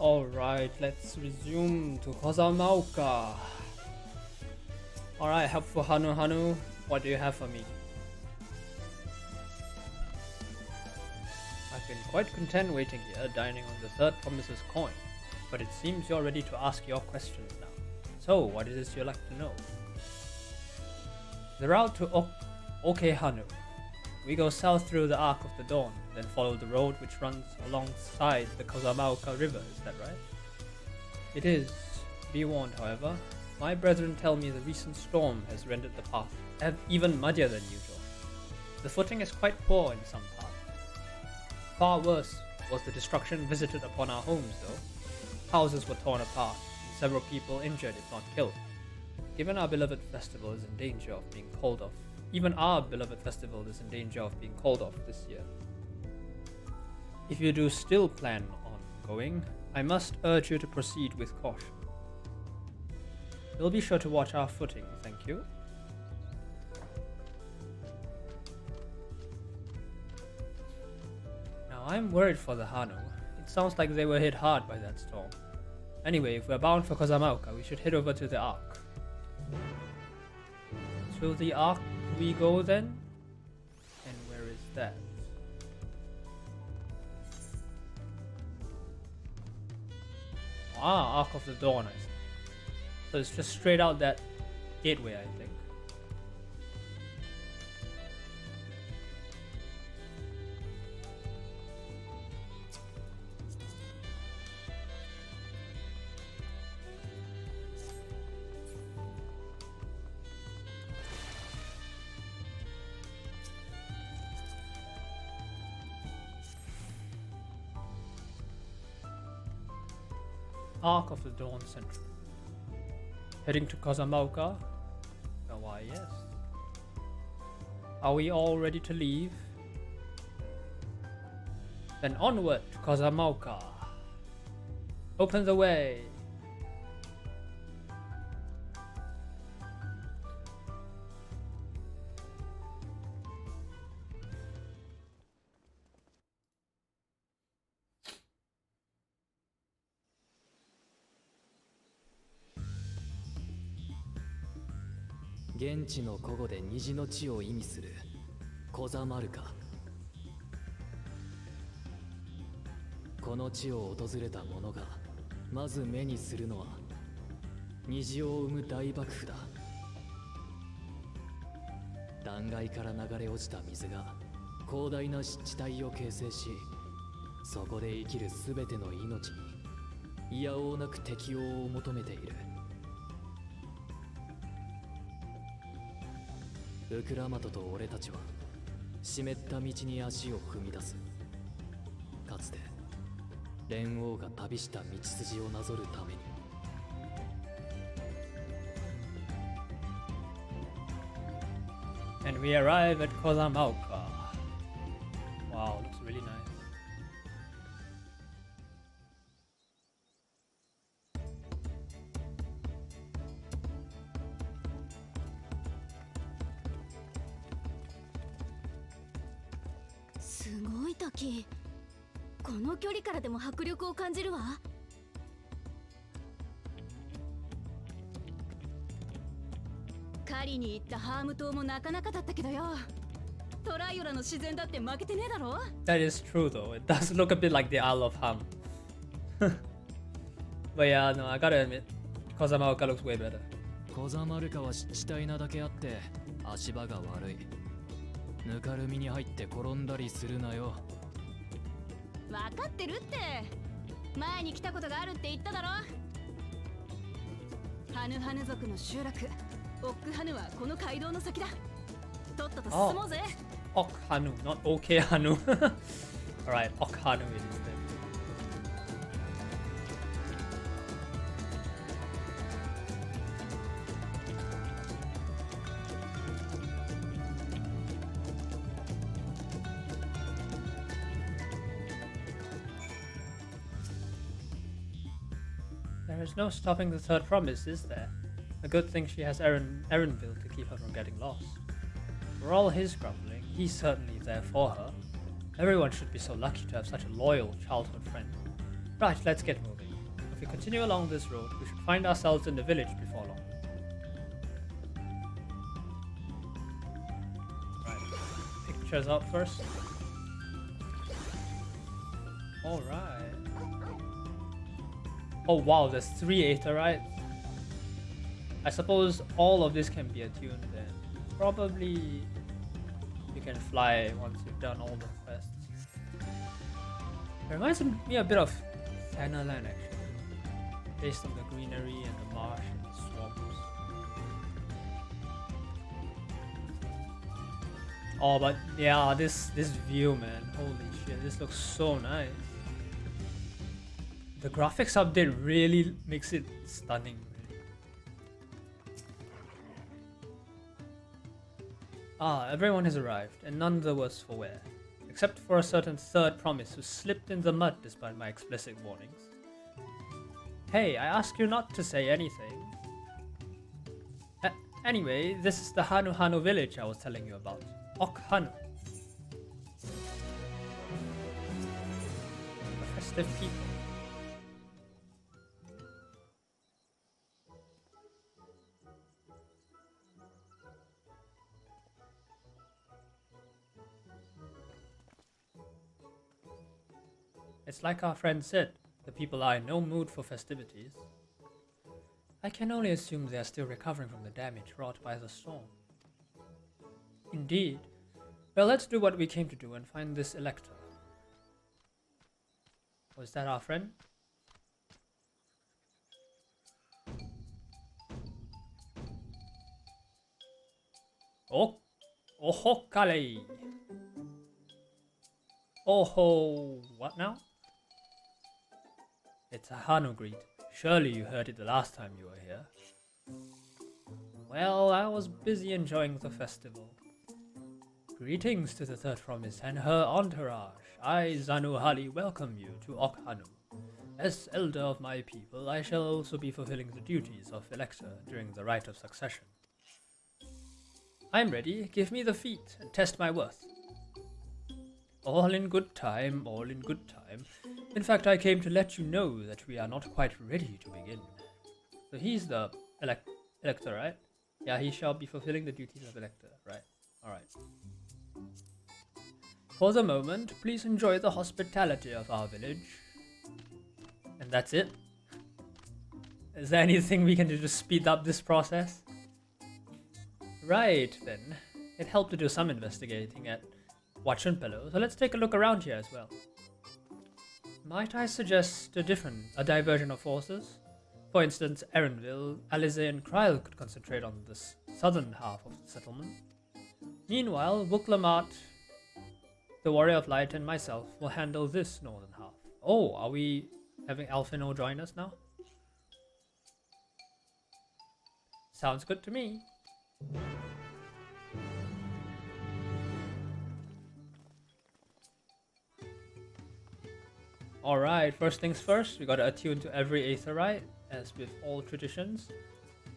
Alright, let's resume to Kozama'uka. Alright, helpful Hanu, what do you have for me? I've been quite content waiting here, dining on the third promise's coin, but it seems you're ready to ask your questions now. So, what is it you'd like to know? The route to Okehanu. We go south through the Arc of the Dawn, then follow the road which runs alongside the Kozama'uka River, is that right? It is. Be warned, however. My brethren tell me the recent storm has rendered the path even muddier than usual. The footing is quite poor in some parts. Far worse was the destruction visited upon our homes, though. Houses were torn apart, and several people injured if not killed. Given our beloved festival is in danger of being called off, even our beloved festival is in danger of being called off this year. If you do still plan on going, I must urge you to proceed with caution. We'll be sure to watch our footing, thank you. Now I'm worried for the Hanu. It sounds like they were hit hard by that storm. Anyway, if we're bound for Kozama'uka, we should head over to the Ark. To the Ark we go then? And where is that? Ah, Arc of the Dawn, I see. So it's just straight out that gateway, I think. Arc of the Dawn Central. Heading to Kozama'uka? Oh, why, yes. Are we all ready to leave? Then onward to Kozama'uka. Open the way.「現地の古語で虹の地を意味するコザマルカ」「この地を訪れた者がまず目にするのは虹を生む大爆風だ」「断崖から流れ落ちた水が広大な湿地帯を形成し、そこで生きるすべての命にいやおうなく適応を求めている。ウクラマトと俺たちは湿った道に足を踏み出す。かつて連王が旅した道筋をなぞるために。And we arrive at Kozama'uka. Wow, looks really nice.すごい滝。この距離からでも迫力を感じるわ。狩りに行ったハーム島もなかなかだったけどよ。トライオラの自然だって負けてねえだろ。 That is true though. It does look a bit like the Isle of Ham. But yeah, no, I gotta admit, Kozama'uka looks way better. コザマルカは湿地帯なだけあって足場が悪い。ぬかるみに入って転んだりするなよ。分かってるって。前に来たことがあるって言っただろ。ハヌハヌ族の集落オックハヌはこの街道の先だ。とっとと進もうぜ。Okhanu, not Okehanu. Alright, Okhanu it is then. There is no stopping the third promise, is there? A good thing she has Erinville to keep her from getting lost. For all his grumbling, he's certainly there for her. Everyone should be so lucky to have such a loyal childhood friend. Right, let's get moving. If we continue along this road, we should find ourselves in the village before long. Right. Pictures up first. Alright. Oh wow, there's 3 Aetherites. I suppose all of this can be attuned then. Probably you can fly once you've done all the quests. It reminds me a bit of Thanalan actually, based on the greenery and the marsh and the swamps. Oh, but yeah, this view, man, holy shit, this looks so nice. The graphics update really makes it stunning. Ah, everyone has arrived, and none the worse for wear, except for a certain third promise who slipped in the mud despite my explicit warnings. Hey, I asked you not to say anything. Anyway, this is the Hanu village I was telling you about. Okhanu. The festive people. It's like our friend said, the people are in no mood for festivities. I can only assume they are still recovering from the damage wrought by the storm. Indeed. Well, let's do what we came to do and find this Elector. Was that our friend? Oh! Oho Kale! Oh, what now? It's a Hanu greet. Surely you heard it the last time you were here. Well, I was busy enjoying the festival. Greetings to the third promise and her entourage. I, Zanuhali, welcome you to Okhanu. As elder of my people, I shall also be fulfilling the duties of Elector during the rite of succession. I'm ready. Give me the feat and test my worth. All in good time, all in good time. In fact, I came to let you know that we are not quite ready to begin. So he's the Elector, right? Yeah, he shall be fulfilling the duties of Elector, right? Alright. For the moment, please enjoy the hospitality of our village. And that's it? Is there anything we can do to speed up this process? Right then. It helped to do some investigating at Wachunpelo, so let's take a look around here as well. Might I suggest a diversion of forces? For instance, Erenville, Alize and Kryl could concentrate on the southern half of the settlement. Meanwhile, Wuklamat, the Warrior of Light, and myself will handle this northern half. Oh, are we having Alphino join us now? Sounds good to me. Alright, first things first, we gotta attune to every Aetherite, as with all traditions.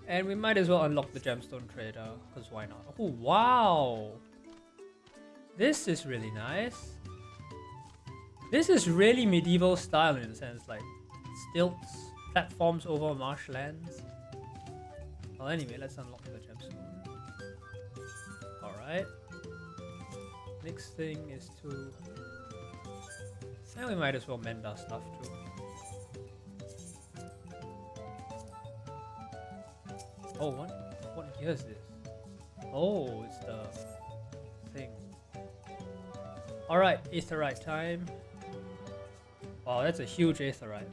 And we might as well unlock the Gemstone Trader, because why not? Oh, wow! This is really nice. This is really medieval style in a sense, like stilts, platforms over marshlands. Well, anyway, let's unlock the Gemstone. Alright. Next thing is to... and we might as well mend our stuff too. Oh, what gear is this? Oh, it's the thing. Alright, Aetherite time. Wow, that's a huge Aetherite.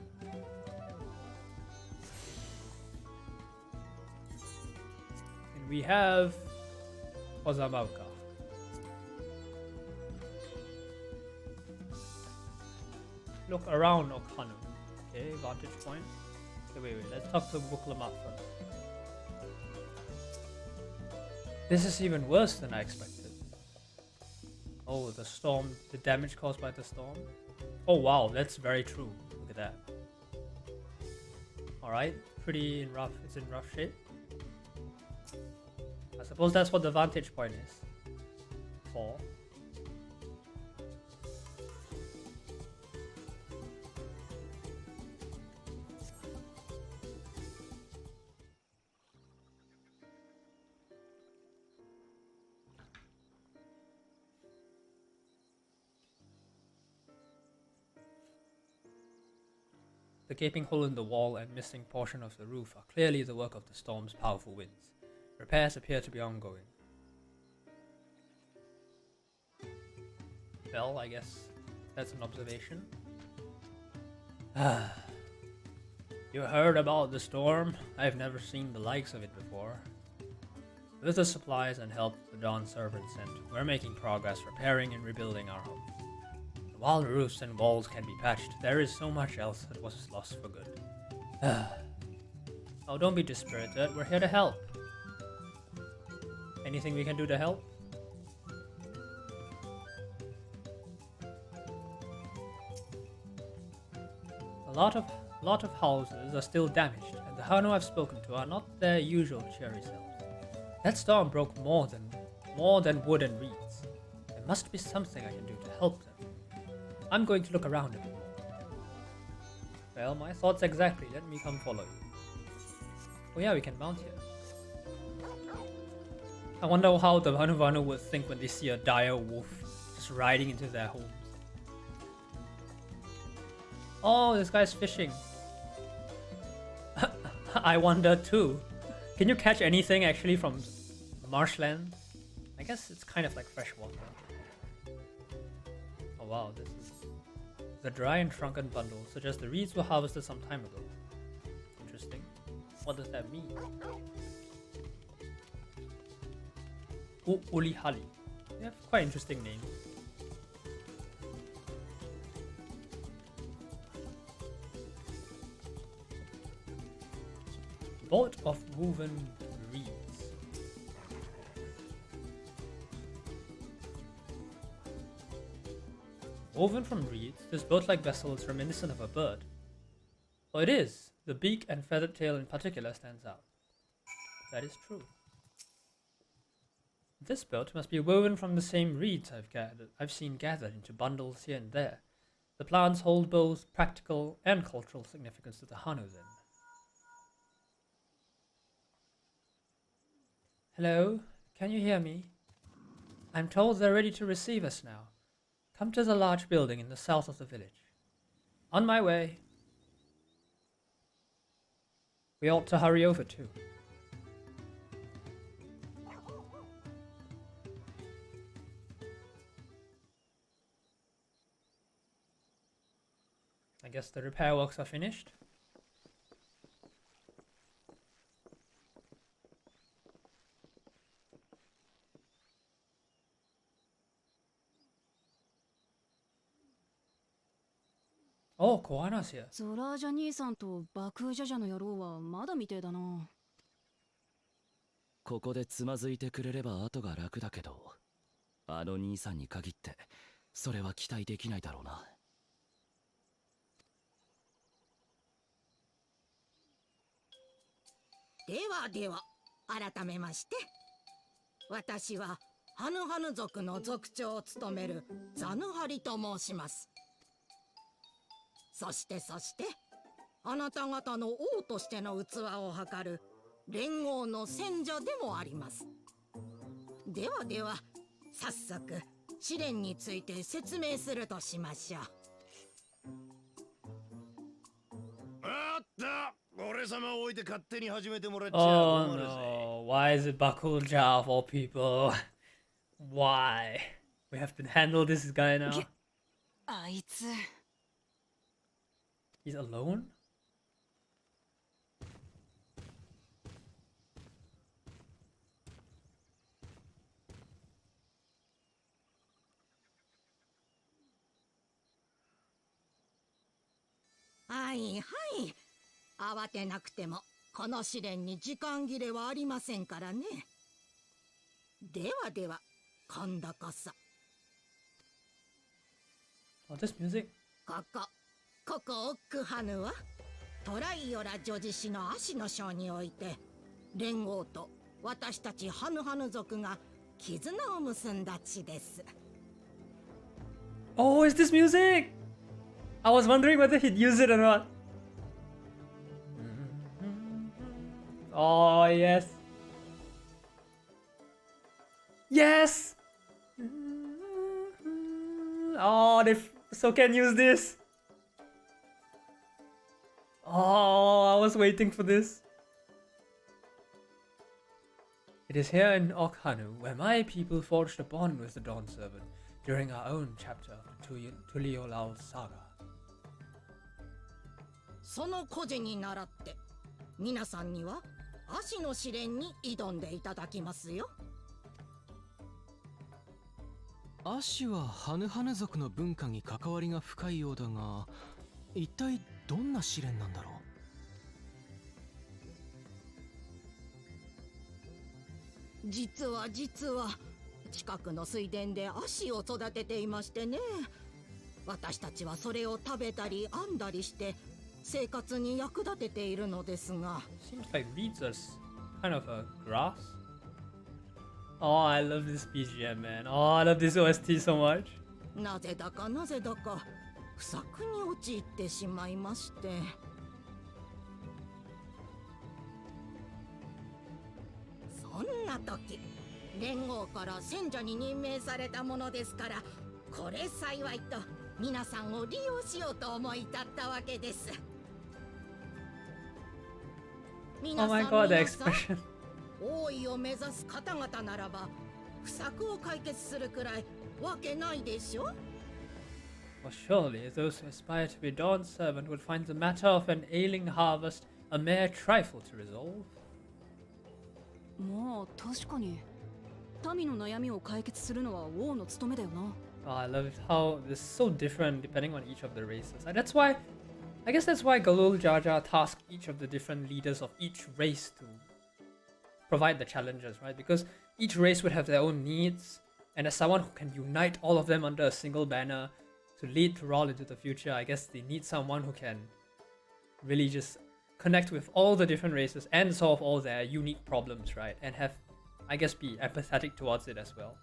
And we have Kozama'uka. Look around Okhanu. Okay, vantage point. Okay, wait, let's talk to Wuklamat first. This is even worse than I expected. Oh, the storm, the damage caused by the storm. Oh wow, that's very true. Look at that. Alright, pretty in rough, it's in rough shape. I suppose that's what the vantage point is for. The gaping hole in the wall and missing portion of the roof are clearly the work of the storm's powerful winds. Repairs appear to be ongoing. Well, I guess that's an observation. You heard about the storm? I've never seen the likes of it before. With the supplies and help the Dawn servants sent, we're making progress repairing and rebuilding our home. While roofs and walls can be patched, there is so much else that was lost for good. Oh, don't be dispirited. We're here to help. Anything we can do to help? A lot of houses are still damaged, and the Hano I've spoken to are not their usual cheery selves. That storm broke more than wood and reeds. There must be something I can do to help them. I'm going to look around a bit more. Well, my thoughts exactly. Let me come follow you. Oh yeah, we can mount here. I wonder how the Vanu would think when they see a dire wolf just riding into their homes. Oh, this guy's fishing. I wonder too. Can you catch anything actually from marshland? I guess it's kind of like fresh water. Oh wow, this is... The dry and shrunken bundle suggests the reeds were harvested some time ago. Interesting. What does that mean? Ulihali. They have quite interesting names. Boat of woven reeds. Woven from reeds, this boat-like vessel is reminiscent of a bird. Oh, it is. The beak and feathered tail in particular stands out. That is true. This boat must be woven from the same reeds I've seen gathered into bundles here and there. The plants hold both practical and cultural significance to the Hano then. Hello? Can you hear me? I'm told they're ready to receive us now. Come to the large building in the south of the village. On my way. We ought to hurry over too. I guess the repair works are finished. Oh, Koana's here. ゾラージャ兄さんとバクージャジャの野郎はまだみてえだな。ここでつまずいてくれれば後が楽だけど、あの兄さんに限ってそれは期待できないだろうな。ではでは、改めまして、私はハヌハヌ族の族長を務めるザヌハリと申します。そしてあなた方の王としての器を測る連合の選者でもあります。ではでは、早速試練について説明するとしましょう。あった、俺様を置いて勝手に始めてもらっちゃ Oh 困るぜ。 no, why is it Bakulja of all people? Why? We have to handle this guy now. あいつ。He's alone?はいはい。慌てなくてもこの試練に時間切れはありませんからね。ではでは、今度こそ。Oh, this music? ここオックハヌはトライオラ女子氏の足の章において連合と私たちハヌハヌ族が絆を結んだ地です。 Oh, is this music? I was wondering whether he'd use it or not. Oh, yes. Yes! Oh, they so can use this. Oh, I was waiting for this. It is here in Okhanu where my people forged a bond with the Dawn Servant during our own chapter of the Tulliyolal saga. その故事に倣って皆さんには足の試練に挑んでいただきますよ。アシはハヌハヌ族の文化に関わりが深いようだが、一体どんな試練なんだろう。実は近くの水田で足を育てていましてね。私たちはそれを食べたり編んだりして生活に役立てているのですが。Seems like reeds are kind of a grass. Oh, I love this BGM, man. Oh, I love this OST so much. なぜだか不作に陥ってしまいまして。そんな時連合から選者に任命されたものですから、これ幸いと皆さんを利用しようと思い立ったわけです。 Oh my god, the expression. 王位を目指す方々ならば不作を解決するくらいわけないでしょ。 For surely those who aspire to be Dawn's servant would find the matter of an ailing harvest a mere trifle to resolve. まあ確かに民の悩みを解決するのは王の務めだよな。 Oh, I love how this is so different depending on each of the races. And that's why, I guess that's why Galul Jar Jar tasked each of the different leaders of each race to provide the challenges, right? Because each race would have their own needs, and as someone who can unite all of them under a single banner to lead Tural into the future, I guess they need someone who can really just connect with all the different races and solve all their unique problems, right? And have, I guess, be empathetic towards it as well.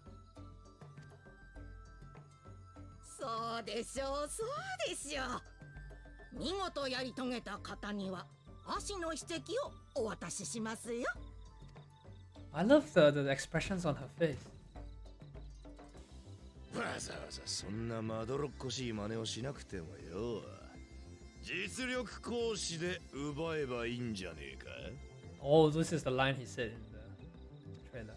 そうでしょう、そうでしょう。見事やり遂げた方には足の筆跡をお渡ししますよ。 I love the expressions on her face. わざわざそんなまどろっこしい真似をしなくてもよ。実力行使で奪えばいいんじゃねえか。 Oh, this is the line he said in the trailer.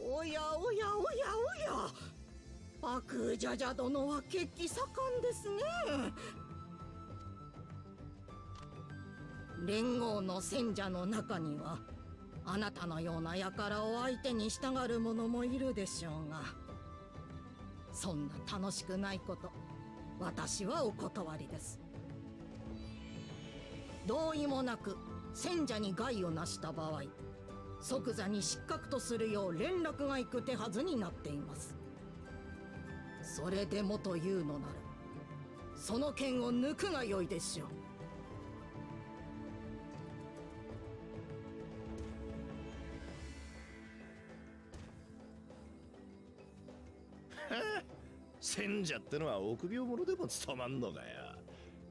おやおやおやおや、バクジャジャ殿は血気盛んですね。連合の戦者の中にはあなたのような輩を相手に従う者もいるでしょうが、そんな楽しくないこと、私はお断りです。同意もなく戦者に害をなした場合、即座に失格とするよう連絡が行く手はずになっています。それでもというのなら、その剣を抜くがよいでしょう。 戦者ってのは臆病者でも務まんのかよ。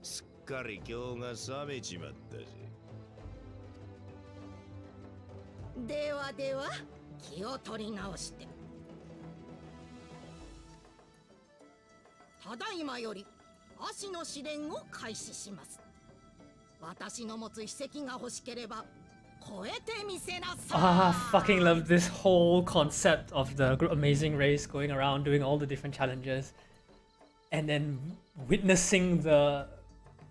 すっかり今日が冷めちまったし。ではでは、気を取り直して。ただいまより足の試練を開始します。私の持つ筆跡が欲しければ超えてみせなさい。 Ah, fucking love this whole concept of the amazing race going around doing all the different challenges and then witnessing the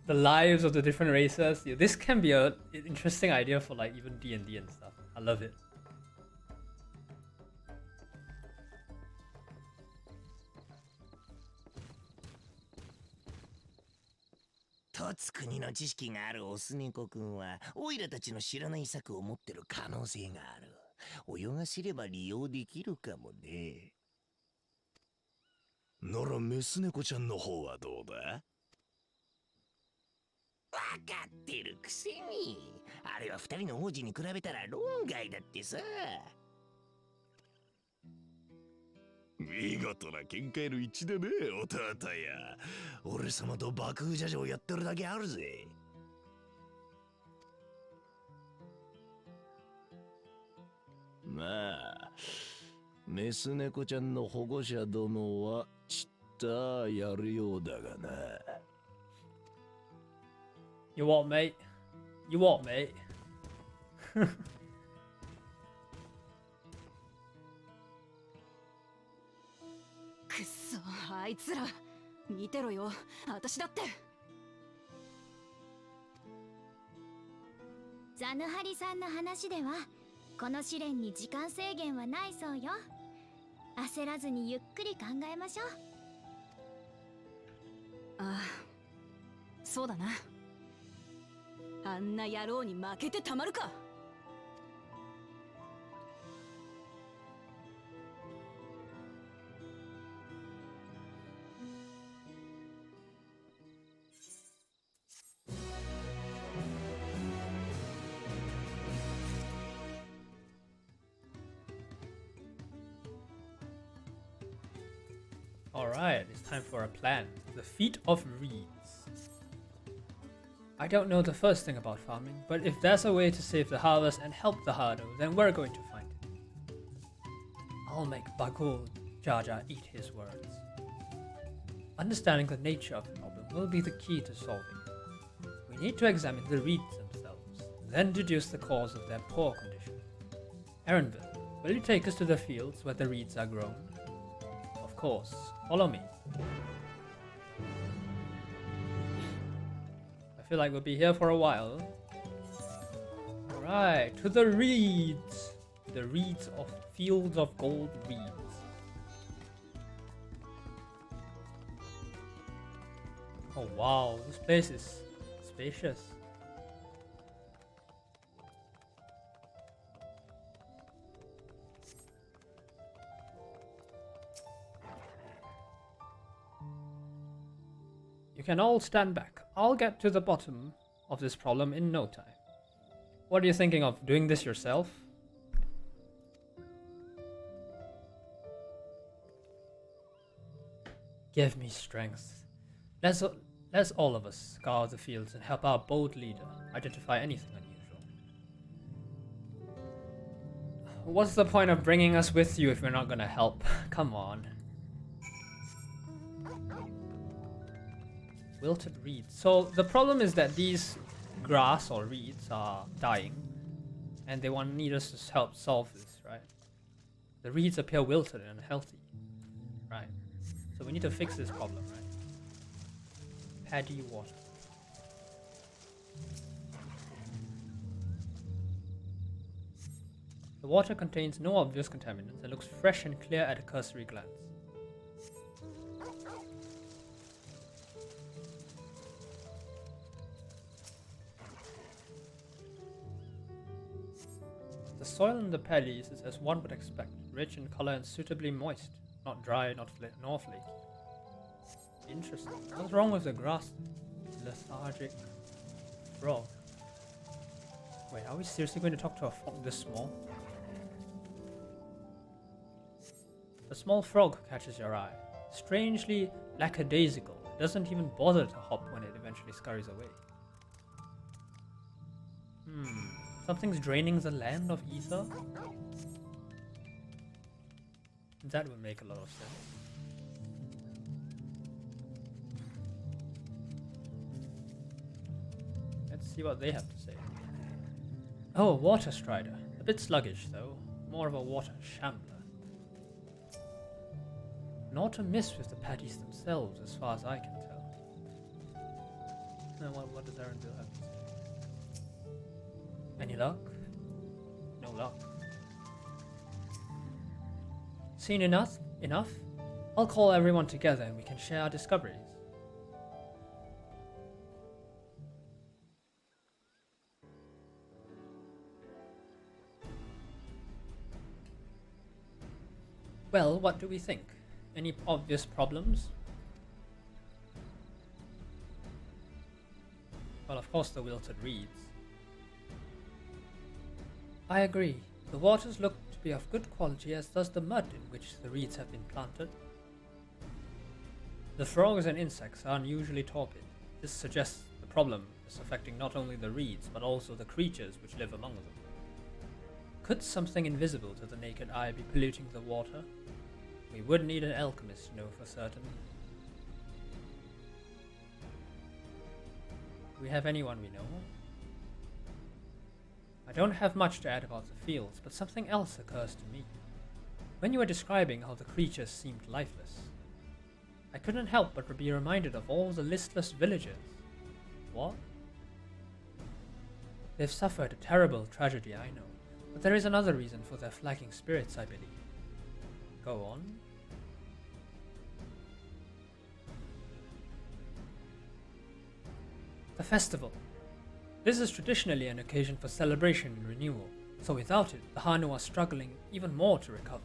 lives of the different races. Yeah, this can be an interesting idea for like even D&D and stuff. I love it. とつ国の知識があるオスネコ君はオイラたちの知らない策を持ってる可能性がある。泳がせれば利用できるかもね。ならメス猫ちゃんの方はどうだ？わかってるくせに。あれは二人の王子に比べたら論外だってさ。見事な見解の一致だね、弟や。俺様と爆風ジャジャをやってるだけあるぜ。まあ、メス猫ちゃんの保護者どもはちったやるようだがな。You what, mate? You what, mate? くっそ、あいつら見てろよ、私だって。ザヌハリさんの話ではこの試練に時間制限はないそうよ。焦らずにゆっくり考えましょう。ああ、そうだな。あんな野郎に負けてたまるか。Alright, it's time for a plan. The Feet of Reeds. I don't know the first thing about farming, but if there's a way to save the harvest and help the Hardo, then we're going to find it. I'll make Bagul Jaja eat his words. Understanding the nature of the problem will be the key to solving it. We need to examine the reeds themselves, then deduce the cause of their poor condition. Aaronville, will you take us to the fields where the reeds are grown? Of course, follow me. I feel like we'll be here for a while. Alright, to the reeds! The reeds of fields of gold reeds. Oh wow, this place is spacious. You can all stand back. I'll get to the bottom of this problem in no time. What are you thinking of, doing this yourself? Give me strength. Let's all of us scour the fields and help our bold leader identify anything unusual. What's the point of bringing us with you if we're not gonna help? Come on. Wilted reeds. So the problem is that these grass or reeds are dying, and they need us to help solve this, right? The reeds appear wilted and unhealthy, right? So we need to fix this problem, right? Paddy water. The water contains no obvious contaminants and looks fresh and clear at a cursory glance. The soil in the paddies is as one would expect, rich in color and suitably moist, not dry, nor flaky. Interesting. What's wrong with the grass? Lethargic frog. Wait, are we seriously going to talk to a frog this small? The small frog catches your eye. Strangely lackadaisical, it doesn't even bother to hop when it eventually scurries away. Something's draining the land of ether? That would make a lot of sense. Let's see what they have to say. Oh, a water strider. A bit sluggish though. More of a water shambler. Not to miss with the paddies themselves as far as I can tell. Now what does Arendelle have to say? Any luck? No luck. Seen enough? Enough? I'll call everyone together and we can share our discoveries. Well, what do we think? Any obvious problems? Well, of course the wilted reeds. I agree. The waters look to be of good quality, as does the mud in which the reeds have been planted. The frogs and insects are unusually torpid. This suggests the problem is affecting not only the reeds, but also the creatures which live among them. Could something invisible to the naked eye be polluting the water? We would need an alchemist to know for certain. we have anyone we know? I don't have much to add about the fields, but something else occurs to me. When you were describing how the creatures seemed lifeless, I couldn't help but be reminded of all the listless villagers. What? They've suffered a terrible tragedy, I know, but there is another reason for their flagging spirits, I believe. Go on. The festival. This is traditionally an occasion for celebration and renewal, so without it, the Hanu are struggling even more to recover.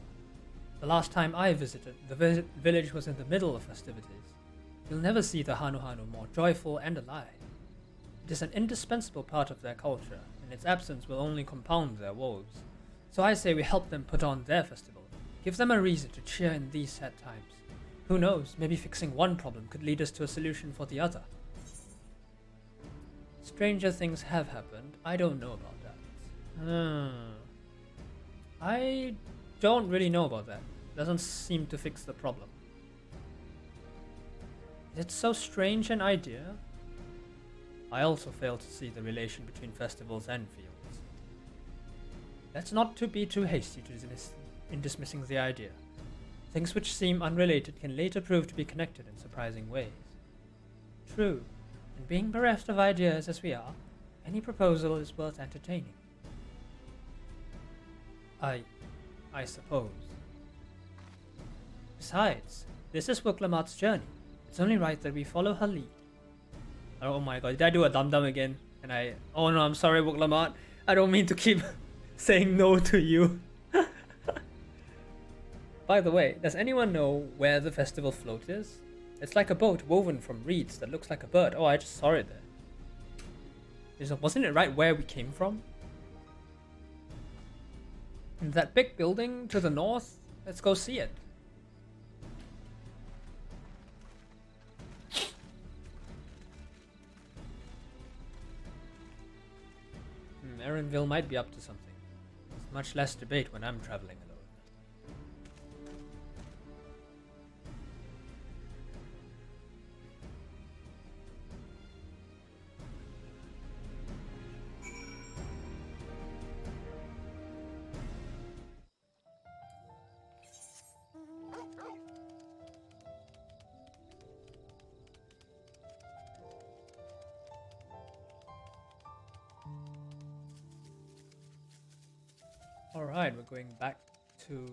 The last time I visited, the village was in the middle of festivities. You'll never see the Hanu more joyful and alive. It is an indispensable part of their culture, and its absence will only compound their woes. So I say we help them put on their festival. Give them a reason to cheer in these sad times. Who knows, maybe fixing one problem could lead us to a solution for the other. Stranger things have happened. I don't know about that. I don't really know about that. Doesn't seem to fix the problem. Is it so strange an idea? I also fail to see the relation between festivals and fields. Let's not be too hasty in dismissing the idea. Things which seem unrelated can later prove to be connected in surprising ways. True, and being bereft of ideas as we are, any proposal is worth entertaining. I suppose. Besides, this is Wuklamat's journey. It's only right that we follow her lead. Oh my god, did I do a dum-dum again? Oh no, I'm sorry Wuklamat. I don't mean to keep saying no to you. By the way, does anyone know where the festival float is? It's like a boat woven from reeds that looks like a bird. Oh, I just saw it there. Wasn't it right where we came from? And that big building to the north? Let's go see it. Erenville might be up to something. There's much less debate when I'm traveling alone. Alright, we're going back to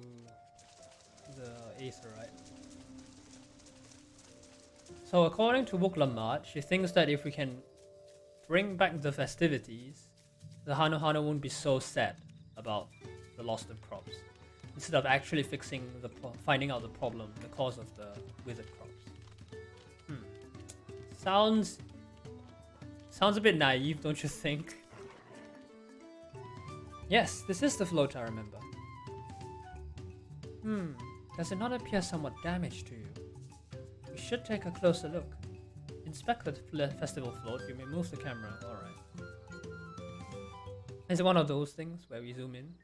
the Aetherite. So according to Wuklamat, she thinks that if we can bring back the festivities, the Hanu won't be so sad about the loss of crops. Instead of actually finding out the problem, the cause of the withered crops. Sounds a bit naive, don't you think? Yes, this is the float I remember. Does it not appear somewhat damaged to you? We should take a closer look. Inspect the festival float. You may move the camera. Alright. Is it one of those things where we zoom in?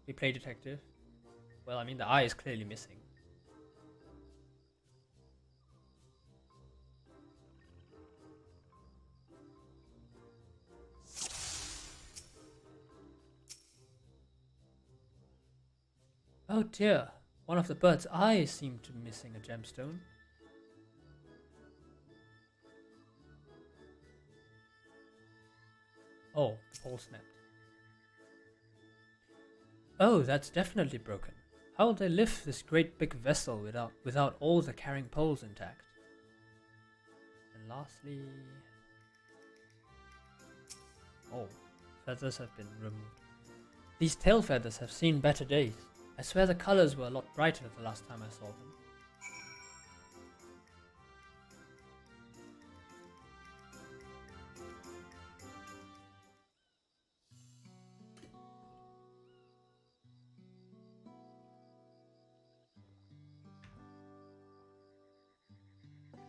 We play detective? Well, I mean, the eye is clearly missing. Oh dear, one of the bird's eyes seemed to be missing a gemstone. Oh, the pole snapped. Oh, that's definitely broken. How will they lift this great big vessel without all the carrying poles intact? And lastly... Oh, feathers have been removed. These tail feathers have seen better days. I swear the colors were a lot brighter the last time I saw them.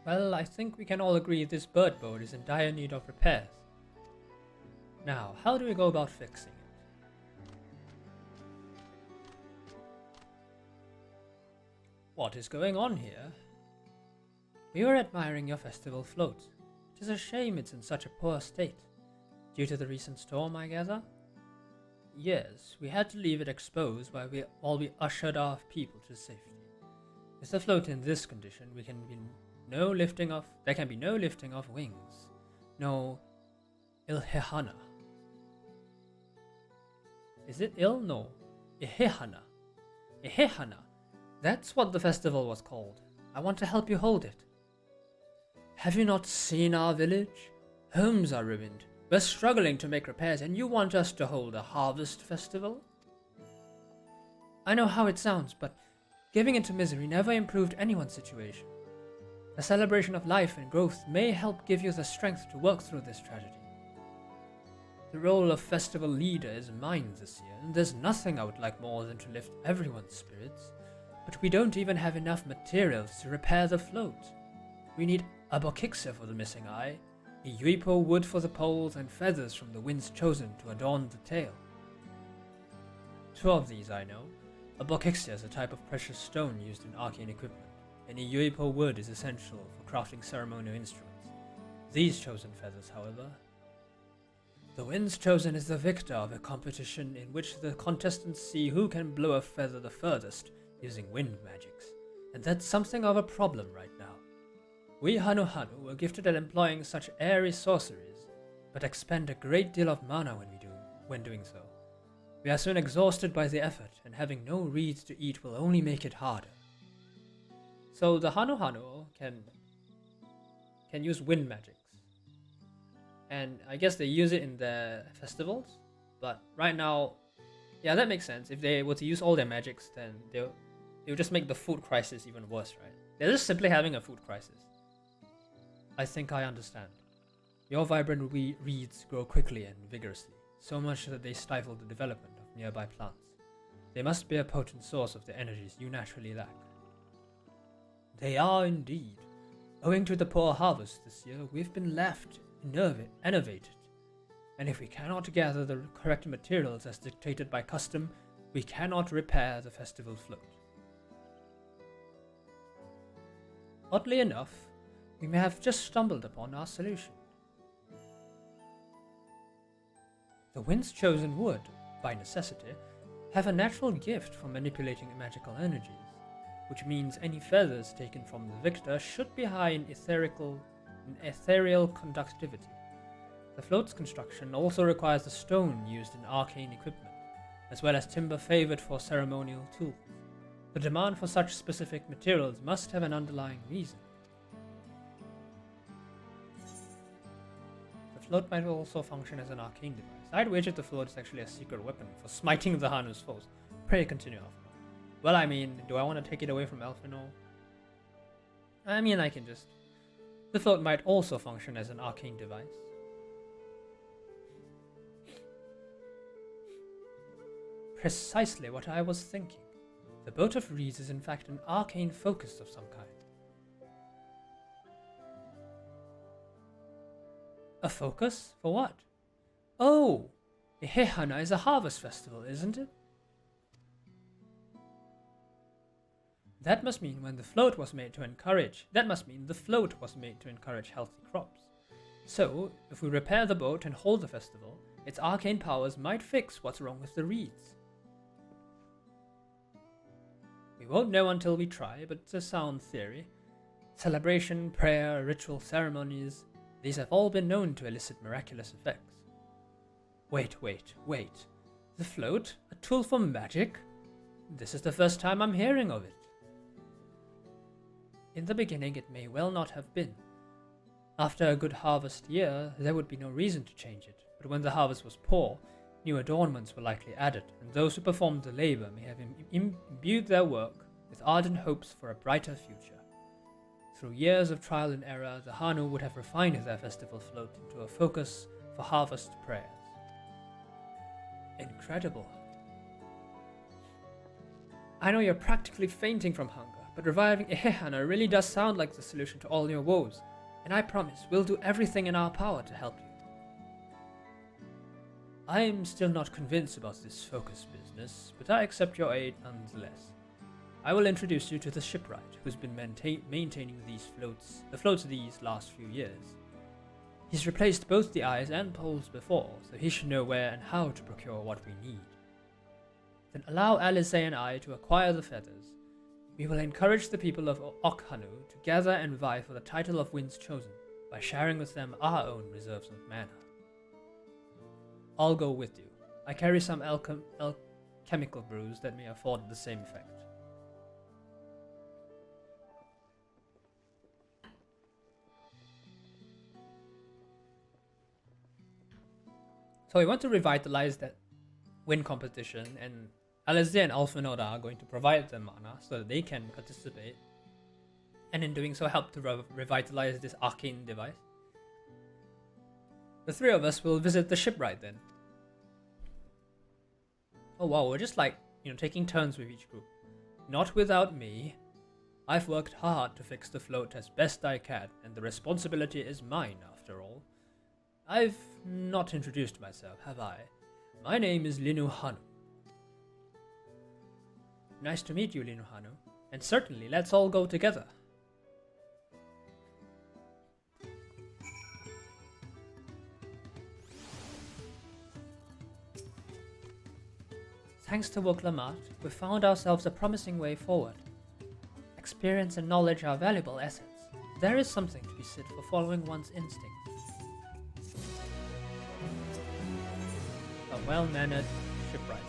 Well, I think we can all agree this bird boat is in dire need of repairs. Now, how do we go about fixing it? What is going on here? We were admiring your festival float. It is a shame it's in such a poor state. Due to the recent storm, I gather? Yes, we had to leave it exposed while we ushered our people to safety. With the float in this condition, there can be no lifting of wings. No ilhehana. Is it ill? No. Ihehana. Ihehana. That's what the festival was called. I want to help you hold it. Have you not seen our village? Homes are ruined. We're struggling to make repairs, and you want us to hold a harvest festival? I know how it sounds, but giving into misery never improved anyone's situation. A celebration of life and growth may help give you the strength to work through this tragedy. The role of festival leader is mine this year, and there's nothing I would like more than to lift everyone's spirits. But we don't even have enough materials to repair the float. We need a bokiksa for the missing eye, a yuipo wood for the poles, and feathers from the winds chosen to adorn the tail. 2 of these I know. A bokiksa is a type of precious stone used in arcane equipment, and a yuipo wood is essential for crafting ceremonial instruments. These chosen feathers, however... The winds chosen is the victor of a competition in which the contestants see who can blow a feather the furthest using wind magics, and that's something of a problem right now. We Hanu Hanu were gifted at employing such airy sorceries, but expend a great deal of mana when doing so. We are soon exhausted by the effort, and having no reeds to eat will only make it harder. So the Hanu Hanu can use wind magics. And I guess they use it in their festivals, but right now, yeah, that makes sense. If they were to use all their magics, then they'll just make the food crisis even worse, right? They're just simply having a food crisis. I think I understand. Your vibrant reeds grow quickly and vigorously, so much that they stifle the development of nearby plants. They must be a potent source of the energies you naturally lack. They are indeed. Owing to the poor harvest this year, we've been left enervated, and if we cannot gather the correct materials as dictated by custom, we cannot repair the festival float. Oddly enough, we may have just stumbled upon our solution. The winds chosen would, by necessity, have a natural gift for manipulating magical energies, which means any feathers taken from the victor should be high in ethereal conductivity. The float's construction also requires the stone used in arcane equipment, as well as timber favored for ceremonial tools. The demand for such specific materials must have an underlying reason. The float might also function as an arcane device. I'd wager the float is actually a secret weapon for smiting the Hanu's foes. Pray continue, Alphino. Well, I mean, do I want to take it away from Alphino? I mean, I can just... The float might also function as an arcane device. Precisely what I was thinking. The boat of reeds is in fact an arcane focus of some kind. A focus? For what? Oh! Ihehana is a harvest festival, isn't it? That must mean the float was made to encourage healthy crops. So, if we repair the boat and hold the festival, its arcane powers might fix what's wrong with the reeds. We won't know until we try, but it's a sound theory. Celebration, prayer, ritual ceremonies, these have all been known to elicit miraculous effects. Wait. The float? A tool for magic? This is the first time I'm hearing of it. In the beginning, it may well not have been. After a good harvest year, there would be no reason to change it, but when the harvest was poor, new adornments were likely added, and those who performed the labor may have imbued their work with ardent hopes for a brighter future. Through years of trial and error, the Hanu would have refined their festival float into a focus for harvest prayers. Incredible. I know you're practically fainting from hunger, but reviving Ihehana really does sound like the solution to all your woes, and I promise we'll do everything in our power to help you. I'm still not convinced about this focus business, but I accept your aid nonetheless. I will introduce you to the shipwright who's been maintaining the floats these last few years. He's replaced both the eyes and poles before, so he should know where and how to procure what we need. Then allow Alice and I to acquire the feathers. We will encourage the people of Okhanu to gather and vie for the title of Winds Chosen by sharing with them our own reserves of mana. I'll go with you. I carry some alchemical brews that may afford the same effect. So we want to revitalize that win competition, and Alizé and Alphinoda are going to provide them mana so that they can participate, and in doing so help to revitalize this arcane device. The three of us will visit the shipwright then. Oh wow, we're just like, taking turns with each group. Not without me. I've worked hard to fix the float as best I can, and the responsibility is mine after all. I've not introduced myself, have I? My name is Linu Hanu. Nice to meet you, Linu Hanu. And certainly, let's all go together. Thanks to Woklamat, we've found ourselves a promising way forward. Experience and knowledge are valuable assets. There is something to be said for following one's instincts. A well-mannered shipwright.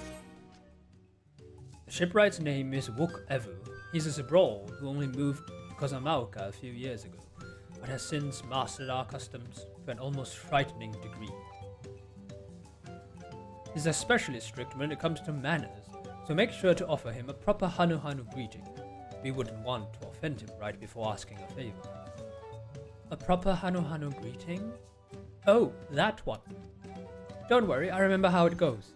The shipwright's name is Wook Evu. He's a Zabrol who only moved to Kozama'uka a few years ago, but has since mastered our customs to an almost frightening degree. He's especially strict when it comes to manners, so make sure to offer him a proper Hanu Hanu greeting. We wouldn't want to offend him right before asking a favor. A proper Hanu Hanu greeting? Oh, that one. Don't worry, I remember how it goes.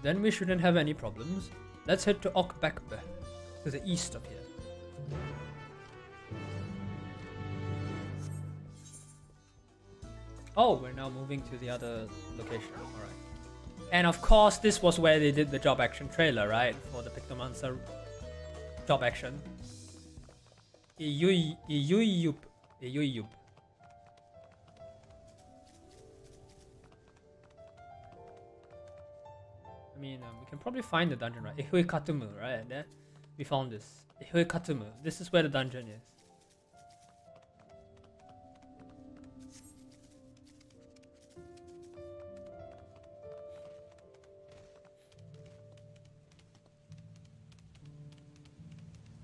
Then we shouldn't have any problems. Let's head to Okbekbe, to the east of here. Oh, we're now moving to the other location. Alright. And of course, this was where they did the job action trailer, right? For the Pictomancer job action. Iyuyup. I mean, we can probably find the dungeon, right? Ihui Katumu, right? There, we found this. Ihui Katumu. This is where the dungeon is.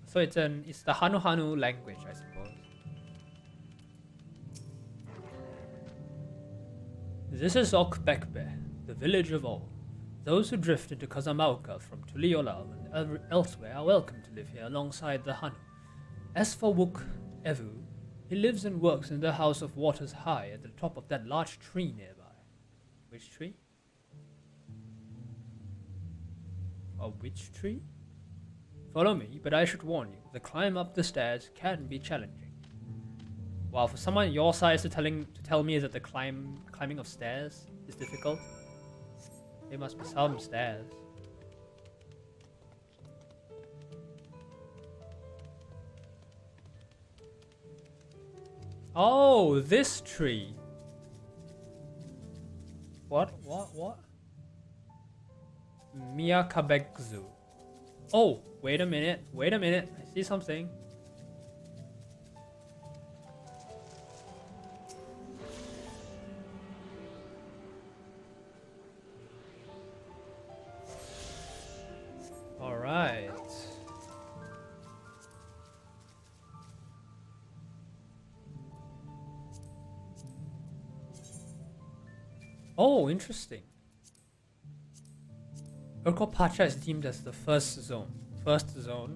So it's the Hanu Hanu language, I suppose. This is Okbekbe, the village of all. Those who drift into Kozama'uka from Tulliyolal and elsewhere are welcome to live here alongside the Hanu. As for Wook Evu, he lives and works in the House of Waters High at the top of that large tree nearby. Which tree? A witch tree? Follow me, but I should warn you, the climb up the stairs can be challenging. Wow, for someone your size to tell me that the climbing of stairs is difficult, there must be some stairs. Oh, this tree. What? Miyakabekzu. Oh, wait a minute. I see something. All right. Oh, interesting. Urqopacha is deemed as the first zone,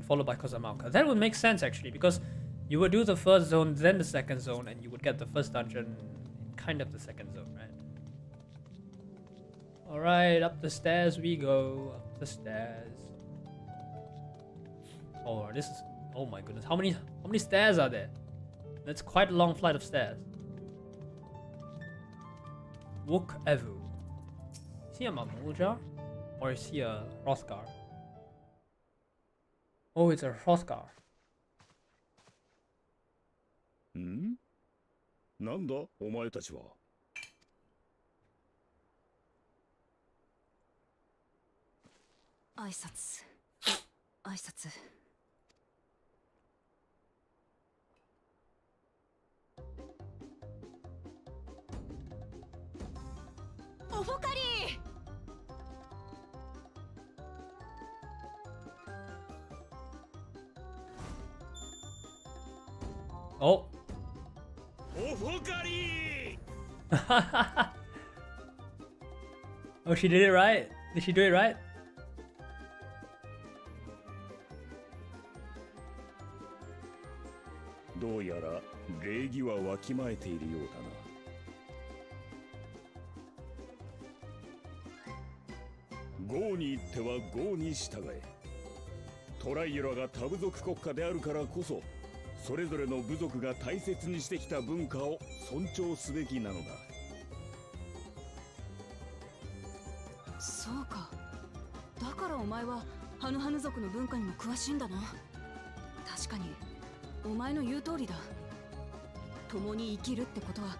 followed by Kozama'uka. That would make sense actually, because you would do the first zone, then the second zone, and you would get the first dungeon in kind of the second zone, right? Alright, up the stairs we go, up the stairs. Oh, this is, oh my goodness, how many stairs are there? That's quite a long flight of stairs. Wook Evu. Is he a Mamuljar? Or is he a Hrothgar? Oh, it's a Hrothgar. なんだお前たちは。挨拶挨拶。おフォカリー。Oh. オフォカリ Oh, she did it right. Did she do it right? どうやら礼儀はわきまえているようだな。豪に行っては豪に従え。トライオラが多部族国家であるからこそ、それぞれの部族が大切にしてきた文化を尊重すべきなのだ。そうか。だからお前はハヌハヌ族の文化にも詳しいんだな。確かにお前の言う通りだ。共に生きるってことは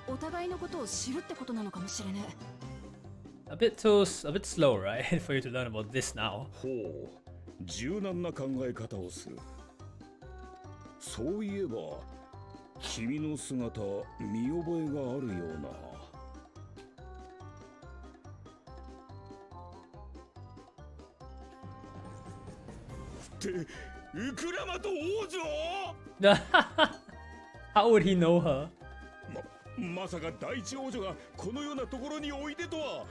お互いのことを知るってことなのかもしれねA bit slow, right? For you to learn about this now. ほう、柔軟な考え方をする。そういえば、君の姿、見覚えがあるような。って、ウクラマと王女How would he know her? まさか第一王女がこのようなところにおいでとは。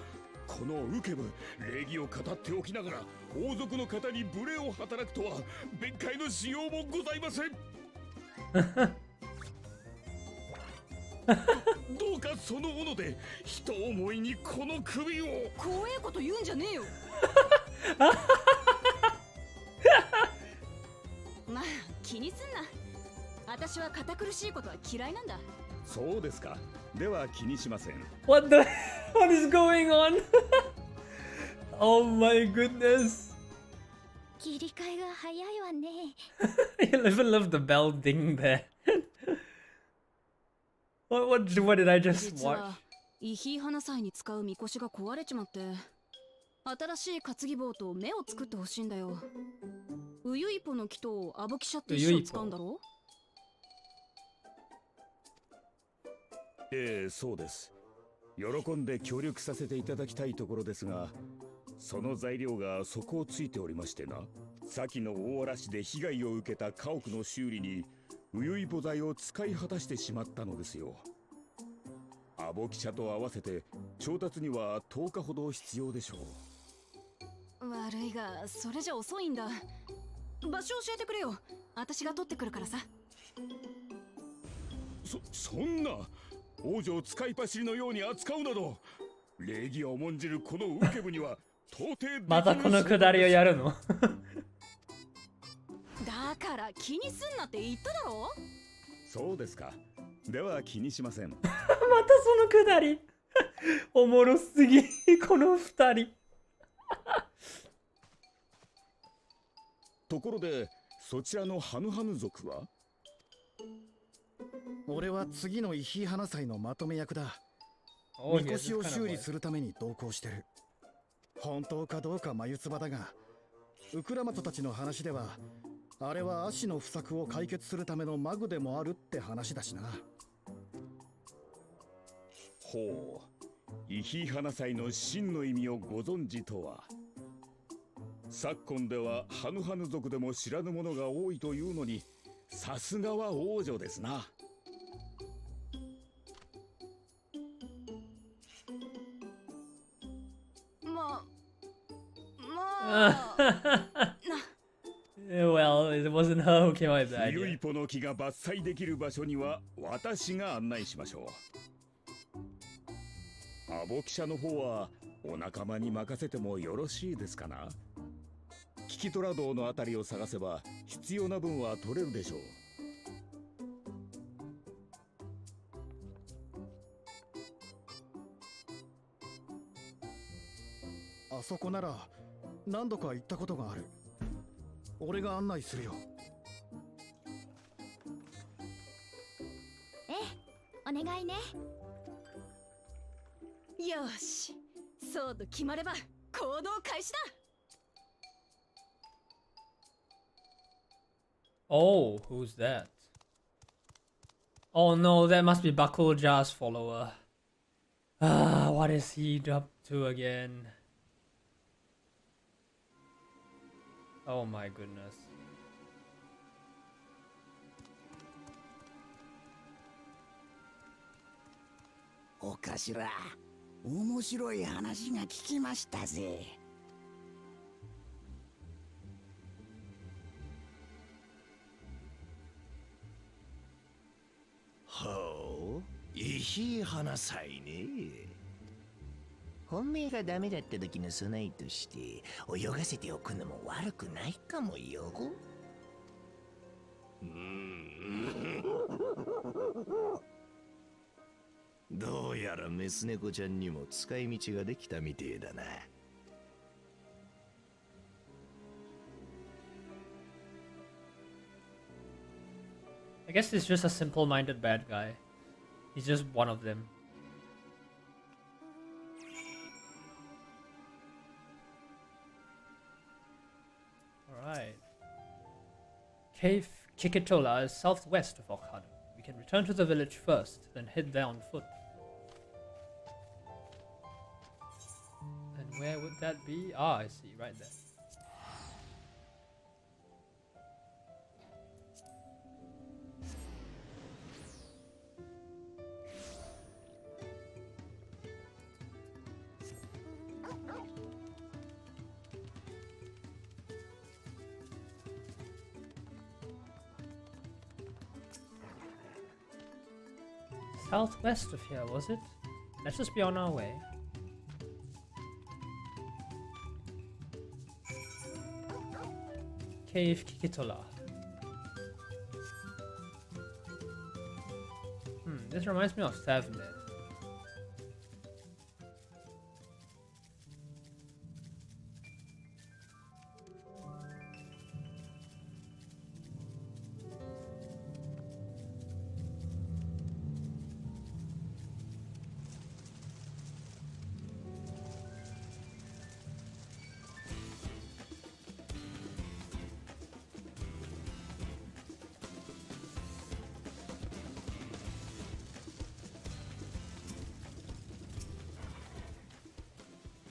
このウケブ、礼儀を語っておきながら王族の方に無礼を働くとは弁解のしようもございません。どうかその斧で人思いにこの首を。怖えこと言うんじゃねえよ。まあ気にすんな。私は堅苦しいことは嫌いなんだ。そうですか。では気にしません。What is going on? Oh my goodness. 切り替えが早いわね。I even love the bell ding there. What did I just 実 watch? はイヒイ花祭に使うみこしが壊れちまって、新しい担ぎ棒と目を作ってほしいんだよ。ウユイポの木とアボキシャって石を使うんだろう。ええ、そうです。喜んで協力させていただきたいところですが、その材料が底をついておりましてな。先の大嵐で被害を受けた家屋の修理にウユイポ材を使い果たしてしまったのですよ。アボキシャと合わせて調達には10日ほど必要でしょう。悪いがそれじゃ遅いんだ。場所教えてくれよ。私が取ってくるからさ。そんな王女を使い走りのように扱うなど、礼儀を重んじるこのウケブには到底できない。またこのくだりをやるの？だから気にすんなって言っただろ。そうですか。では気にしません。またそのくだり。おもろすぎ、この二人。ところで、そちらのハヌハヌ族は？俺は次のイヒ花祭のまとめ役だ。Oh, み he こ has し this を kind of 修理 voice. するために同行してる。本当かどうか眉唾だが、ウクラマトたちの話では、あれは足の不作を解決するためのマグでもあるって話だしな。ほう、イヒ花祭の真の意味をご存知とは。昨今ではハヌハヌ族でも知らぬ者が多いというのに、さすがは王女ですな。Well, it wasn't her who came up with the ユイ idea. ポの木が伐採できる場所には私が案内しましょう。アボキシャの方はお仲間に任せてもよろしいですかな。キキトラ道のあたりを探せば必要な分は取れるでしょう。あそこなら何度か行ったことがある。俺が案内するよ。ええ、お願いね。よし、そうと決まれば行動開始だ。Oh, who's that? Oh no, that must be Bakuja's follower. Ah, what is he up to again? Oh my goodness. お頭、面白い話が聞きましたぜ。ほう、いい花祭ね。本命がダメだった時の備えとして泳がせておくのも悪くないかもよ。どうやらメス猫ちゃんにも使い道ができたみてえだな。I guess he's just a simple-minded bad guy. He's just one of them. Alright. Cave Kikitola is southwest of Okhana. We can return to the village first, then head there on foot. And where would that be? Ah, I see, right there. Southwest of here, was it? Let's just be on our way. Cave Kikitola. This reminds me of Savnet.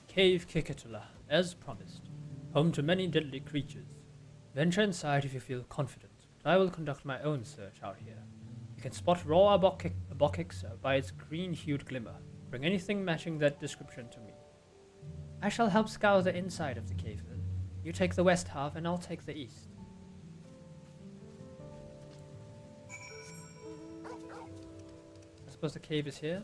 Cave Kikitola, as promised, home to many deadly creatures. Venture inside if you feel confident, but I will conduct my own search out here. You can spot raw Abokixa by its green-hued glimmer. Bring anything matching that description to me. I shall help scour the inside of the cave then. You take the west half and I'll take the east. I suppose the cave is here?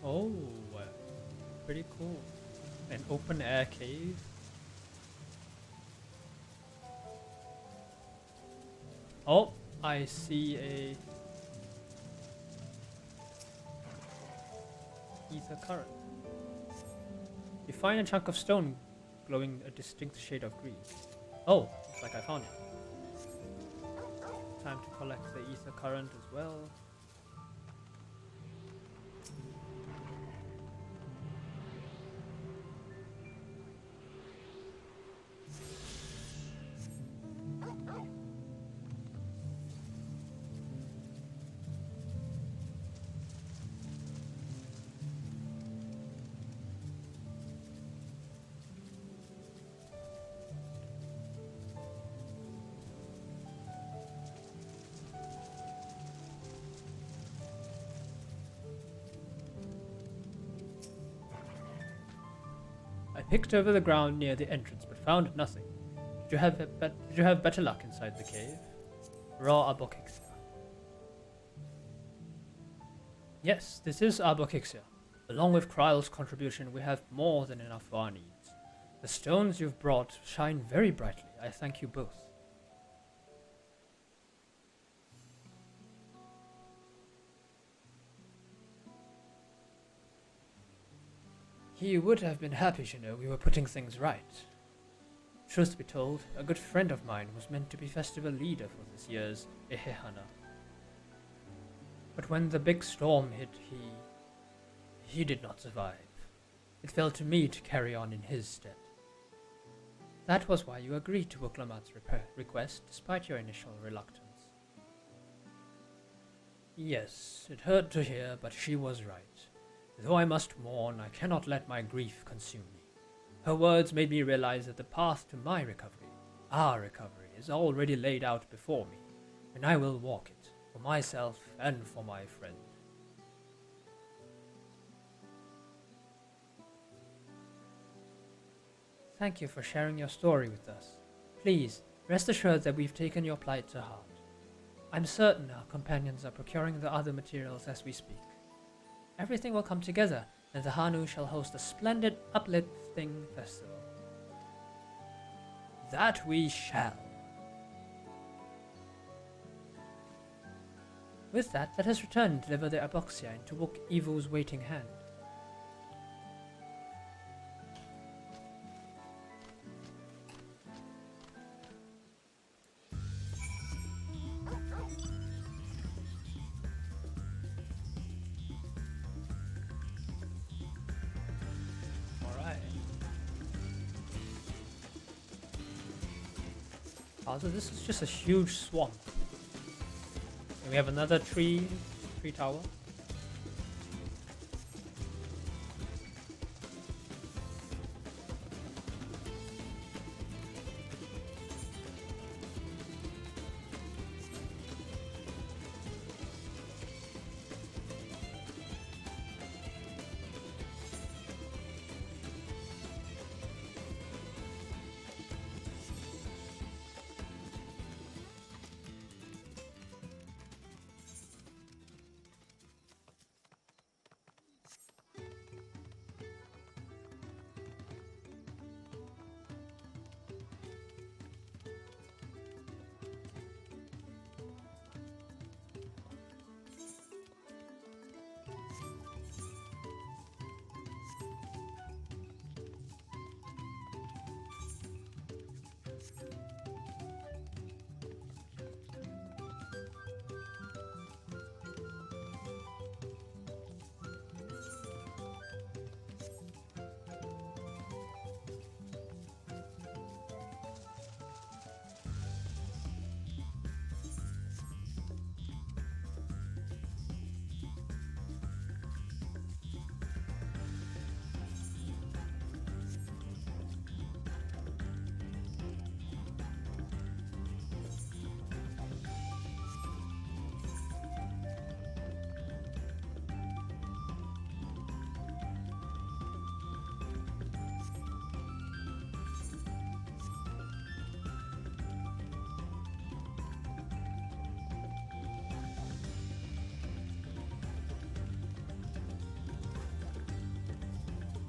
Oh, pretty cool. An open air cave. Oh, I see a ether current. You find a chunk of stone glowing a distinct shade of green. Oh, looks like I found it. Time to collect the ether current as well. I picked over the ground near the entrance, but found nothing. Did you have better luck inside the cave? Raw Abokixa. Yes, this is Abokixa. Along with Kryle's contribution, we have more than enough for our needs. The stones you've brought shine very brightly. I thank you both. He would have been happy to know we were putting things right. Truth be told, a good friend of mine was meant to be festival leader for this year's Ehehana. But when the big storm hit, he did not survive. It fell to me to carry on in his stead. That was why you agreed to Uklamat's request, despite your initial reluctance. Yes, it hurt to hear, but she was right. Though I must mourn, I cannot let my grief consume me. Her words made me realize that the path to my recovery, our recovery, is already laid out before me, and I will walk it, for myself and for my friend. Thank you for sharing your story with us. Please, rest assured that we've taken your plight to heart. I'm certain our companions are procuring the other materials as we speak. Everything will come together, and the Hanu shall host a splendid uplifting festival. That we shall. With that, let us return and deliver the aboxia into Wook Evil's waiting hand. So this is just a huge swamp. And we have another tree tower.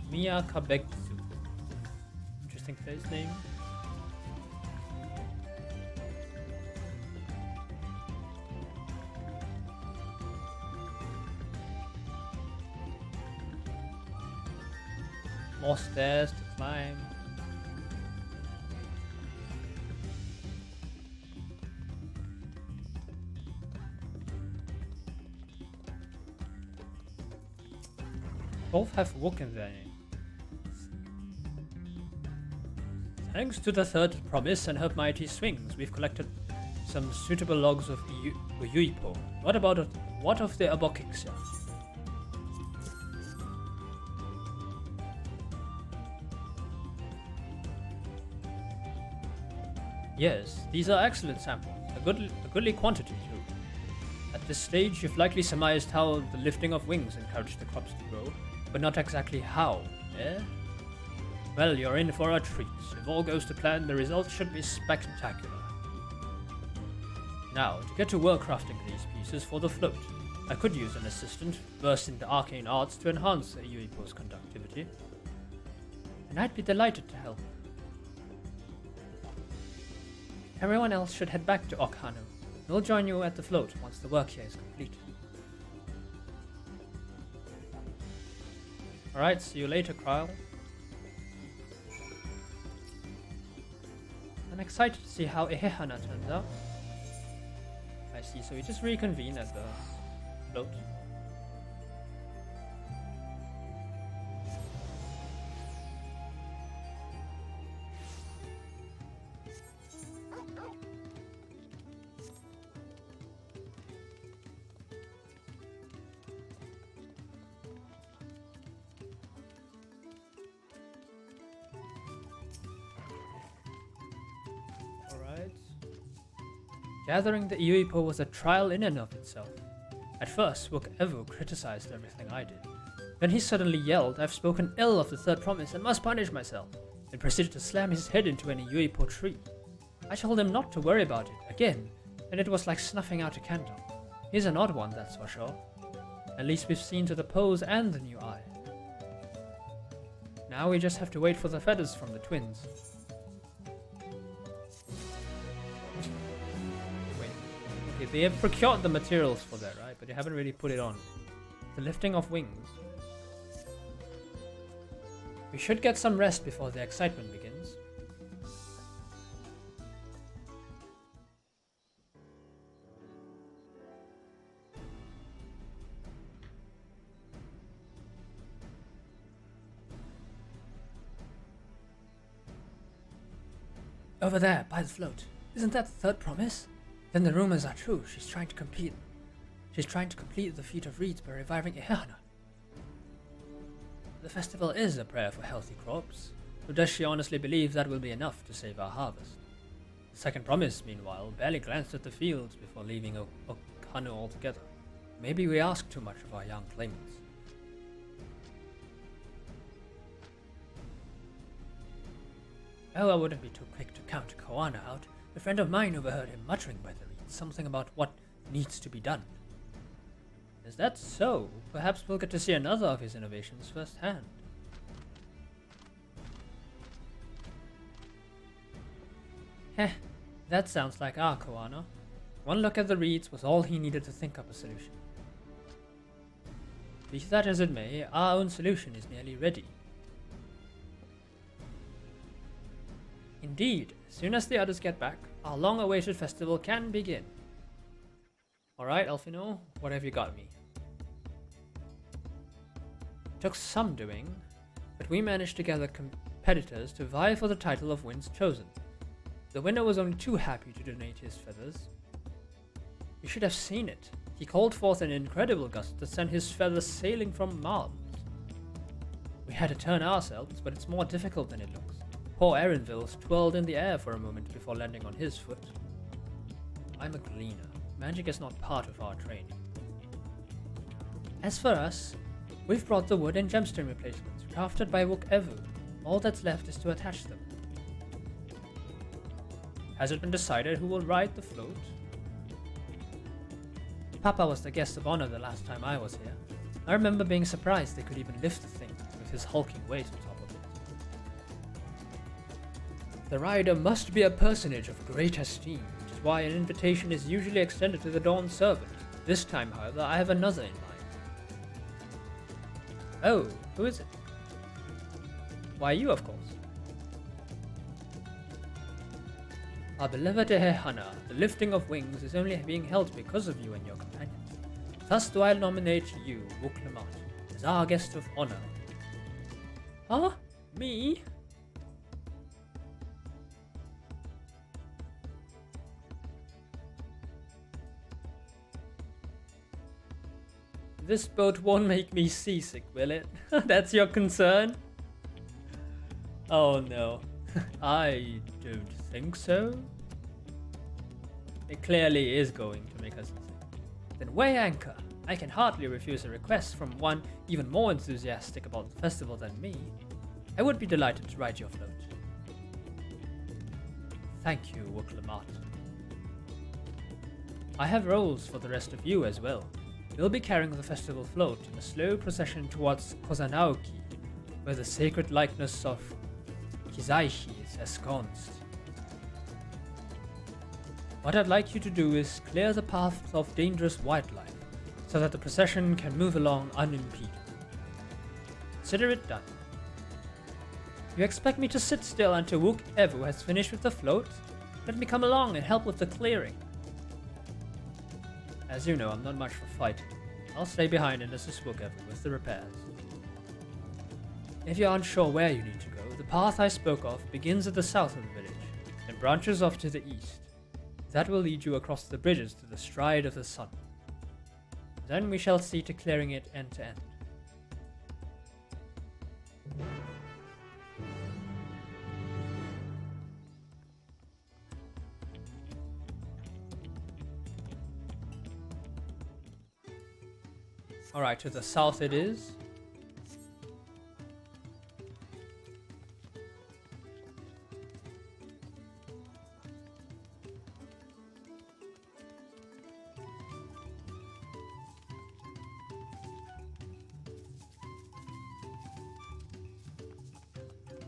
Mia Kabeksu. Interesting place name. More stairs to climb. Both have Wook in their name. Thanks to the third promise and her mighty swings, we've collected some suitable logs of Uyuipo. What of the Abokixia? Yes, these are excellent samples. A goodly quantity too. At this stage, you've likely surmised how the lifting of wings encouraged the crops to grow, but not exactly how, eh? Well, you're in for a treat. If all goes to plan, the results should be spectacular. Now, to get to work crafting these pieces for the float. I could use an assistant versed in the arcane arts to enhance the Uyuipo's conductivity. And I'd be delighted to help. Everyone else should head back to Okhanu. We'll join you at the float once the work here is complete. Alright, see you later, Kryle. I'm excited to see how Ehehana turns out. I see, so we just reconvene at the float. Gathering the Iuipo was a trial in and of itself. At first, Evu criticized everything I did. Then he suddenly yelled, "I've spoken ill of the third promise and must punish myself," and proceeded to slam his head into an Iuipo tree. I told him not to worry about it, again, and it was like snuffing out a candle. He's an odd one, that's for sure. At least we've seen to the pose and the new eye. Now we just have to wait for the feathers from the twins. Okay, they have procured the materials for that, right? But they haven't really put it on. The lifting of wings. We should get some rest before the excitement begins. Over there, by the float. Isn't that the third promise? Then the rumors are true. She's trying to complete the feat of reeds by reviving Ehana. The festival is a prayer for healthy crops, but does she honestly believe that will be enough to save our harvest? The second promise, meanwhile, barely glanced at the fields before leaving Okanu altogether. Maybe we ask too much of our young claimants. Oh, I wouldn't be too quick to count Koana out. A friend of mine overheard him muttering by the reeds, something about what needs to be done. Is that so? Perhaps we'll get to see another of his innovations firsthand. Heh, that sounds like our Koana. One look at the reeds was all he needed to think up a solution. Be that as it may, our own solution is nearly ready. Indeed, as soon as the others get back, our long-awaited festival can begin. Alright, Elfino, what have you got me? Took some doing, but we managed to gather competitors to vie for the title of Winds Chosen. The winner was only too happy to donate his feathers. You should have seen it. He called forth an incredible gust that sent his feathers sailing from Mars. We had to turn ourselves, but it's more difficult than it looks. Poor Erinville twirled in the air for a moment before landing on his foot. I'm a gleaner. Magic is not part of our training. As for us, we've brought the wood and gemstone replacements, crafted by Evu. All that's left is to attach them. Has it been decided who will ride the float? Papa was the guest of honor the last time I was here. I remember being surprised they could even lift the thing, with his hulking weight on top of it. The rider must be a personage of great esteem, which is why an invitation is usually extended to the Dawn servant. This time, however, I have another in mind. Oh, who is it? Why, you, of course. Our beloved Ehehana, the lifting of wings is only being held because of you and your companions. Thus do I nominate you, Wuklemat, as our guest of honor. Huh? Me? This boat won't make me seasick, will it? That's your concern? Oh no. I don't think so. It clearly is going to make us sick. Then weigh anchor. I can hardly refuse a request from one even more enthusiastic about the festival than me. I would be delighted to ride your float. Thank you, Wuklemat. I have roles for the rest of you as well. We'll be carrying the festival float in a slow procession towards Kozama'uka, where the sacred likeness of Kizaishi is ensconced. What I'd like you to do is clear the paths of dangerous wildlife, so that the procession can move along unimpeded. Consider it done. You expect me to sit still until Wook Evu has finished with the float? Let me come along and help with the clearing. As you know, I'm not much for fighting. I'll stay behind and assist Wook Evu with the repairs. If you're unsure where you need to go, the path I spoke of begins at the south of the village and branches off to the east. That will lead you across the bridges to the Stride of the Sun. Then we shall see to clearing it end to end. Alright, to the south it is.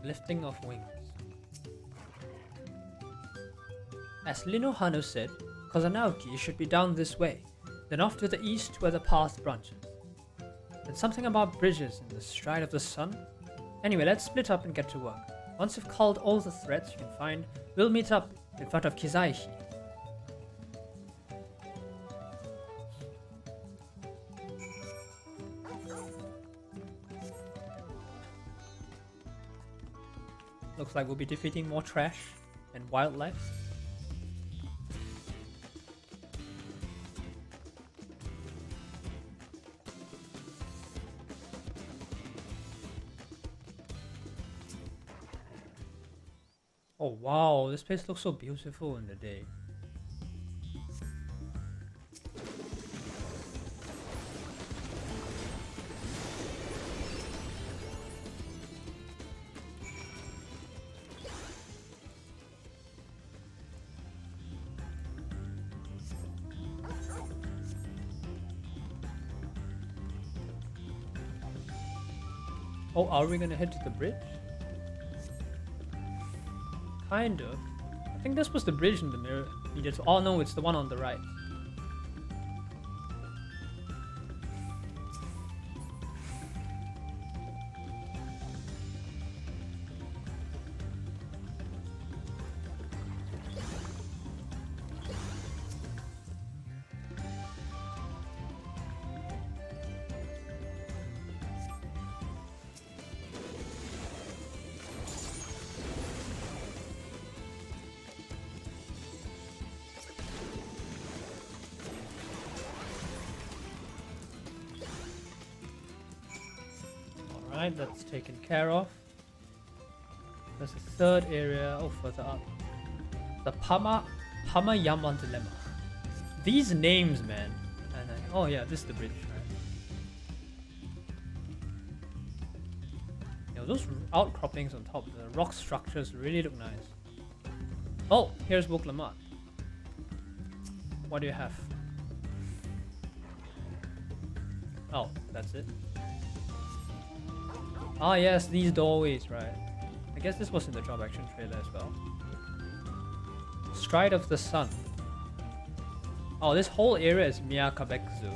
Lifting of wings. As Linohanu said, Kozama'uka should be down this way, then off to the east where the path branches. And something about bridges in the Stride of the Sun? Anyway, let's split up and get to work. Once you've culled all the threads you can find, we'll meet up in front of Kizaihi. Looks like we'll be defeating more trash and wildlife. Oh wow, this place looks so beautiful in the day. Oh, are we gonna head to the bridge? Kind of. I think this was the bridge in the mirror. Oh no, it's the one on the right. Alright, that's taken care of. There's a third area, further up. The Pamayama Dilemma. These names, man. And oh yeah, this is the bridge, right? You know, those outcroppings on top, the rock structures really look nice. Oh, here's Wook Lamar. What do you have? Oh, that's it. Ah yes, these doorways, right. I guess this was in the job action trailer as well. Stride of the Sun. Oh, this whole area is Miyakabekzu.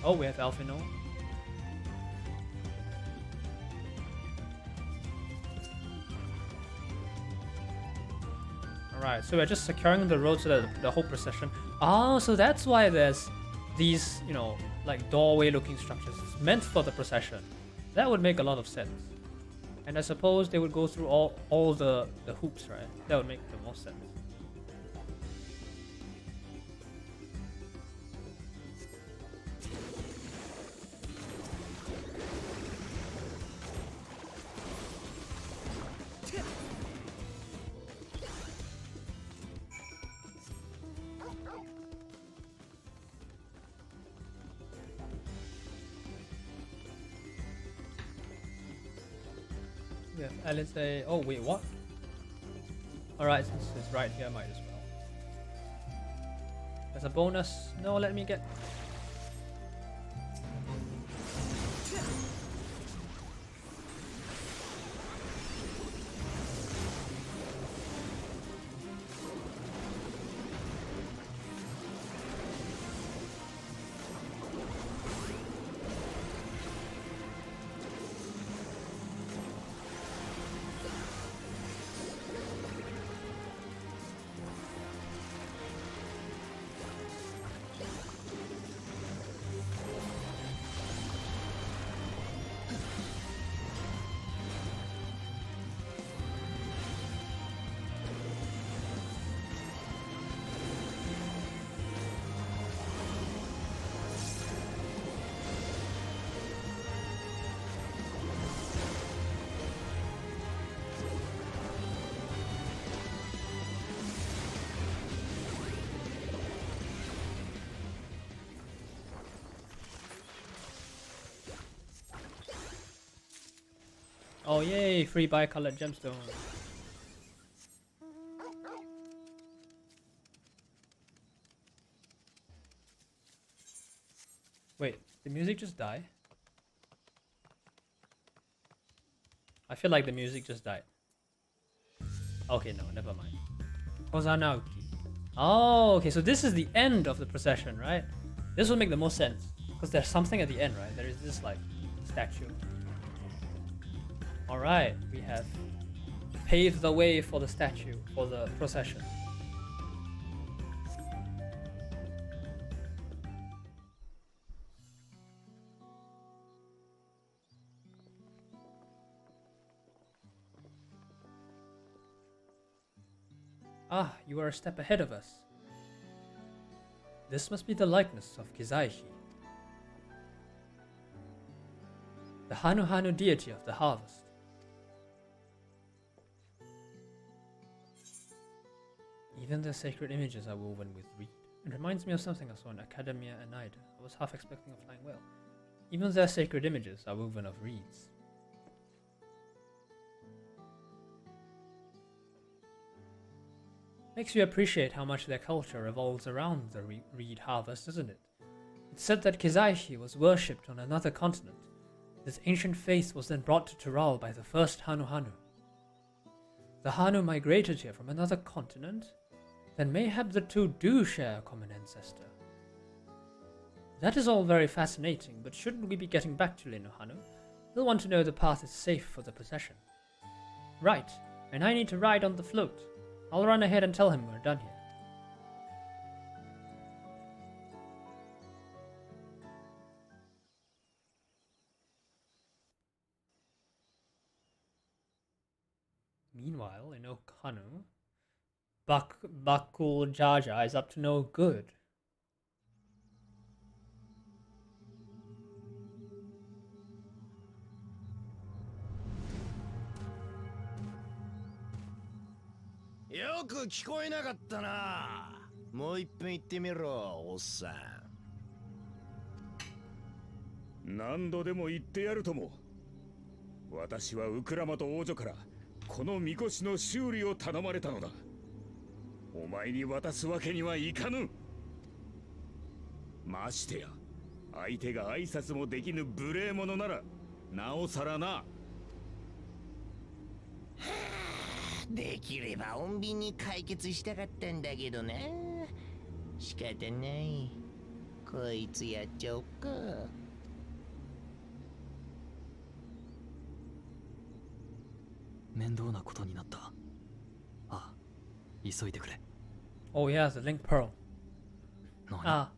Oh, we have Alphino. Alright, so we're just securing the road so that the whole procession... Oh, so that's why there's these, you know, like doorway looking structures. It's meant for the procession. That would make a lot of sense. And I suppose they would go through all the hoops, right? That would make the most sense. Yeah, Alice. Oh wait, what? Alright, since it's right here, I might as well. There's a bonus. No, let me get... Oh yay, free bi-colored gemstone. Wait, did music just die? I feel like the music just died. Okay, no, never mind. Kozama'uka. Oh, okay, so this is the end of the procession, right? This will make the most sense. Because there's something at the end, right? There is this, like, statue. Alright, we have paved the way for the statue, for the procession. Ah, you are a step ahead of us. This must be the likeness of Kizaishi, the Hanu deity of the harvest. Even their sacred images are woven with reed. It reminds me of something I saw in Academia Anaida. I was half expecting a flying whale. Even their sacred images are woven of reeds. Makes you appreciate how much their culture revolves around the reed harvest, doesn't it? It's said that Kizaishi was worshipped on another continent. This ancient faith was then brought to Tural by the first Hanu. The Hanu migrated here from another continent? Then mayhap the two do share a common ancestor. That is all very fascinating, but shouldn't we be getting back to Linohanu? We'll want to know the path is safe for the procession. Right, and I need to ride on the float. I'll run ahead and tell him we're done here. Meanwhile, in Okanu, Bakul Jaja is up to no good.よく聞こえなかったな。もう一遍言ってみろ、おっさん。何度でも言ってやるとも。私はウクラマと王女からこのみこしの修理を頼まれたのだ。お前に渡すわけにはいかぬ。ましてや相手が挨拶もできぬ無礼者ならなおさらな。できれば穏便に解決したかったんだけどな。仕方ない。こいつやっちゃおっか。面倒なことになった。ああ、急いでくれ。Oh yeah, the link pearl. 何？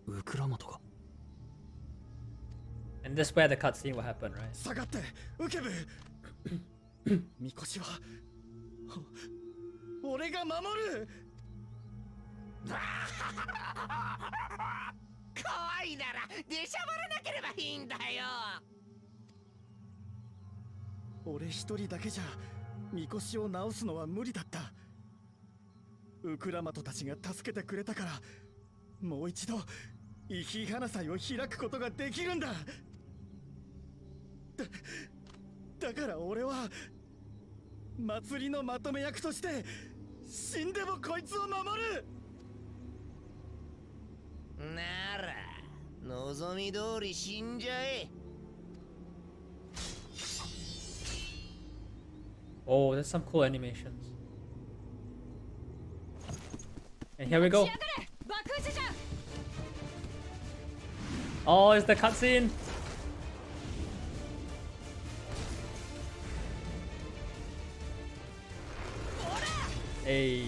ウクラマとか。And this where the cutscene will happen, right? 下がって、ウケブ。みこしは俺が守る。怖いなら出しゃばらなければいいんだよ。俺一人だけじゃみこしを直すのは無理だった。ウクラマトたちが助けてくれたからもう一度イヒハナ祭を開くことができるんだ。だから俺は祭りのまとめ役として死んでもこいつを守る。なら望み通り死んじゃえ。Oh, there's some cool animations. And here we go. Oh, it's the cutscene. Hey.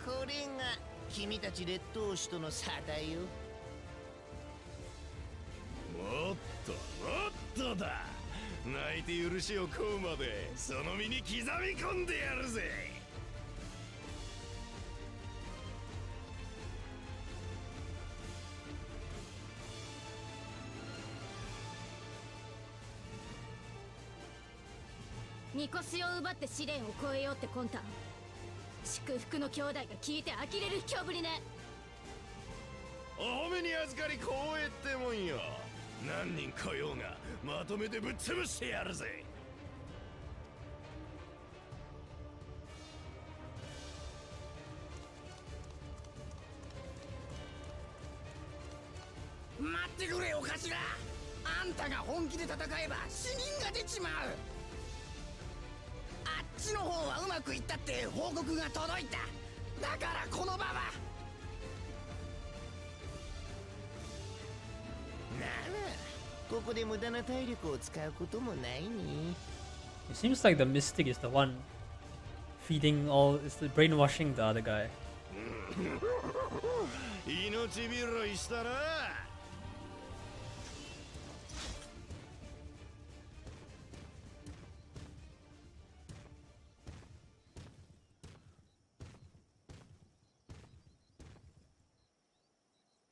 これが君たち劣等種との差だよ。もっともっとだ。泣いて許しを請うまでその身に刻み込んでやるぜ。みこしを奪って試練を超えようって魂胆。祝福の兄弟が聞いて呆れる卑怯ぶりね。お褒めに預かり光栄ってもんよ。何人来ようがまとめてぶっ潰してやるぜ。待ってくれお頭。あんたが本気で戦えば死人が出ちまう。あっちの方はうまくいったって報告が届いた。だからこの場は。ならここで無駄な体力を使うこともないね。 It seems like the mystic is the one feeding all, is the brainwashing the other guy. 命拾いしたら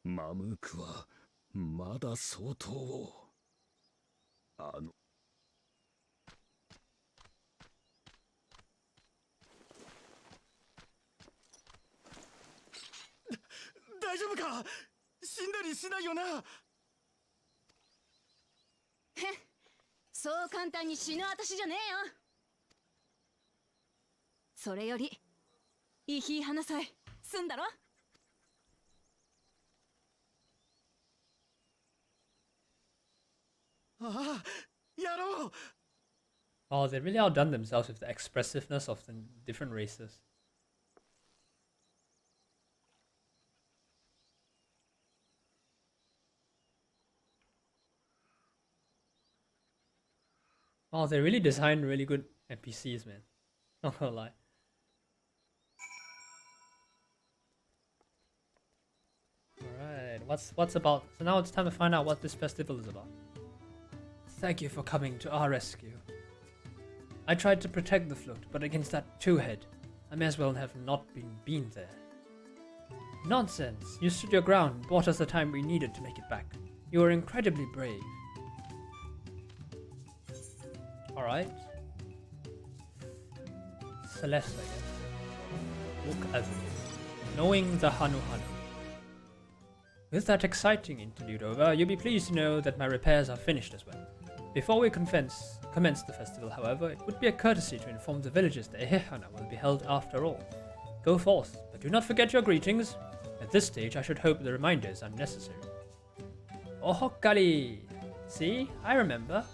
マムークはまだ相当を。大丈夫か。死んだりしないよな。そう簡単に死ぬ私じゃねえよ。それよりいい日花さえ済んだろ。ああ、やろう。 Oh, they really outdone themselves with the expressiveness of the different races. Oh, they really designed really good NPCs, man. Not gonna lie. Alright, what's about? So now it's time to find out what this festival is about. Thank you for coming to our rescue. I tried to protect the float, but against that two-head, I may as well have not been there. Nonsense! You stood your ground and bought us the time we needed to make it back. You were incredibly brave. Alright. Celeste, I guess. Book Avenue. Knowing the Hanu Hanu. With that exciting interlude over, you'll be pleased to know that my repairs are finished as well. Before we commence the festival, however, it would be a courtesy to inform the villagers that Ehehana will be held after all. Go forth, but do not forget your greetings. At this stage, I should hope the reminder is unnecessary. Ohokali! See? I remember.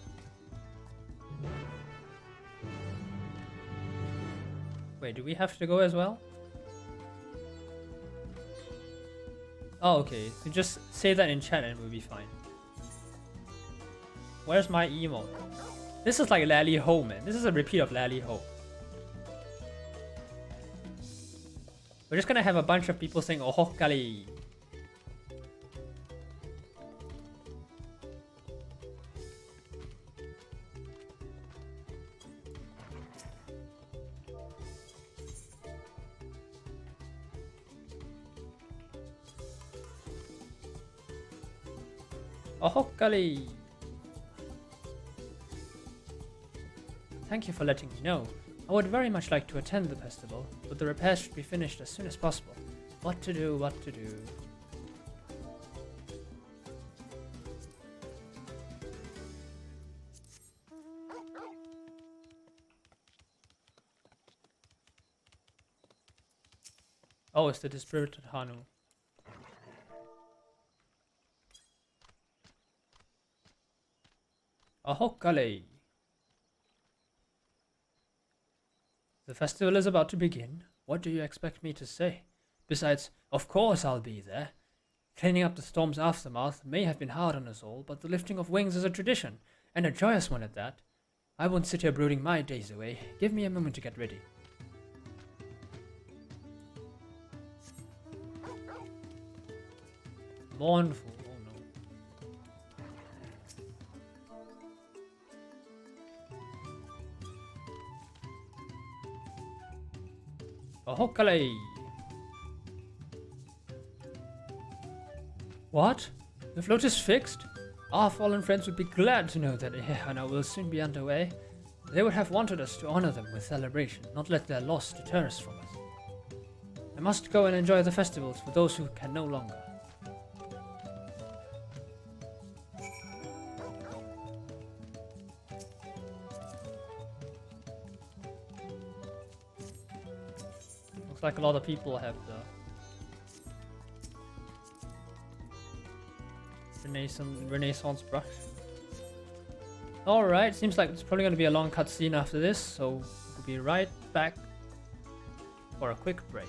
Wait, do we have to go as well? Oh, okay. So just say that in chat and we'll be fine. Where's my emote? This is like Lally Ho, man. This is a repeat of Lally Ho. We're just gonna have a bunch of people saying Ohokali. Ohokali. Thank you for letting me know. I would very much like to attend the festival, but the repairs should be finished as soon as possible. What to do, what to do. Oh, it's the dispirited Hanu. Ahokale. The festival is about to begin. What do you expect me to say? Besides, of course I'll be there. Cleaning up the storm's aftermath may have been hard on us all, but the lifting of wings is a tradition, and a joyous one at that. I won't sit here brooding my days away. Give me a moment to get ready. Mournful. Ahokale! What? The float is fixed? Our fallen friends would be glad to know that Ehehana will soon be underway. They would have wanted us to honor them with celebration, not let their loss deter us from us. I must go and enjoy the festivals for those who can no longer. Looks like a lot of people have the Renaissance brush. Alright, seems like it's probably going to be a long cutscene after this, so we'll be right back for a quick break.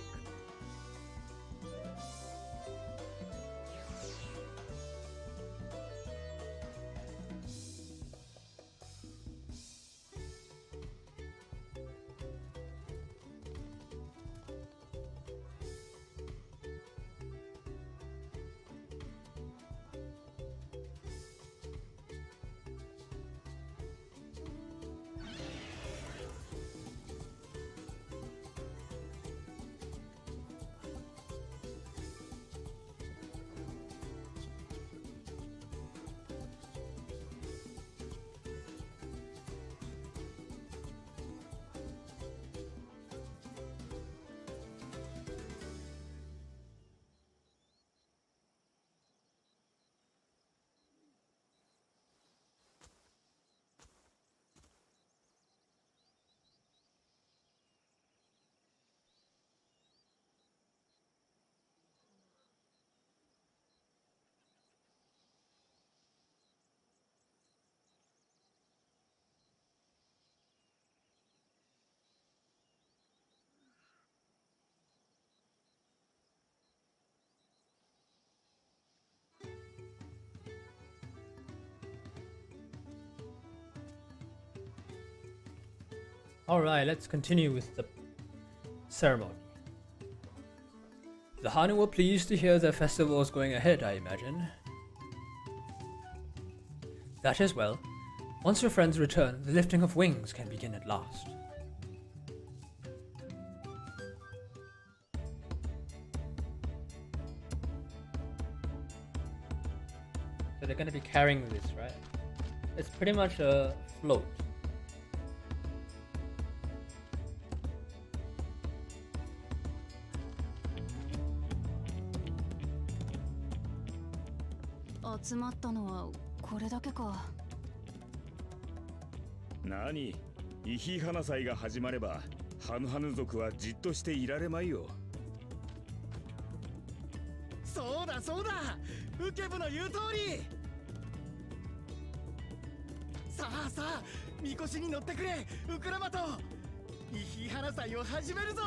Alright, let's continue with the ceremony. The Hanu were pleased to hear their festival was going ahead, I imagine. That is well. Once your friends return, the lifting of wings can begin at last. So they're going to be carrying this, right? It's pretty much a float.何、イヒ花祭が始まればハヌハヌ族はじっとしていられまいよ。そうだそうだ、ウケブの言う通り。さあさあ、みこしに乗ってくれ、ウクラマと。イヒ花祭を始めるぞ。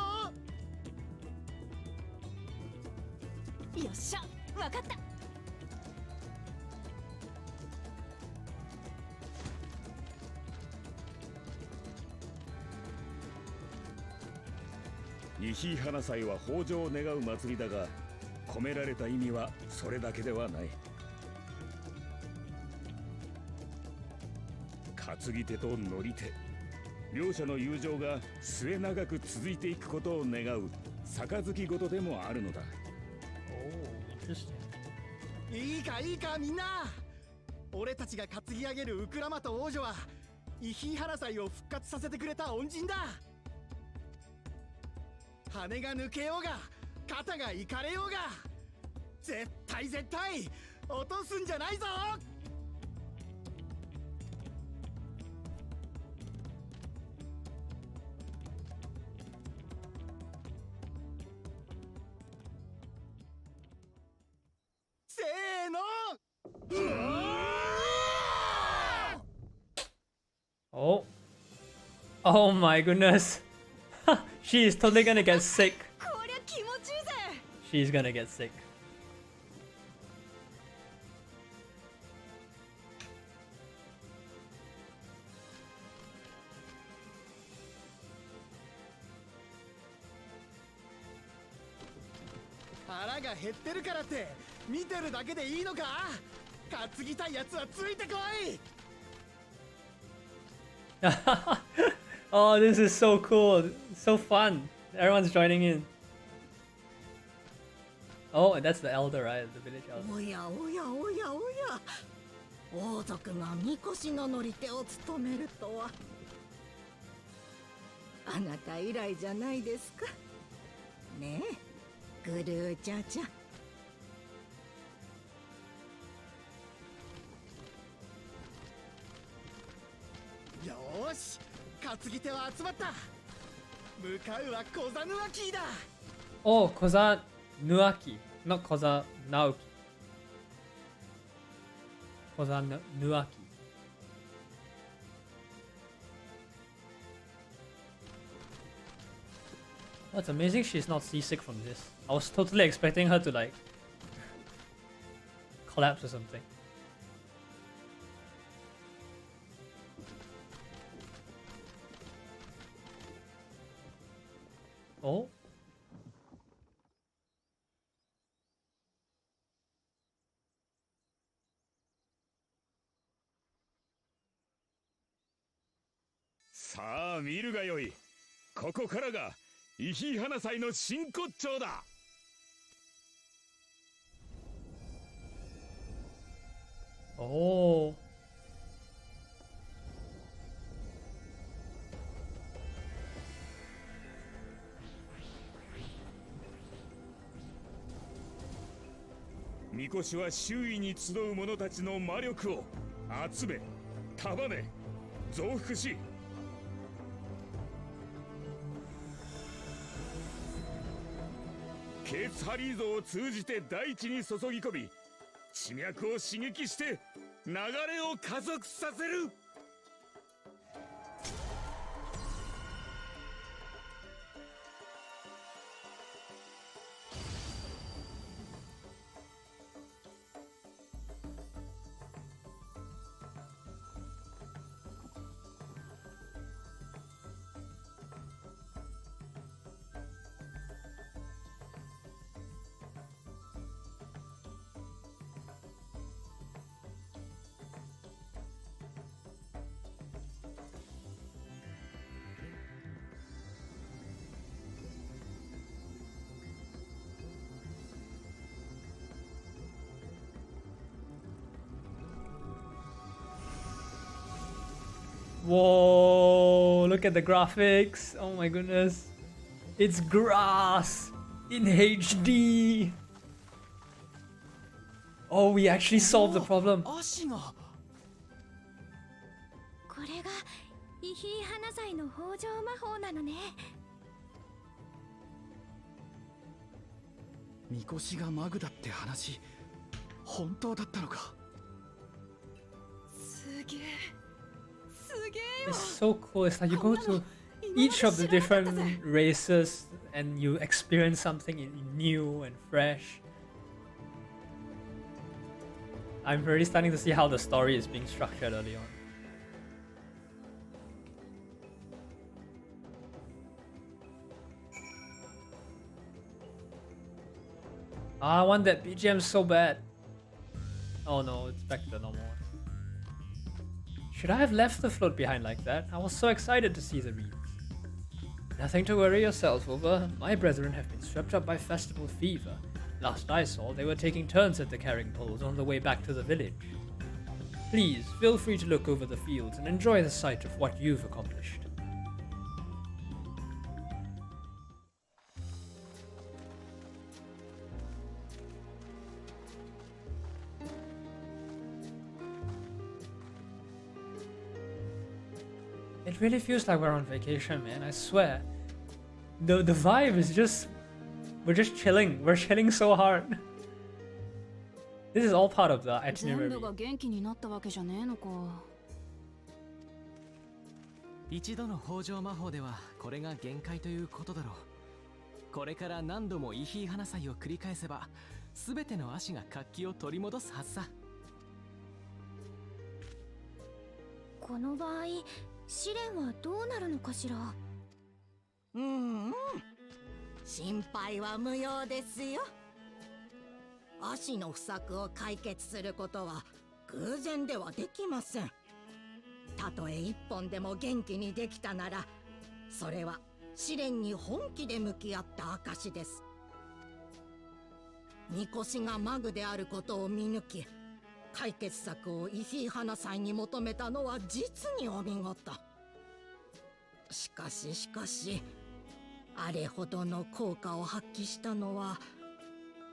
よっしゃ、わかった。イヒ花祭は豊穣を願う祭りだが、込められた意味はそれだけではない。担ぎ手と乗り手、両者の友情が末永く続いていくことを願う杯事でもあるのだ。いいかいいかみんな、俺たちが担ぎ上げるウクラマと王女はイヒ花祭を復活させてくれた恩人だ。羽が抜けようが肩がいかれようが絶対落とすんじゃないぞ。せーの。Oh. Oh my goodness. She is totally gonna get sick. She's gonna get sick.腹が減ってるからって見てるだけでいいのか。担ぎたいやつはついてこい。Oh, this is so cool. So fun. Everyone's joining in. Oh, and that's the elder, right? The village elder. おやおやおやおや、王族がみこしの乗り手を務めるとはあなた以来じゃないですか。ねえ、グルーチャチャ。よーし、担ぎ手は集まった。向かうはコザヌアキーだ。 Oh, Kozama'uka, not Kozama'uka. Kozama'uka. Oh, it's amazing she's not seasick from this. I was totally expecting her to like collapse or something. Oh?さあ見るがよい。ここからがイヒ花祭の真骨頂だ。Oh.みこしは周囲に集う者たちの魔力を集め、束ね、増幅し、ケーツハリー像を通じて大地に注ぎ込み、地脈を刺激して流れを加速させる。Whoa, look at the graphics. Oh my goodness. It's grass in HD. Oh, we actually solved the problem. 足が。これがイヒー花祭の豊穣魔法なのね。みこしがマグだって話、本当だったのか。すげえ。すげえよ。 It's so cool. It's like you go to each of the different races and you experience something new and fresh. I'm really starting to see how the story is being structured early on. I want that BGM so bad. Oh no, it's back to the normal one. Should I have left the float behind like that? I was so excited to see the reeds. Nothing to worry yourself over. My brethren have been swept up by festival fever. Last I saw, they were taking turns at the carrying poles on the way back to the village. Please, feel free to look over the fields and enjoy the sight of what you've accomplished. It really feels like we're on vacation, man, I swear. The vibe is just... We're just chilling. We're chilling so hard. This is all part of the 全 itinerary. 部が元気になったわけじゃねえのか。一度の豊穣魔法ではこれが限界ということだろう。これから何度もイヒー花祭を繰り返せば、すべての足が活気を取り戻すはずさ。この場合、試練はどうなるのかしら。心配は無用ですよ。足の不作を解決することは偶然ではできません。たとえ一本でも元気にできたなら、それは試練に本気で向き合った証です。みこしがマグであることを見抜き、解決策をイヒー花祭に求めたのは実にお見事。しかし、あれほどの効果を発揮したのは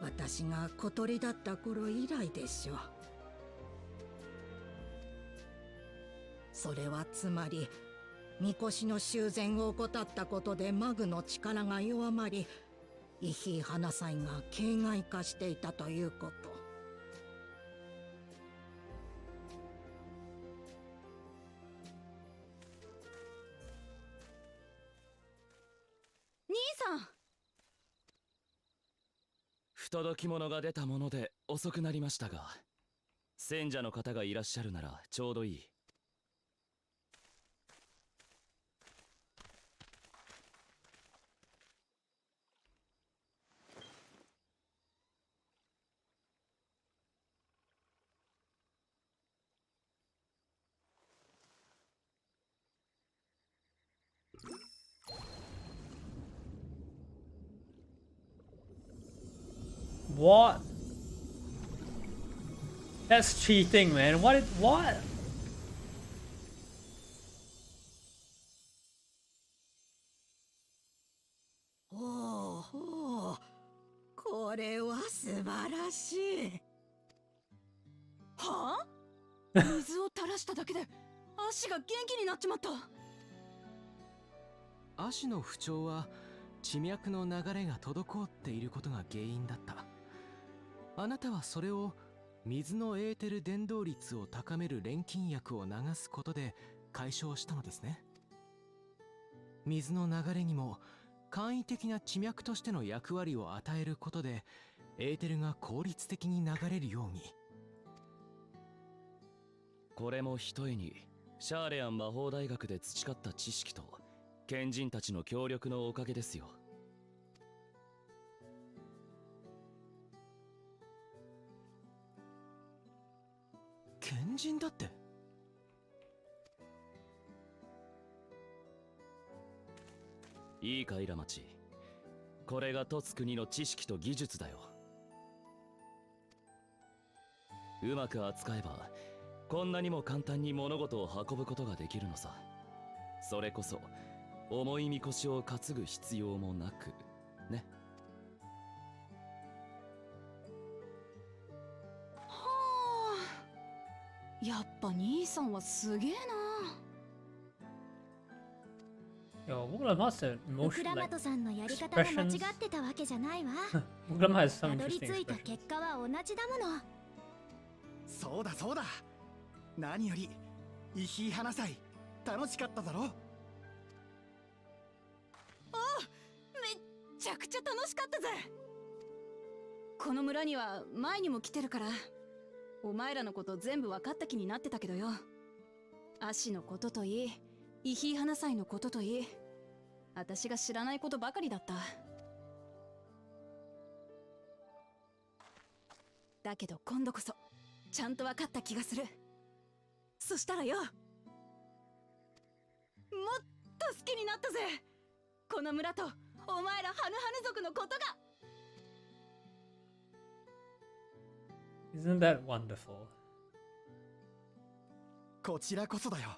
私が小鳥だった頃以来でしょう。それはつまりみこしの修繕を怠ったことでマグの力が弱まり、イヒイ花祭が形骸化していたということ。兄さん、不届き者が出たもので遅くなりましたが、選者の方がいらっしゃるならちょうどいい。What? That's cheating, man. What? おお、これは素晴らしい。はあ？水を垂らしただけで足が元気になっちまった。足の不調は地脈の流れが滞っていることが原因だった。あなたはそれを水のエーテル伝導率を高める錬金薬を流すことで解消したのですね。水の流れにも簡易的な地脈としての役割を与えることでエーテルが効率的に流れるように。これもひとえにシャーレアン魔法大学で培った知識と賢人たちの協力のおかげですよ。賢人だって？いいかイラマチ、これが凸つ国の知識と技術だよ。うまく扱えばこんなにも簡単に物事を運ぶことができるのさ。それこそ重いみこしを担ぐ必要もなくね。はあ、やっぱ兄さんはすげえな。Yo, Muglam has an ウク emotion ラマ like トさんのやり方が間違 expressions. ってたわけじゃないわ。 Muglam has た some どり interesting 着いた expressions. 結果は同じだもの。そうだそうだ。何よりイヒイ花祭楽しかっただろ。めっちゃくちゃ楽しかったぜ。この村には前にも来てるからお前らのこと全部分かった気になってたけどよ。アシのことといい、イヒイ花祭のことといい、私が知らないことばかりだった。だけど今度こそちゃんと分かった気がする。そしたらよ、もっと好きになったぜ。この村とお前らハヌハヌ族のことが。 Isn't that wonderful? こちらこそだよ。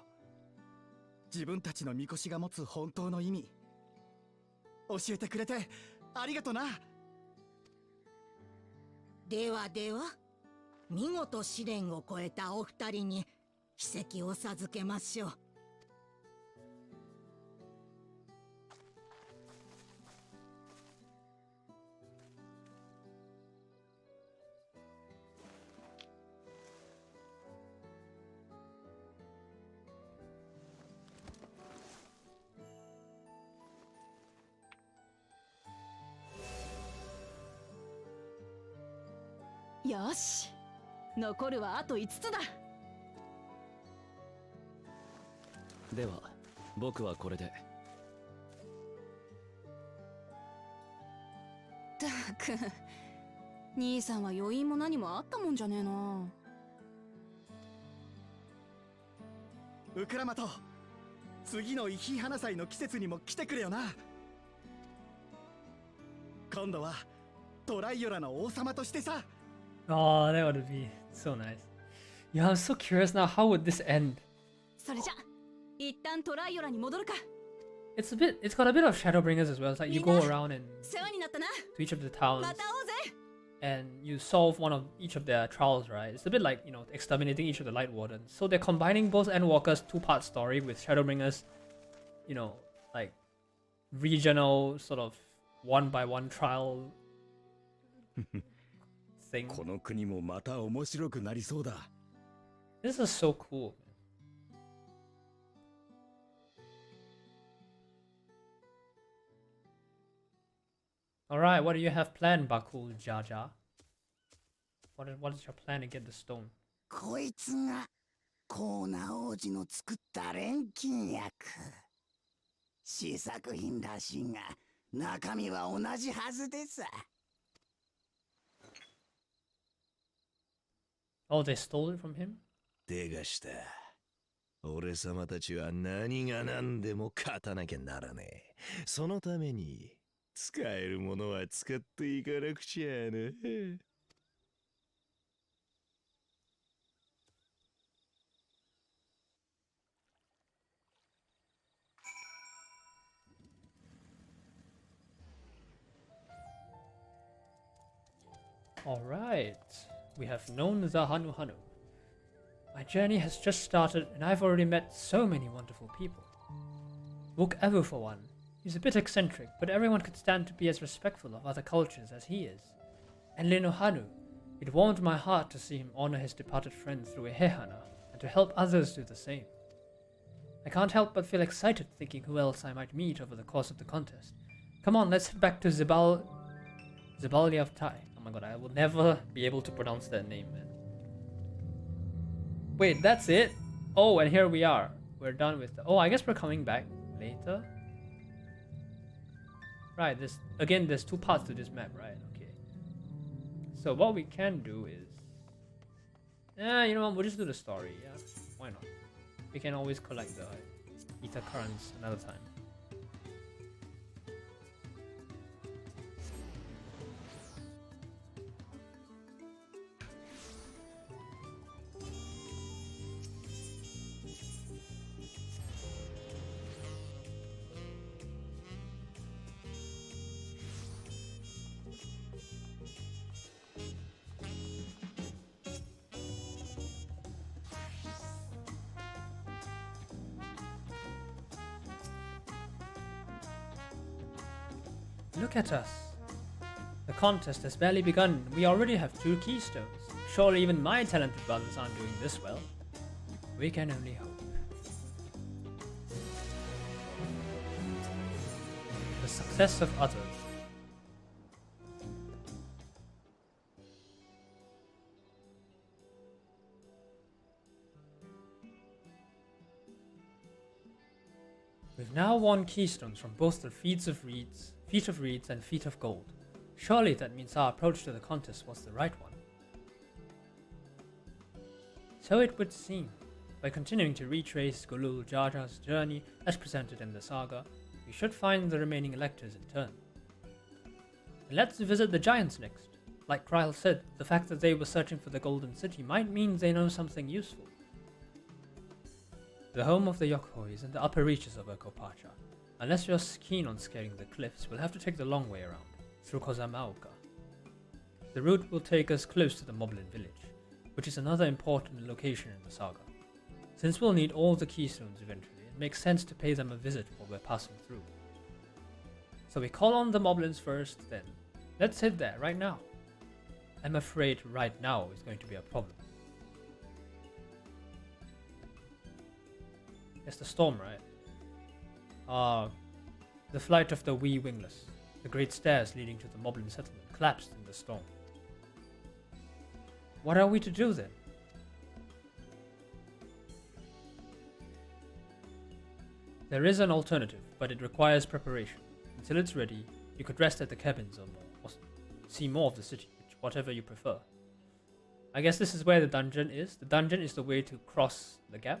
自分たちのみこしが持つ本当の意味教えてくれてありがとな。では見事試練を超えたお二人に奇跡を授けましょう。よし、残るはあと5つだ。では僕はこれで。ったく、兄さんは余韻も何もあったもんじゃねえな。ウクラマト、次のイヒイ花祭の季節にも来てくれよな。今度はトライオラの王様としてさ。Oh, that would be so nice. Yeah, I'm so curious now. How would this end? それじゃ一旦トライオラに戻るか。it's got a bit of Shadowbringers as well. It's like you go around and 世話になったな。 to each of the towns また会おうぜ。 and you solve one of each of their trials, right? It's a bit like, you know, exterminating each of the Light Wardens. So they're combining both Endwalker's two-part story with Shadowbringers, you know, like regional sort of one-by-one trial thing. この国もまた面白くなりそうだ。 This is so cool. Alright, what do you have planned, Bakul Jaja? What is your plan to get the stone? こいつがコーナ王子の作った錬金薬。試作品らしいが中身は同じはずでさ。 Oh, they stole it from him? 手がした。俺様たちは何が何でも勝たなきゃならねえ。そのために使えるものは使っていかなくちゃな。Alright, we have known the Hanu Hanu. My journey has just started and I've already met so many wonderful people. Wook Evu for one. He's a bit eccentric, but everyone could stand to be as respectful of other cultures as he is. And Lino Hanu. It warmed my heart to see him honor his departed friend through a Hehana and to help others do the same. I can't help but feel excited thinking who else I might meet over the course of the contest. Come on, let's head back to Zibalia of Tai. Oh my god, I will never be able to pronounce that name, man. Wait, that's it? Oh, and here we are. We're done with the... Oh, I guess we're coming back later. Right, there's two parts to this map, right? Okay. So what we can do is... you know what, we'll just do the story, yeah? Why not? We can always collect the ether currents another time. Look at us. The contest has barely begun. We already have 2 keystones. Surely even my talented brothers aren't doing this well. We can only hope. The success of others. We've now won keystones from both the Feet of Reeds and Feet of Gold. Surely that means our approach to the contest was the right one. So it would seem. By continuing to retrace Gulul Jaja's journey as presented in the saga, we should find the remaining electors in turn. And let's visit the giants next. Like Kryl said, the fact that they were searching for the Golden City might mean they know something useful. The home of the Yokoi is in the upper reaches of Urqopacha. Unless you're keen on scaling the cliffs, we'll have to take the long way around, through Kozama'uka. The route will take us close to the Moblin village, which is another important location in the saga. Since we'll need all the keystones eventually, it makes sense to pay them a visit while we're passing through. So we call on the Moblins first, then. Let's head there, right now. I'm afraid right now is going to be a problem. It's the storm, right? The flight of the wee wingless. The great stairs leading to the Moblin settlement collapsed in the storm. What are we to do then? There is an alternative, but it requires preparation. Until it's ready, you could rest at the cabins or see more of the city, whatever you prefer. I guess this is where the dungeon is. The dungeon is the way to cross the gap.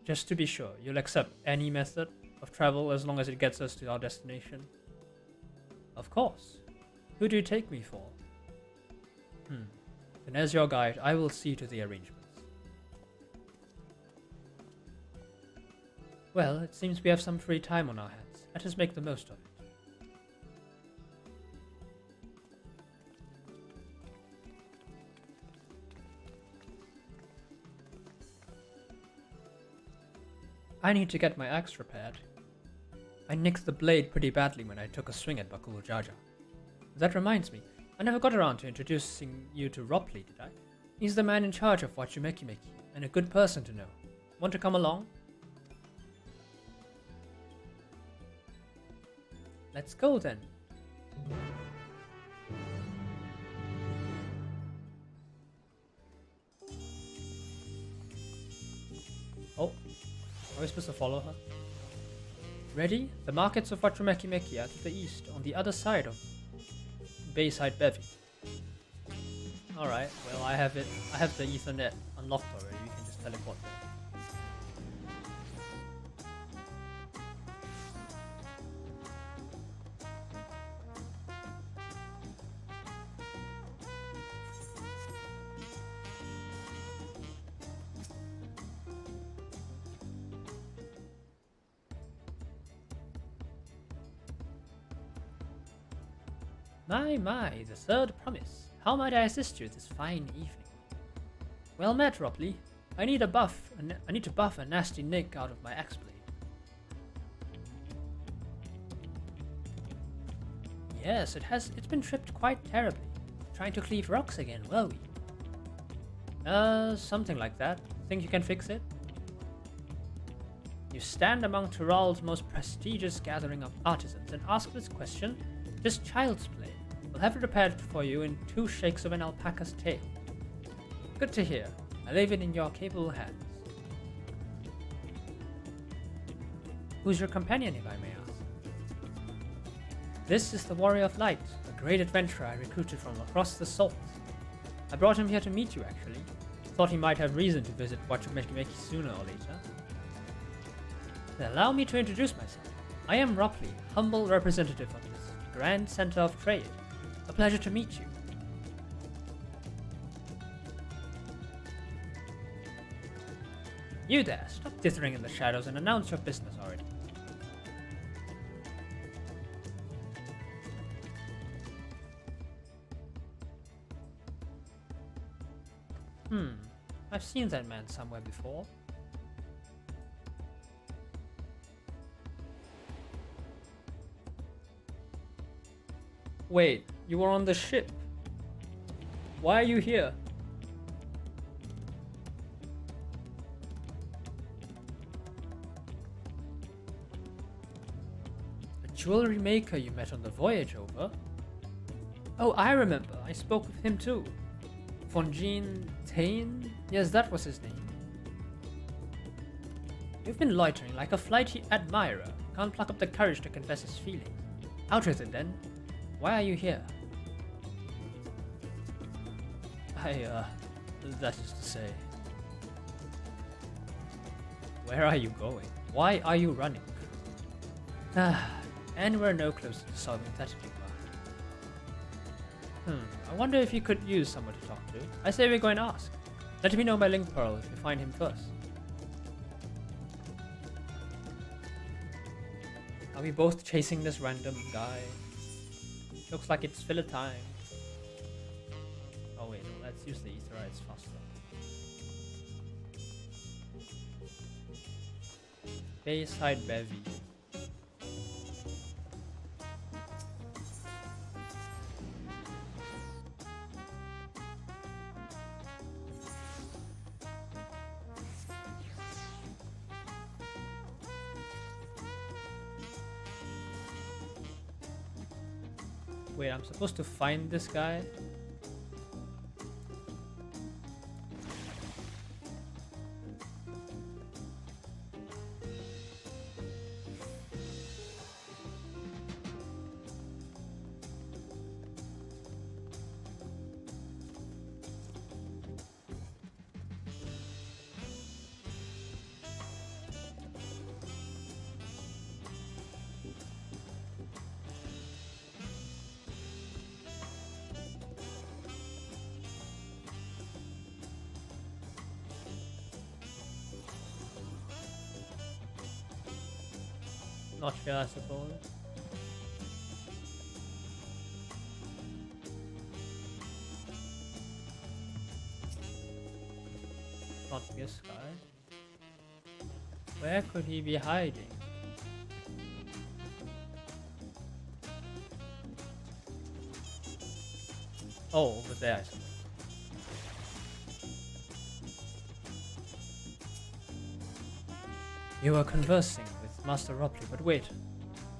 Just to be sure, you'll accept any method of travel as long as it gets us to our destination. Of course. Who do you take me for? Then as your guide, I will see to the arrangements. Well, it seems we have some free time on our hands. Let us make the most of it. I need to get my axe repaired. I nicked the blade pretty badly when I took a swing at Bakul Jaja. That reminds me, I never got around to introducing you to Ropley, did I? He's the man in charge of Wachumekimeki, and a good person to know. Want to come along? Let's go then. Oh, are we supposed to follow her? Ready? The markets of Wachumekimeki are to the east, on the other side of Bayside Bevy. Alright, well I have the Ethernet unlocked already, we can just teleport there. My, the third promise. How might I assist you this fine evening? Well met, Ropley. I need to buff a nasty nick out of my axe blade. Yes, it's been tripped quite terribly. Trying to cleave rocks again, were we? Something like that. Think you can fix it? You stand among Tyrol's most prestigious gathering of artisans and ask this question? Just child's play. We'll have it repaired for you in 2 shakes of an alpaca's tail. Good to hear. I leave it in your capable hands. Who's your companion, if I may ask? This is the Warrior of Light, a great adventurer I recruited from across the salt. I brought him here to meet you, actually. Thought he might have reason to visit Wachumekimeki sooner or later. Then allow me to introduce myself. I am Ropley, humble representative of this grand center of trade. A pleasure to meet you. You there, stop dithering in the shadows and announce your business already. I've seen that man somewhere before. Wait, you were on the ship. Why are you here? A jewelry maker you met on the voyage over? Oh, I remember. I spoke with him too. Von Jean Tain? Yes, that was his name. You've been loitering like a flighty admirer. Can't pluck up the courage to confess his feelings. Out with it then. Why are you here? That is to say... Where are you going? Why are you running? And we're no closer to solving that enigma. I wonder if you could use someone to talk to. I say we're going to ask. Let me know by link pearl if you find him first. Are we both chasing this random guy? Looks like it's filler time. Oh wait, no, let's use the ether, it's faster. Bayside Bevy. Wait, I'm supposed to find this guy? Not here, I suppose. Not this guy. Where could he be hiding? Oh, over there, I suppose. You were conversing with Master Ropley, but wait.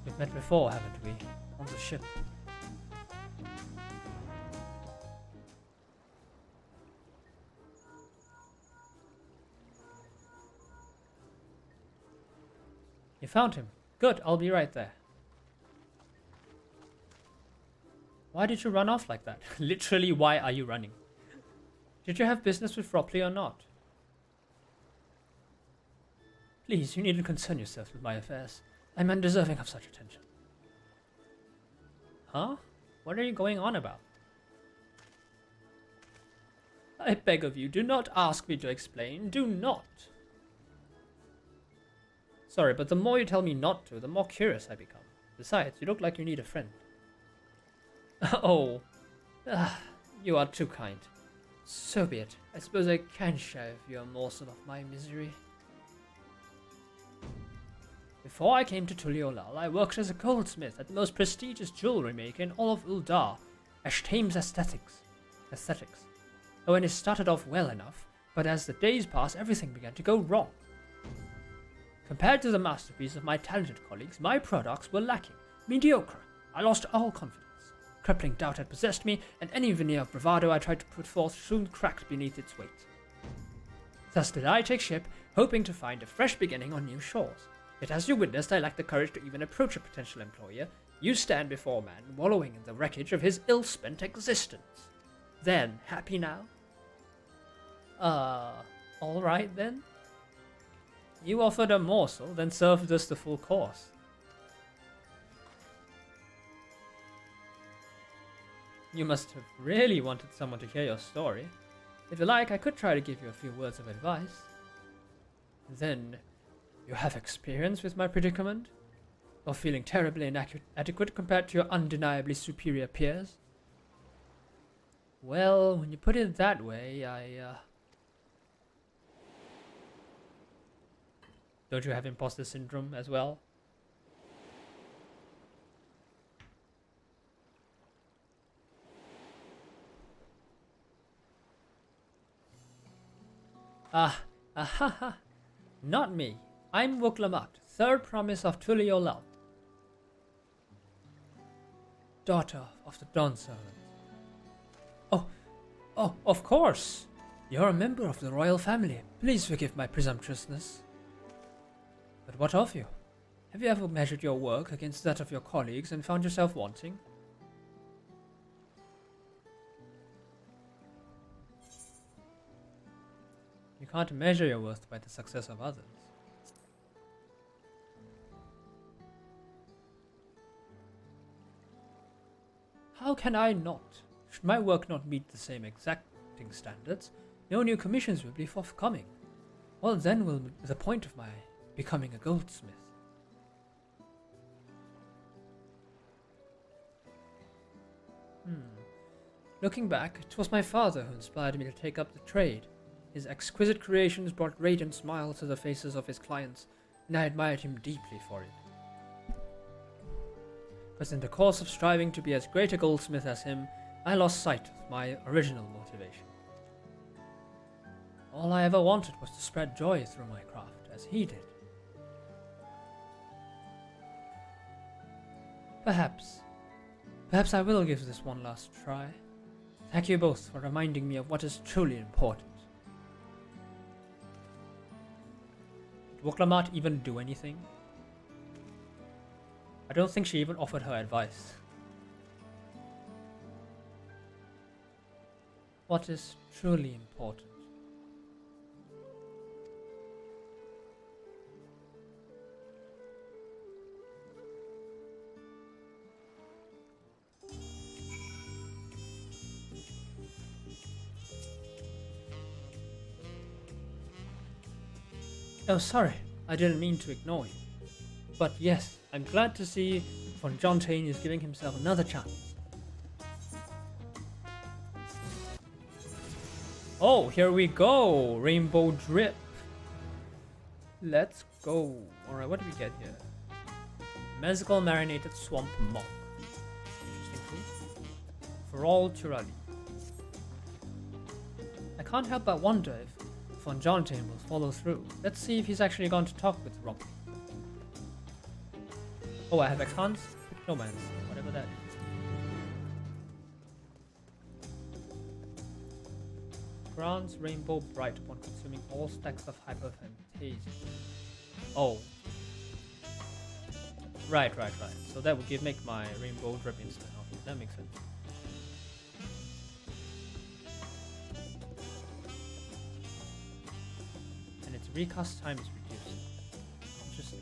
We've met before, haven't we? On the ship. You found him. Good, I'll be right there. Why did you run off like that? Literally, why are you running? Did you have business with Ropley or not? Please, you needn't concern yourself with my affairs. I'm undeserving of such attention. Huh? What are you going on about? I beg of you, do not ask me to explain. Do not. Sorry, but the more you tell me not to, the more curious I become. Besides, you look like you need a friend. Oh, you are too kind. So be it. I suppose I can share with you a morsel of my misery. Before I came to Tulliyolal, I worked as a goldsmith at the most prestigious jewelry maker in all of Uldar, Ashtame's Aesthetics. Oh, and it started off well enough, but as the days passed, everything began to go wrong. Compared to the masterpiece of my talented colleagues, my products were lacking, mediocre. I lost all confidence. Crippling doubt had possessed me, and any veneer of bravado I tried to put forth soon cracked beneath its weight. Thus did I take ship, hoping to find a fresh beginning on new shores. Yet as you witnessed, I lacked the courage to even approach a potential employer. You stand before man, wallowing in the wreckage of his ill-spent existence. Then, happy now? Alright then? You offered a morsel, then served us the full course. You must have really wanted someone to hear your story. If you like, I could try to give you a few words of advice. Then, you have experience with my predicament? Or feeling terribly inadequate compared to your undeniably superior peers? Well, when you put it that way, Don't you have imposter syndrome as well? Not me. I'm Wuklamat, third promise of Tulliyolal, daughter of the Dawn servant. Oh, of course. You're a member of the royal family. Please forgive my presumptuousness. But what of you? Have you ever measured your work against that of your colleagues and found yourself wanting? You can't measure your worth by the success of others. How can I not? Should my work not meet the same exacting standards, no new commissions will be forthcoming. What then will be the point of my becoming a goldsmith? Looking back, it was my father who inspired me to take up the trade. His exquisite creations brought radiant smiles to the faces of his clients, and I admired him deeply for it. But in the course of striving to be as great a goldsmith as him, I lost sight of my original motivation. All I ever wanted was to spread joy through my craft, as he did. Perhaps I will give this one last try. Thank you both for reminding me of what is truly important. Did Wuklamat even do anything? I don't think she even offered her advice. What is truly important? Oh, sorry. I didn't mean to ignore you. But yes, I'm glad to see von Jontain is giving himself another chance. Oh, here we go! Rainbow Drip. Let's go. Alright, what do we get here? Mezcal Marinated Swamp Monk. Interesting food. For all Turali. I can't help but wonder if von Jontain will follow through. Let's see if he's actually going to talk with Rocky. Oh, I have Exons? No man, whatever that is. Grants Rainbow Bright upon consuming all stacks of Hyperfantasia. Oh. Right. So that would make my Rainbow Drip instant. Okay, that makes sense. And its recast time is reduced. Interesting.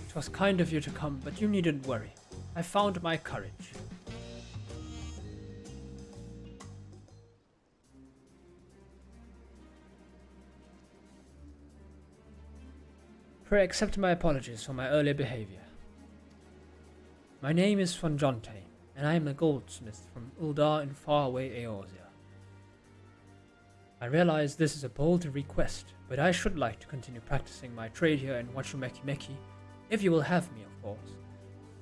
It was kind of you to come, but you needn't worry. I found my courage. Pray accept my apologies for my earlier behavior. My name is von Jontain, and I am a goldsmith from Uldar in faraway Eorzea. I realize this is a bold request, but I should like to continue practicing my trade here in Wachumeki, if you will have me, of course.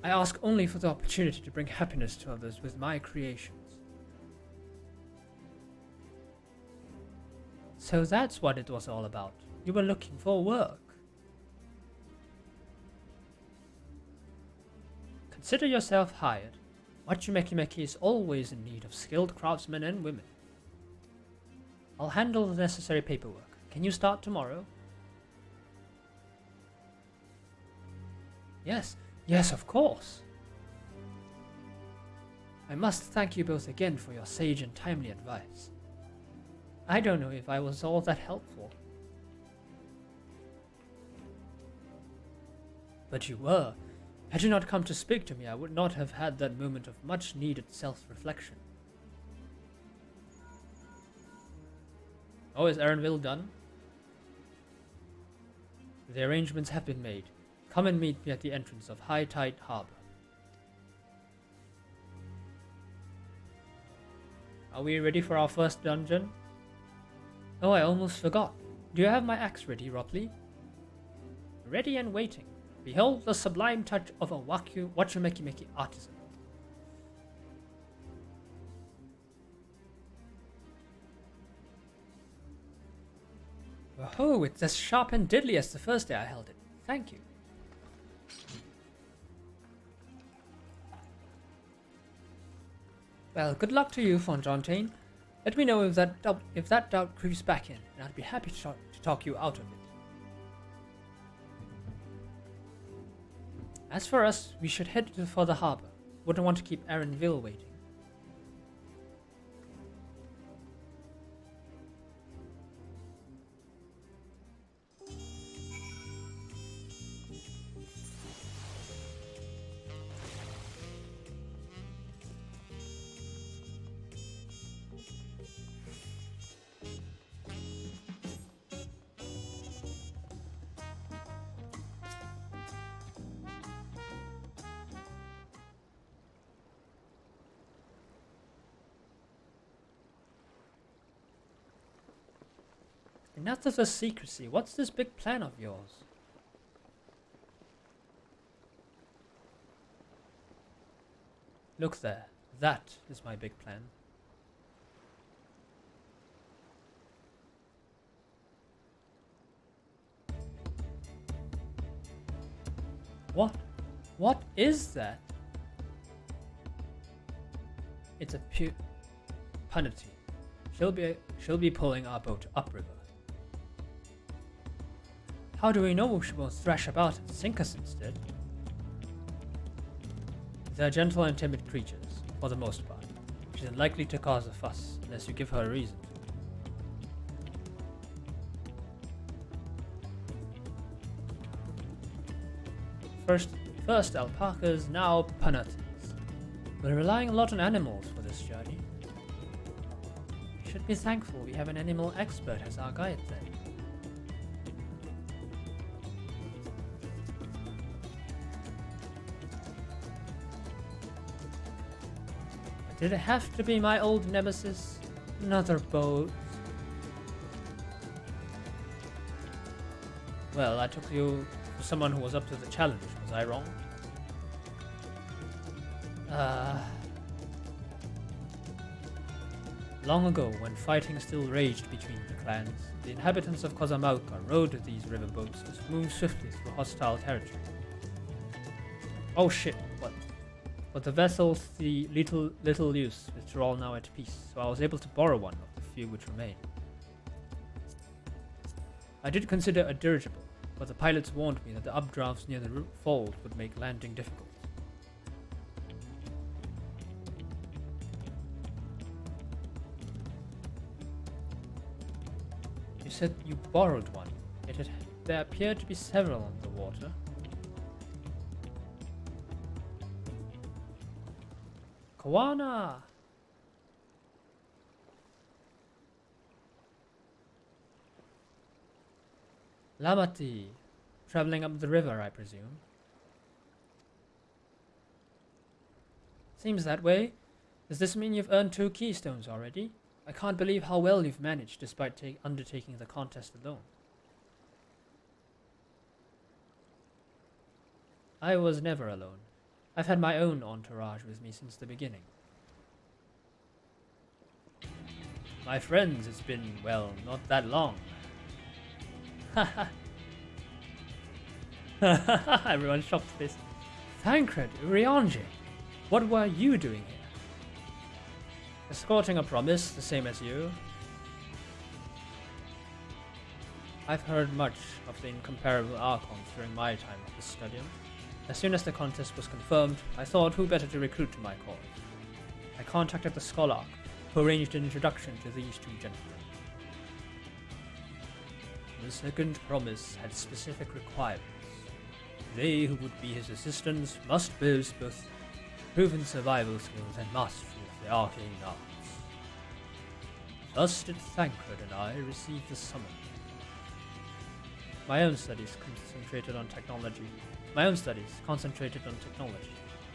I ask only for the opportunity to bring happiness to others with my creations. So that's what it was all about. You were looking for work. Consider yourself hired. Wachumeki is always in need of skilled craftsmen and women. I'll handle the necessary paperwork. Can you start tomorrow? Yes, of course. I must thank you both again for your sage and timely advice. I don't know if I was all that helpful. But you were. Had you not come to speak to me, I would not have had that moment of much needed self-reflection. Oh, is Erenville done? The arrangements have been made. Come and meet me at the entrance of High Tide Harbor. Are we ready for our first dungeon? Oh, I almost forgot. Do you have my axe ready, Ropley? Ready and waiting. Behold the sublime touch of a Wachumeki artisan. Oh, it's as sharp and deadly as the first day I held it. Thank you. Well, good luck to you, von Jontain. Let me know if that doubt creeps back in, and I'd be happy to talk you out of it. As for us, we should head for the harbor. Wouldn't want to keep Erenville waiting. Enough of the secrecy. What's this big plan of yours? Look there. That is my big plan. What? What is that? It's a punity. She'll be pulling our boat upriver. How do we know she won't thrash about and sink us instead? They're gentle and timid creatures, for the most part. She's unlikely to cause a fuss unless you give her a reason. First alpacas, now panatis. We're relying a lot on animals for this journey. We should be thankful we have an animal expert as our guide then. Did it have to be my old nemesis? Another boat? Well, I took you for someone who was up to the challenge. Was I wrong? Long ago, when fighting still raged between the clans, the inhabitants of Kozama'uka rode these riverboats to move swiftly through hostile territory. Oh shit, what? But the vessels see little use, which are all now at peace, so I was able to borrow one of the few which remain. I did consider a dirigible, but the pilots warned me that the updrafts near the fold would make landing difficult. You said you borrowed one. There appeared to be several on the water. Kawana! Lamati. Traveling up the river, I presume. Seems that way. Does this mean you've earned 2 keystones already? I can't believe how well you've managed despite undertaking the contest alone. I was never alone. I've had my own entourage with me since the beginning. My friends, it's been, well, not that long. Haha. Everyone's shocked at this. Thancred, Urianji, what were you doing here? Escorting a promise, the same as you. I've heard much of the incomparable Archons during my time at the Studium. As soon as the contest was confirmed, I thought who better to recruit to my cause. I contacted the Scholarch, who arranged an introduction to these 2 gentlemen. The second promise had specific requirements. They who would be his assistants must boast both proven survival skills and mastery of the arcane arts. Thus did Thancred and I receive the summons. My own studies concentrated on technology,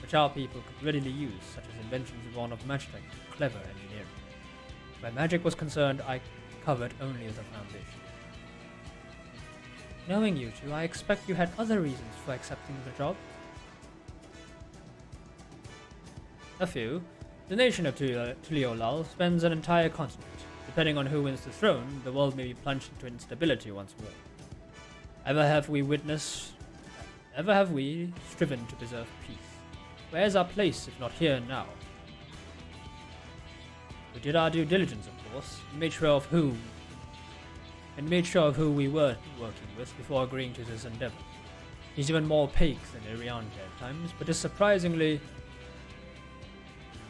which our people could readily use, such as inventions born of magitech and clever engineering. Where magic was concerned, I covered only the foundation. Knowing you two, I expect you had other reasons for accepting the job. A few. The nation of Tulliyolal spans an entire continent. Depending on who wins the throne, the world may be plunged into instability once more. Ever have we striven to preserve peace? Where is our place, if not here and now? We did our due diligence, of course, and made sure of who we were working with before agreeing to this endeavor. He's even more opaque than Irianji at times, but is surprisingly...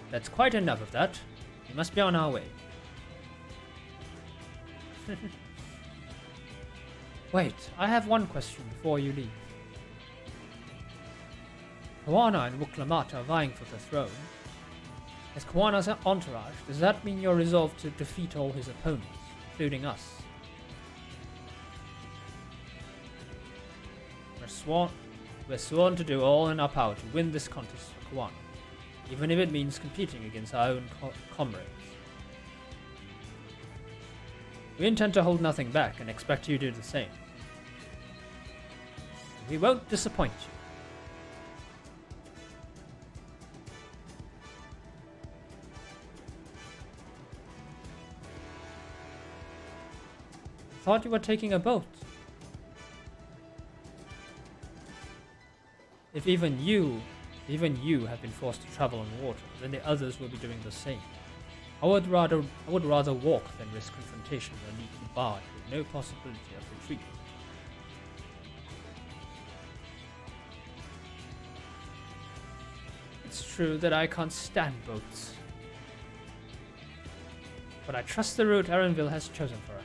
That's quite enough of that. We must be on our way. Wait, I have one question before you leave. Kawana and Urqopacha are vying for the throne. As Kawana's entourage, does that mean you're resolved to defeat all his opponents, including us? We're sworn to do all in our power to win this contest for Kawana, even if it means competing against our own comrades. We intend to hold nothing back and expect you to do the same. We won't disappoint you. Thought you were taking a boat. If even you have been forced to travel on water, then the others will be doing the same. I would rather walk than risk confrontation with a leaky barge with no possibility of retreat. It's true that I can't stand boats, but I trust the route Erenville has chosen for us.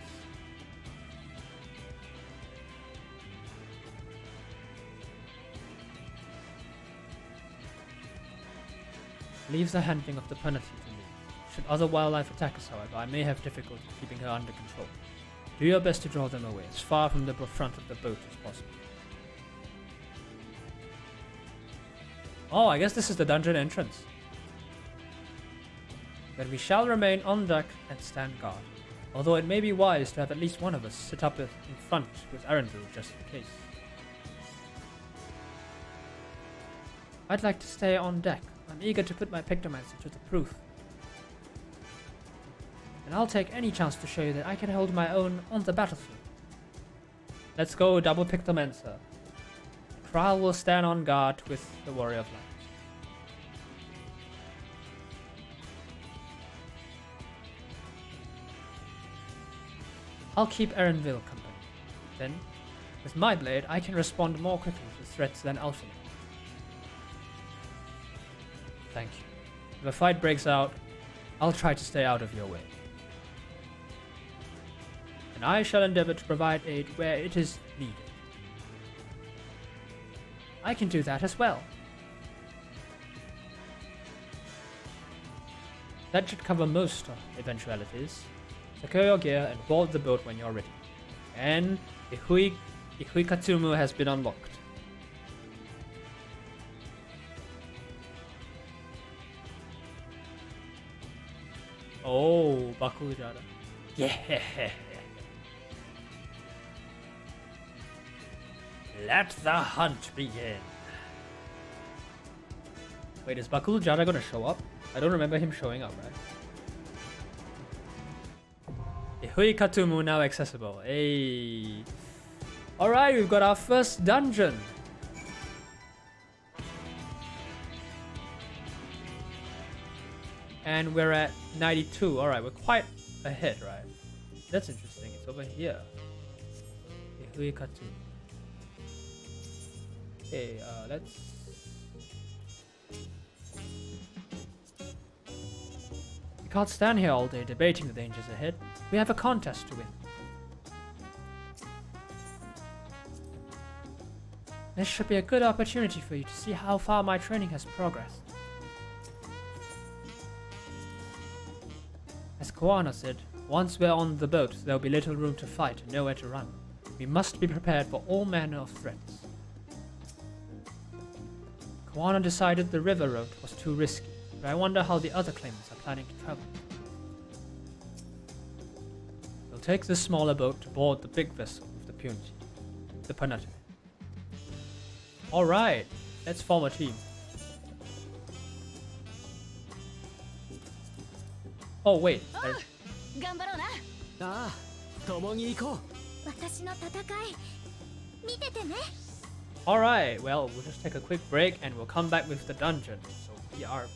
Leave the handling of the penalty to me. Should other wildlife attack us, however, I may have difficulty keeping her under control. Do your best to draw them away, as far from the front of the boat as possible. Oh, I guess this is the dungeon entrance. Then we shall remain on deck and stand guard, although it may be wise to have at least one of us sit up in front with Erenville just in case. I'd like to stay on deck. I'm eager to put my pictomancy to the proof. And I'll take any chance to show you that I can hold my own on the battlefield. Let's go, double pictomancer. Kral will stand on guard with the Warrior of Light. I'll keep Erenville company. Then, with my blade, I can respond more quickly to threats than Alphen. Thank you. If a fight breaks out, I'll try to stay out of your way. And I shall endeavor to provide aid where it is needed. I can do that as well. That should cover most eventualities. Secure your gear and board the boat when you're ready. And Ihui Katumu has been unlocked. Oh, Bakujara. Yeah. Let the hunt begin. Wait, is Bakujara gonna show up? I don't remember him showing up, right? Ihui Katumu now accessible. Hey. Alright, we've got our first dungeon. And we're at 92. Alright, we're quite ahead, right? That's interesting. It's over here. Ihui Katumu. Okay, let's... We can't stand here all day debating the dangers ahead. We have a contest to win. This should be a good opportunity for you to see how far my training has progressed. As Koana said, once we're on the boat, there'll be little room to fight and nowhere to run. We must be prepared for all manner of threats. Koana decided the river road was too risky, but I wonder how the other claimants are planning to travel. We'll take the smaller boat to board the big vessel with the penalty. Alright, let's form a team. Oh wait. 頑張ろうな。ああ、共に行こう。私の戦い見ててね。 Alright, well, we'll just take a quick break and we'll come back with the dungeon. So BRB.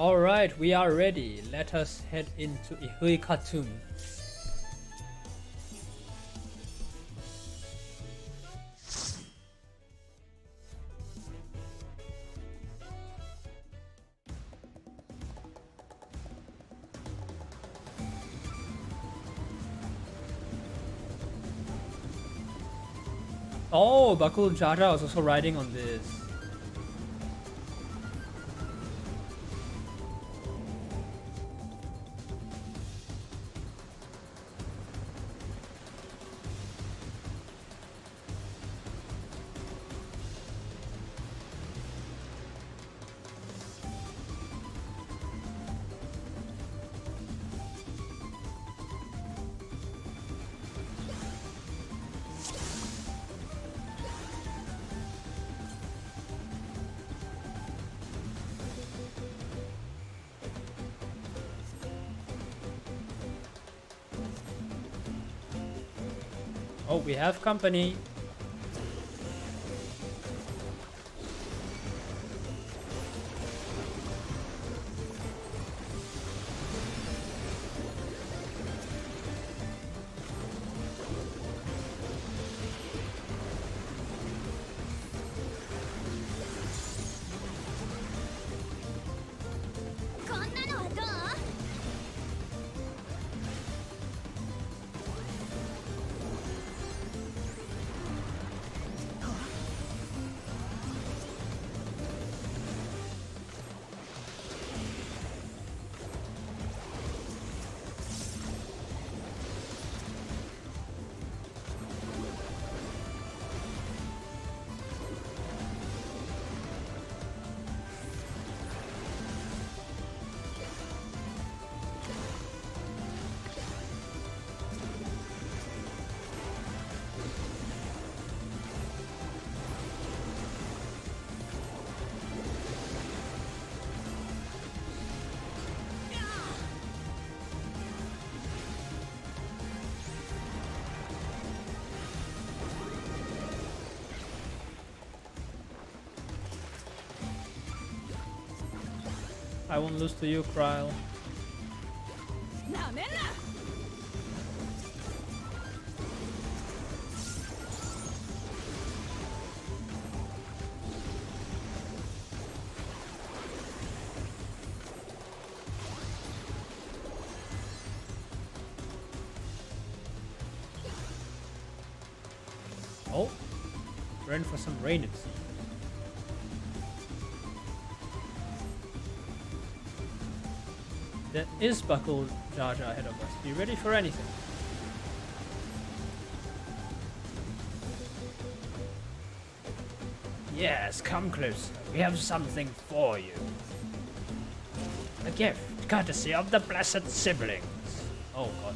Alright, we are ready. Let us head into Ihui Khatun. Oh, Bakul Jaja was also riding on this. Oh, we have company. I won't lose to you, Kryle. Oh, we're in for some rain, it seems. There is Buckle Jar Jar ahead of us. Be ready for anything. Yes, come closer. We have something for you. A gift, courtesy of the blessed siblings. Oh god.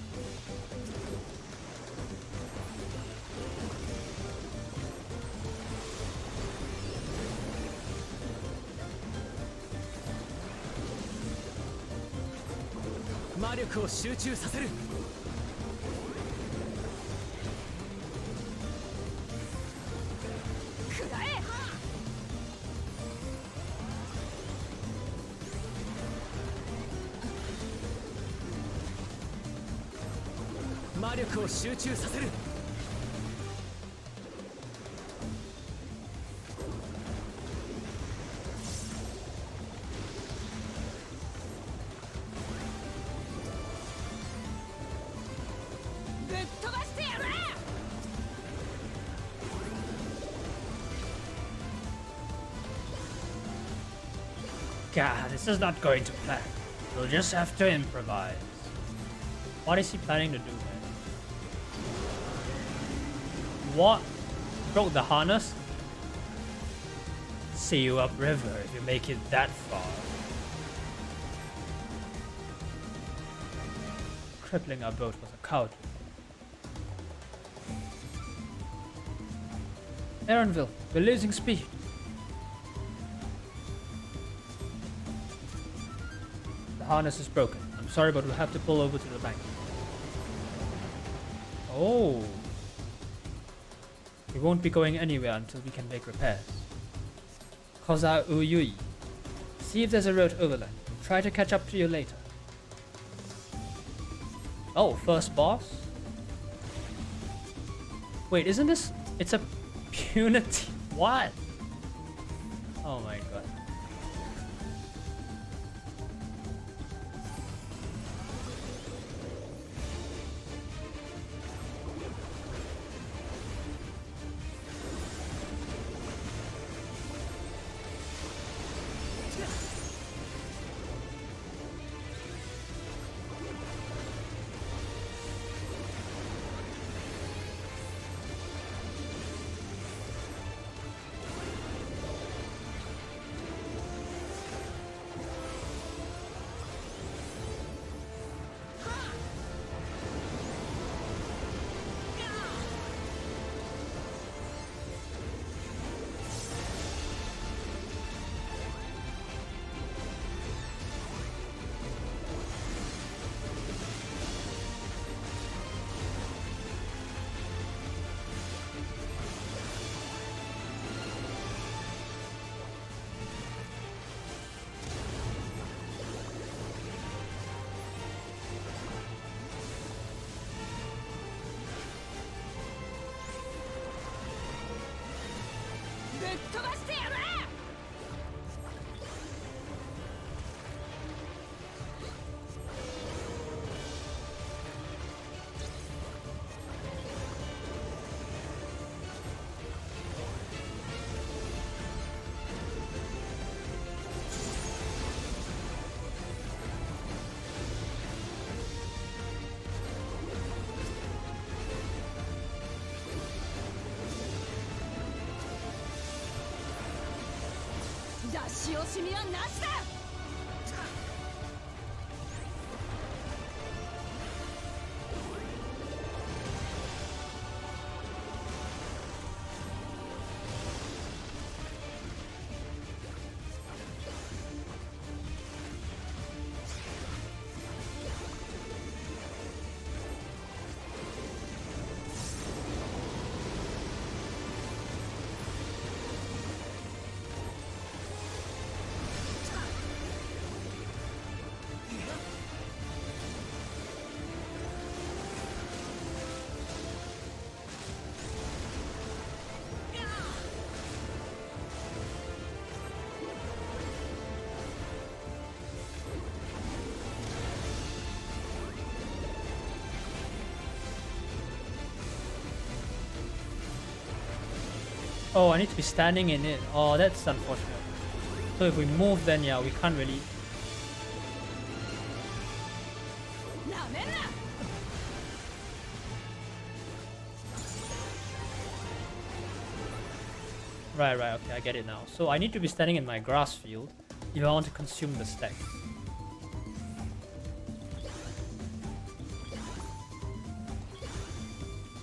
God, this is not going to plan. We'll just have to improvise. What is he planning to do, man? What? Broke the harness? See you upriver if you make it that far. Crippling our boat was a coward. Aaronville, we're losing speed. The harness is broken. I'm sorry, but we'll have to pull over to the bank. Oh. We won't be going anywhere until we can make repairs. Kozama'uka. See if there's a road overland. Try to catch up to you later. Oh, first boss? Wait, isn't this... It's a punity... What? Oh my god. Oh, I need to be standing in it. Oh, that's unfortunate. So if we move, then yeah, we can't really... Right, okay, I get it now. So I need to be standing in my grass field if I want to consume the stack.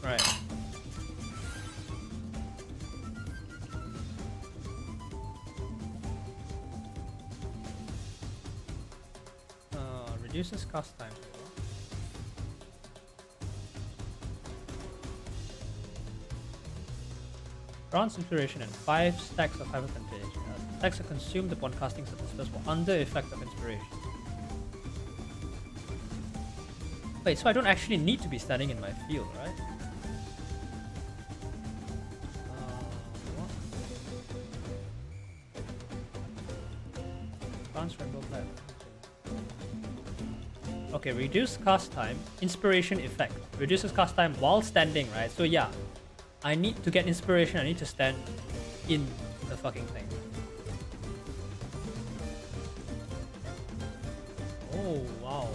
Right. Reduces cast time. Grants inspiration and 5 stacks of hyperventilation. Stacks are consumed upon casting certain spells for under effect of inspiration. Wait, so I don't actually need to be standing in my field, right? Grants rainbow flag. Okay, reduce cast time, inspiration effect. Reduces cast time while standing, right? So yeah, I need to get inspiration, I need to stand in the fucking thing. Oh, wow.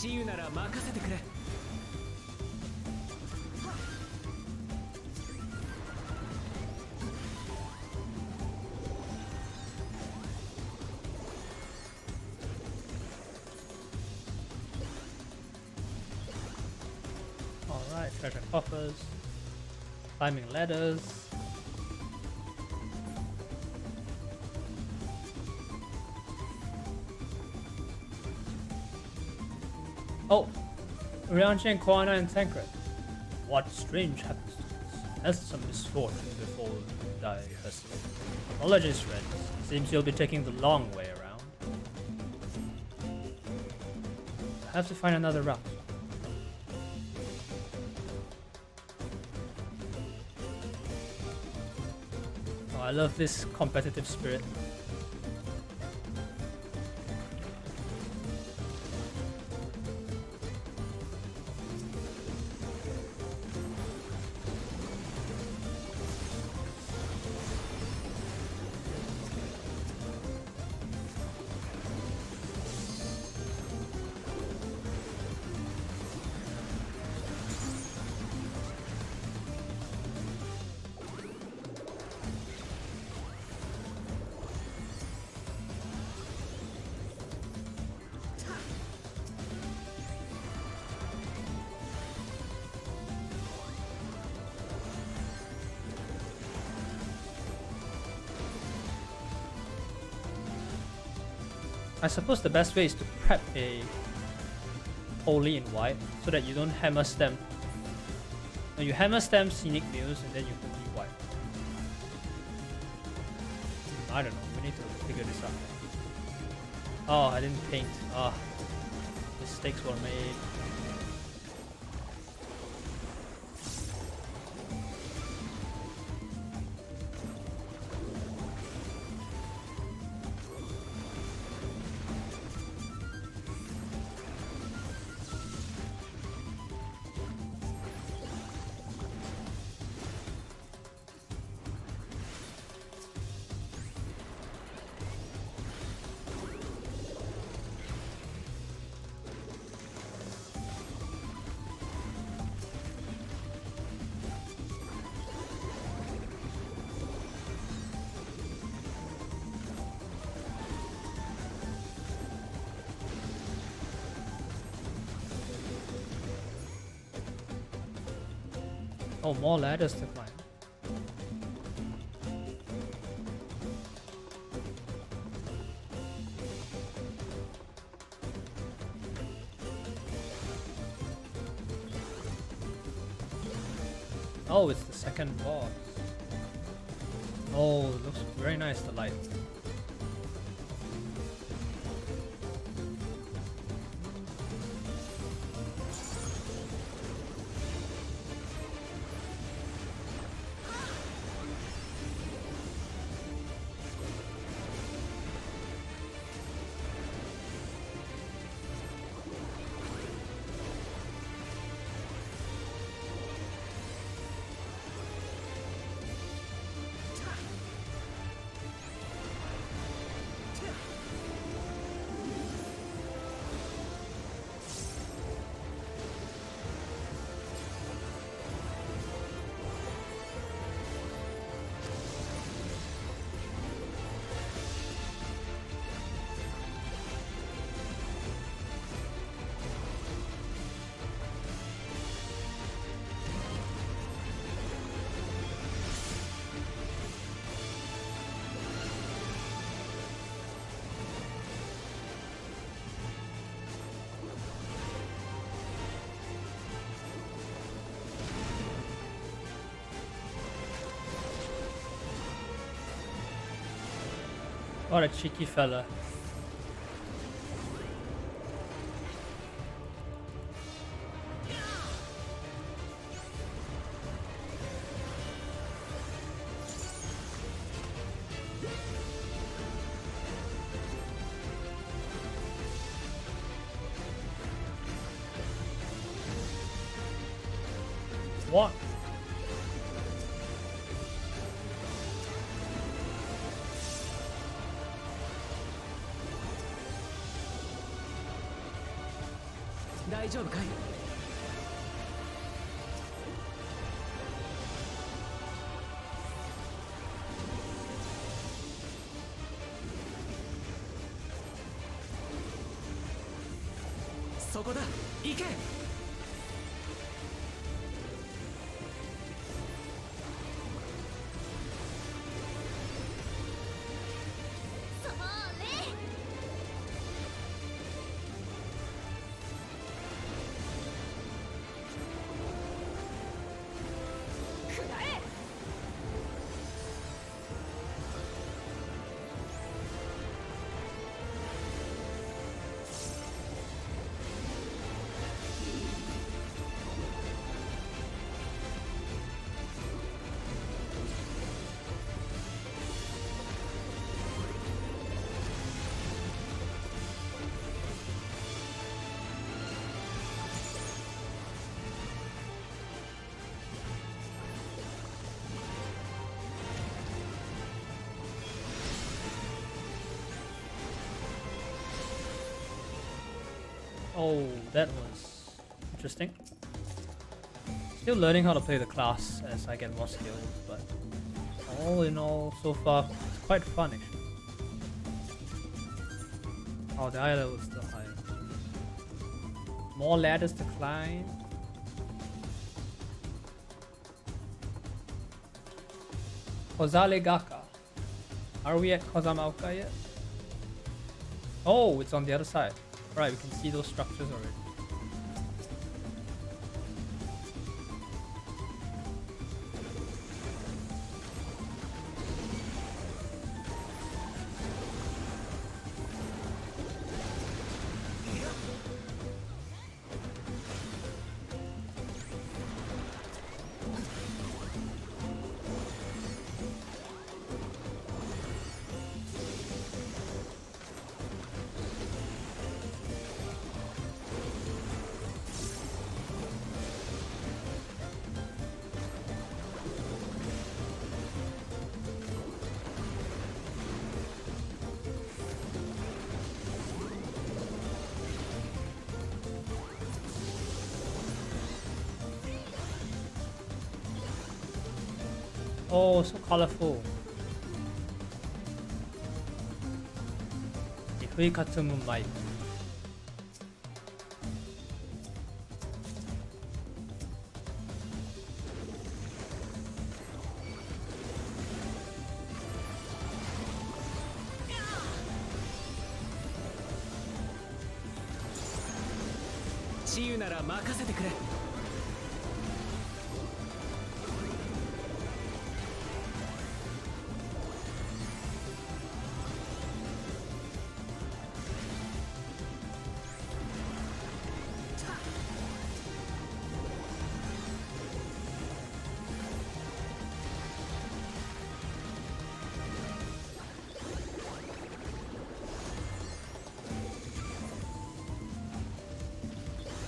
治癒なら任せてくれ。 Alright, treasure coffers, climbing ladders. Oh, Rianchi, Koana, and Tancred. What strange happens to us? Has some misfortune befallen thy festival? Apologies, friends. Seems you'll be taking the long way around. I have to find another route. Oh, I love this competitive spirit. I suppose the best way is to prep a Holy in white so that you don't hammer stem. No, you hammer stem scenic views and then you Holy white. I don't know, we need to figure this out. Oh, I didn't paint. Ah, mistakes were made. Oh, more ladders to climb. Oh, it's the second boss. Oh, it looks very nice, the light. What a cheeky fella. What? 大丈夫かい？そこだ、行け！それ。くらえ。Oh, that was interesting. Still learning how to play the class as I get more skills, but all in all, so far, it's quite fun actually. Oh, the eye level is still higher. More ladders to climb. Kozalegaka. Are we at Kozama'uka yet? Oh, it's on the other side. Right, we can see those structures already. Oh, so colorful. Hui 같은 moonlight. 치유なら任せてくれ。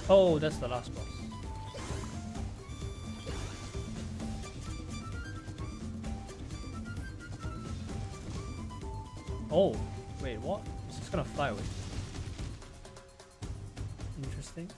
Oh, that's the last boss. Oh, wait, what? It's just gonna fly away. Interesting.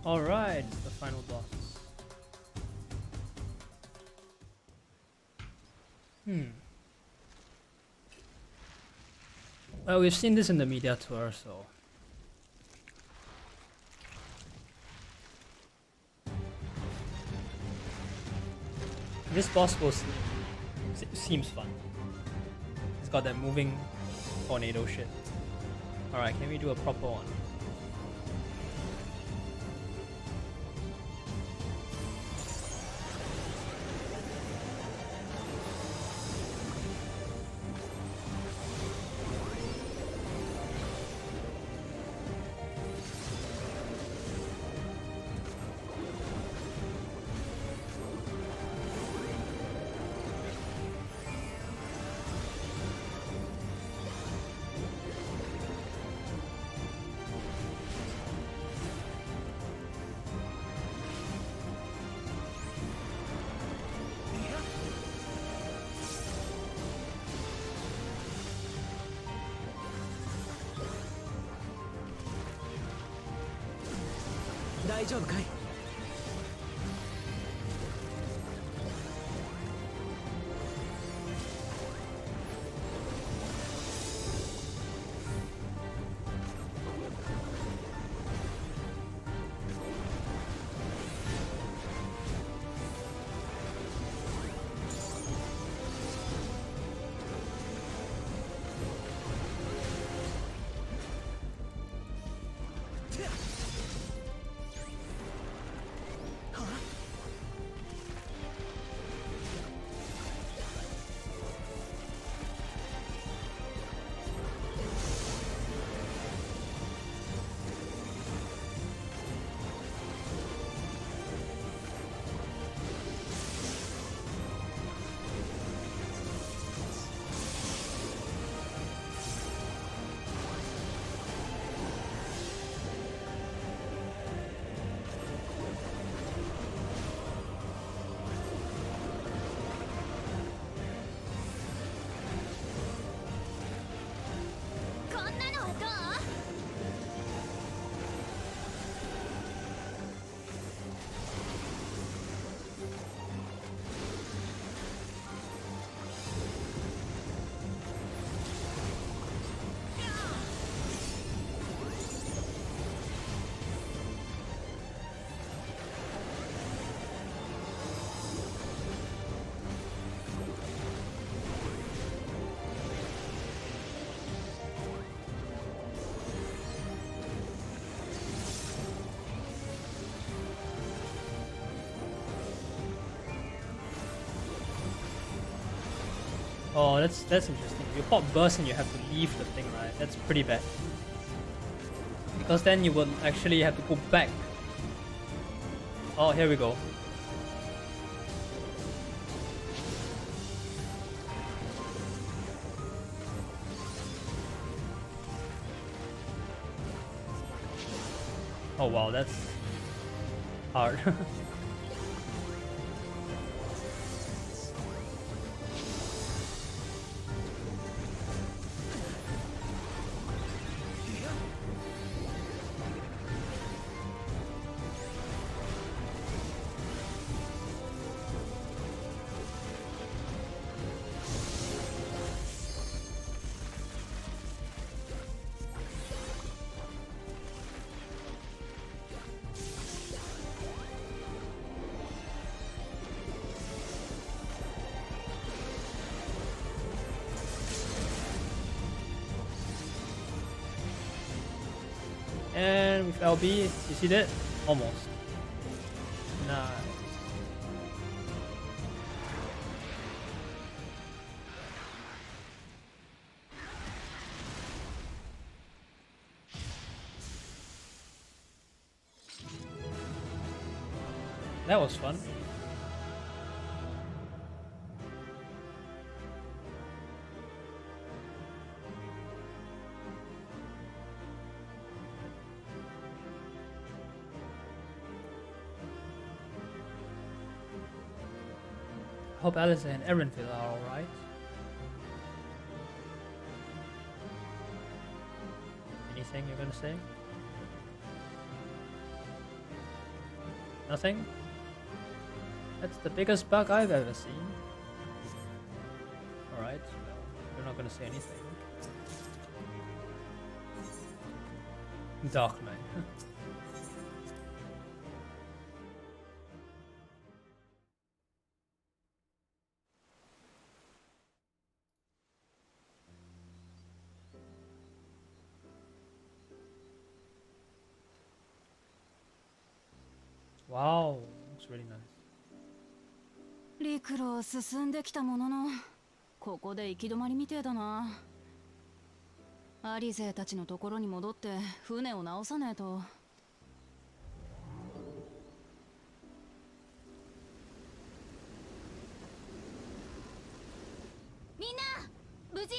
Alright, the final boss. Well, we've seen this in the media tour, so... This boss seems fun. It's got that moving tornado shit. Alright, can we do a proper one? Oh, that's interesting. You pop burst and you have to leave the thing, right? That's pretty bad. Because then you will actually have to go back. Oh, here we go. Oh wow, that's hard. And with LB, you see that? Almost. Nice. That was fun. Hope Alice and Erenville are alright. Anything you're gonna say? Nothing? That's the biggest bug I've ever seen. Alright, well, we're not gonna say anything. Dark Knight. Wow, looks really nice. 陸路を進んできたものの、ここで行き止まりみてえだな。アリゼたちのところに戻って船を直さねえと。みんな無事？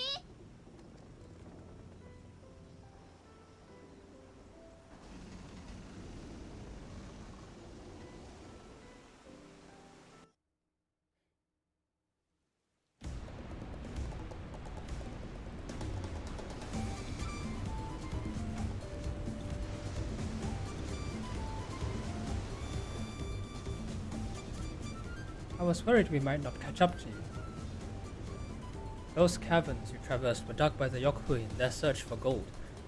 I was worried we might not catch up to you. Those caverns you traversed were dug by the Yokhui in their search for gold.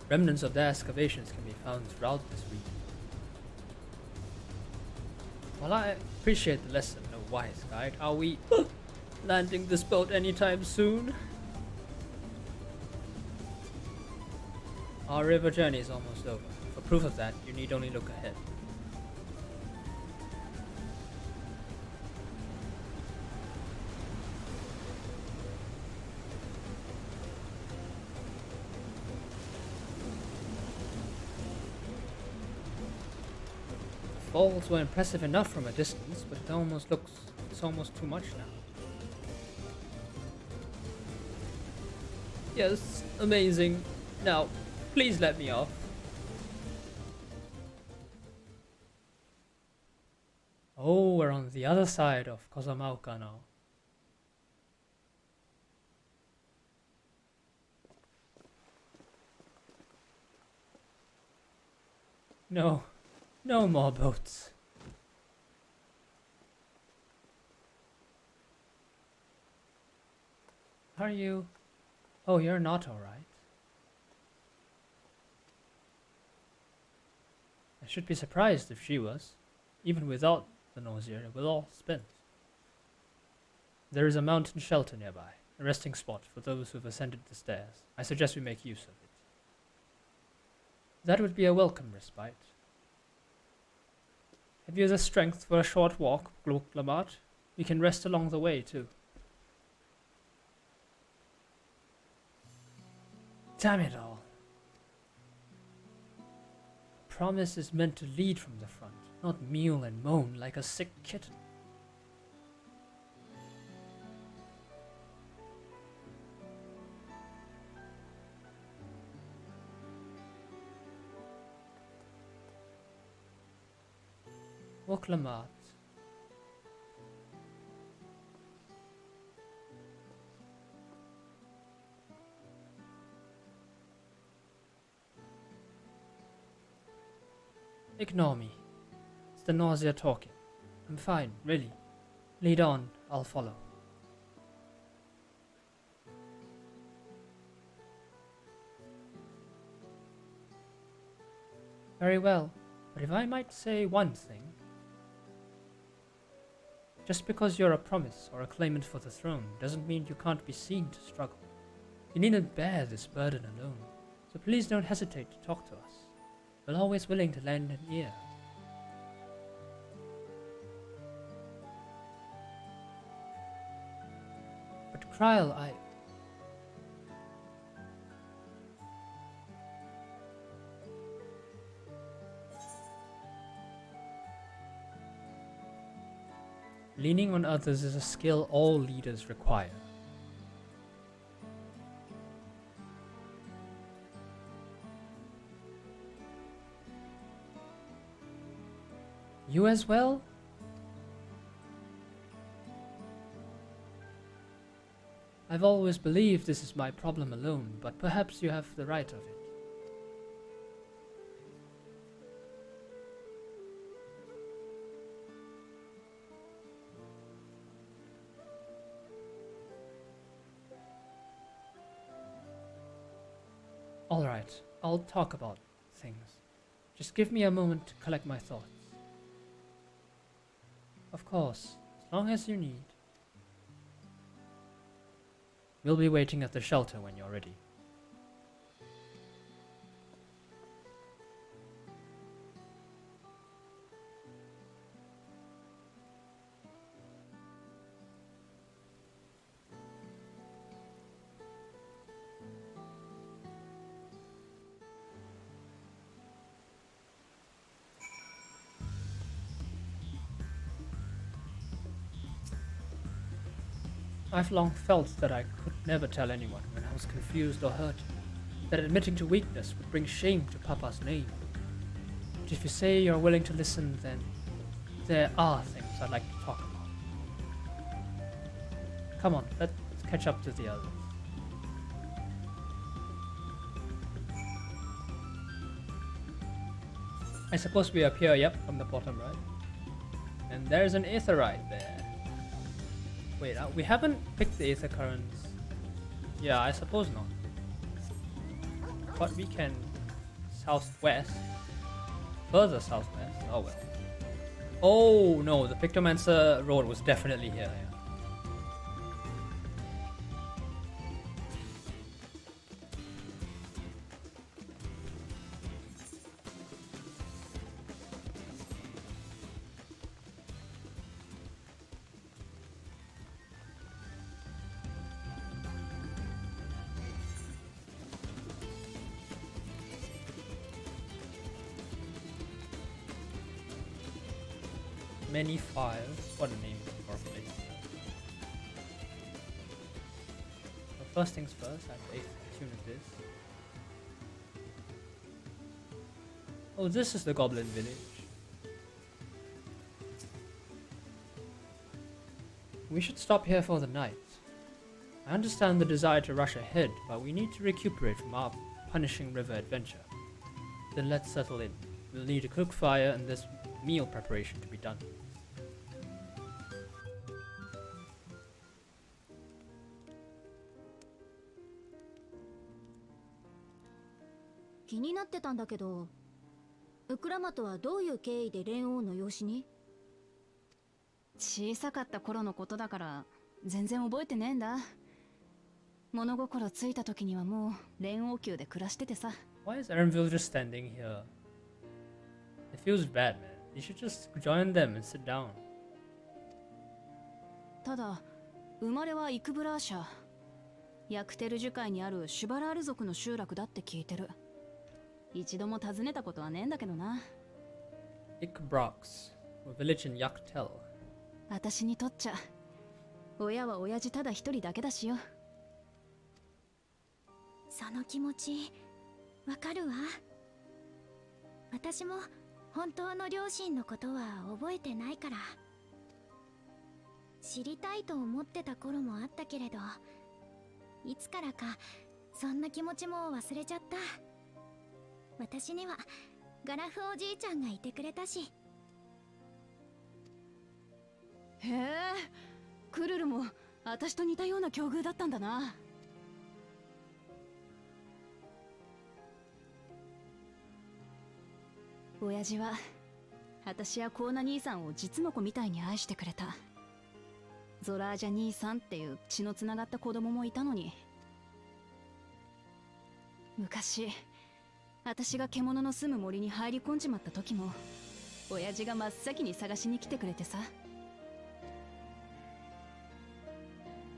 Remnants of their excavations can be found throughout this region. While I appreciate the lesson, no wise guide, are we landing this boat anytime soon? Our river journey is almost over. For proof of that, you need only look ahead. Falls were impressive enough from a distance, but it's almost too much now. Yes, amazing. Now, please let me off. Oh, we're on the other side of Kozama'uka now. No. No more boats. Are you? Oh, you're not alright. I should be surprised if she was. Even without the nausea, it will all spent. There is a mountain shelter nearby, a resting spot for those who have ascended the stairs. I suggest we make use of it. That would be a welcome respite. Have you the strength for a short walk, Gluk-Lamat? We can rest along the way, too. Damn it all. Promise is meant to lead from the front, not mew and moan like a sick kitten. Gluk-Lamat. Ignore me. It's the nausea talking. I'm fine, really. Lead on, I'll follow. Very well, but if I might say one thing. Just because you're a promise or a claimant for the throne doesn't mean you can't be seen to struggle. You needn't bear this burden alone, so please don't hesitate to talk to us. We're always willing to lend an ear. But Kryl, Leaning on others is a skill all leaders require. You as well? I've always believed this is my problem alone, but perhaps you have the right of it. Alright, I'll talk about things. Just give me a moment to collect my thoughts. Of course, as long as you need. We'll be waiting at the shelter when you're ready. I've long felt that I could never tell anyone when I was confused or hurt, that admitting to weakness would bring shame to Papa's name. But if you say you're willing to listen, then there are things I'd like to talk about. Come on, let's catch up to the others. I suppose we appear, yep, from the bottom right. And there's an aetherite there. Wait, we haven't picked the aether currents. Yeah, I suppose not. But we can southwest. Further southwest. Oh well. Oh no, the Pictomancer road was definitely here. Yeah. Many files. What a name for a place. Well, first things first, I have 8th tune of this. Oh, this is the Goblin Village. We should stop here for the night. I understand the desire to rush ahead, but we need to recuperate from our punishing river adventure. Then let's settle in. We'll need a cook fire and there's meal preparation to be done.気になってたんだけど、ウクラマとはどういう経緯で蓮王の養子に？小さかった頃のことだから全然覚えてねえんだ。物心ついた時にはもう蓮王宮で暮らしててさ。Why is Erenville just standing here? It feels bad, man. You should just join them and sit down. ただ、生まれはイクブラーシャ。ヤクテル樹海にあるシュバラール族の集落だって聞いてる。一度も訪ねたことはねえんだけどな。Ikbrox, a village in Yaktel. 私にとっちゃ、親は親父ただ一人だけだしよ。その気持ちわかるわ。私も本当の両親のことは覚えてないから。知りたいと思ってた頃もあったけれど、いつからかそんな気持ちも忘れちゃった。私にはガラフおじいちゃんがいてくれたし。へえ、クルルも私と似たような境遇だったんだな。親父は私やコーナ兄さんを実の子みたいに愛してくれた。ゾラージャ兄さんっていう血のつながった子供もいたのに。昔私が獣の住む森に入り込んじまった時も親父が真っ先に探しに来てくれてさ。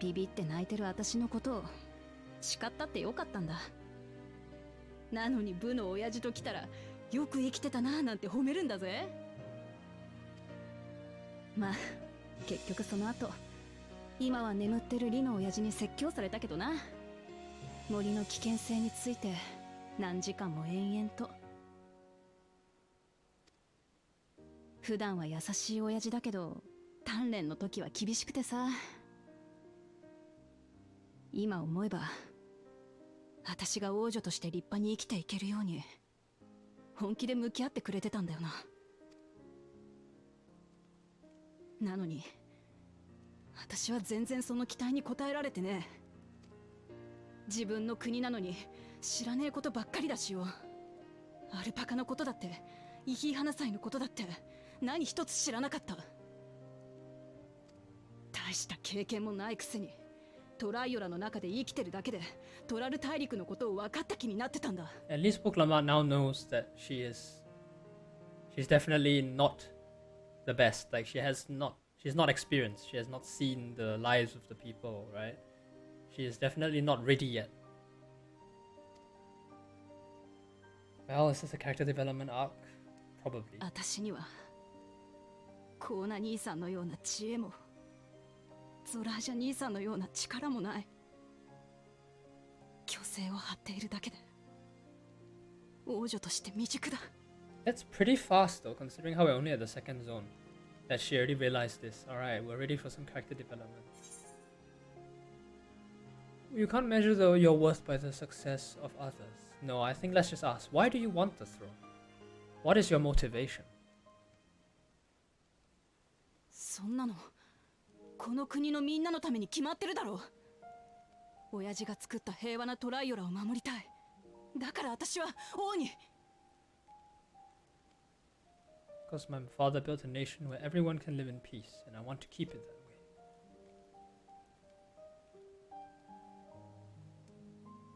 ビビって泣いてる私のことを叱ったってよかったんだ。なのに部の親父と来たらよく生きてたなーなんて褒めるんだぜ。まあ結局その後今は眠ってるリの親父に説教されたけどな。森の危険性について何時間も延々と。普段は優しい親父だけど鍛錬の時は厳しくてさ。今思えば私が王女として立派に生きていけるように本気で向き合ってくれてたんだよな。なのに私は全然その期待に応えられてね。自分の国なのに知らねえことばっかりだしよ。アルパカのことだってイヒハナ祭のことだって何一つ知らなかった。大した経験もないくせにトライオラの中で生きてるだけでトラル大陸のことを分かった気になってたんだ。 At least Boklama now knows that she's definitely not the best. Like she's not experienced. She has not seen the lives of the people, right? She is definitely not ready yet. Well, is this a character development arc? Probably. 私にはコーナ兄さんのような知恵もゾラージャ兄さんのような力もない。虚勢を張っているだけで王女として未熟だ。 That's pretty fast though, considering how we're only at the second zone. That she already realized this. Alright, we're ready for some character development. You can't measure your worth by the success of others. No, I think let's just ask, why do you want the throne? What is your motivation? そんなのこの国のみんなのために決まってるだろう。親父が作った平和なトライオラを守りたい。だから私は王に。 Because my father built a nation where everyone can live in peace, and I want to keep it that way.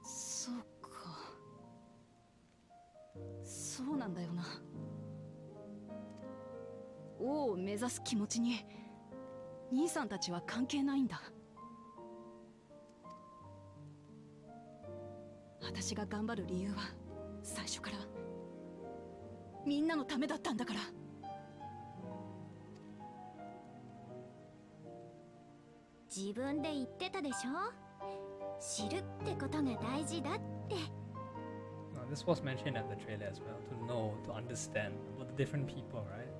そうか。そうなんだよな。王を目指す気持ちに兄さんたちは関係ないんだ。私が頑張る理由は最初からみんなのためだったんだから。自分で言ってたでしょ。知るってことが大事だって。This was mentioned at the trailer as well, to know, to understand about the different people, right?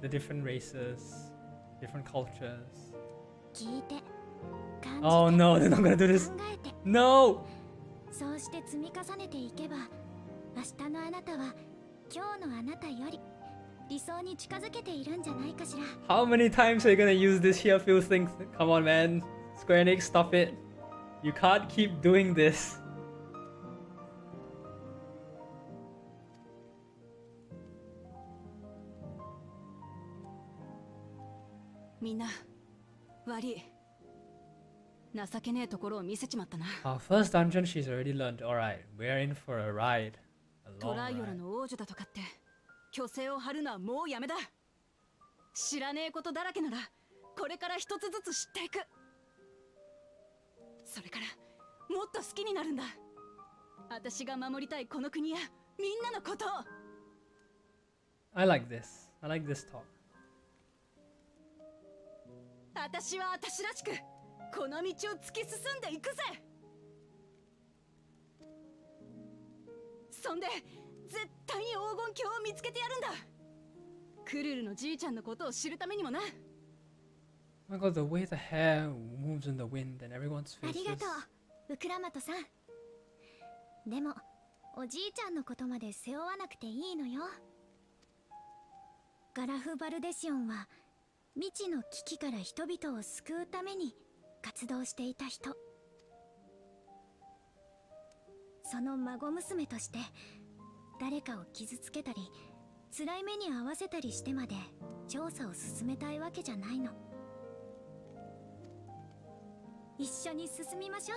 The different races, different cultures. 聞いて、感じて、 Oh no, they're not gonna do this. 考えて。 No! そうして積み重ねていけば、明日のあなたは今日のあなたより理想に近づけているんじゃないかしら。 How many times are you gonna use this here feels things? Come on, man. Square Enix, stop it. You can't keep doing this. みんな悪い。情けねえところを見せちまったな。 Our first dungeon, she's already learned. Alright, we're in for a ride. A ト long ライオラ ride. の王女だとかって虚勢を張るのはもうやめだ。知らねえことだらけならこれから一つずつ知っていく。それからもっと好きになるんだ。私が守りたいこの国やみんなのことを。 I like this. I like this talk. 私は私らしくこの道を突き進んでいくぜ。そんで絶対に黄金鏡を見つけてやるんだ。クルルのじいちゃんのことを知るためにもな。 Oh my god, the way the hair moves in the wind and everyone's あ faces. りがとう、ウクラマトさん。でも、おじいちゃんのことまで背負わなくていいのよ。ガラフ・バルデシオンは未知の危機から人々を救うために活動していた人。その孫娘として誰かを傷つけたり辛い目に遭わせたりしてまで調査を進めたいわけじゃないの。一緒に進みましょ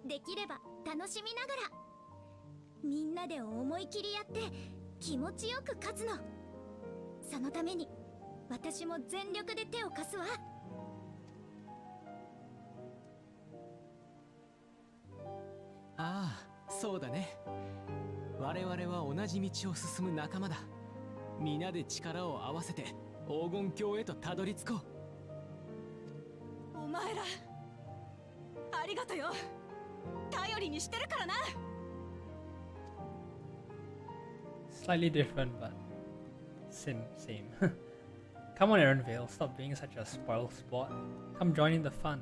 う。できれば楽しみながらみんなで思い切りやって気持ちよく勝つの。そのために私も全力で手を貸すわ。ああ、そうだね。我々は同じ道を進む仲間だ。皆で力を合わせて黄金鏡へとたどり着こう。お前らありがとよ。頼りにしてるからな。 Slightly different, but same. Come on, Aaron Vale, stop being such a spoil sport. Come join in the fun.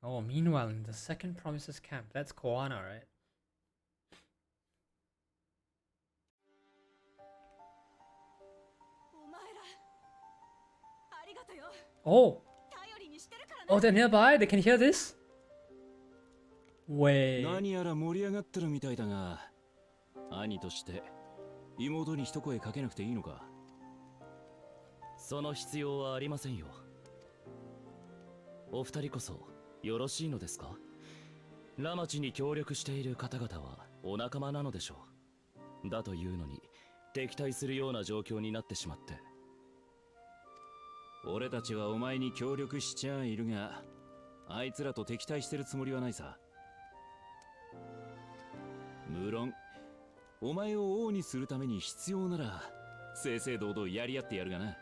Oh, meanwhile, in the second Promises camp, that's Koana, right? お前らありがとよ。Oh, 頼りにしてるからな。 oh, they're nearby. They can hear this. Wait. 何やら盛り上がってるみたいだが、兄として妹に一声かけなくていいのか？その必要はありませんよ。お二人こそよろしいのですか？ラマチに協力している方々はお仲間なのでしょう。だというのに敵対するような状況になってしまって。俺たちはお前に協力しちゃいるが、あいつらと敵対してるつもりはないさ。無論お前を王にするために必要なら正々堂々やり合ってやるがな。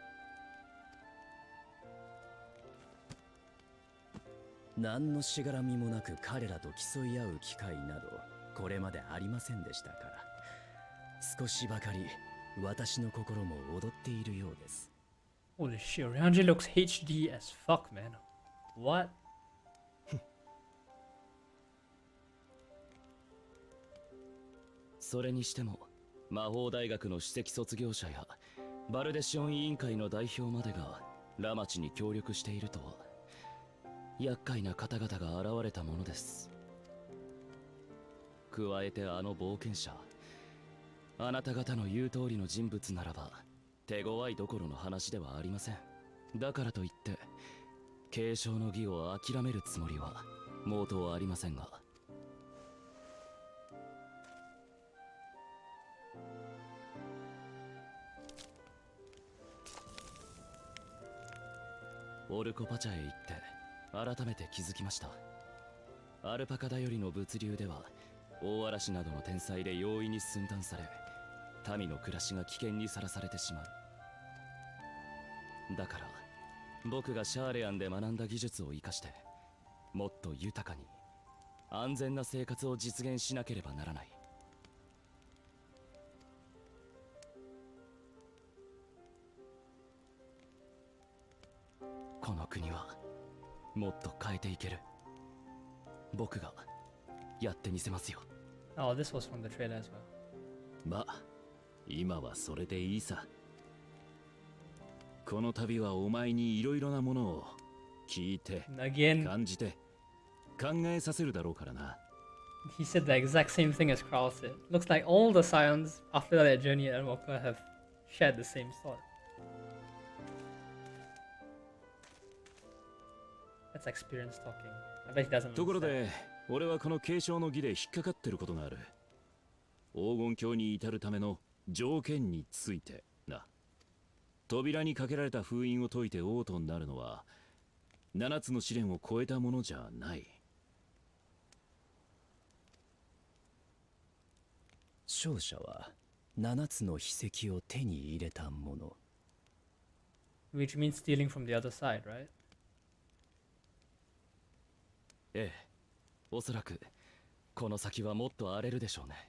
何のしがらみもなく彼らと競い合う機会などこれまでありませんでしたから、少しばかり私の心も踊っているようです。 Holy shit, Ryanji looks HD as fuck, man. What? それにしても魔法大学の首席卒業者やバルデシオン委員会の代表までがラマチに協力しているとは、厄介な方々が現れたものです。加えてあの冒険者、あなた方の言う通りの人物ならば手強いどころの話ではありません。だからといって継承の儀を諦めるつもりは毛頭ありませんが。オルコパチャへ行って改めて気づきました。アルパカ頼りの物流では大嵐などの天災で容易に寸断され、民の暮らしが危険にさらされてしまう。だから僕がシャーレアンで学んだ技術を生かしてもっと豊かに安全な生活を実現しなければならない。この国はもっと変えていける。僕がやってみせますよ。 Oh, this was from the trailer as well. まあ今はそれでいいさ。この旅はお前にいろいろなものを聞いて Again, 感じて考えさせるだろうからな。 he said the exact same thing as Krall said. Looks like all the Scions after their journey at Urqopacha have shared the same thought. That's experience talking. I bet he doesn't ところ understand. で俺はこの継承の儀で引っかかってることがある。黄金鏡に至るための条件についてな。扉にかけられた封印を解いて王となるのは7つの試練を超えたものじゃない。勝者は7つの秘跡を手に入れたもの。 Which means stealing from the other side, right? ええ、おそらくこの先はもっと荒れるでしょうね。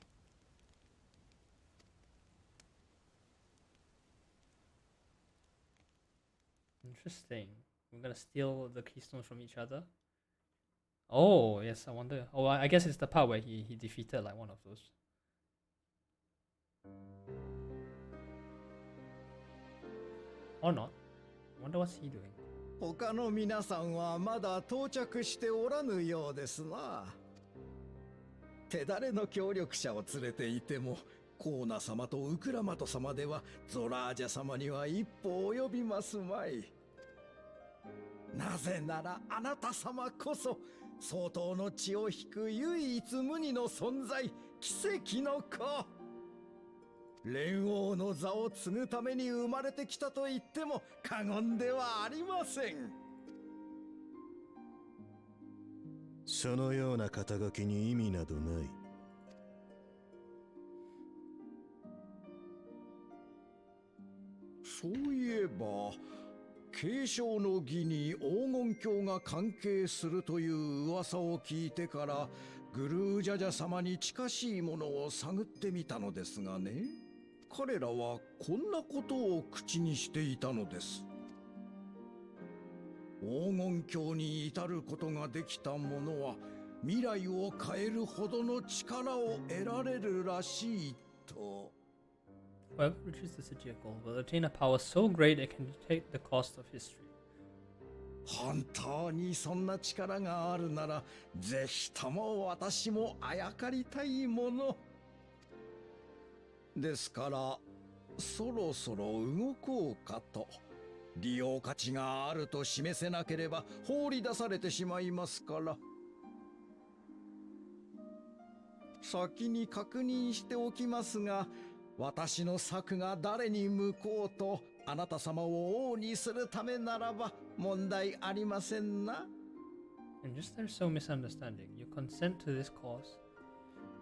Interesting. We're gonna steal the keystones from each other. Oh, yes, I wonder. Oh, I guess it's the part where he defeated like one of those. Or not. Wonder what's he doing. 他の皆さんはまだ到着しておらぬようですな。手だれの協力者を連れていてもコーナ様とウクラマト様ではゾラージャ様には一歩及びますまい。なぜならあなた様こそ相当の血を引く唯一無二の存在、奇跡の子。蓮王の座を継ぐために生まれてきたと言っても過言ではありません。そのような肩書きに意味などない。そういえば継承の儀に黄金鏡が関係するという噂を聞いてからグルージャジャ様に近しいものを探ってみたのですがね、彼らはこんなことを口にしていたのです。黄金鏡に至ることができた者は未来を変えるほどの力を得られるらしいと。Whoever reaches the city of gold will attain a power so great it can dictate the course of history. 本当にそんな力があるなら、ぜひとも私もあやかりたいもの。ですから、そろそろ動こうかと。利用価値があると示せなければ放り出されてしまいますから。先に確認しておきますが、私の策が誰に向こうと、あなた様を王にするためならば問題ありませんな。And just there's so misunderstanding. You consent to this cause,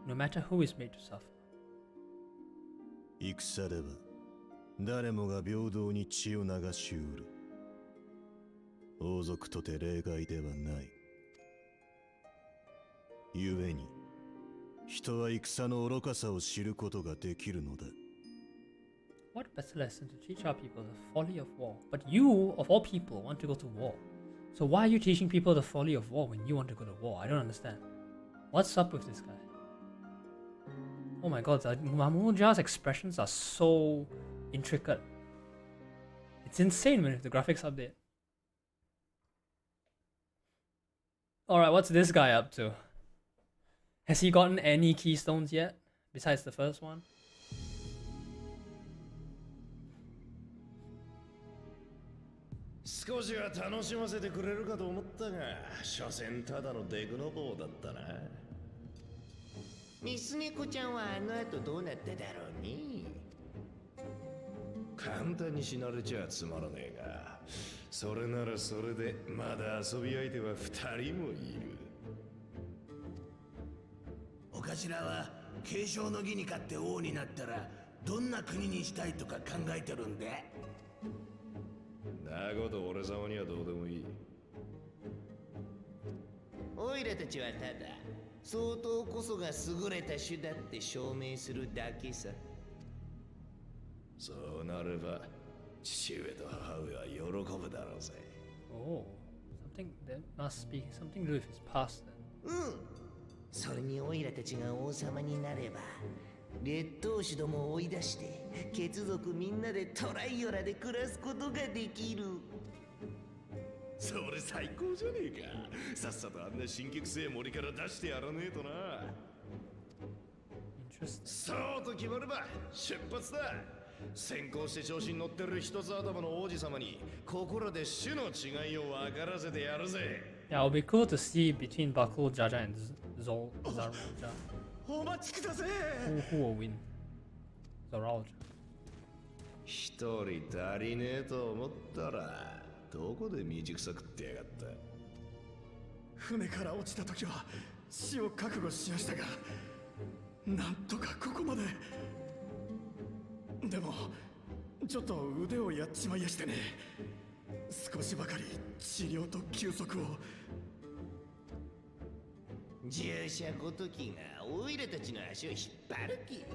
no matter who is made to suffer. 戦では誰もが平等に血を流しうる。王族とて例外ではない。故に人は戦の愚かさを知ることができるのだ。What best lesson to teach our people the folly of war? But you, of all people, want to go to war. So why are you teaching people the folly of war when you want to go to war? I don't understand. What's up with this guy? Oh my god, Mamuja's expressions are so intricate. It's insane when the graphics update. Alright, what's this guy up to? Has he gotten any keystones yet? Besides the first one?少しは楽しませてくれるかと思ったが、所詮ただのデクノボーだったな。ミス猫ちゃんはあの後どうなっただろうね。簡単に死なれちゃつまらねえが、それならそれでまだ遊び相手は2人もいる。お頭は継承の儀に勝って王になったらどんな国にしたいとか考えてるんで。なこと俺様にはどうでもいい。オイラたちはただ相当こそが優れた種だって証明するだけさ。そうなれば父上と母上は喜ぶだろうぜ。Oh, there must be something to do with his past then. うん。それにオイラたちが王様になれば、劣等種どもを追い出して血族みんなでトライオラで暮らすことができる。それ最高じゃねえか。さっさとあんな新規性森から出してやらねえとな。そうと決まれば出発だ。先行して調子に乗ってる一つ頭の王子様にここらで種の違いを分からせてやるぜ。Yeah, it'll be cool to see between Bakul, Jaja, and Zaralja. お待ちください。Who will win? Zaralja. 一人足りねえと思ったらどこで未熟さ食ってやがった。船から落ちた時は死を覚悟しましたが、なんとかここまで。でもちょっと腕をやっちまいやしてね。少しばかり治療と休息を。従者ごときがオイラたちの足を引っ張る気？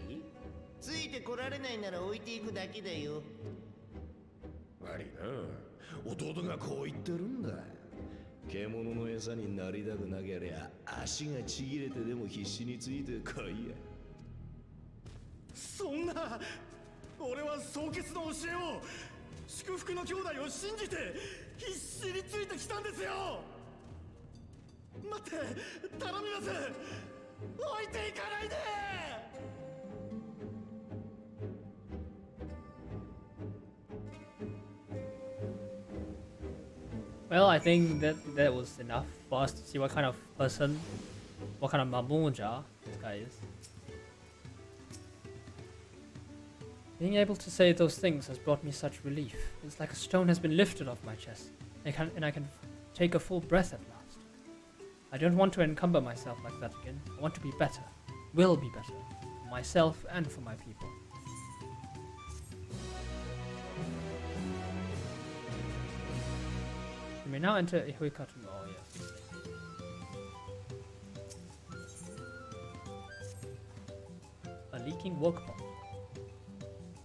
ついてこられないなら置いていくだけだよ。悪いな、弟がこう言ってるんだ。獣の餌になりたくなけりゃ足がちぎれてでも必死についてこいや。そんな、俺は蒼潔の教えを、祝福の兄弟を信じて必死についてきたんですよ。待って、頼みます。置いていかないで。Well, I think that was enough for us to see what kind of person, what kind of Mamuja this guy is. Being able to say those things has brought me such relief. It's like a stone has been lifted off my chest, and I can take a full breath at last. I don't want to encumber myself like that again. I want to be better, will be better, for myself and for my people. We may now enter Ihuikatu. Oh yes. A leaking workpot.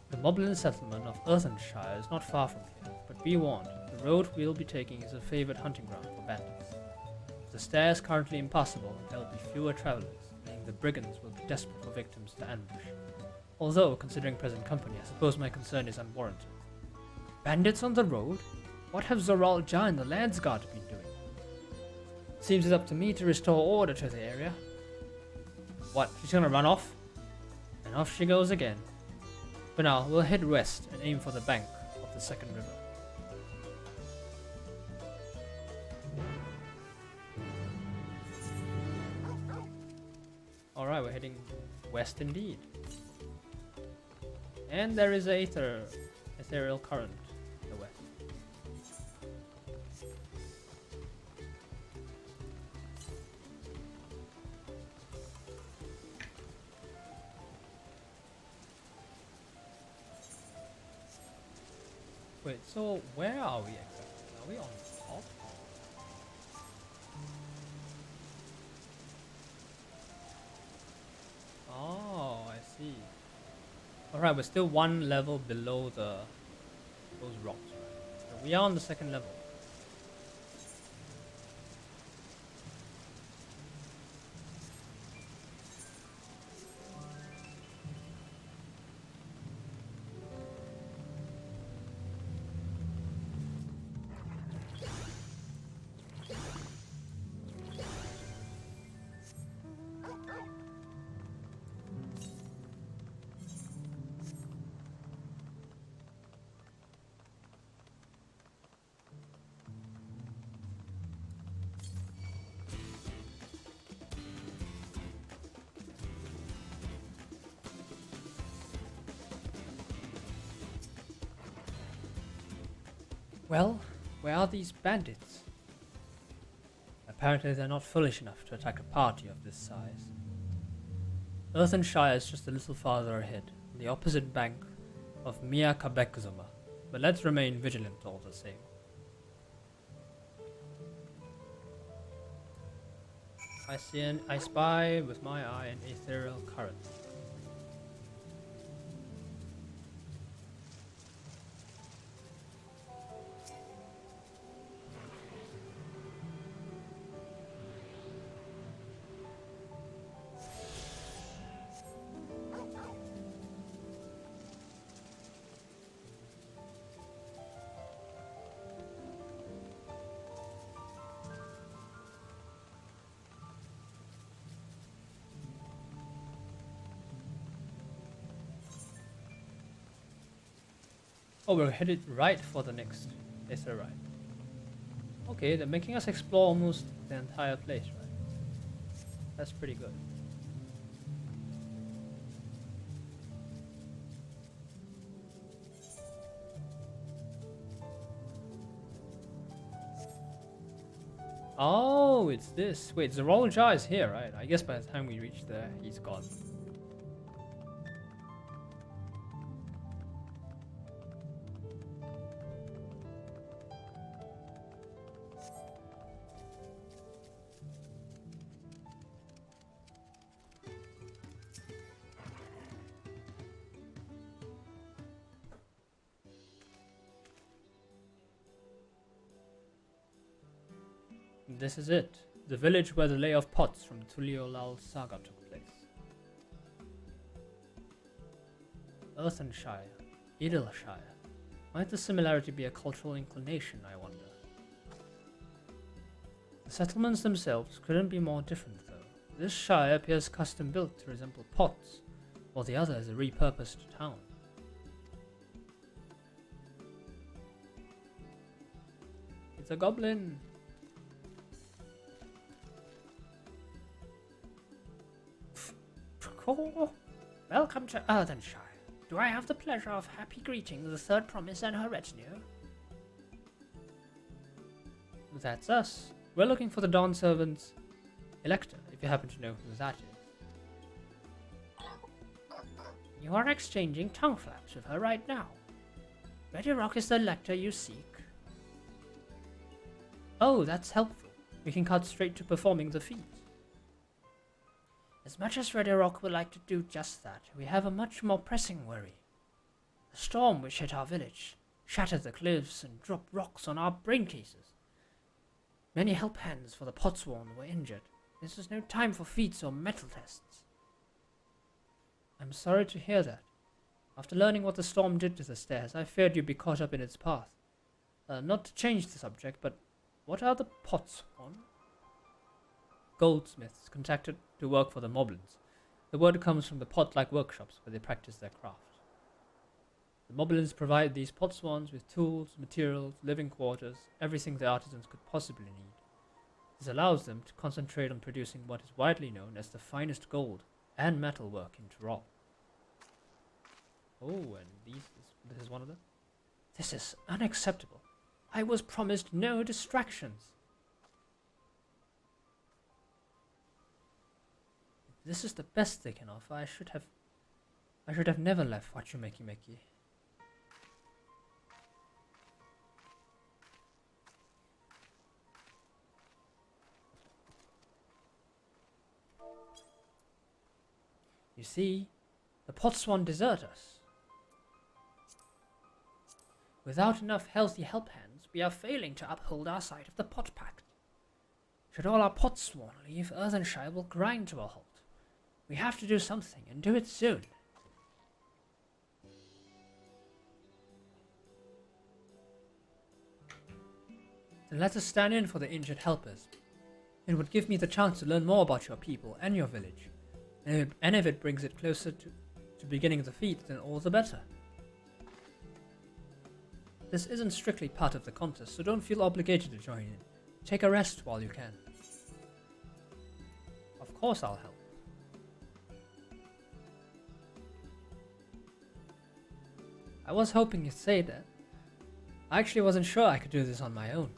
The Moblin settlement of Earthenshire is not far from here, but be warned, the road we'll be taking is a favoured hunting ground for bandits. The stair is currently impassable and there will be fewer travellers, meaning the brigands will be desperate for victims to ambush. Although, considering present company, I suppose my concern is unwarranted. Bandits on the road? What have Zoralja and the Landsguard been doing? Seems it's up to me to restore order to the area. What, she's gonna run off? And off she goes again. For now, we'll head west and aim for the bank of the second river. Alright, we're heading west indeed. And there is a ethereal current in the west. Wait, so where are we exactly? Are we on top? Oh, I see. Alright, we're still one level below those rocks, right? So we are on the second level. Well, where are these bandits? Apparently they're not foolish enough to attack a party of this size. Earthenshire is just a little farther ahead, on the opposite bank of Miakabekzuma, but let's remain vigilant all the same. I spy with my eye an ethereal current. Oh, we're headed right for the next Aether ride. Okay, they're making us explore almost the entire place, right? That's pretty good. Oh, it's this. Wait, Zoralja is here, right? I guess by the time we reach there, he's gone. This is it, the village where the lay of pots from Tulliyolal saga took place. Earthenshire, Idleshire. Might the similarity be a cultural inclination, I wonder? The settlements themselves couldn't be more different though. This shire appears custom built to resemble pots, while the other is a repurposed town. It's a goblin! Welcome to Earthenshire. Do I have the pleasure of happy greeting the third promise and her retinue? That's us. We're looking for the Dawn servants, Elector, if you happen to know who that is. You are exchanging tongue flaps with her right now. Ready Rock is the Elector you seek. Oh, that's helpful. We can cut straight to performing the feat. As much as Ready Rock would like to do just that, we have a much more pressing worry. The storm which hit our village shattered the cliffs and dropped rocks on our brain cases. Many help hands for the Potsworn were injured. This is no time for feats or metal tests. I'm sorry to hear that. After learning what the storm did to the stairs, I feared you'd be caught up in its path. Not to change the subject, but what are the Potswan? Goldsmiths contracted to work for the Moblins. The word comes from the pot-like workshops where they practice their craft. The Moblins provide these Potswans with tools, materials, living quarters, everything the artisans could possibly need. This allows them to concentrate on producing what is widely known as the finest gold and metal work in Tyrol. Oh, and this is one of them. This is unacceptable. I was promised no distractions. If this is the best they can offer, I should have never left Wachumeki. You see, the Potswan desert us. Without enough healthy help hands, we are failing to uphold our side of the Pot Pact. Should all our Potswan leave, Earthenshire will grind to a halt. We have to do something, and do it soon. Then let us stand in for the injured helpers. It would give me the chance to learn more about your people and your village. And if it brings it closer to beginning the feat, then all the better. This isn't strictly part of the contest, so don't feel obligated to join in. Take a rest while you can. Of course I'll help. I was hoping you'd say that. I actually wasn't sure I could do this on my own.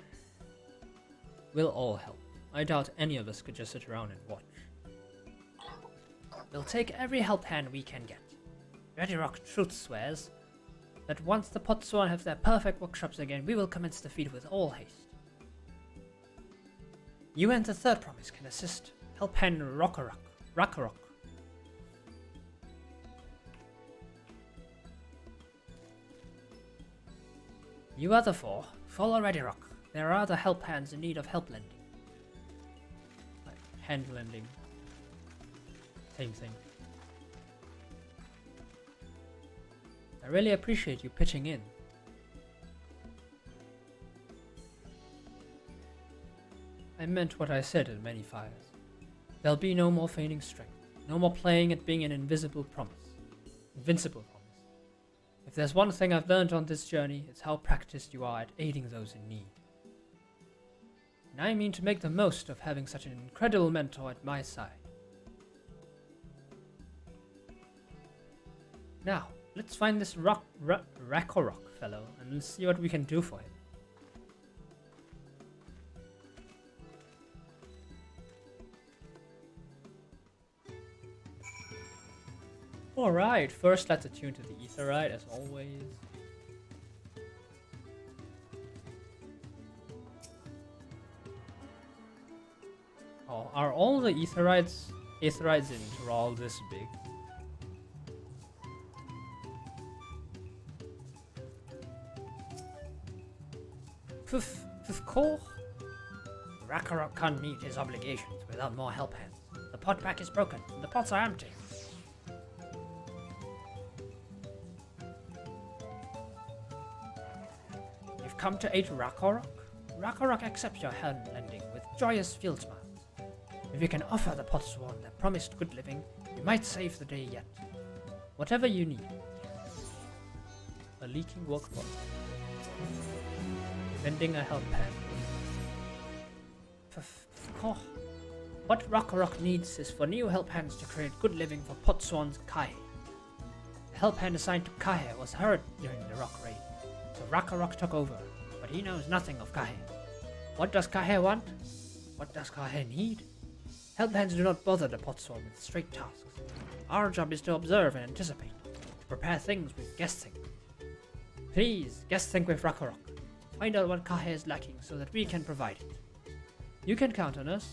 We'll all help. I doubt any of us could just sit around and watch. We'll take every help hand we can get. Ready Rock truth swears that once the Potswan have their perfect workshops again, we will commence the feat with all haste. You and the third promise can assist. Help hand Rakarok. You other four, follow Ready Rock. There are other help hands in need of help lending. Like hand lending. Same thing. I really appreciate you pitching in. I meant what I said in many fires. There'll be no more feigning strength, no more playing at being an invincible promise. If there's one thing I've learned on this journey, it's how practiced you are at aiding those in need. And I mean to make the most of having such an incredible mentor at my side. Now, let's find this Rakarok fellow and see what we can do for him. Alright, first let's attune to the Aetheryte as always. Oh, are all the Aetherytes in Tyrol this big? Koch? Rakarok can't meet his obligations without more help hands. The pot pack is broken, and the pots are empty. You've come to aid Rakarok? Rakarok accepts your hand lending with joyous field smiles. If you can offer the Potswan their promised good living, you might save the day yet. Whatever you need. A leaking workforce. Lending a help hand. What Rakarok needs is for new help hands to create good living for Potswan's Kai. The help hand assigned to Kai was hurt during the rock raid, so Rakarok took over, but he knows nothing of Kai. What does Kai want? What does Kai need? Help hands do not bother the Potswan with straight tasks. Our job is to observe and anticipate, to prepare things with guessing. Please, guest think with Rakarok. Find out what Kahe is lacking so that we can provide it. You can count on us.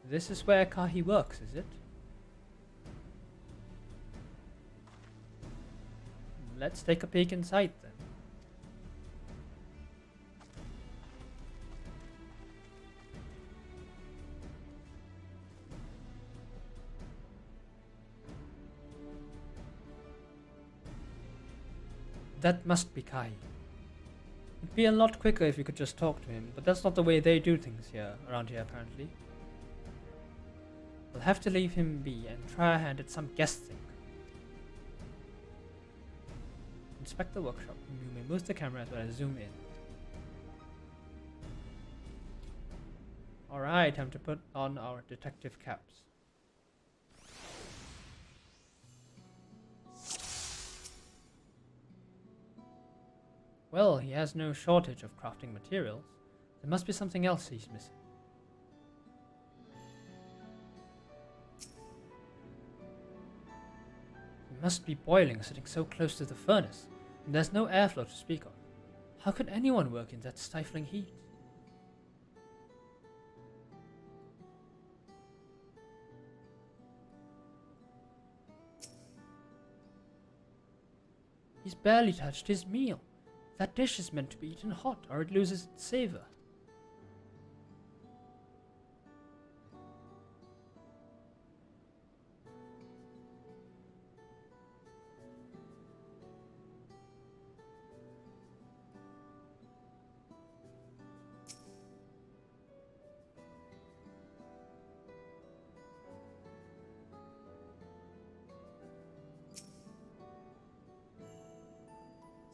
This is where Kahi works, is it? Let's take a peek inside then. That must be Kai. It'd be a lot quicker if you could just talk to him, but that's not the way they do things around here apparently. We'll have to leave him be and try our hand at some guessing. Inspect the workshop. You may move the camera as well as zoom in. Alright, time to put on our detective caps. Well, he has no shortage of crafting materials. There must be something else he's missing. He must be boiling, sitting so close to the furnace, and there's no airflow to speak of. How could anyone work in that stifling heat? He's barely touched his meal. That dish is meant to be eaten hot, or it loses its savor.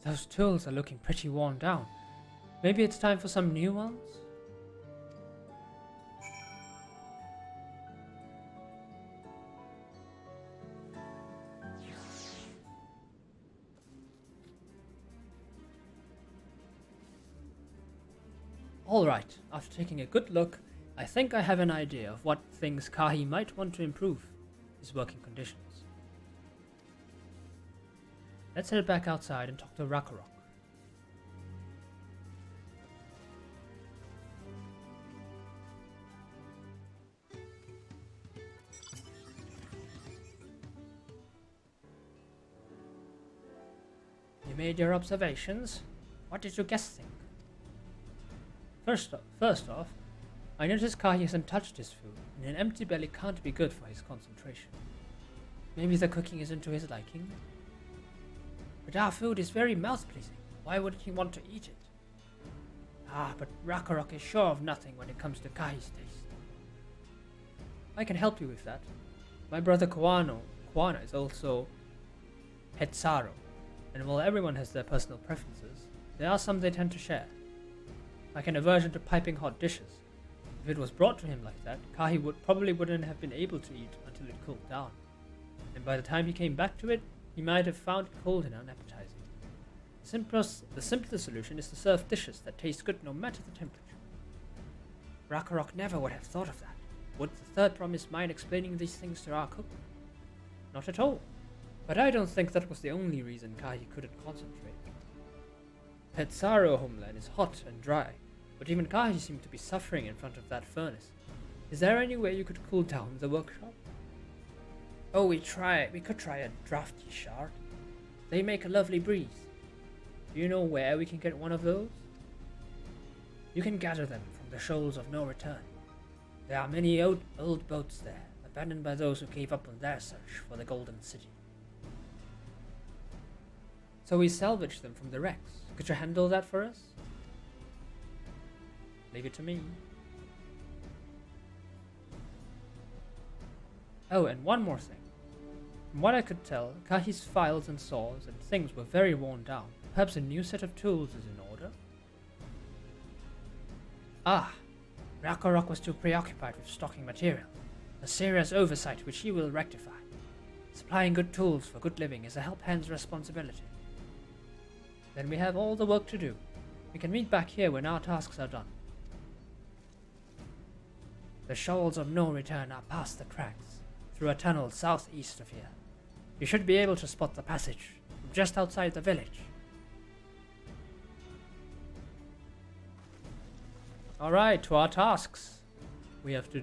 Those tools are looking pretty worn down. Maybe it's time for some new ones? Alright, after taking a good look, I think I have an idea of what things Kahi might want to improve his working conditions. Let's head back outside and talk to Rakarok. You made your observations. What did your guest think? First off, I noticed Kahi hasn't touched his food, and an empty belly can't be good for his concentration. Maybe the cooking isn't to his liking? But our food is very mouth-pleasing. Why wouldn't he want to eat it? Ah, but Rakarok is sure of nothing when it comes to Kahi's taste. I can help you with that. My brother Kwana is also Hetsaro, and while everyone has their personal preferences, there are some they tend to share. Like an aversion to piping hot dishes. If it was brought to him like that, Kahi probably wouldn't have been able to eat until it cooled down. And by the time he came back to it, he might have found it cold and unappetizing. The simplest solution is to serve dishes that taste good no matter the temperature. Rakarok never would have thought of that. Would the third promise mind explaining these things to our cook? Not at all. But I don't think that was the only reason Kahi couldn't concentrate. Hetsaro homeland is hot and dry, but even Kahi seemed to be suffering in front of that furnace. Is there any way you could cool down the workshop? Oh, we could try a drafty shard. They make a lovely breeze. Do you know where we can get one of those? You can gather them from the shoals of no return. There are many old boats there, abandoned by those who gave up on their search for the Golden City. So we salvaged them from the wrecks. Could you handle that for us? Leave it to me. Oh, and one more thing. From what I could tell, Kahi's files and saws and things were very worn down. Perhaps a new set of tools is in order? Ah! Rakarok was too preoccupied with stocking material. A serious oversight which he will rectify. Supplying good tools for good living is a help-hand's responsibility. Then we have all the work to do. We can meet back here when our tasks are done. The shoals of no return are past the cracks, through a tunnel southeast of here. You should be able to spot the passage, from just outside the village. Alright, to our tasks. We have to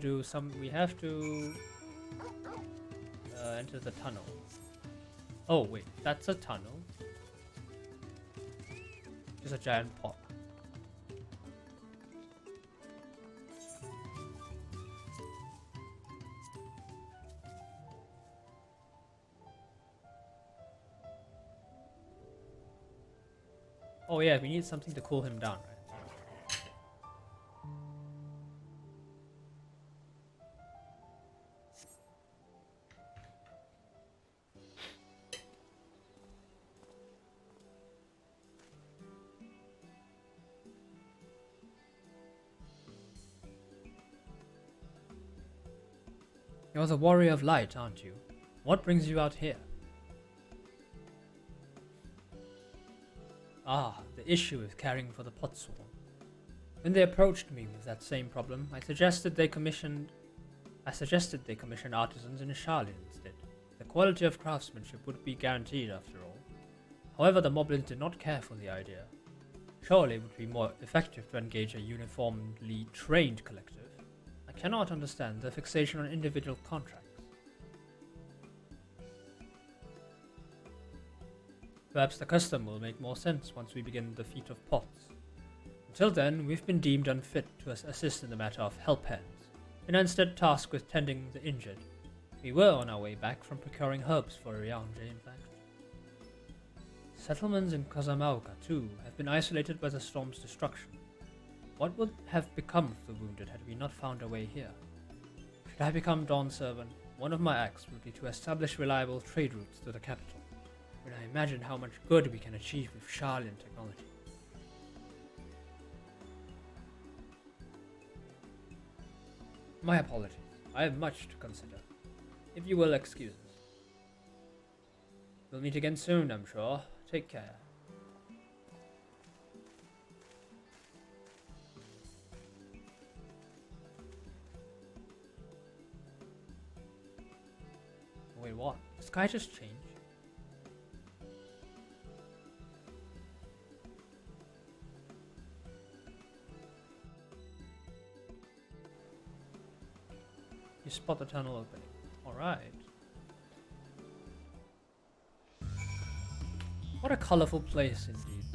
enter the tunnel. Oh wait, that's a tunnel. Just a giant pot. Oh yeah, we need something to cool him down, right? You're the warrior of light, aren't you? What brings you out here? Ah, the issue is caring for the pot swarm. When they approached me with that same problem, I suggested they commission artisans in Charlotte instead. The quality of craftsmanship would be guaranteed after all. However, the moblins did not care for the idea. Surely it would be more effective to engage a uniformly trained collective. I cannot understand the fixation on individual contracts. Perhaps the custom will make more sense once we begin the feat of pots. Until then, we've been deemed unfit to assist in the matter of help hands, and are instead tasked with tending the injured. We were on our way back from procuring herbs for Ryanje, in fact. Settlements in Kozama'uka, too, have been isolated by the storm's destruction. What would have become of the wounded had we not found our way here? Should I become Dawn's servant, one of my acts would be to establish reliable trade routes to the capital. When I imagine how much good we can achieve with Sharlian technology. My apologies. I have much to consider. If you will excuse us. We'll meet again soon, I'm sure. Take care. Wait, what? The sky just changed? You spot the tunnel opening. Alright. What a colorful place indeed.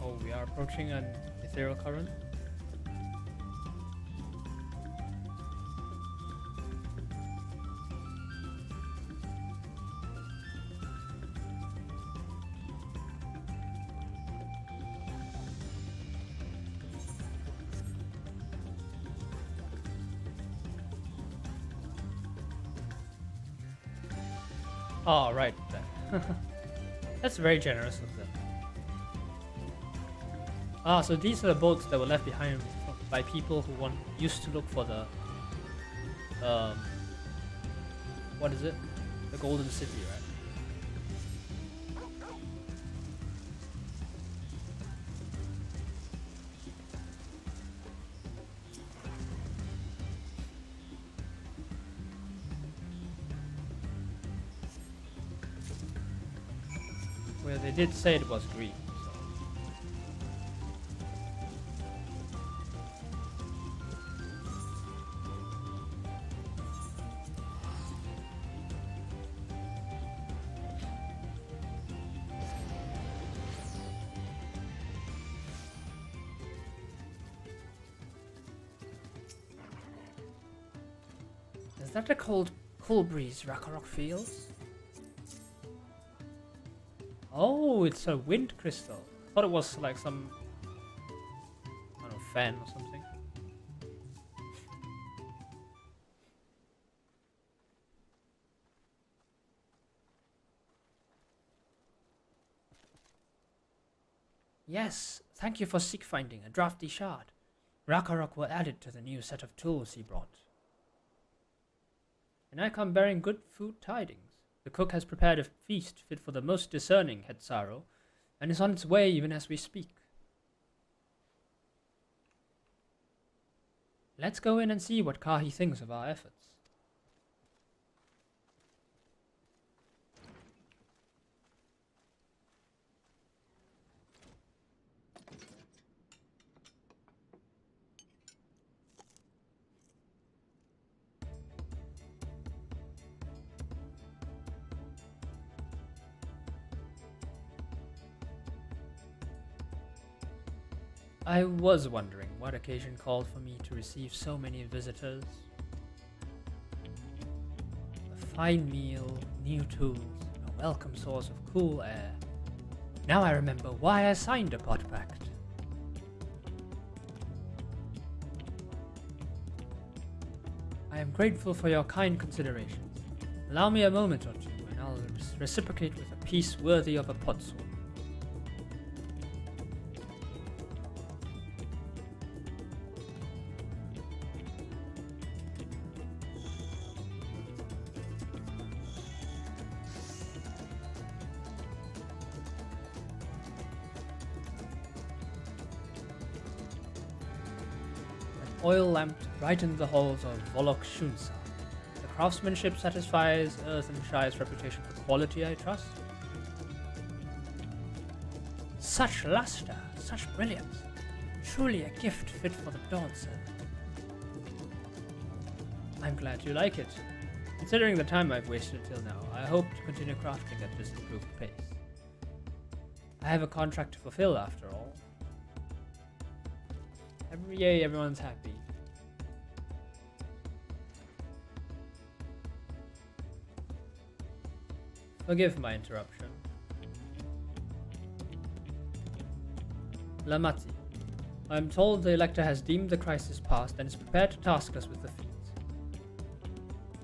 Oh, we are approaching an ethereal current. Oh, right there. That's very generous of them. Ah, so these are the boats that were left behind by people who used to look for the what is it? The Golden City, right? Well, they did say it was green. So. Is that the cool breeze Rakarok feels? Oh, it's a wind crystal. I thought it was like some, I don't know, fan or something. Yes, thank you for seek finding a drafty shard. Rakarok will add it to the new set of tools he brought. And I come bearing good food tidings. The cook has prepared a feast fit for the most discerning, Hetzaro, and is on its way even as we speak. Let's go in and see what Kahi thinks of our efforts. I was wondering what occasion called for me to receive so many visitors. A fine meal, new tools, a welcome source of cool air. Now I remember why I signed a pot pact. I am grateful for your kind considerations. Allow me a moment or two, and I'll reciprocate with a piece worthy of a pot sword. Oil lamp brightened the halls of Volok Shunsa. The craftsmanship satisfies Earthenshire's reputation for quality, I trust. Such luster, such brilliance. Truly a gift fit for the dawn, sir. I'm glad you like it. Considering the time I've wasted till now, I hope to continue crafting at this improved pace. I have a contract to fulfill after all. Yay, everyone's happy. Forgive my interruption. Lamati, I am told the Elector has deemed the crisis past and is prepared to task us with the feat.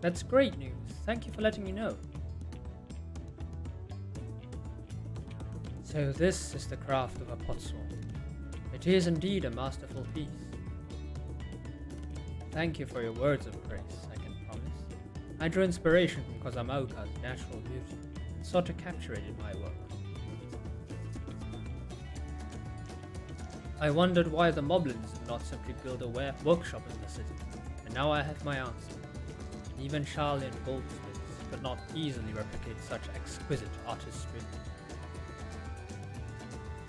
That's great news. Thank you for letting me know. So this is the craft of a potsword. It is indeed a masterful piece. Thank you for your words of praise, I can promise. I drew inspiration from Kozama'uka's natural beauty and sought to capture it in my work. I wondered why the Moblins did not simply build a workshop in the city, and now I have my answer. Even Charlian goldsmiths could not easily replicate such exquisite artistry.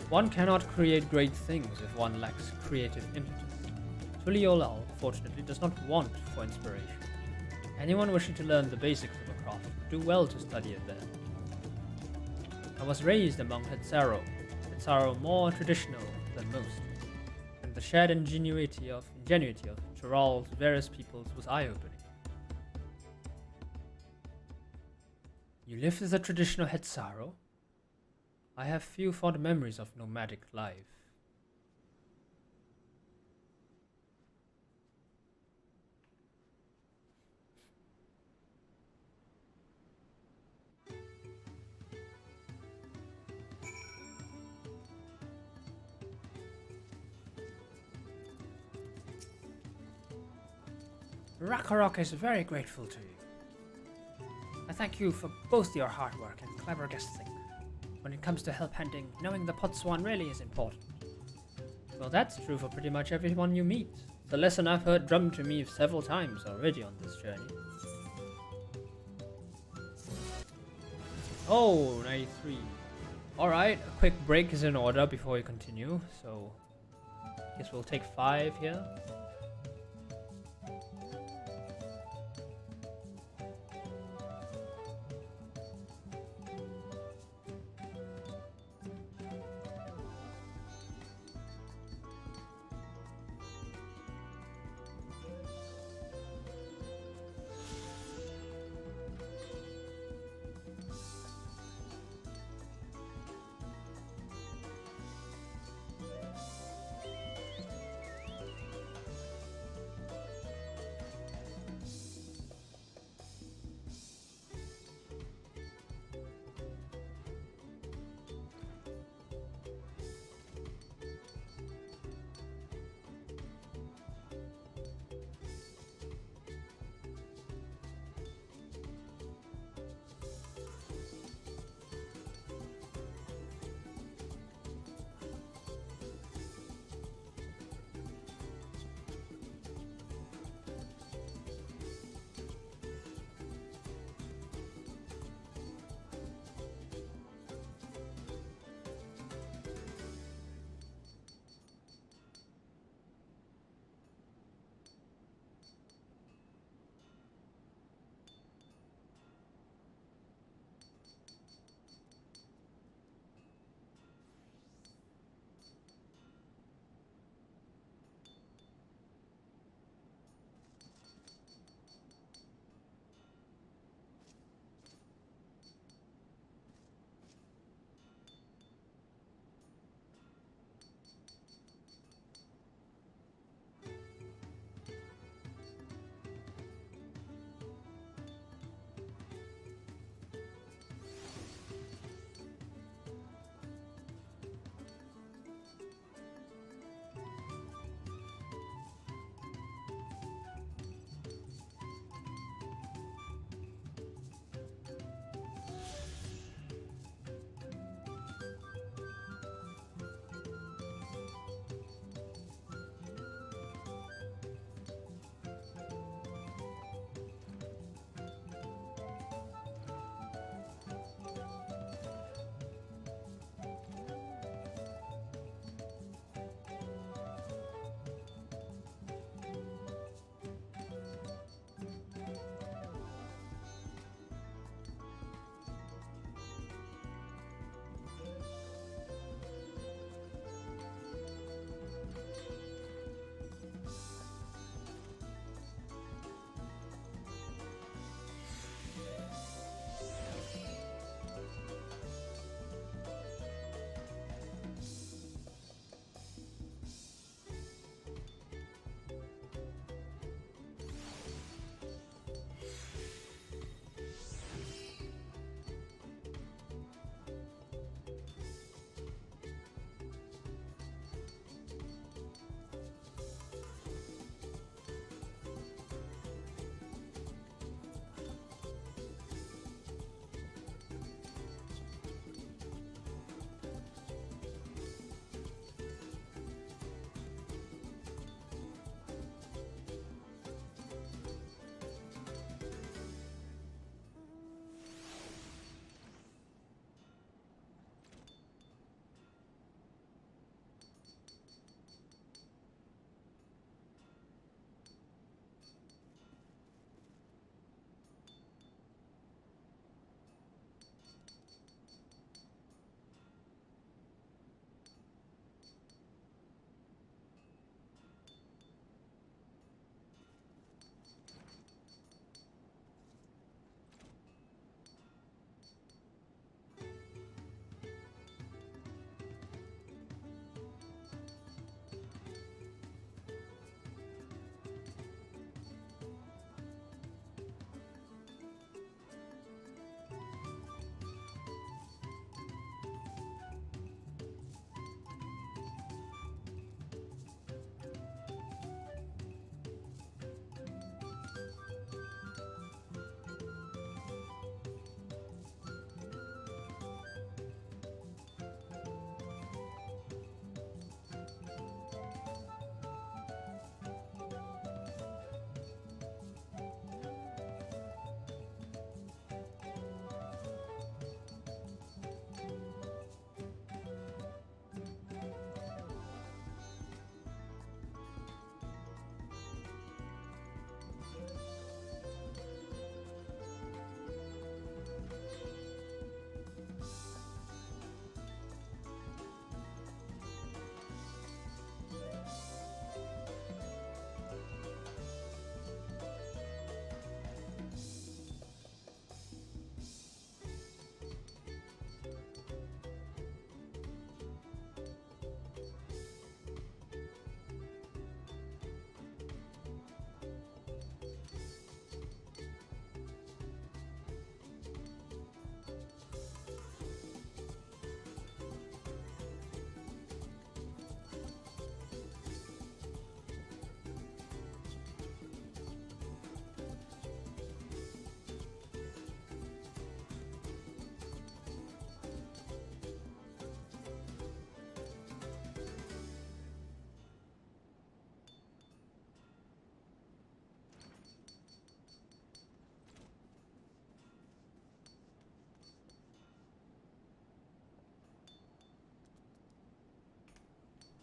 One cannot create great things if one lacks creative impetus. Tulliyolal, fortunately, does not want for inspiration. Anyone wishing to learn the basics of a craft would do well to study it there. I was raised among Hetsaro more traditional than most, and the shared ingenuity of Choral's various peoples was eye-opening. You lived as a traditional Hetsaro? I have few fond memories of nomadic life. Rakarok is very grateful to you. I thank you for both your hard work and clever guesting. When it comes to help handing, knowing the Potswan really is important. Well, that's true for pretty much everyone you meet. The lesson I've heard drummed to me several times already on this journey. Oh, 93. Alright, a quick break is in order before we continue, so I guess we'll take 5 here.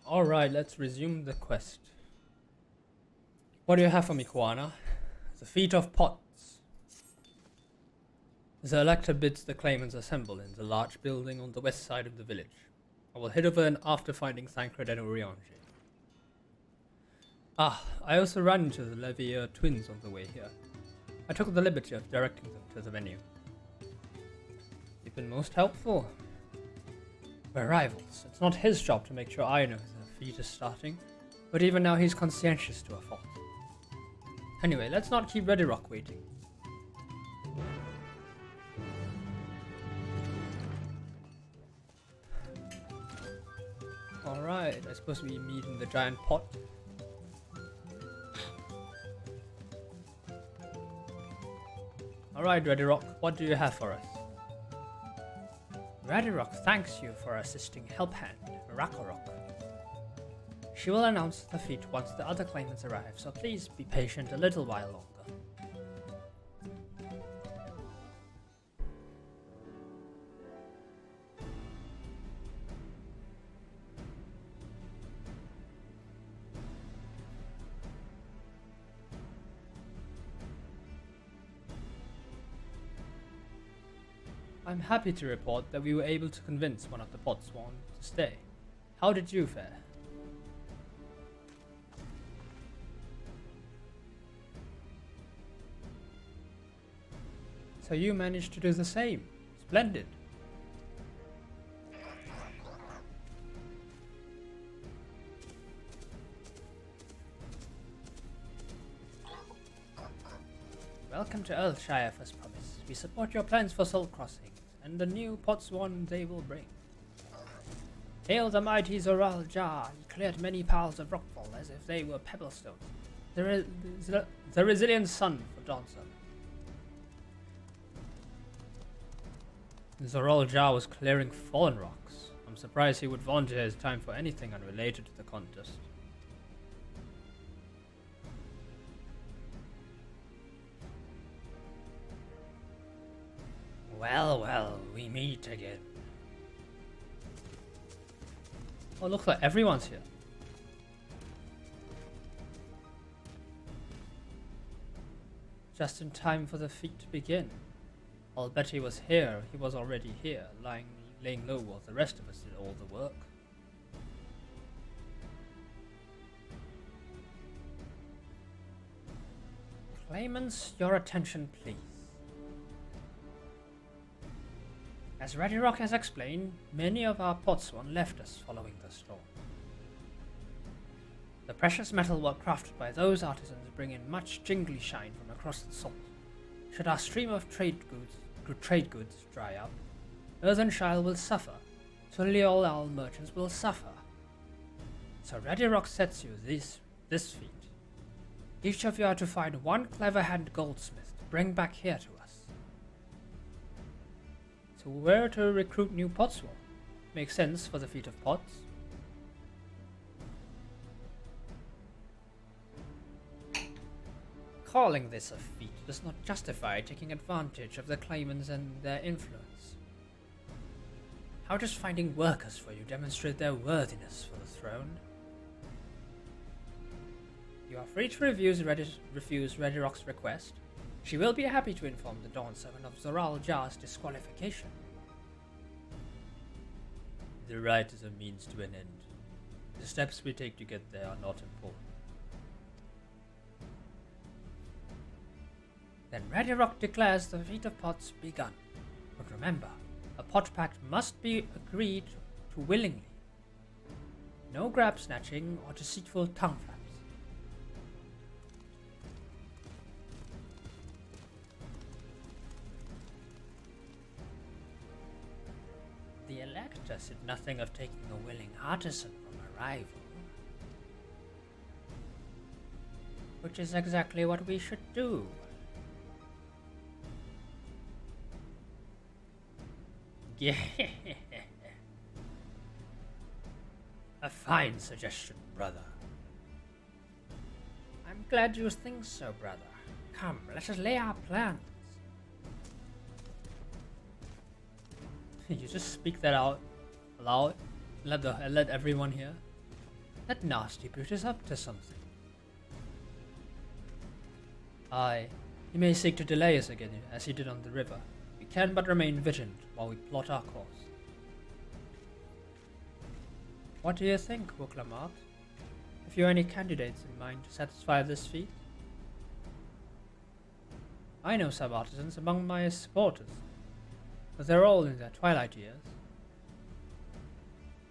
Alright, let's resume the quest. What do you have for me, Koana? The Feet of Pots. The elector bids the claimants assemble in the large building on the west side of the village. I will head over and after finding Thancred and Uriange. Ah, I also ran into the Levier twins on the way here. I took the liberty of directing them to the venue. You've been most helpful. We're rivals. It's not his job to make sure I know the feat is starting, but even now he's conscientious to a fault. Anyway, let's not keep Ready Rock waiting. Alright, I suppose we meet in the giant pot. Alright, Ready Rock, what do you have for us? Ready Rock thanks you for assisting Help Hand, Rakorok. She will announce the feat once the other claimants arrive, so please be patient a little while longer. I'm happy to report that we were able to convince one of the Potswan to stay. How did you fare? So you managed to do the same. Splendid. Welcome to Earthshire, as promised. We support your plans for soul crossings and the new Potswan they will bring. Hail the mighty Zoral Jar. He cleared many piles of rockfall as if they were pebblestones. The resilient sun for Dawntrail. Zoral Jar was clearing fallen rocks. I'm surprised he would volunteer his time for anything unrelated to the contest. Well, well, we meet again. Oh, looks like everyone's here. Just in time for the feat to begin. I'll bet he was here. He was already here, laying low while the rest of us did all the work. Claimants, your attention, please. As Ready Rock has explained, many of our Potswan left us following the storm. The precious metal work crafted by those artisans bring in much jingly shine from across the salt. Should our stream of trade goods dry up, Earthenshire will suffer, Tulliyolal merchants will suffer. So Ready Rock sets you this feat. Each of you are to find one clever-hand goldsmith to bring back here to us. So where to recruit new Potswan? Makes sense for the feat of pots. Calling this a feat does not justify taking advantage of the claimants and their influence. How does finding workers for you demonstrate their worthiness for the throne? You are free to refuse Ready Rock's request. She will be happy to inform the Dawn Servant of Zoral Jar's disqualification. The right is a means to an end. The steps we take to get there are not important. Then Ready Rock declares the feat of pots begun. But remember, a pot pact must be agreed to willingly. No grab snatching or deceitful tongue flaps. The Elector said nothing of taking a willing artisan from a rival. Which is exactly what we should do. Yeah. A fine suggestion, brother. I'm glad you think so, brother. Come, let us lay our plans. You just speak that out loud. Let everyone hear. That nasty brute is up to something. Aye, he may seek to delay us again, as he did on the river. We can but remain vigilant while we plot our course. What do you think, Wuklamat? Have you any candidates in mind to satisfy this feat? I know some artisans among my supporters, but they're all in their twilight years.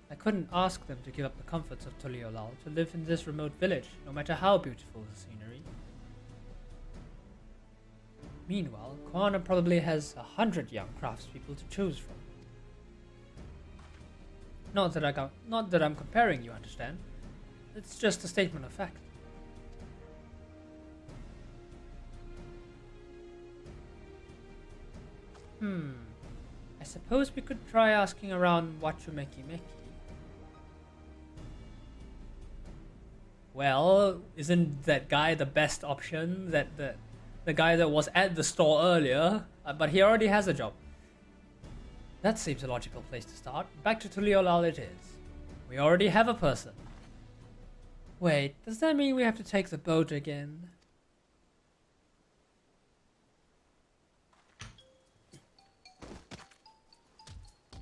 I couldn't ask them to give up the comforts of Tulliyolal to live in this remote village, no matter how beautiful the scenery. Meanwhile, Koana probably has 100 young craftspeople to choose from. Not that I'm comparing, you understand. It's just a statement of fact. I suppose we could try asking around Wachumeki Meki. Well, isn't that guy the best option? That the guy that was at the store earlier, but he already has a job. That seems a logical place to start. Back to Tulliyolal it is. We already have a person. Wait, does that mean we have to take the boat again?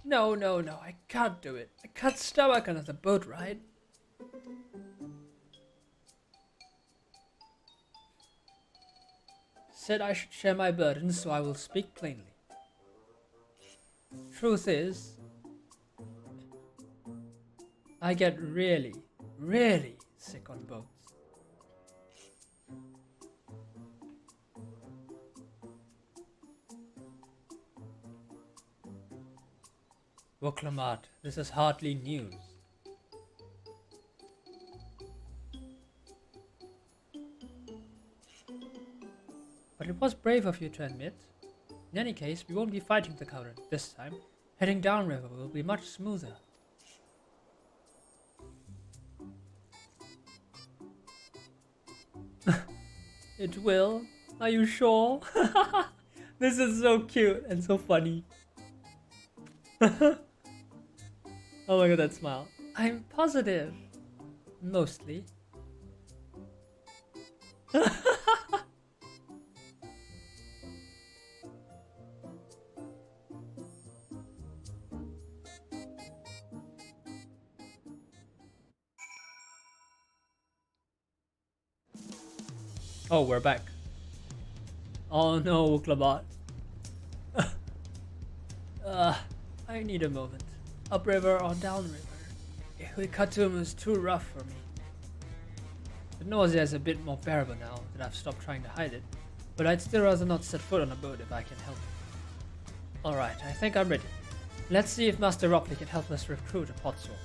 No, I can't do it. I can't stomach another boat ride. Said I should share my burdens, so I will speak plainly. Truth is, I get really, really sick on boats. Wuklamat, this is hardly news. But it was brave of you to admit. In any case, we won't be fighting the current this time. Heading downriver will be much smoother. It will? Are you sure? This is so cute and so funny. Oh my god, that smile. I'm positive. Mostly. Oh, we're back. Oh no, Wuklamat. I need a moment. Upriver or downriver? Khatum is too rough for me. The nausea is a bit more bearable now that I've stopped trying to hide it, but I'd still rather not set foot on a boat if I can help it. Alright, I think I'm ready. Let's see if Master Ropley can help us recruit a potsword.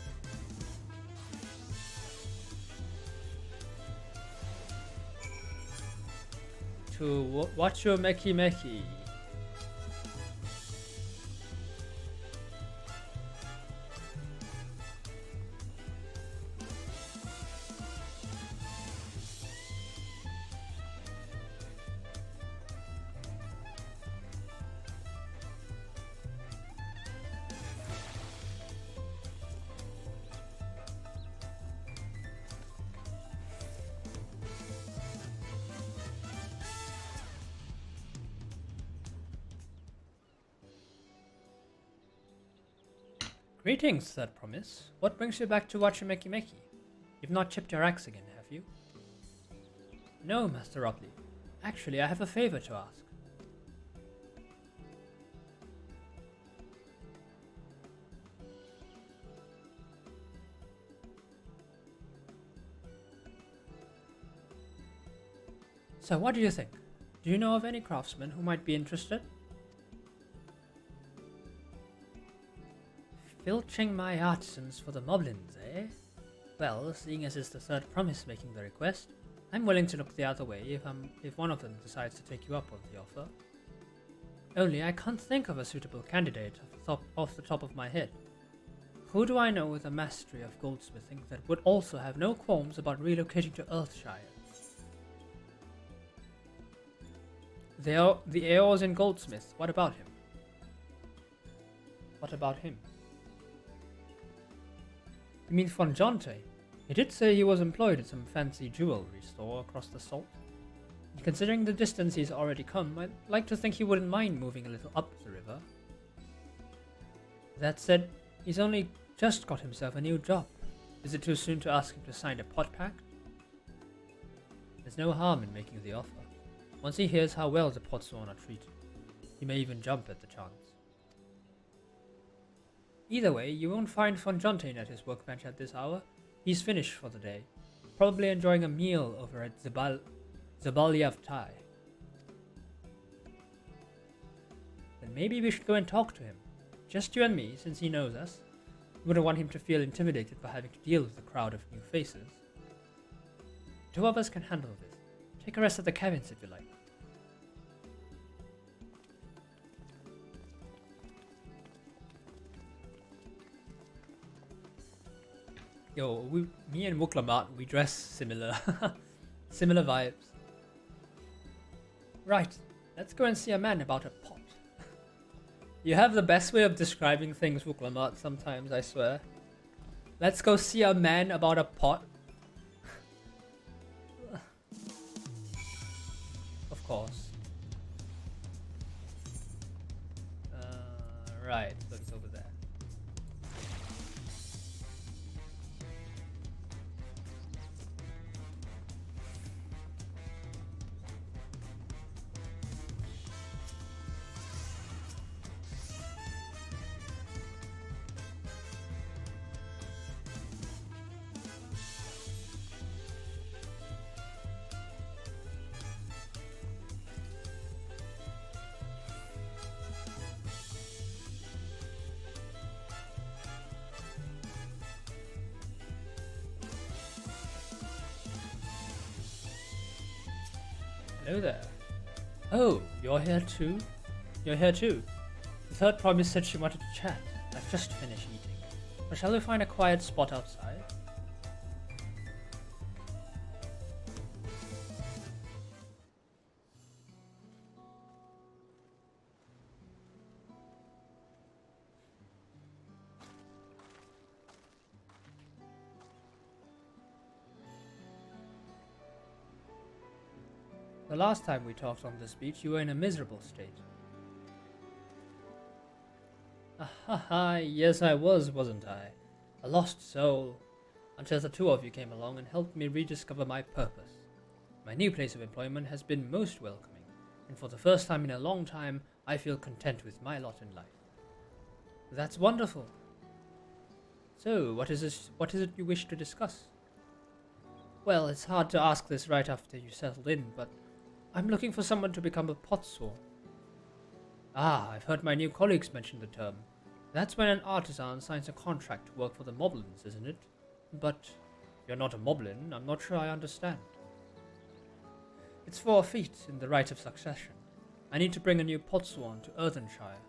To Wachumeki Meki. Greetings, said Promise. What brings you back to Wachumeki Meki? You've not chipped your axe again, have you? No, Master Ropley. Actually, I have a favor to ask. So, what do you think? Do you know of any craftsmen who might be interested? Filching my artisans for the moblins, eh? Well, seeing as it's the third Promise making the request, I'm willing to look the other way if one of them decides to take you up on the offer. Only I can't think of a suitable candidate off the top of my head. Who do I know with a mastery of goldsmithing that would also have no qualms about relocating to Earthshire? The Eorzean goldsmith, what about him? What about him? You mean von Jonte? He did say he was employed at some fancy jewelry store across the salt. And considering the distance he's already come, I'd like to think he wouldn't mind moving a little up the river. That said, he's only just got himself a new job. Is it too soon to ask him to sign a pot pact? There's no harm in making the offer. Once he hears how well the Potsworn are treated, he may even jump at the chance. Either way, you won't find Von Jontain at his workbench at this hour. He's finished for the day, probably enjoying a meal over at Zabalyav Tai. Then maybe we should go and talk to him. Just you and me, since he knows us. Wouldn't want him to feel intimidated by having to deal with a crowd of new faces. Two of us can handle this. Take a rest at the cabins if you like. Yo, me and Wuklamat, we dress similar. Similar vibes. Right, let's go and see a man about a pot. You have the best way of describing things, Wuklamat, sometimes, I swear. Let's go see a man about a pot. Of course. Right, so it's over there. Hello there. Oh, you're here too? You're here too. The third promise said she wanted to chat. I've just finished eating. But shall we find a quiet spot outside? The last time we talked on this beach, you were in a miserable state. Ahaha, yes I was, wasn't I? A lost soul. Until the two of you came along and helped me rediscover my purpose. My new place of employment has been most welcoming, and for the first time in a long time, I feel content with my lot in life. That's wonderful. So, what is it you wish to discuss? Well, it's hard to ask this right after you settled in, but I'm looking for someone to become a potsworn. Ah, I've heard my new colleagues mention the term. That's when an artisan signs a contract to work for the moblins, isn't it? But you're not a moblin, I'm not sure I understand. It's for a feat in the rite of succession. I need to bring a new potsworn to Earthenshire.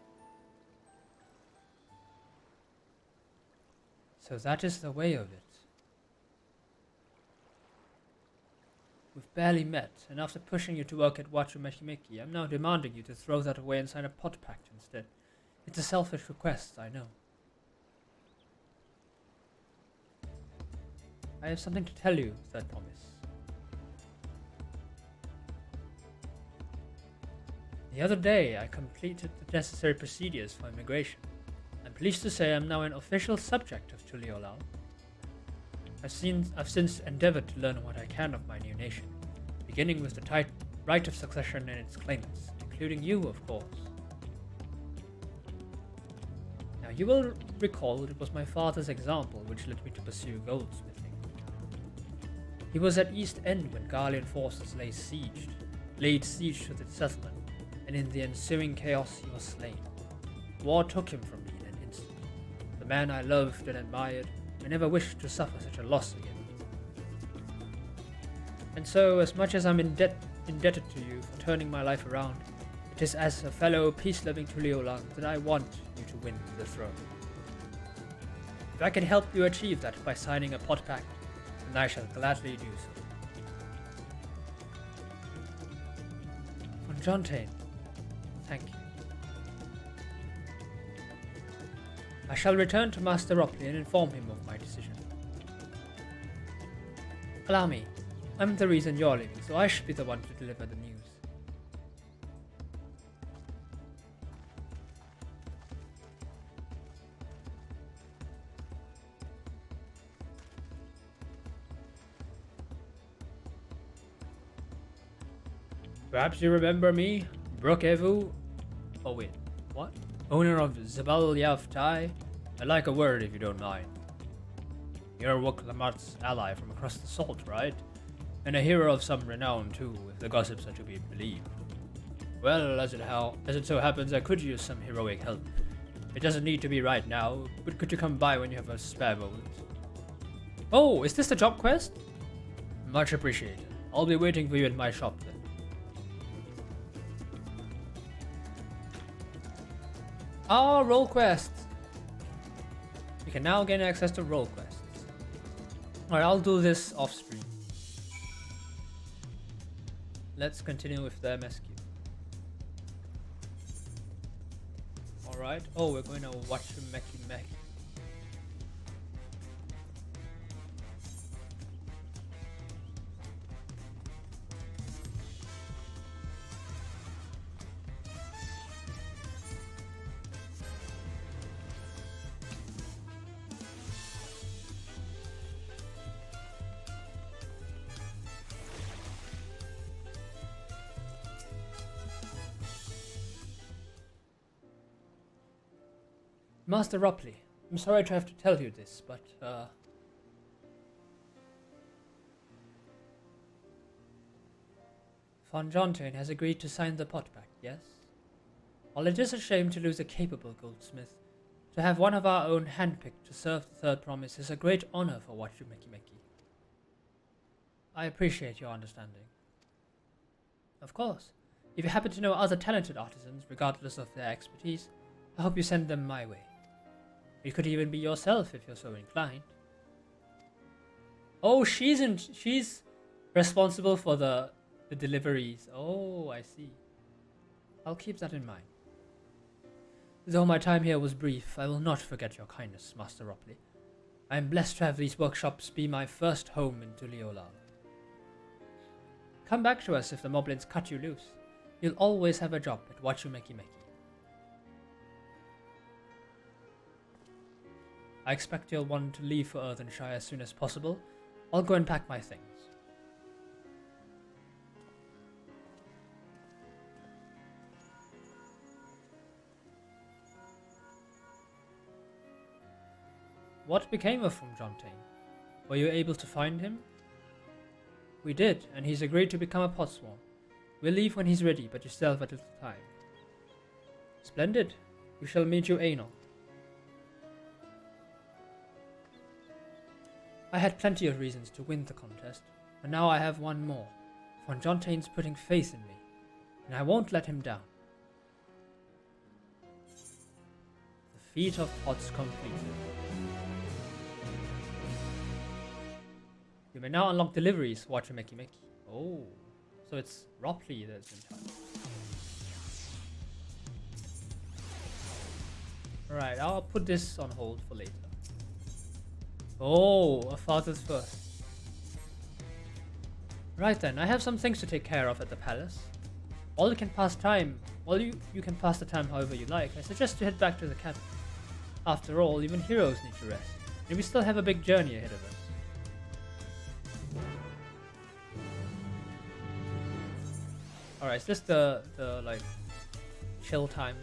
So that is the way of it. We've barely met, and after pushing you to work at Wachumekimeki, I'm now demanding you to throw that away and sign a pot pact instead. It's a selfish request, I know. I have something to tell you, Third Promise. The other day, I completed the necessary procedures for immigration. I'm pleased to say I'm now an official subject of Tulliyolal. I've since endeavored to learn what I can of my new nation, beginning with the right of succession and its claimants, including you, of course. Now, you will recall it was my father's example which led me to pursue goldsmithing. He was at East End when Garlean forces laid siege to the settlement, and in the ensuing chaos he was slain. War took him from me in an instant. The man I loved and admired, I never wished to suffer such a loss again. And so, as much as I'm indebted to you for turning my life around, it is as a fellow peace-loving Tulliolan that I want you to win the throne. If I can help you achieve that by signing a pot pact, then I shall gladly do so. Von Jontain, thank you. I shall return to Master Ropley and inform him of my decision. Allow me. I'm the reason you're leaving, so I should be the one to deliver the news. Perhaps you remember me, Brokevu? Oh wait, what? Owner of Zabal Yavtai? I'd like a word if you don't mind. You're Woklamat's ally from across the salt, right? And a hero of some renown too, if the gossips are to be believed. Well, as it so happens, I could use some heroic help. It doesn't need to be right now, but could you come by when you have a spare moment? Oh, is this the job quest? Much appreciated. I'll be waiting for you at my shop then. Ah, role quests! You can now gain access to role quests. Alright, I'll do this off stream. Let's continue with the MSQ. Alright, oh, we're going to watch Meki. Master Rupley, I'm sorry to have to tell you this, but, Von Jontain has agreed to sign the pot pact, yes? While it is a shame to lose a capable goldsmith, to have one of our own handpicked to serve the third promise is a great honor for Meki. I appreciate your understanding. Of course, if you happen to know other talented artisans, regardless of their expertise, I hope you send them my way. You could even be yourself if you're so inclined. Oh, she's responsible for the deliveries. Oh, I see. I'll keep that in mind. Though my time here was brief, I will not forget your kindness, Master Rupley. I am blessed to have these workshops be my first home in Tulliyolal. Come back to us if the moblins cut you loose. You'll always have a job at Meki. I expect you'll want to leave for Earthenshire as soon as possible. I'll go and pack my things. What became of Von Jontain? Were you able to find him? We did, and he's agreed to become a potsworn. We'll leave when he's ready, but you still have a little time. Splendid. We shall meet you anal. I had plenty of reasons to win the contest, and now I have one more. Von Jontain's putting faith in me, and I won't let him down. The feat of pots completed. You may now unlock deliveries, Meki. Oh, so it's Ropley that's in charge. Alright, I'll put this on hold for later. Oh, a father's first. Right then, I have some things to take care of at the palace. While you can pass time, you can pass the time however you like, I suggest you head back to the cabin. After all, even heroes need to rest, and we still have a big journey ahead of us. Alright, is this the like chill time?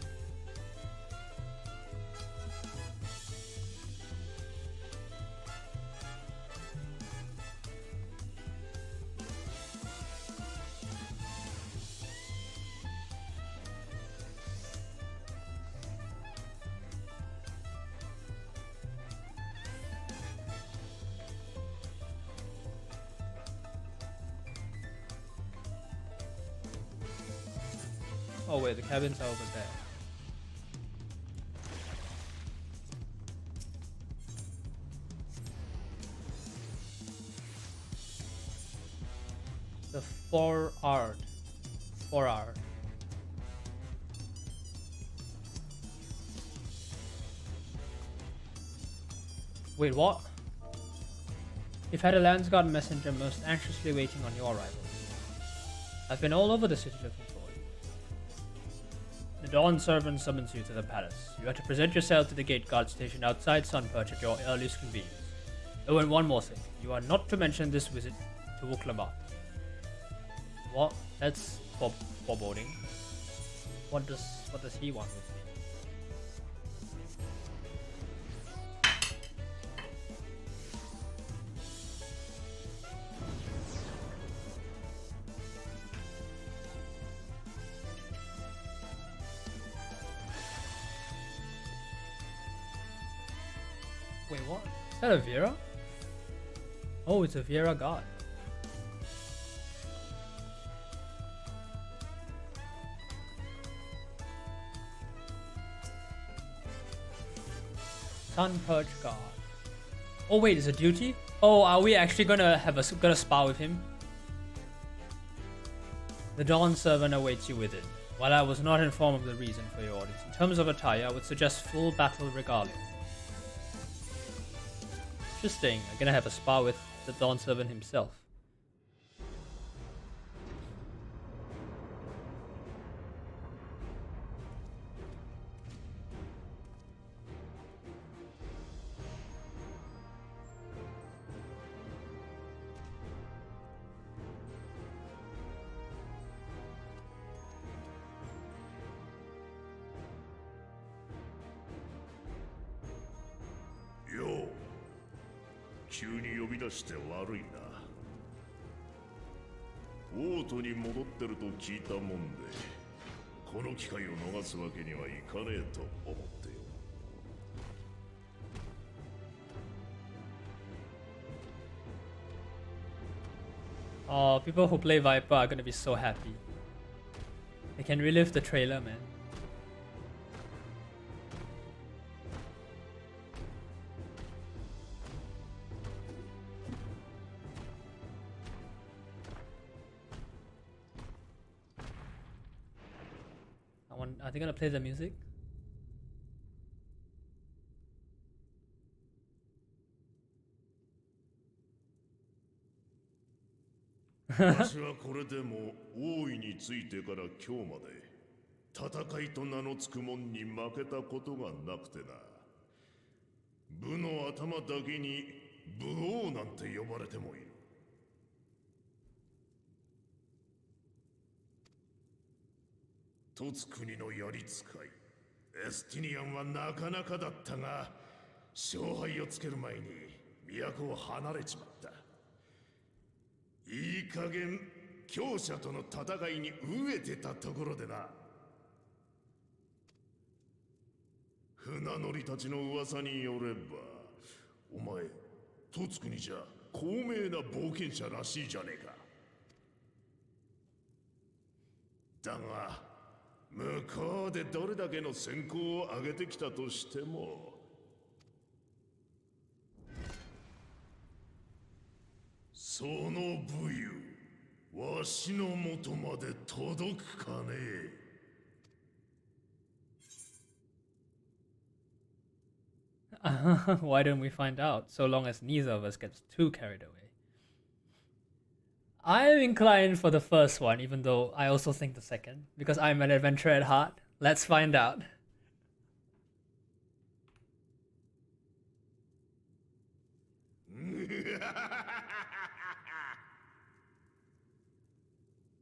Oh wait, the cabins are over there. The forward. Wait, what? You've had a Landsguard messenger most anxiously waiting on your arrival. I've been all over the city looking for you. The Dawn servant summons you to the palace. You are to present yourself to the gate guard stationed outside Sunperch at your earliest convenience. Oh, and one more thing. You are not to mention this visit to Urqopacha. What? That's foreboding. What does he want with me? Wait, what? Is that a Vera? Oh, it's a Vera god. Sunperch god. Oh wait, it's a duty? Oh, are we actually gonna spar with him? The Dawn servant awaits you within. While I was not informed of the reason for your audit, in terms of attire, I would suggest full battle regalia. Interesting. I'm gonna have a spar with the Dawn servant himself.よう、急に呼び出して悪いな。王都に戻ってると聞いたもんで、この機会を逃すわけにはいかねえと思ってよ。Oh, people who play Viper are gonna be so happy. They can relive the trailer, man. Are they gonna play the music? わしはこれでも王位についてから今日まで戦いと名の付くもんに負けたことがなくてな。部の頭だけに武王なんて呼ばれてもいる。凸国のやり使いエスティニアンはなかなかだったが、勝敗をつける前に都を離れちまった。いい加減強者との戦いに飢えてたところでな。船乗りたちの噂によれば、お前凸国じゃ高名な冒険者らしいじゃねえか。だが向こうでどれだけの戦功を上げてきたとしても、その武勇、わしの元まで届くかね。Why don't we find out, so long as neither of us gets too carried away? I'm inclined for the first one, even though I also think the second, because I'm an adventurer at heart. Let's find out.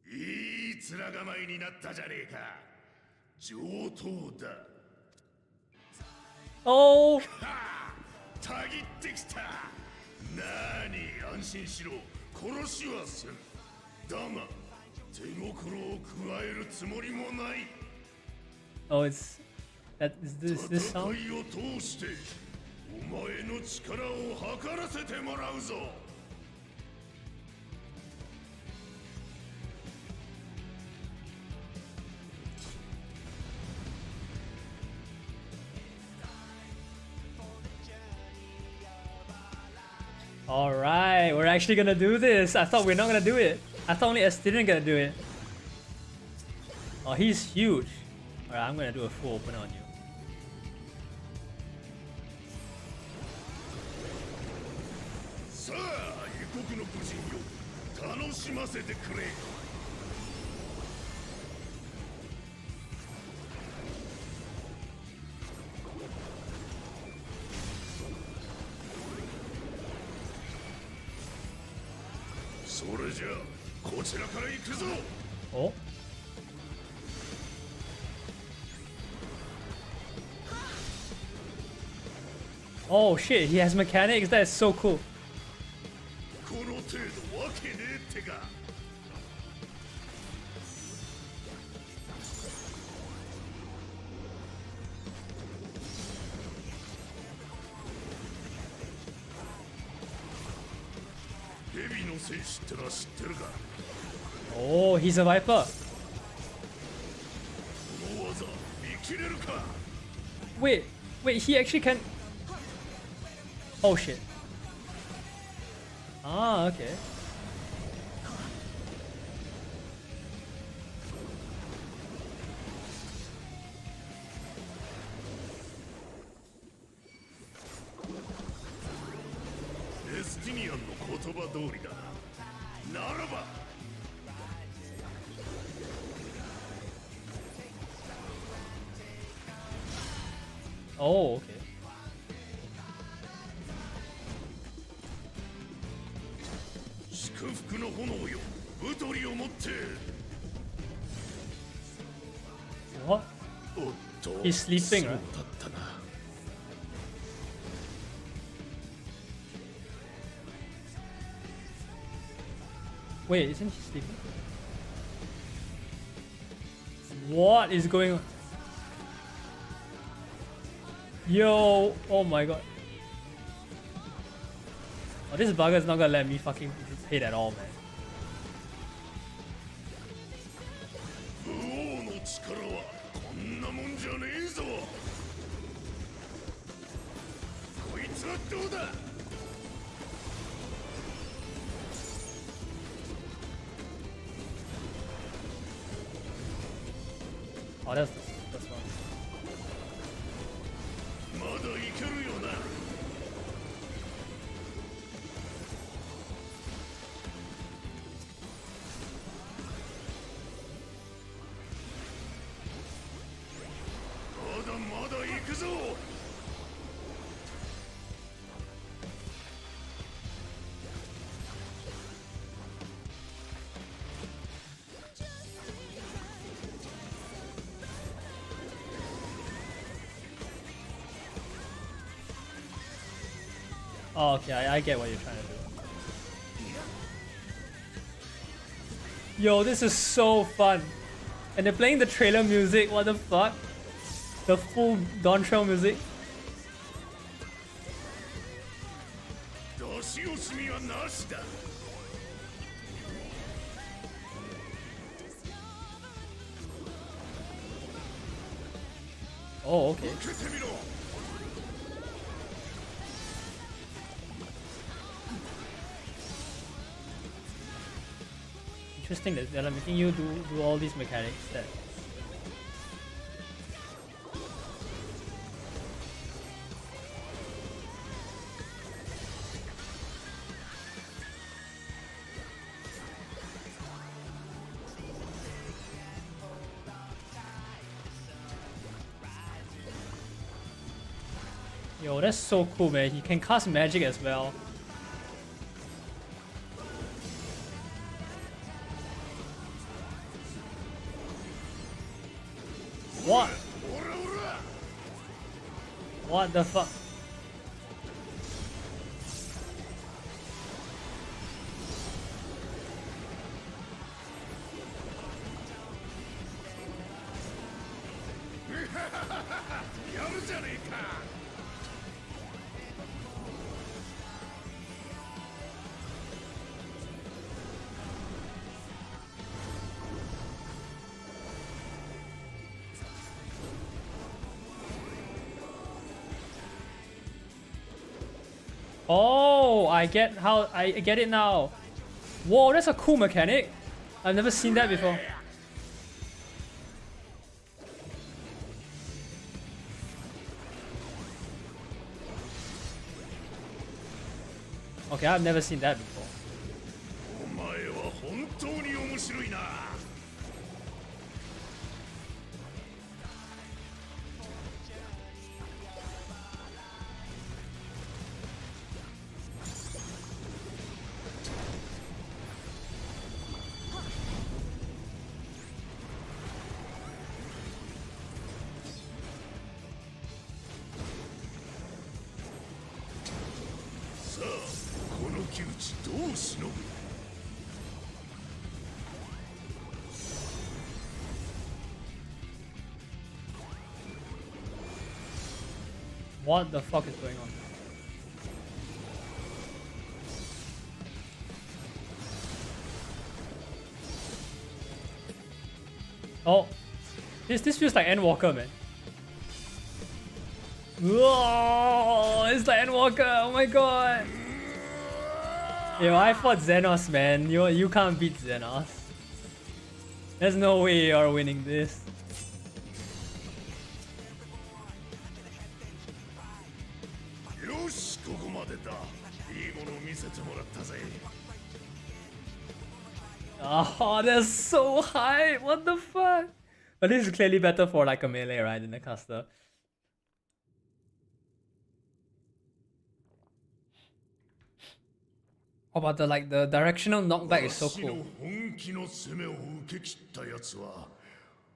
いい面構えになったじゃねえか。上等だ。Oh! たぎってきた。なに安心しろ。殺しはせん。だが手心を加えるつもりもない。Oh, is this song? 戦いを通してお前の力を測らせてもらうぞ。Alright, we're actually gonna do this. I thought we're not gonna do it. I thought only Estidin gonna do it. Oh, he's huge. Alright, I'm gonna do a full open on you. 国の武人よ、楽しませてくれ。それじゃあこちらから行くぞ。Oh. Oh shit, he has mechanics? That is so cool. この程度わけねえってか。蛇の戦士ってのは知ってるか。 Oh, he's a viper. この技見切れるか。 Wait, he actually can. Oh shit. Ah, okay.エスティニアンの言葉通りだな。ならば Oh, okay. 祝福の炎よ、太りを持って。 What? おっと、 He's sleeping, そう right? だったな。 Wait, isn't he sleeping? What is going on? Yo, oh my god. Oh, this bugger is not gonna let me fucking hit at all, man. 武王の力はこんなもんじゃねえぞ。こいつはどうだ。 Oh, that's one. まだいけるよな。 まだまだ行くぞ。 Oh, okay, I get what you're trying to do. Yo, this is so fun. And they're playing the trailer music, what the fuck? The full Dawntrail music. 出し惜しみはなしだ。 Oh, okay. 受けてみろ。 Interesting that they're making you do all these mechanics. That Yo, that's so cool, man. He can cast magic as well. What? What the fuck? Oh, I get it now. Whoa, that's a cool mechanic. I've never seen that before. Okay, I've never seen that before. 本当に面白いな。さあ、この窮地どうしのぐ。What the fuck is going on? Oh, this feels like Endwalker, man. Whoa, it's like Endwalker. Oh my god. Yo, I fought Xenos, man. You can't beat Xenos. There's no way you're winning this. Oh, that's so high! What the fuck? But this is clearly better for like a melee, right, than a caster. Oh, but the directional knockback is so cool.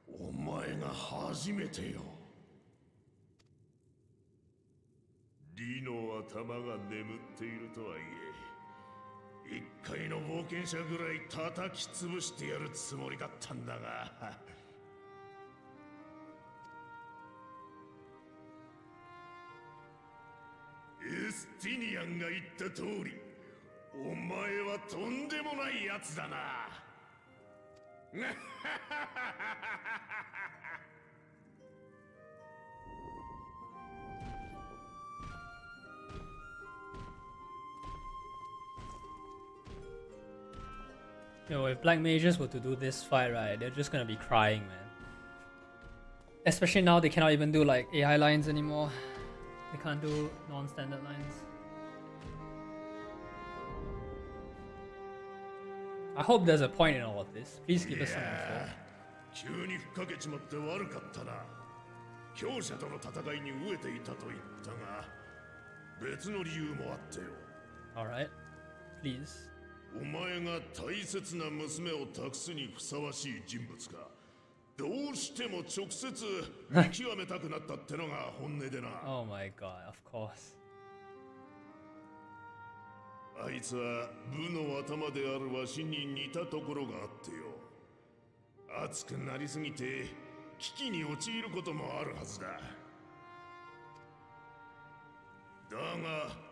お前が初めてよ。リの頭が眠っているとはいえ、一回の冒険者ぐらい叩き潰してやるつもりだったんだが。エスティニアンが言った通り、お前はとんでもないやつだな。Yo, if black mages were to do this fight, right, they're just gonna be crying, man. Especially now they cannot even do like AI lines anymore. They can't do non-standard lines. I hope there's a point in all of this. Please give us some info. 急にふっかけちまって悪かったな。強者との戦いに飢えていたと言ったが、別の理由もあってよ。Alright, please. お前が大切な娘を託すにふさわしい人物がどうしても直接見極めたくなったってのが本音でな。Oh my god, of course. あいつは部の頭であるわしに似たところがあってよ。熱くなりすぎて危機に陥ることもあるはずだ。だが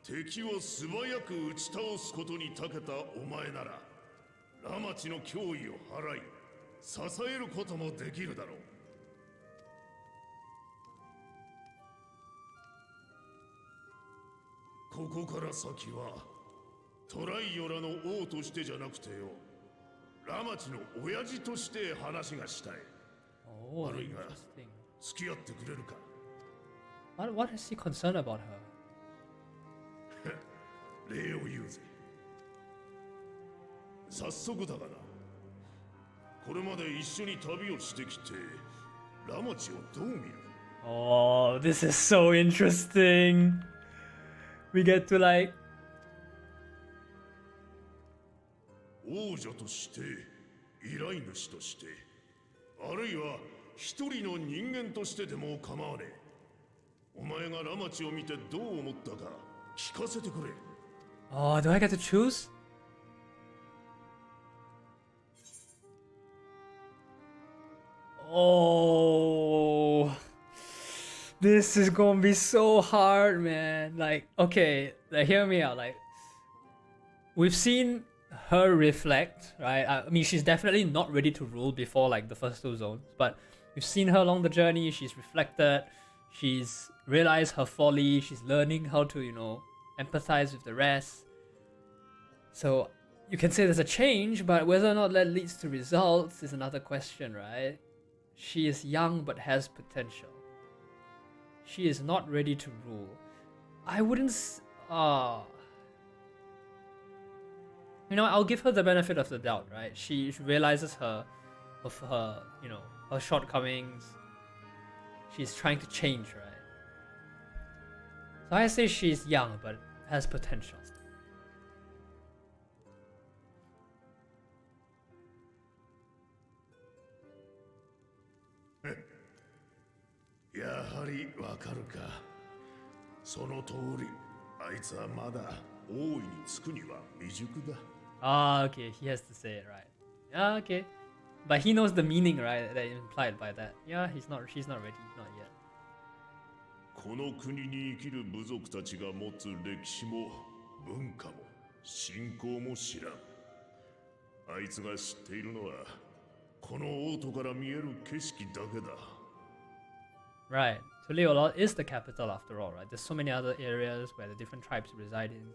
敵を素早く打ち倒すことに長けたお前なら、ラマチの脅威を払い、支えることもできるだろう。ここから先は、トライオラの王としてじゃなくてよ、ラマチの親父として話がしたい。Oh, あるいは、 interesting. 付き合ってくれるか。What is he concerned about her? 礼を言うぜ。早速だがな、これまで一緒に旅をしてきて、ラマチをどう見る？ Oh, this is so interesting. We get to like 王女として、依頼主として、あるいは一人の人間としてでも構わねえ。お前がラマチを見てどう思ったか聞かせてくれ。Oh, do I get to choose? Oh, this is gonna be so hard, man. Like, okay, like, hear me out. Like, we've seen her reflect, right? I mean, she's definitely not ready to rule before like the first two zones, but we've seen her along the journey. She's reflected. She's realized her folly. She's learning how to, empathize with the rest. So you can say there's a change, but whether or not that leads to results is another question, right? She is young but has potential. She is not ready to rule. I wouldn't You know, I'll give her the benefit of the doubt, right? She realizes her her shortcomings. She's trying to change, right? So I say she's young but has potential. やはりわかるか。その通り、あいつはまだ王位につくには未熟だ。Ah, okay, he has to say it right. Yeah, okay. But he knows the meaning, right? That implied by that. Yeah, she's not ready, not yet. この国に生きる部族たちが持つ歴史も文化も信仰も知らん。あいつが知っているのはこの王都から見える景色だけだ。Right. Tulliyolal is the capital after all, right? There's so many other areas where the different tribes reside in.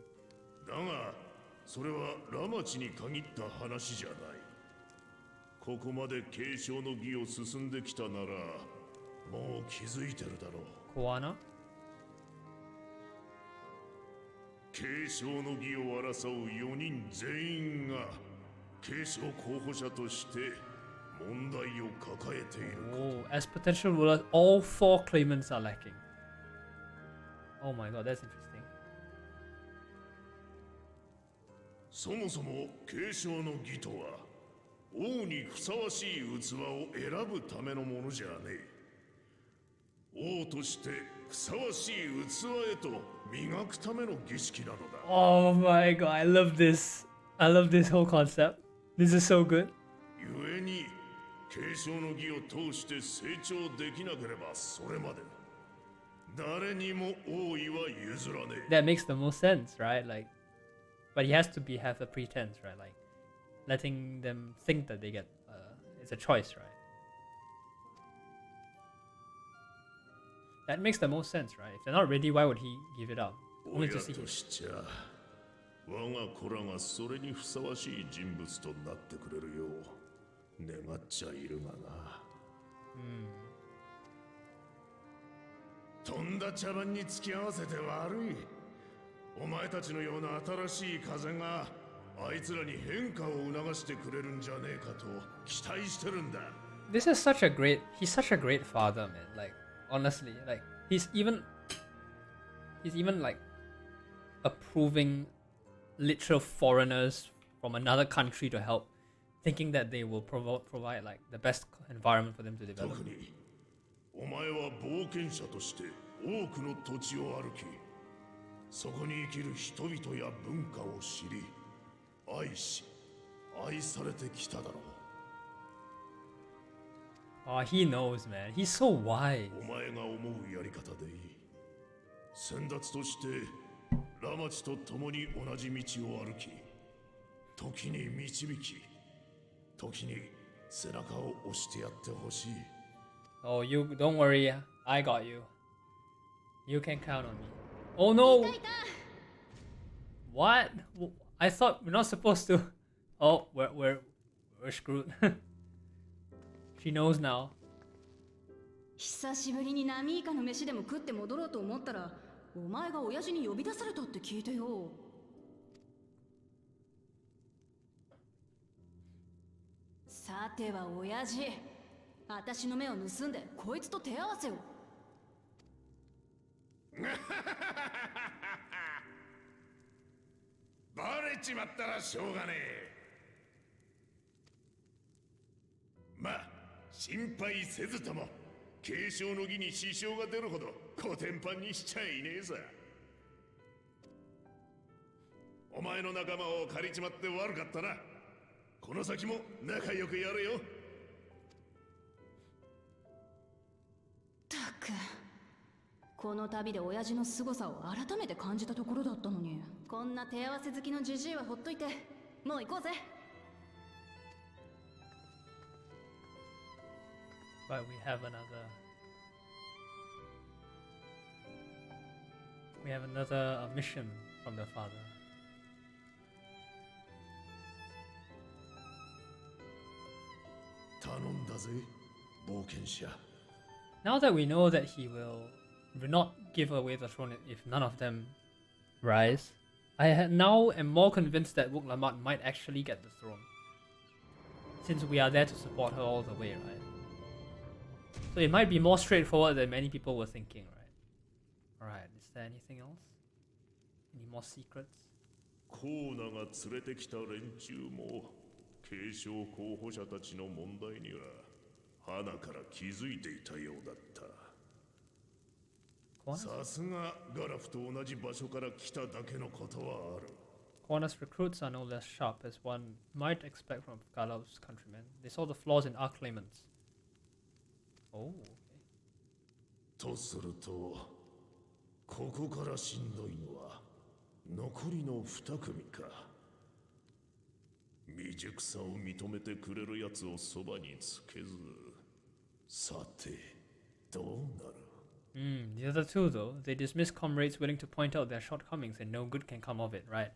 だが、それはラマチに限った話じゃない。ここまで継承の儀を進んできたなら、もう気づいてるだろう。Koana? 継承の儀を争う4人全員が継承候補者として問題を抱えている。Oh, as potential rulers, all 4 claimants are lacking. Oh my god, that's interesting. そもそも継承の儀とは王にふさわしい器を選ぶためのものじゃねえ。王としてふさわしい器へと磨くための儀式なのだ。Oh my god, I love this. I love this whole concept. This is so good. 故に継承の儀を通して成長できなければそれまで誰にも王位は譲らねえ。 That makes the most sense, right? Like, but he has to have a pretense, right? Like, letting them think that they get it's a choice, right? That makes the most sense, right? If they're not ready, why would he give it up? Only to see 親と it. しちゃ我が子らがそれにふさわしい人物となってくれるよう願っちゃいるがな。とんだ茶番に付き合わせて悪い。お前たちのような新しい風があいつらに変化を促してくれるんじゃねえかと期待してるんだ。He's such a great father, man. Like, honestly, like he's even like approving literal foreigners from another country to help, thinking that they will provide like the best environment for them to develop. 特にお前は冒険者として多くの土地を歩き、そこに生きる人々や文化を知り、愛し、愛されてきただろう。Oh, he knows, man. He's so wise. お前が思うやり方でいい。先達としてラマチと共に同じ道を歩き、時に導き、時に背中を押してやってほしい。Oh, you don't worry. I got you. You can count on me. Oh no! What? I thought we're not supposed to. Oh, we're screwed. She knows now. 久しぶりにナミイカの飯でも食って戻ろうと思ったら、お前が親父に呼び出されたって聞いてよ。さては親父、私の目を盗んでこいつと手合わせを。バレちまったらしょうがねえ。まあ心配せずとも継承の儀に支障が出るほどコテンパンにしちゃいねえさ。お前の仲間を借りちまって悪かったな。この先も仲良くやれよ。たく、この旅で親父の凄さを改めて感じたところだったのに、こんな手合わせ好きのジジイはほっといて、もう行こうぜ。But we have another mission from the father. Now that we know that he will not give away the throne if none of them rise, now am more convinced that Wuk-Lamat might actually get the throne, since we are there to support her all the way, right? So it might be more straightforward than many people were thinking, right? Alright, is there anything else? Any more secrets? コーナが連れてきた連中も継承候補者たちの問題には花から気づいていたようだった。さすがガラフと同じ場所から来ただけのことはある。Corner's recruits are no less sharp as one might expect from Galov's countrymen. They saw the flaws in our claimants. Oh, okay. とすると、ここからしんどいのは残りの2組か。未熟さを認めてくれるやつをそばにつけず、さてどうなる？ The other two, though, they dismiss comrades willing to point out their shortcomings and no good can come of it, right?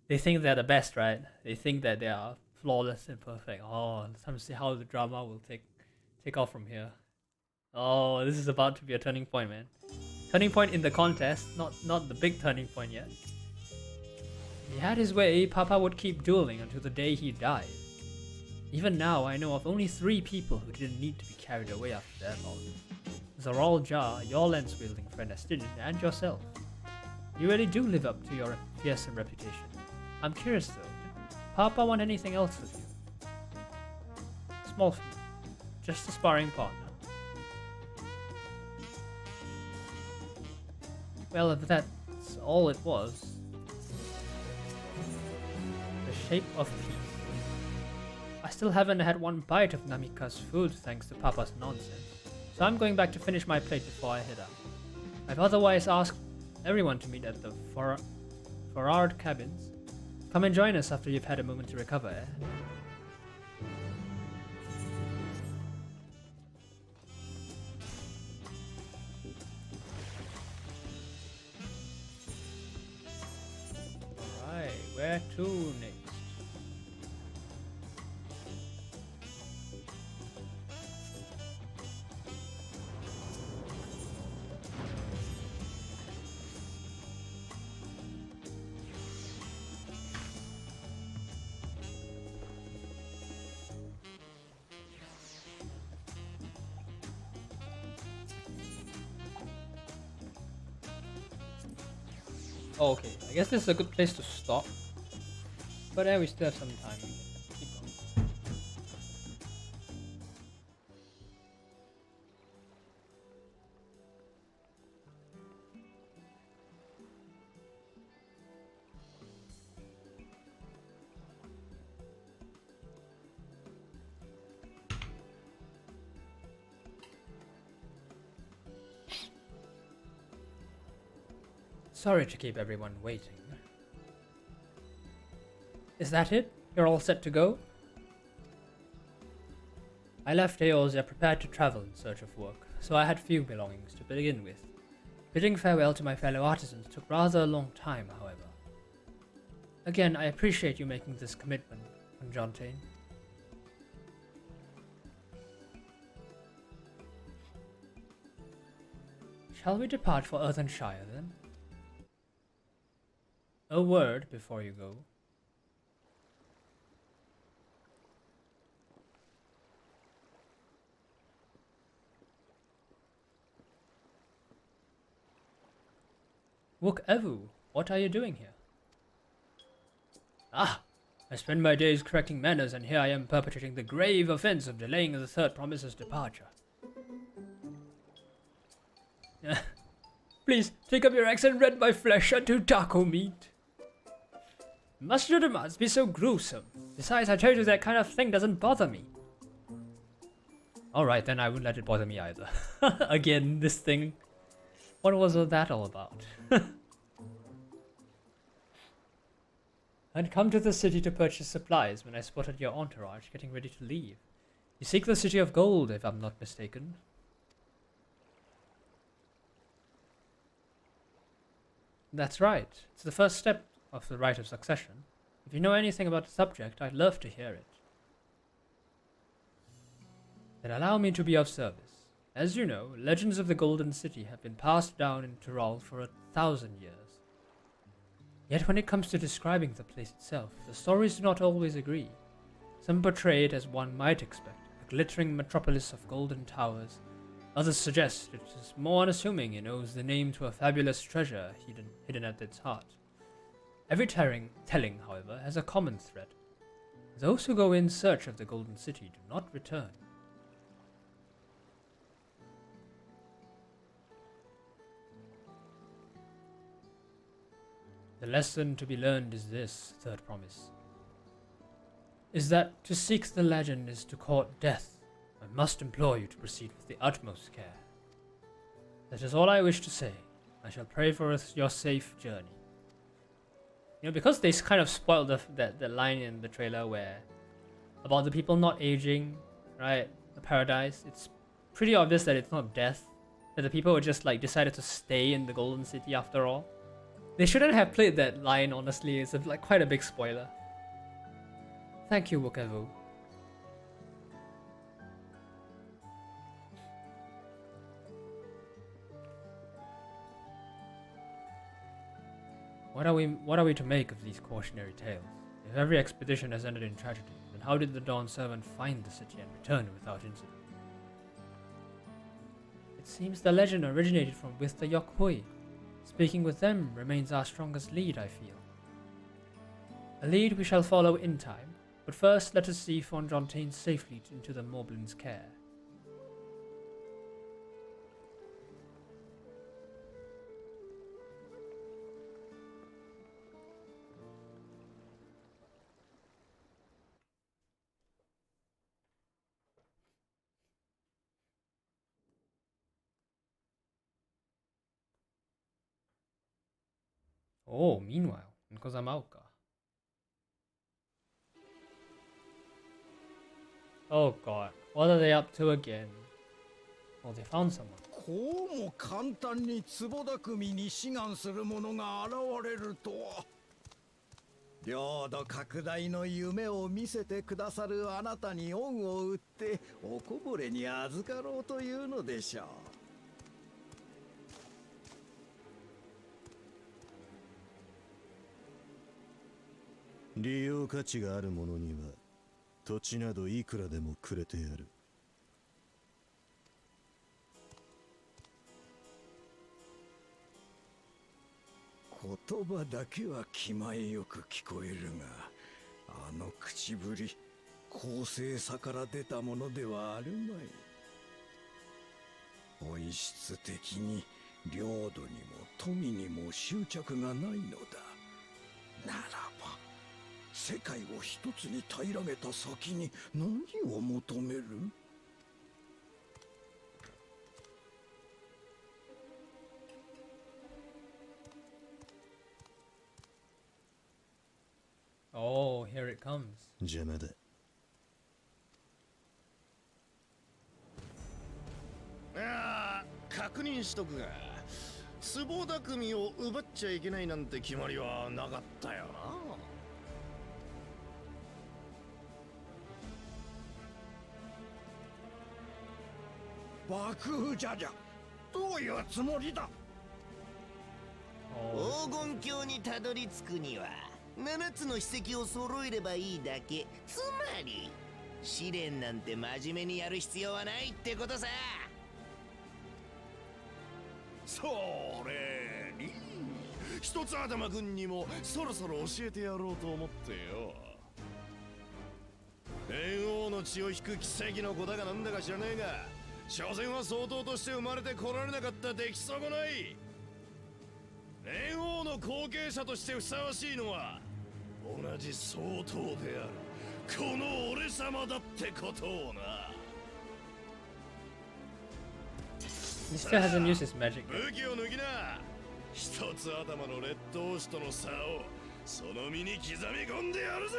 They think they're the best, right? They think that they are flawless and perfect. Oh, time to see how the drama will take off from here. Oh, this is about to be a turning point, man. Turning point in the contest, not the big turning point yet. If he had his way, Papa would keep dueling until the day he died. Even now, I know of only 3 people who didn't need to be carried away after their loss. Zoral Jar, your lens-wielding friend Astinian, and yourself. You really do live up to your fearsome reputation. I'm curious though, did Papa want anything else with you? Small feat. Just a sparring partner. Well, if that's all it was. The shape of peace. I still haven't had one bite of Namika's food thanks to Papa's nonsense. So I'm going back to finish my plate before I head out. I've otherwise asked everyone to meet at the Farard cabins. Come and join us after you've had a moment to recover, eh? Alright, where to next? Oh, okay, I guess this is a good place to stop. But then we still have some time. Keep going. Sorry to keep everyone waiting. Is that it? You're all set to go? I left Eorzea prepared to travel in search of work, so I had few belongings to begin with. Bidding farewell to my fellow artisans took rather a long time, however. Again, I appreciate you making this commitment, Conjontane. Shall we depart for Earthenshire, then? A word before you go. Wook-Evu, what are you doing here? Ah! I spend my days correcting manners, and here I am perpetrating the grave offense of delaying the third promise's departure. Please, take up your axe and rend my flesh unto taco meat. Must your demands be so gruesome? Besides, I told you that kind of thing doesn't bother me. Alright, then I wouldn't let it bother me either. Again, this thing. What was that all about? I'd come to the city to purchase supplies when I spotted your entourage getting ready to leave. You seek the City of Gold, if I'm not mistaken. That's right. It's the first step of the rite of succession. If you know anything about the subject, I'd love to hear it. Then allow me to be of service. As you know, legends of the Golden City have been passed down in Tyrol for 1,000 years. Yet when it comes to describing the place itself, the stories do not always agree. Some portray it as one might expect, a glittering metropolis of golden towers. Others suggest it is more unassuming and owes the name to a fabulous treasure hidden at its heart. Every telling, however, has a common thread. Those who go in search of the Golden City do not return. The lesson to be learned is this, third promise, is that to seek the legend is to court death. I must implore you to proceed with the utmost care. That is all I wish to say. I shall pray for your safe journey. You know, because they kind of spoiled the line in the trailer where about the people not aging, right? The paradise. It's pretty obvious that it's not death. That the people were just like decided to stay in the Golden City after all. They shouldn't have played that line, honestly. It's like quite a big spoiler. Thank you, Wokevu. What are we to make of these cautionary tales? If every expedition has ended in tragedy, then how did the Dawn servant find the city and return without incident? It seems the legend originated with the Yokhui. Speaking with them remains our strongest lead, I feel. A lead we shall follow in time, but first let us see Von Jontain safely into the Morblin's care. Oh, meanwhile, in Kozama'uka. Oh god, what are they up to again? Oh, they found someone. こうも簡単に壺匠に志願する者が現れるとは。領土拡大の夢を見せてくださるあなたに恩を売っておこぼれに預かろうというのでしょう。利用価値がある者には土地などいくらでもくれてやる。言葉だけは気前よく聞こえるが、あの口ぶり、公正さから出たものではあるまい。本質的に領土にも富にも執着がないのだ。ならば世界を一つに平らげた先に何を求める？ Oh, here it comes. 邪魔だ。ああ、確認しとくが、壺匠を奪っちゃいけないなんて決まりはなかったよな。幕府じゃじゃ、どういうつもりだ？黄金鏡にたどり着くには7つの史跡を揃えればいいだけ。つまり試練なんて真面目にやる必要はないってことさ。それに一つ頭くんにもそろそろ教えてやろうと思ってよ。蓮王の血を引く奇跡の子だかなんだか知らねえが、所詮は総統として生まれてこられなかった出来損ない。蓮王の後継者としてふさわしいのは同じ総統であるこの俺様だってことをな。He still hasn't used his magic. 武器を抜きな。一つ頭の劣等種との差をその身に刻み込んでやるぜ。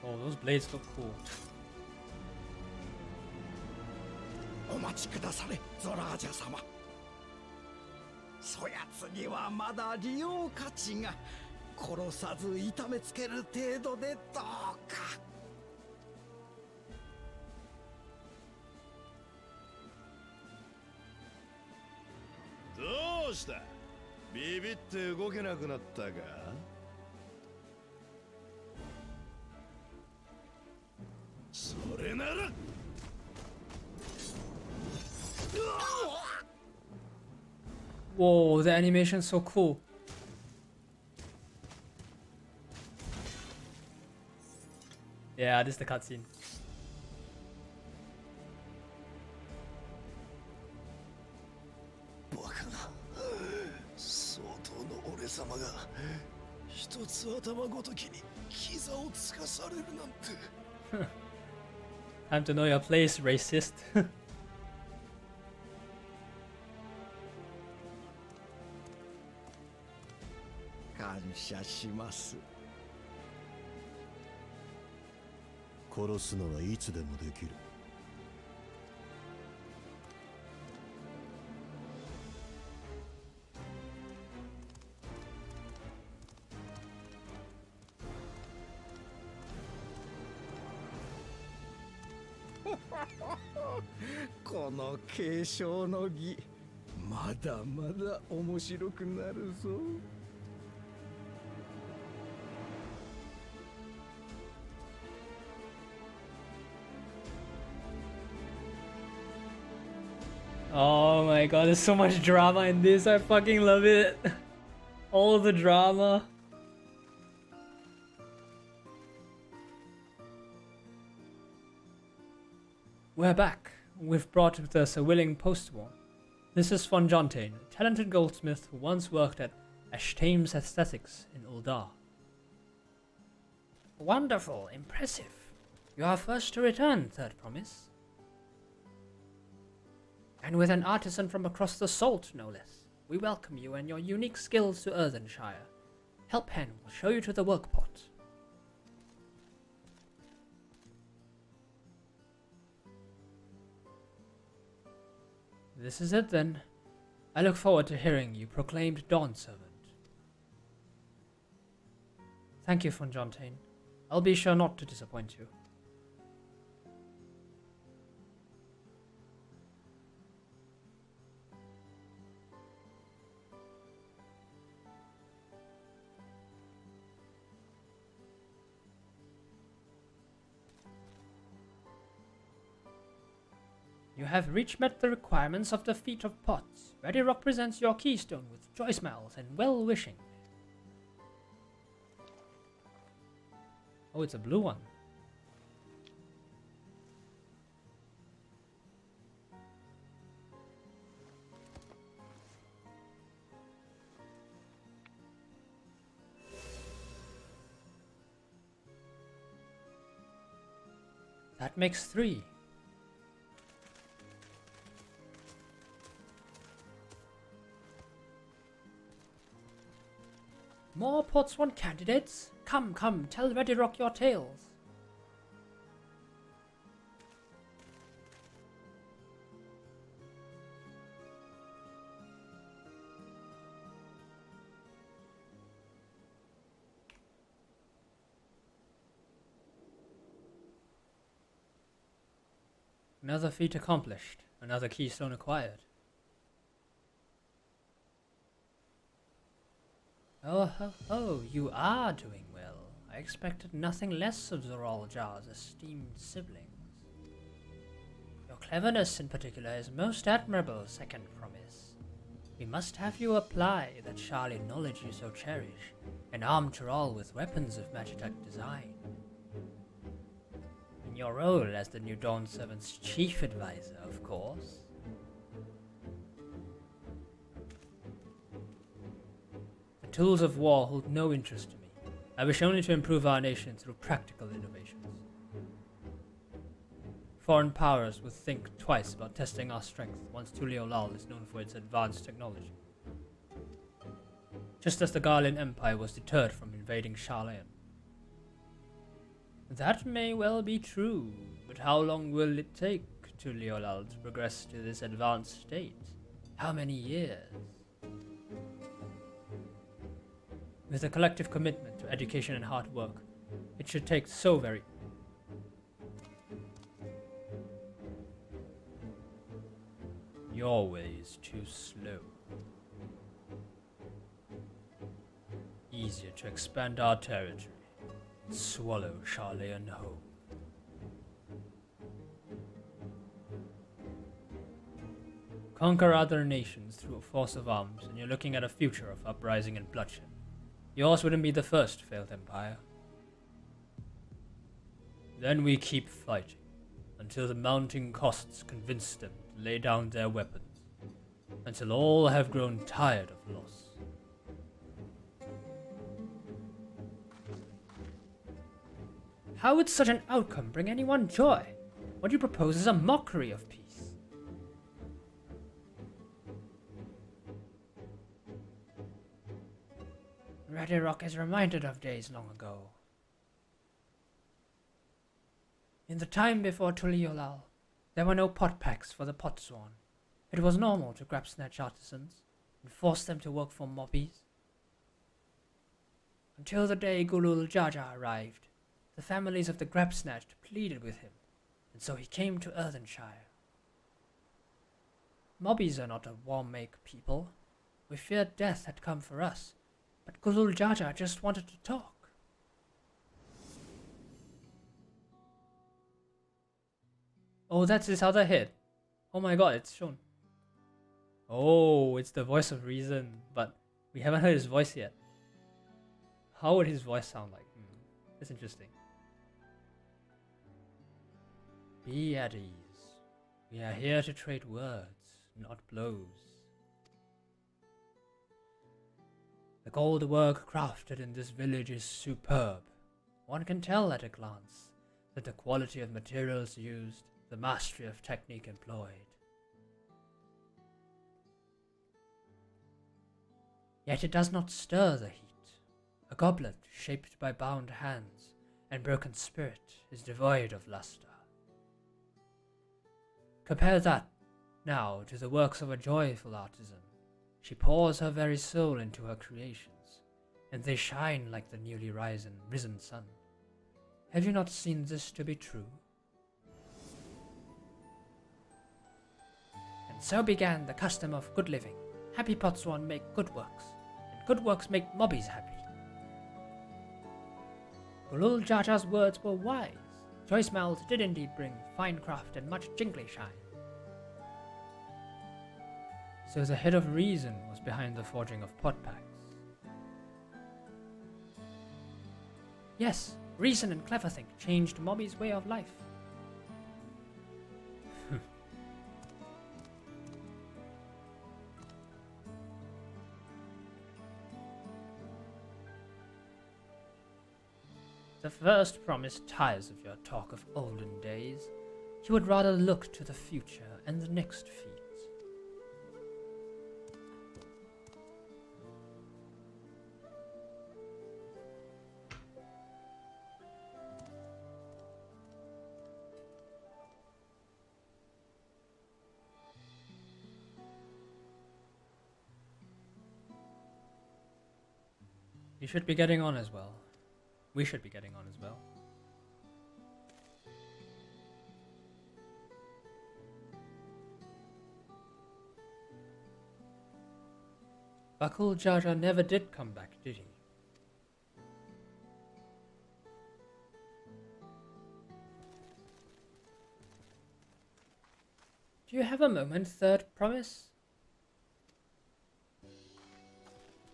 Oh, those blades look cool. お待ちくだされ、ゾラージャ様。そやつにはまだ利用価値が。殺さず痛めつける程度でどうか。うした？ビビって動けなくなったか？それなら。Whoa, the animation's so cool. Yeah, this is the cutscene. バカな。相当の俺様が一つ頭ごときにキザをつかされるなんて。Time to know your place, racist. 感謝します。殺すのはいつでもできる。この継承の儀、まだまだ面白くなるぞ。Oh my god, there's so much drama in this. I fucking love it. All the drama. We're back. We've brought with us a willing post-war. This is von Jontain, a talented goldsmith who once worked at Ashtame's Aesthetics in Uldar. Wonderful, impressive. You are first to return, Third Promise. And with an artisan from across the salt, no less. We welcome you and your unique skills to Earthenshire. Helphen will show you to the workpot. This is it then. I look forward to hearing you proclaimed Dawn Servant. Thank you, von Jontain. I'll be sure not to disappoint you. You have met the requirements of the Feat of Pots. Ready Rock presents your keystone with joy smiles and well-wishing. Oh, it's a blue one. That makes 3. More pots want candidates? Come, come, tell Ready Rock your tales. Another feat accomplished, another keystone acquired. Oh, you are doing well. I expected nothing less of Zoral Jar's esteemed siblings. Your cleverness in particular is most admirable, Second Promise. We must have you apply that Charlie knowledge you so cherish, and arm Tural with weapons of Magitek design. In your role as the new Dawn Servant's chief advisor, of course. Tools of war hold no interest to me. I wish only to improve our nation through practical innovations. Foreign powers would think twice about testing our strength once Tulliyolal is known for its advanced technology. Just as the Garlean Empire was deterred from invading Sharlayan. That may well be true, but how long will it take Tulliyolal to progress to this advanced state? How many years? With a collective commitment to education and hard work, it should take so very... Your way is too slow. easier to expand our territory and swallow Charleon whole. Conquer other nations through a force of arms, and you're looking at a future of uprising and bloodshed. Yours wouldn't be the first failed empire. Then we keep fighting, until the mounting costs convince them to lay down their weapons, until all have grown tired of loss. How would such an outcome bring anyone joy? What you propose is a mockery of peace. Rock is reminded of days long ago. In the time before Tulliyolal, there were no pot packs for the pot sworn. It was normal to grab snatch artisans and force them to work for mobbies. Until the day Gulul Jaja arrived, the families of the grab snatched pleaded with him, and so he came to Earthenshire. Mobbies are not a war-make people. We feared death had come for us, but Gulul Jaja just wanted to talk. Oh, that's his other head. Oh my god, it's shown. Oh, it's the voice of reason, but we haven't heard his voice yet. How would his voice sound like? That's interesting. Be at ease. We are here to trade words, not blows. The gold work crafted in this village is superb. One can tell at a glance that the quality of materials used, the mastery of technique employed. Yet it does not stir the heat. A goblet shaped by bound hands and broken spirit is devoid of luster. Compare that, now, to the works of a joyful artisan. She pours her very soul into her creations, and they shine like the newly risen sun. Have you not seen this to be true? And so began the custom of good living. Happy potswan make good works, and good works make mobbies happy. Gulul Jaja's words were wise. Choice mouths did indeed bring fine craft and much jingly shine. So the head of reason was behind the forging of pot packs. Yes, reason and cleverthink changed Mobby's way of life. The first promise tires of your talk of olden days. You would rather look to the future and the next feat. You should be getting on as well. We should be getting on as well. Bakul Jaja never did come back, did he? Do you have a moment, third promise?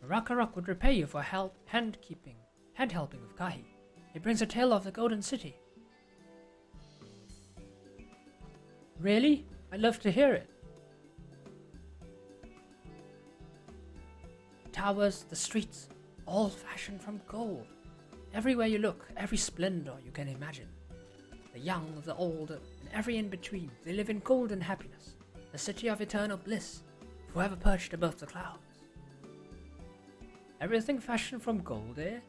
Rakarok would repay you for hand helping of Kahi. He brings a tale of the Golden City. Really? I'd love to hear it. Towers, the streets, all fashioned from gold. Everywhere you look, every splendor you can imagine. The young, the old, and every in between, they live in golden happiness, the city of eternal bliss, forever perched above the clouds. Everything fashioned from gold, eh?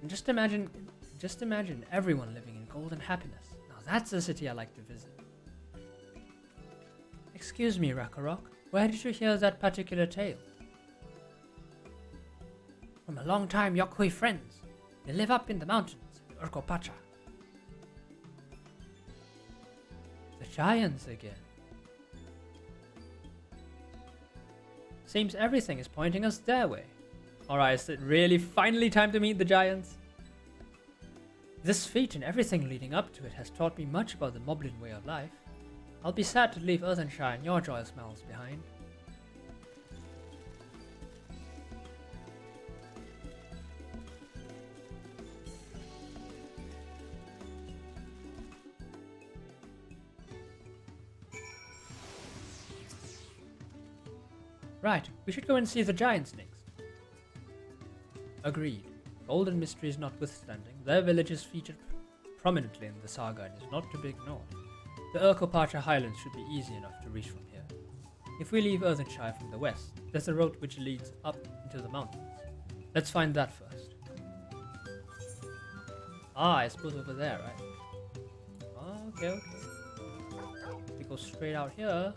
And just imagine everyone living in golden happiness. Now that's a city I like to visit. Excuse me, Rakarok, where did you hear that particular tale? From a long-time Yokhui friends. They live up in the mountains, in Urqopacha. The giants again. Seems everything is pointing us their way. Alright, is it really finally time to meet the giants? This feat and everything leading up to it has taught me much about the Moblin way of life. I'll be sad to leave Earthenshire and your joyous smells behind. Right, we should go and see the giants next. Agreed. Golden mysteries notwithstanding, their village is featured prominently in the saga and is not to be ignored. The Urqopacha Highlands should be easy enough to reach from here. If we leave Earthenshire from the west, there's a road which leads up into the mountains. Let's find that first. Ah, I suppose over there, right? Okay. We go straight out here.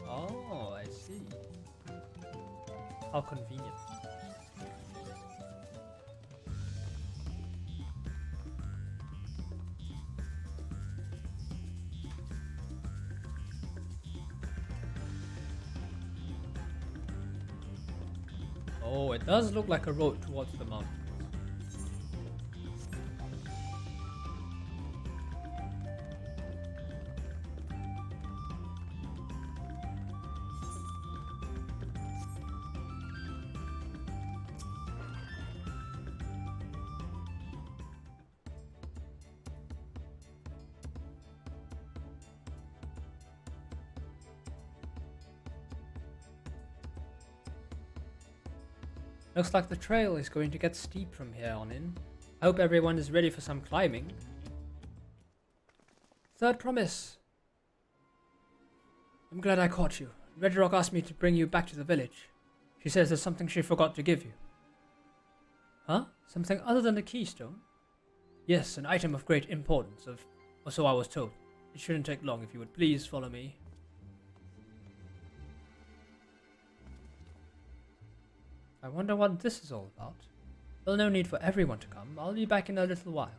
Oh, I see. How convenient. Oh, it does look like a road towards the mountains. Looks like the trail is going to get steep from here on in. I hope everyone is ready for some climbing. Third promise. I'm glad I caught you. Red Rock asked me to bring you back to the village. She says there's something she forgot to give you. Huh? Something other than the keystone? Yes, an item of great importance, or so I was told. It shouldn't take long if you would please follow me. I wonder what this is all about. Well, no need for everyone to come. I'll be back in a little while.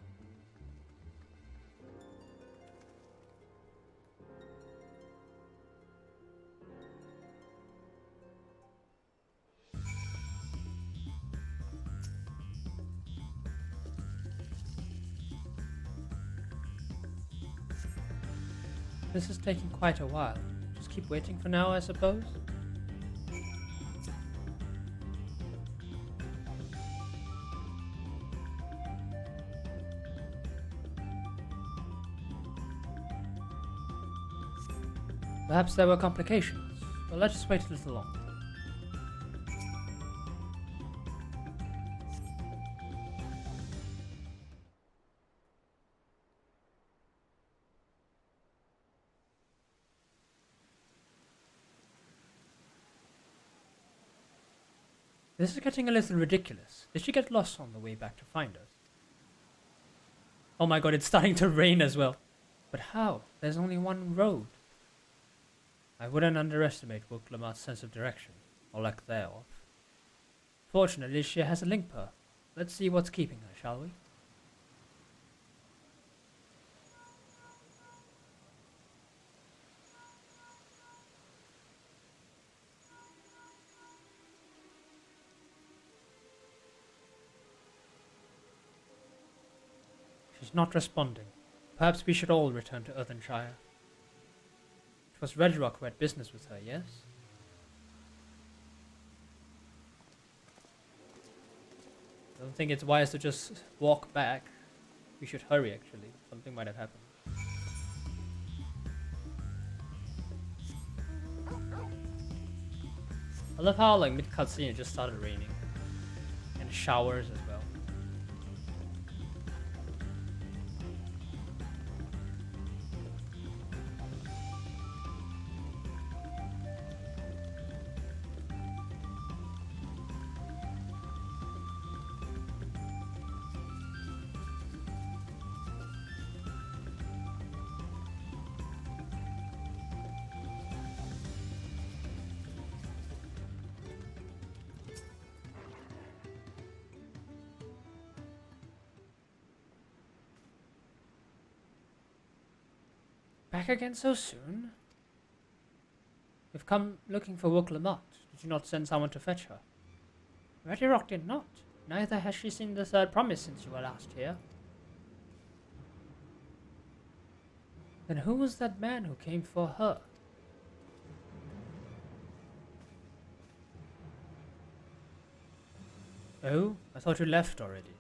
This is taking quite a while. Just keep waiting for now, I suppose? Perhaps there were complications. Well, let's just wait a little longer. This is getting a little ridiculous. Did she get lost on the way back to find us? Oh my god, it's starting to rain as well. But how? There's only one road. I wouldn't underestimate Wuklam's sense of direction, or lack thereof. Fortunately, she has a link pearl. Let's see what's keeping her, shall we? She's not responding. Perhaps we should all return to Earthenshire. It was Red Rock who had business with her, yes? I don't think it's wise to just walk back. We should hurry, actually. Something might have happened. I love how, like, mid-cutscene it just started raining. And showers as well. Back again so soon? We've come looking for Wuklamot. Did you not send someone to fetch her? Reddy Rock did not. Neither has she seen the third promise since you were last here. Then who was that man who came for her? Oh, I thought you left already.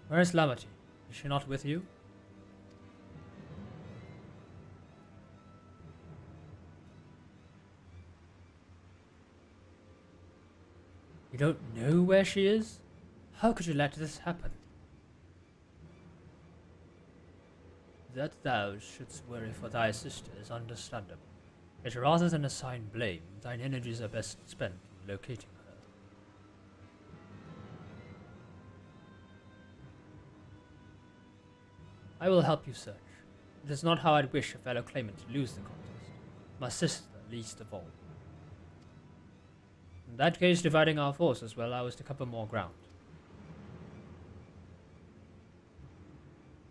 Where is Lamati? Is she not with you? You don't know where she is? How could you let this happen? That thou shouldst worry for thy sister is understandable. Yet rather than assign blame, thine energies are best spent in locating her. I will help you search. It is not how I'd wish a fellow claimant to lose the contest. My sister least of all. In that case, dividing our forces will allow us to cover more ground.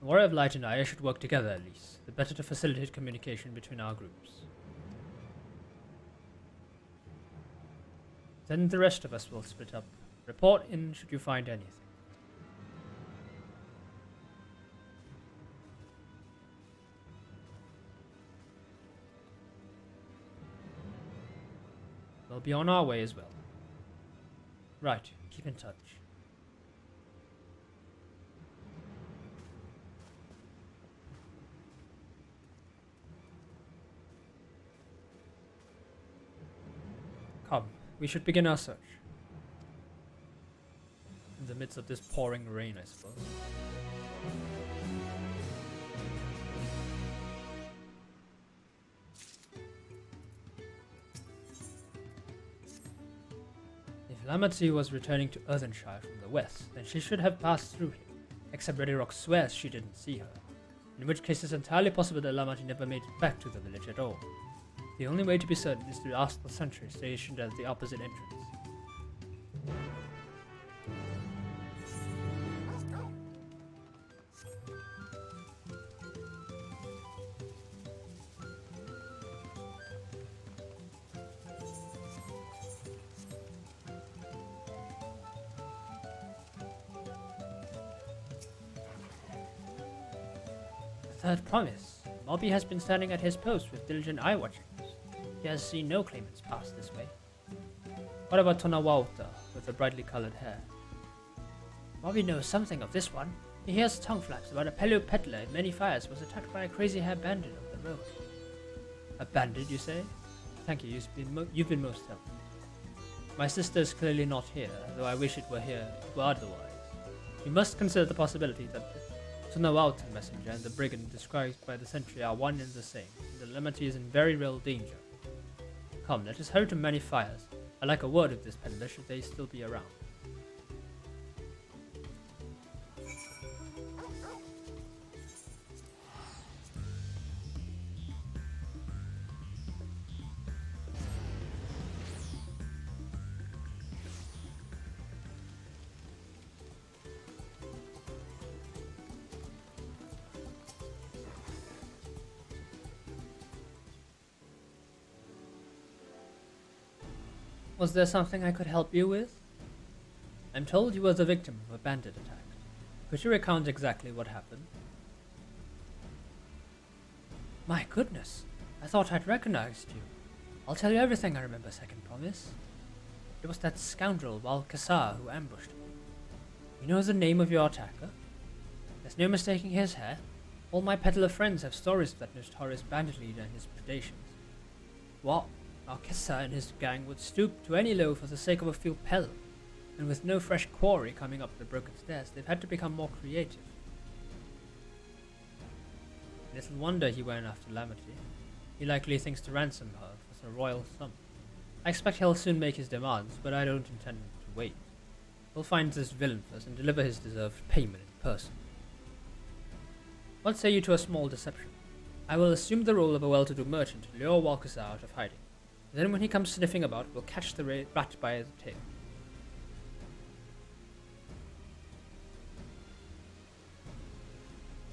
The Warrior of Light and I should work together at least, the better to facilitate communication between our groups. Then the rest of us will split up. Report in should you find anything. We'll be on our way as well. Right, keep in touch. Come, we should begin our search. In the midst of this pouring rain, I suppose. If Lamati was returning to Earthenshire from the west, then she should have passed through here, except Reddy Rock swears she didn't see her, in which case it's entirely possible that Lamati never made it back to the village at all. The only way to be certain is to ask the sentry stationed at the opposite entrance. The third promise. Mobby has been standing at his post with diligent eye watching. He has seen no claimants pass this way. What about Tonawauta with the brightly colored hair? Bobby knows something of this one. He hears tongue flaps about a Pelio peddler in many fires was attacked by a crazy hair bandit on the road. A bandit, you say? Thank you, you've been most helpful. My sister is clearly not here, though I wish it were otherwise. You must consider the possibility that the Tonawauta messenger and the brigand described by the sentry are one and the same, and the Lamati is in very real danger. Come, let us hurry to many fires. I like a word of this peddler should they still be around. Was there something I could help you with? I'm told you were the victim of a bandit attack. Could you recount exactly what happened? My goodness, I thought I'd recognized you. I'll tell you everything I remember, second promise. It was that scoundrel Walkasar who ambushed me. You know the name of your attacker? There's no mistaking his hair. All my peddler friends have stories of that notorious bandit leader and his predations. What? Walkasar and his gang would stoop to any low for the sake of a few pell, and with no fresh quarry coming up the broken stairs, they've had to become more creative. Little wonder he went after Lamati. He likely thinks to ransom her for a royal sum. I expect he'll soon make his demands, but I don't intend to wait. We'll find this villain first and deliver his deserved payment in person. What say you to a small deception? I will assume the role of a well-to-do merchant to lure Walkasar out of hiding. Then when he comes sniffing about, we'll catch the rat by the tail.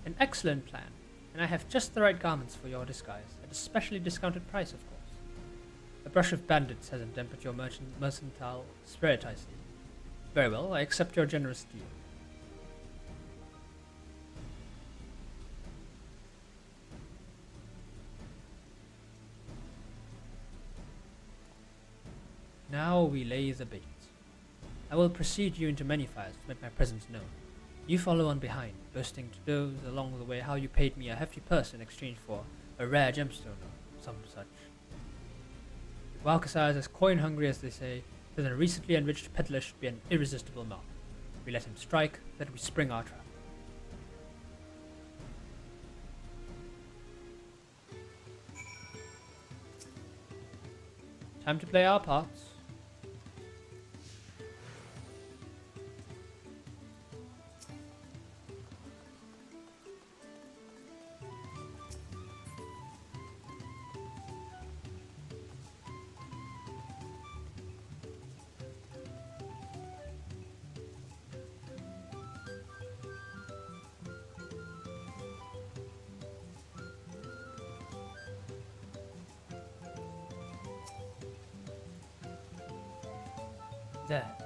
An excellent plan, and I have just the right garments for your disguise, at a specially discounted price, of course. A brush of bandits hasn't dampened your mercantile spirit, I see. Very well, I accept your generous deal. Now we lay the bait. I will precede you into many fires to make my presence known. You follow on behind, boasting to those along the way how you paid me a hefty purse in exchange for a rare gemstone or some such. If Walkasar is as coin-hungry as they say, then a recently enriched peddler should be an irresistible mark. We let him strike, then we spring our trap. Time to play our parts.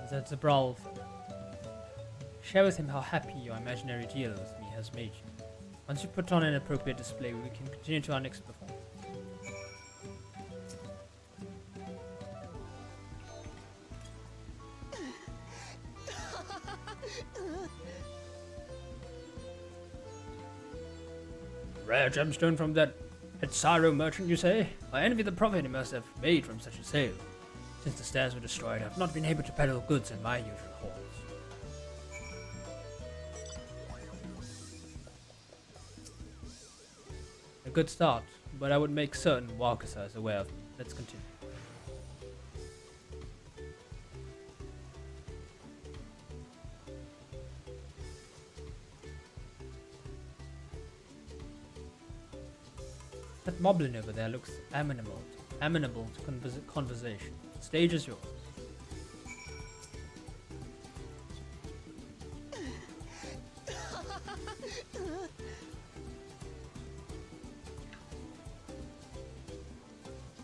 That's a brawl. Share with him how happy your imaginary deal with me has made you. Once you put on an appropriate display, we can continue to our next performance. Rare gemstone from that Hetsaro merchant, you say? I envy the profit he must have made from such a sale. Since the stairs were destroyed, I have not been able to peddle goods in my usual halls. A good start, but I would make certain Walkasar is aware of me. Let's continue. That moblin over there looks amenable to conversation. The stage is yours.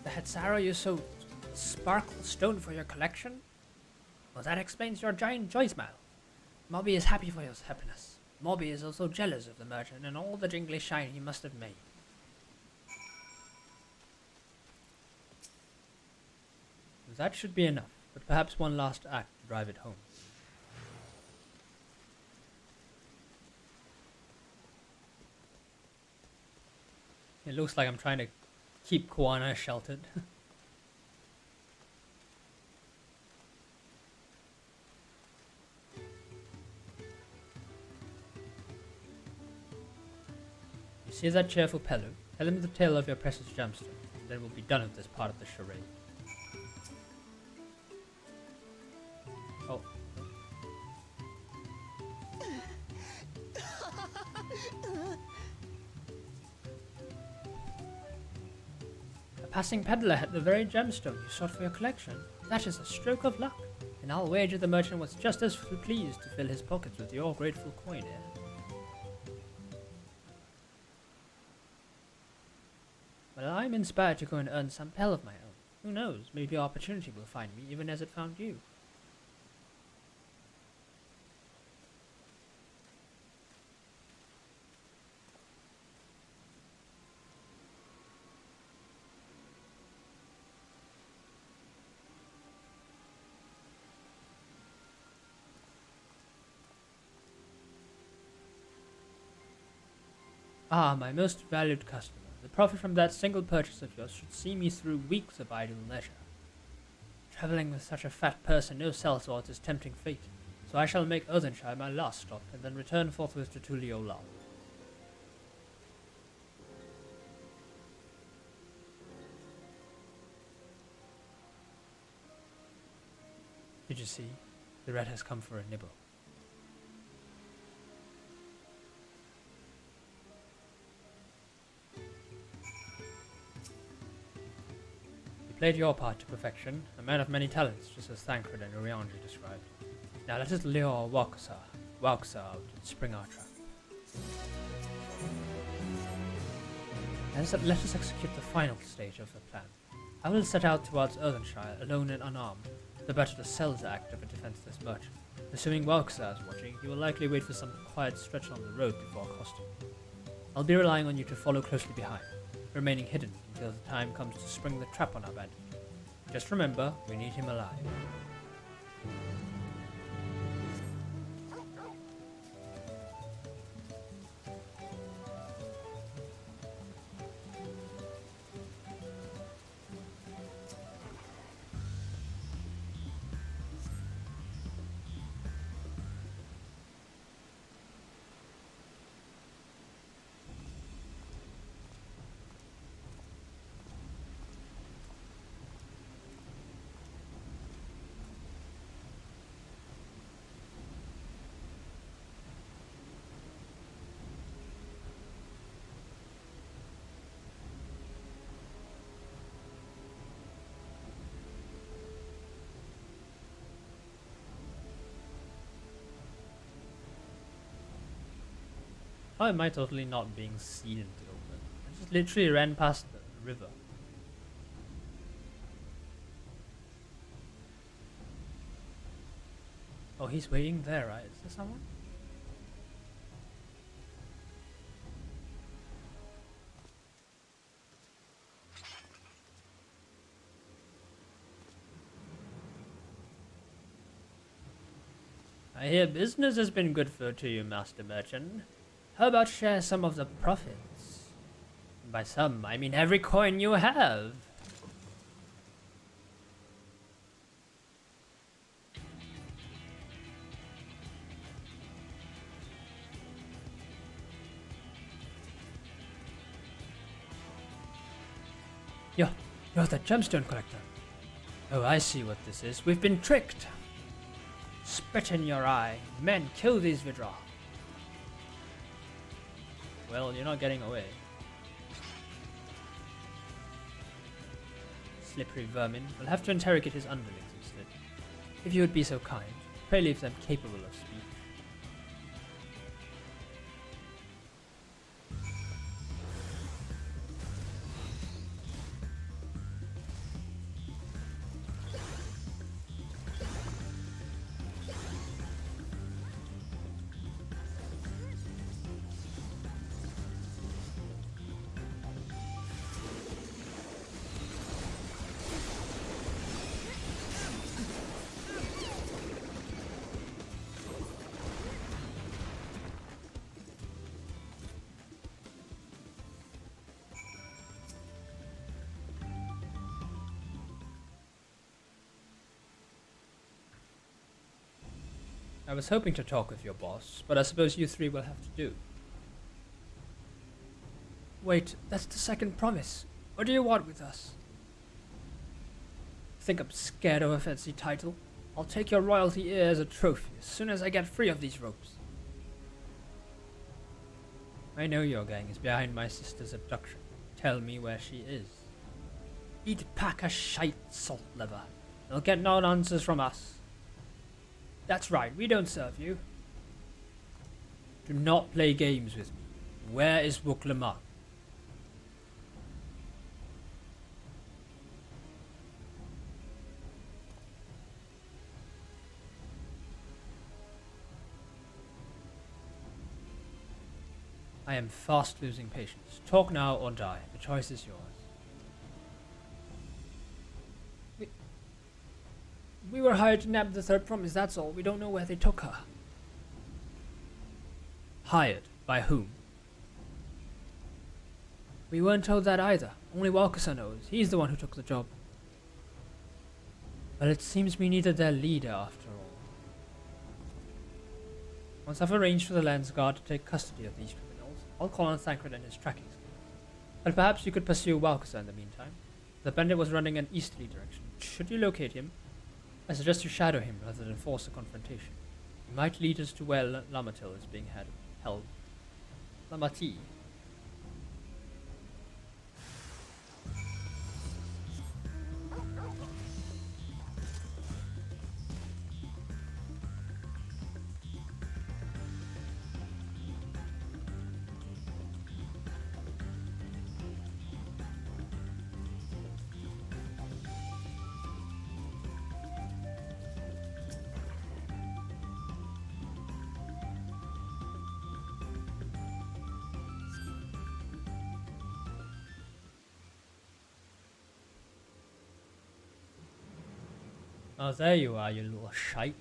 The Hetsaro you so sparkle stone for your collection? Well, that explains your giant joy smile. Mobby is happy for your happiness. Mobby is also jealous of the merchant and all the jingly shine he must have made. That should be enough, but perhaps one last act to drive it home. It looks like I'm trying to keep Koana sheltered. You see that cheerful Pelu? Tell him the tale of your precious gemstone, and then we'll be done with this part of the charade. Oh. A passing peddler had the very gemstone you sought for your collection. That is a stroke of luck, and I'll wager the merchant was just as pleased to fill his pockets with your grateful coin here. Well, I'm inspired to go and earn some pell of my own. Who knows, maybe opportunity will find me even as it found you. Ah, my most valued customer. The profit from that single purchase of yours should see me through weeks of idle leisure. Travelling with such a fat purse and no sellswords is tempting fate, so I shall make Earthenshire my last stop, and then return forthwith to Tulliyolal. Did you see? The rat has come for a nibble. Played your part to perfection, a man of many talents, just as Thancred and Urianji described. Now let us lure Walkasar out and spring our trap. Let us execute the final stage of the plan. I will set out towards Earthenshire, alone and unarmed, the better to sell the act of a defenseless merchant. Assuming Walksar is watching, he will likely wait for some quiet stretch on the road before accosting. I'll be relying on you to follow closely behind, remaining hidden until the time comes to spring the trap on our bandit. Just remember, we need him alive. How am I totally not being seen into the open? I just literally ran past the river. Oh, he's waiting there, right? Is there someone? I hear business has been good to you, Master Merchant. How about share some of the profits? By some, I mean every coin you have. You're the gemstone collector. Oh, I see what this is. We've been tricked. Spit in your eye. Men, kill these Vidra. Well, you're not getting away. Slippery vermin. We'll have to interrogate his underlings instead. If you would be so kind, pray leave them capable of speech. I was hoping to talk with your boss, but I suppose you three will have to do. Wait, that's the second promise. What do you want with us? Think I'm scared of a fancy title? I'll take your royalty ear as a trophy as soon as I get free of these ropes. I know your gang is behind my sister's abduction. Tell me where she is. Eat pack of shite, salt liver. They'll get no answers from us. That's right, we don't serve you. Do not play games with me. Where is Wuklamak? I am fast losing patience. Talk now or die. The choice is yours. We were hired to nab the third promise, that's all. We don't know where they took her. Hired? By whom? We weren't told that either. Only Walkerson knows. He's the one who took the job. Well, it seems we needed their leader after all. Once I've arranged for the Lands Guard to take custody of these criminals, I'll call on Thancred and his tracking skills. But perhaps you could pursue Walkerson in the meantime. The bandit was running an easterly direction. Should you locate him, I suggest you shadow him rather than force a confrontation. He might lead us to where Lamatil is being held. Lamati. Oh, there you are, you little shite.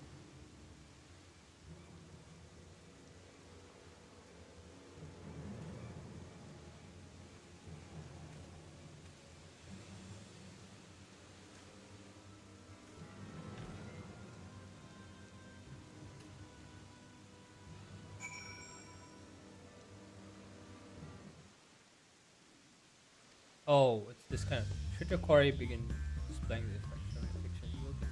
Oh, it's this kind of. Should your quarry begin displaying the effect of a picture? You will get.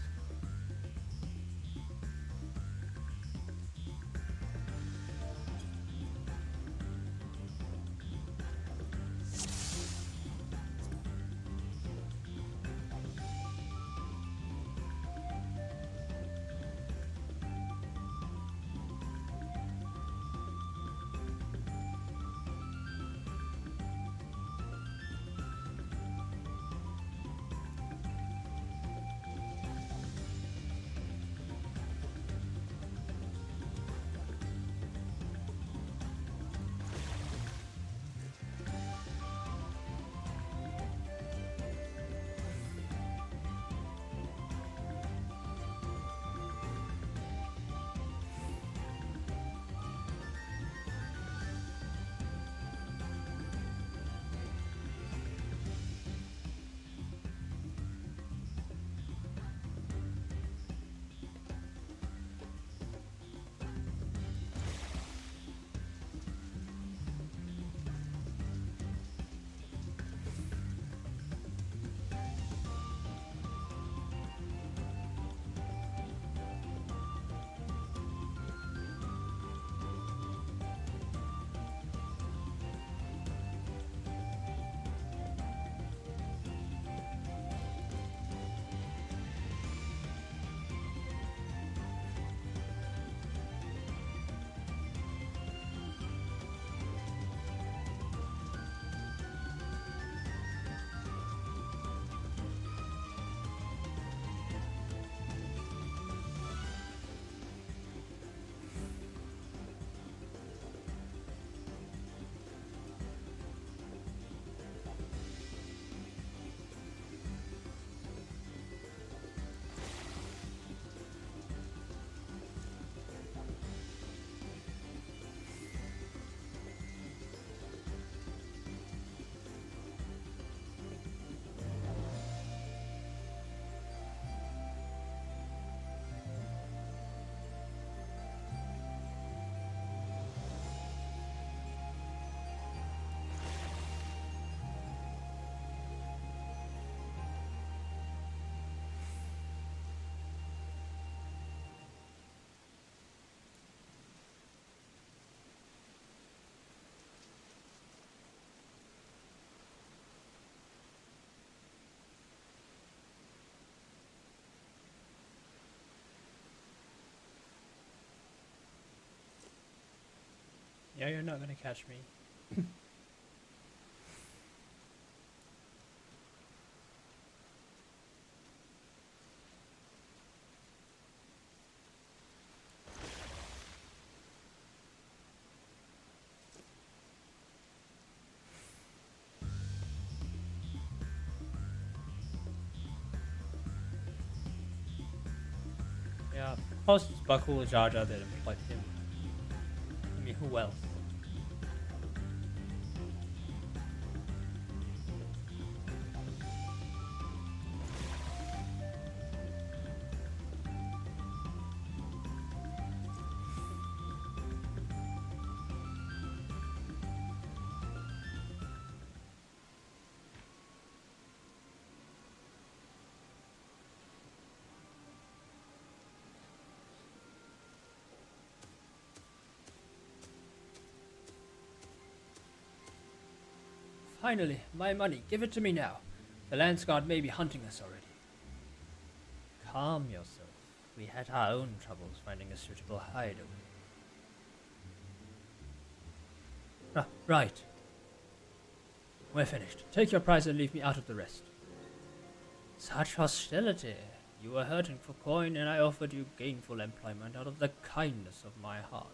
Yeah, you're not gonna catch me. Yeah, plus Bakul Jar Jar didn't like him. I mean, who else? Finally, my money. Give it to me now. The Lance Guard may be hunting us already. Calm yourself. We had our own troubles finding a suitable hideaway. Right. We're finished. Take your prize and leave me out of the rest. Such hostility. You were hurting for coin and I offered you gainful employment out of the kindness of my heart.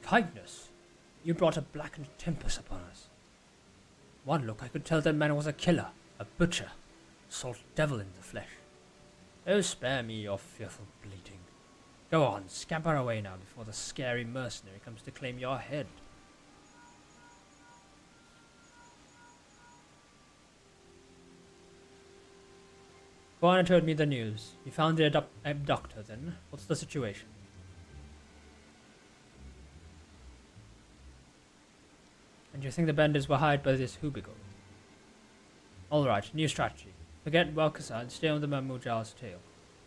Kindness? You brought a blackened tempest upon us. One look, I could tell that man was a killer, a butcher, salt devil in the flesh. Oh, spare me your fearful bleating. Go on, scamper away now before the scary mercenary comes to claim your head. Guana told me the news. You found the abductor then? What's the situation? And you think the bandits were hired by this Hubigo? Alright, new strategy. Forget Welkasa and stay on the Mamujal's tail.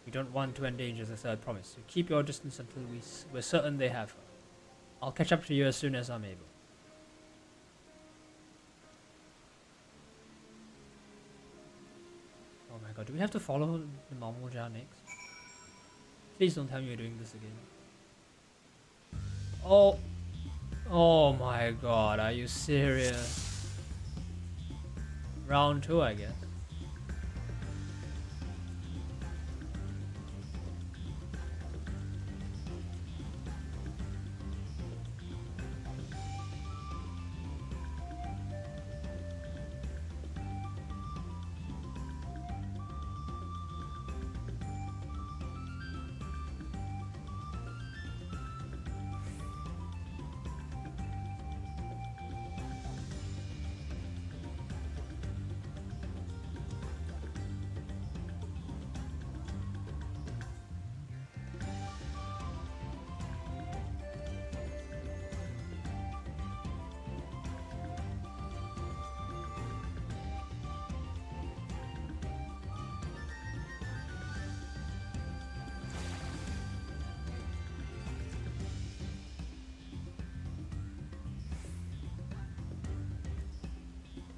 We don't want to endanger the third promise, so keep your distance until we're certain they have her. I'll catch up to you as soon as I'm able. Oh my god, do we have to follow the Mamuja next? Please don't tell me you're doing this again. Oh! Oh my god, are you serious? Round 2, I guess.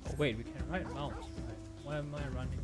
Oh wait, we can ride mounts, right? Why am I running?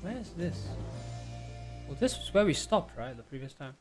Where is this? Well, this was where we stopped, right? The previous time.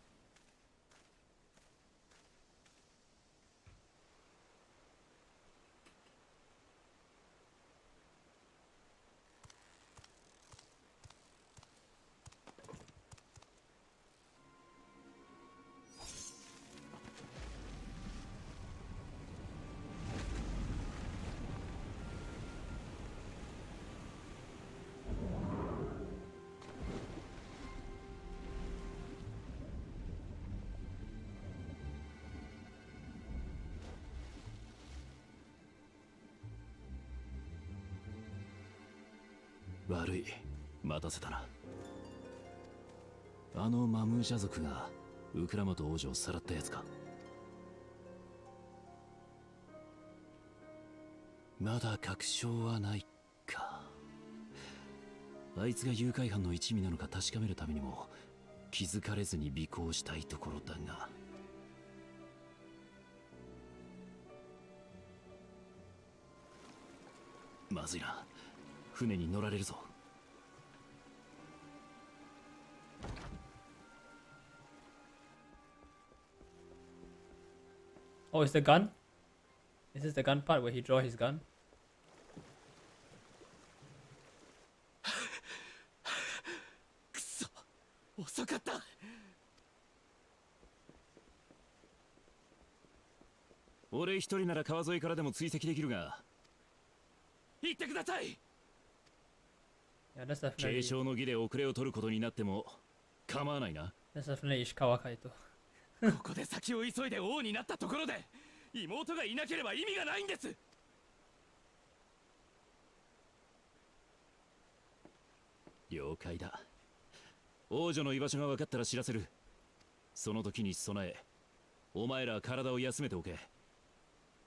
悪い、待たせたな。あのマムージャ族がウクラマト王女をさらったやつか。まだ確証はないか。あいつが誘拐犯の一味なのか確かめるためにも気づかれずに尾行したいところだが。まずいな。船に乗られるぞ。Oh, is the gun? Is this the gun part where he draw his gun? くそ、遅かった。俺一人なら川沿いからでも追跡できるが。行ってください。Yeah, that's definitely. 継承の儀で遅れを取ることになっても構わないな。That's definitely Ishikawa Kaito. ここで先を急いで王になったところで妹がいなければ意味がないんです。了解だ。王女の居場所が分かったら知らせる。その時に備え、お前ら体を休めておけ。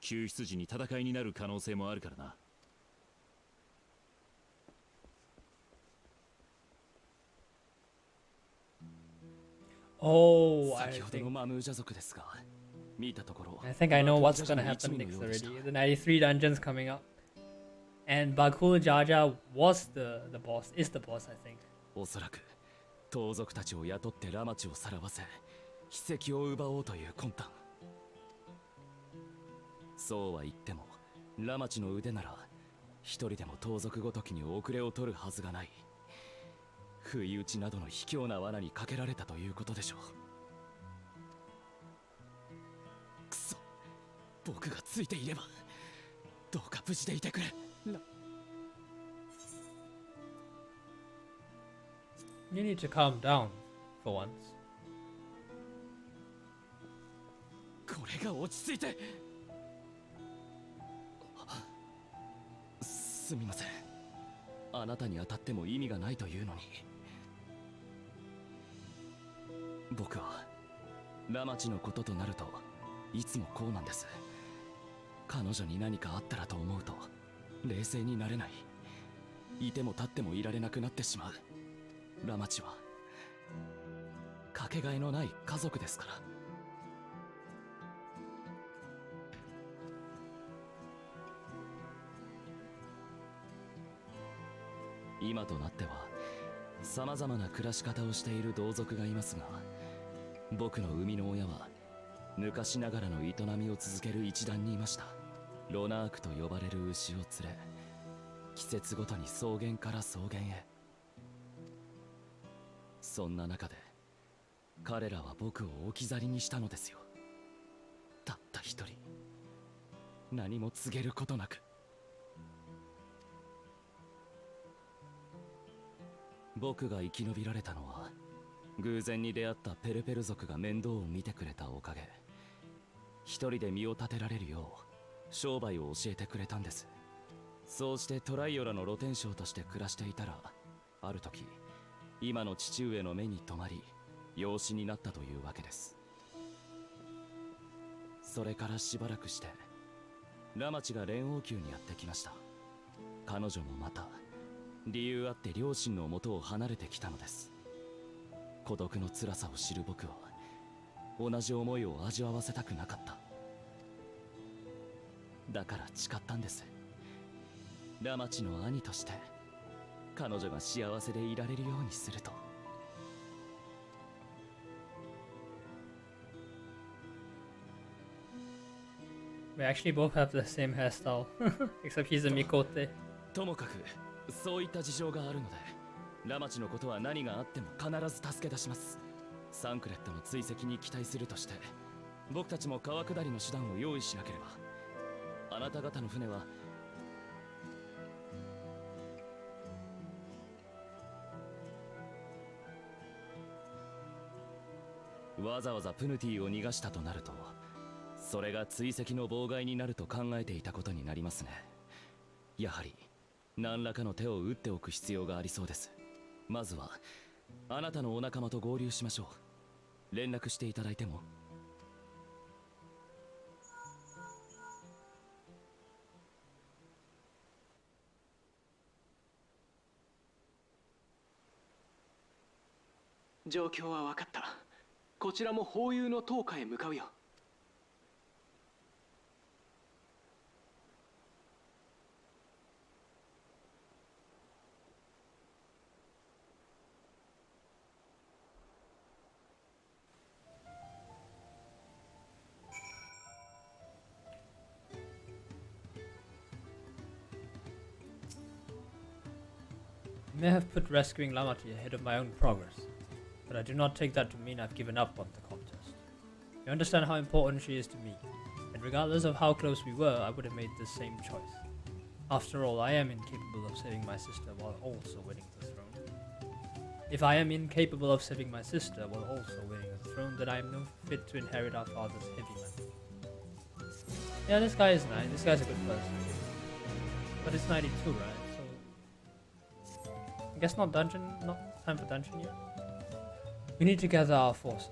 救出時に戦いになる可能性もあるからな。Oh, 先ほどのマムージャ族ですが、見たところ I think I know what's gonna happen next already. The 93 dungeons coming up. And Baghul Jaja was the boss, is the boss, I think. おそらく盗賊たちを雇ってラマチをさらわせ、秘跡を奪おうという魂胆。そうは言っても、ラマチの腕なら一人でも盗賊ごときに遅れを取るはずがない。不意打ちなどの卑怯な罠にかけられたということでしょう。くそ、僕がついていれば、どうか無事でいてくれ。You need to calm down for once. これが落ち着いて。すみません。あなたに当たっても意味がないというのに。僕はラマチのこととなるといつもこうなんです。彼女に何かあったらと思うと冷静になれない。いても立ってもいられなくなってしまう。ラマチはかけがえのない家族ですから。今となっては様々な暮らし方をしている同族がいますが、僕の生みの親は昔ながらの営みを続ける一団にいました。ロナークと呼ばれる牛を連れ、季節ごとに草原から草原へ。そんな中で彼らは僕を置き去りにしたのですよ。たった一人、何も告げることなく。僕が生き延びられたのは偶然に出会ったペルペル族が面倒を見てくれたおかげ。一人で身を立てられるよう商売を教えてくれたんです。そうしてトライオラの露天商として暮らしていたら、ある時今の父上の目に留まり養子になったというわけです。それからしばらくしてラマチが連王宮にやってきました。彼女もまた理由あって両親の元を離れてきたのです。孤独の辛さを知る僕は同じ思いを味わわせたくなかった。だから誓ったんです。ラマチの兄として彼女が幸せでいられるようにすると。We actually both have the same hairstyle, except he's a Mikote. ともかくそういった事情があるので、ラマチのことは何があっても必ず助け出します。サンクレットの追跡に期待するとして、僕たちも川下りの手段を用意しなければ。あなた方の船はわざわざプヌティを逃がしたとなると、それが追跡の妨害になると考えていたことになりますね。やはり何らかの手を打っておく必要がありそうです。まずはあなたのお仲間と合流しましょう。連絡していただいても。状況は分かった。こちらも法友の塔下へ向かうよ。I may have put rescuing Lamati ahead of my own progress, but I do not take that to mean I've given up on the contest. You understand how important she is to me, and regardless of how close we were, I would have made the same choice. After all, I am incapable of saving my sister while also winning the throne. If I am incapable of saving my sister while also winning the throne, then I am no fit to inherit our father's heavy mantle. Yeah, this guy is nice. This guy's a good person. But it's 92, right? So I Guess not dungeon, not time for dungeon yet. We need to gather our forces.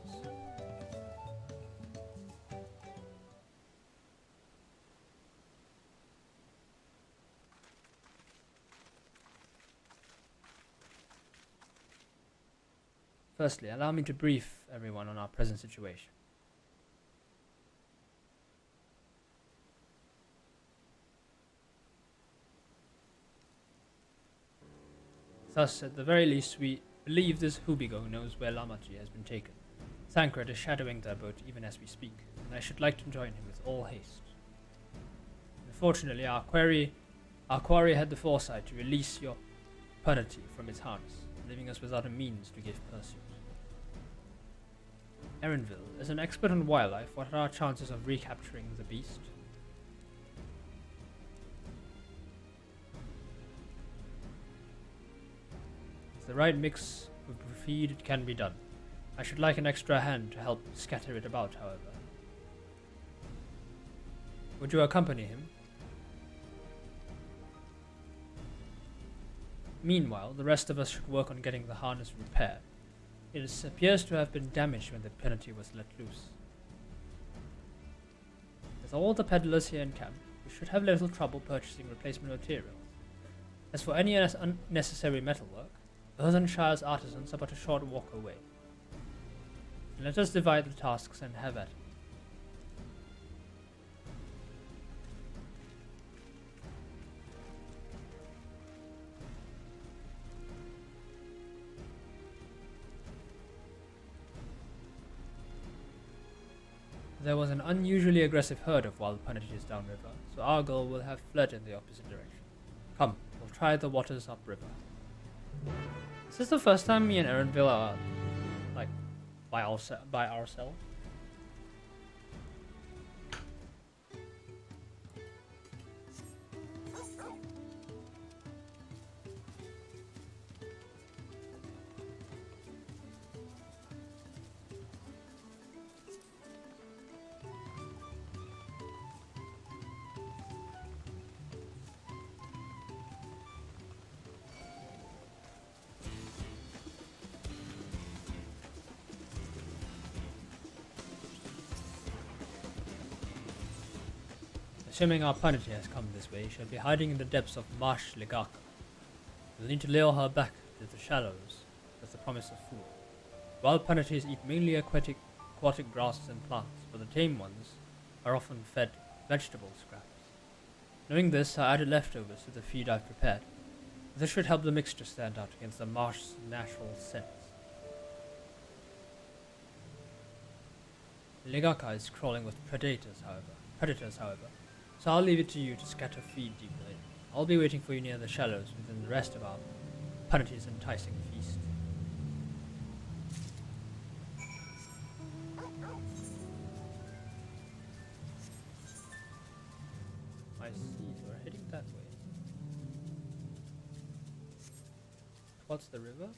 Firstly, allow me to brief everyone on our present situation. Thus, at the very least, we believe this Hubigo knows where Lamaji has been taken. Thancred is shadowing their boat even as we speak, and I should like to join him with all haste. Unfortunately, our quarry had the foresight to release your Punity from its harness, leaving us without a means to give pursuit. Erenville, as an expert on wildlife, what are our chances of recapturing the beast? With the right mix of feed, it can be done. I should like an extra hand to help scatter it about, however. Would you accompany him? Meanwhile, the rest of us should work on getting the harness repaired. It appears to have been damaged when the penalty was let loose. With all the peddlers here in camp, we should have little trouble purchasing replacement materials. As for any unnecessary metalwork, Earthenshire's artisans are but a short walk away. Let us divide the tasks and have at it. There was an unusually aggressive herd of wild punishes downriver, so our goal will have fled in the opposite direction. Come, we'll try the waters upriver. Is this the first time me and Erenville are, like, by ourselves? Assuming our Punity has come this way, she'll be hiding in the depths of Marsh Ligaka. We'll need to lure her back to the shallows with the promise of food. Wild Punities eat mainly aquatic grasses and plants, but the tame ones are often fed vegetable scraps. Knowing this, I added leftovers to the feed I've prepared. This should help the mixture stand out against the marsh's natural scents. Ligaka is crawling with predators, however. So I'll leave it to you to scatter feed deeper in. I'll be waiting for you near the shallows within the rest of our Punity's enticing feast. I see, we're heading that way. Towards the river?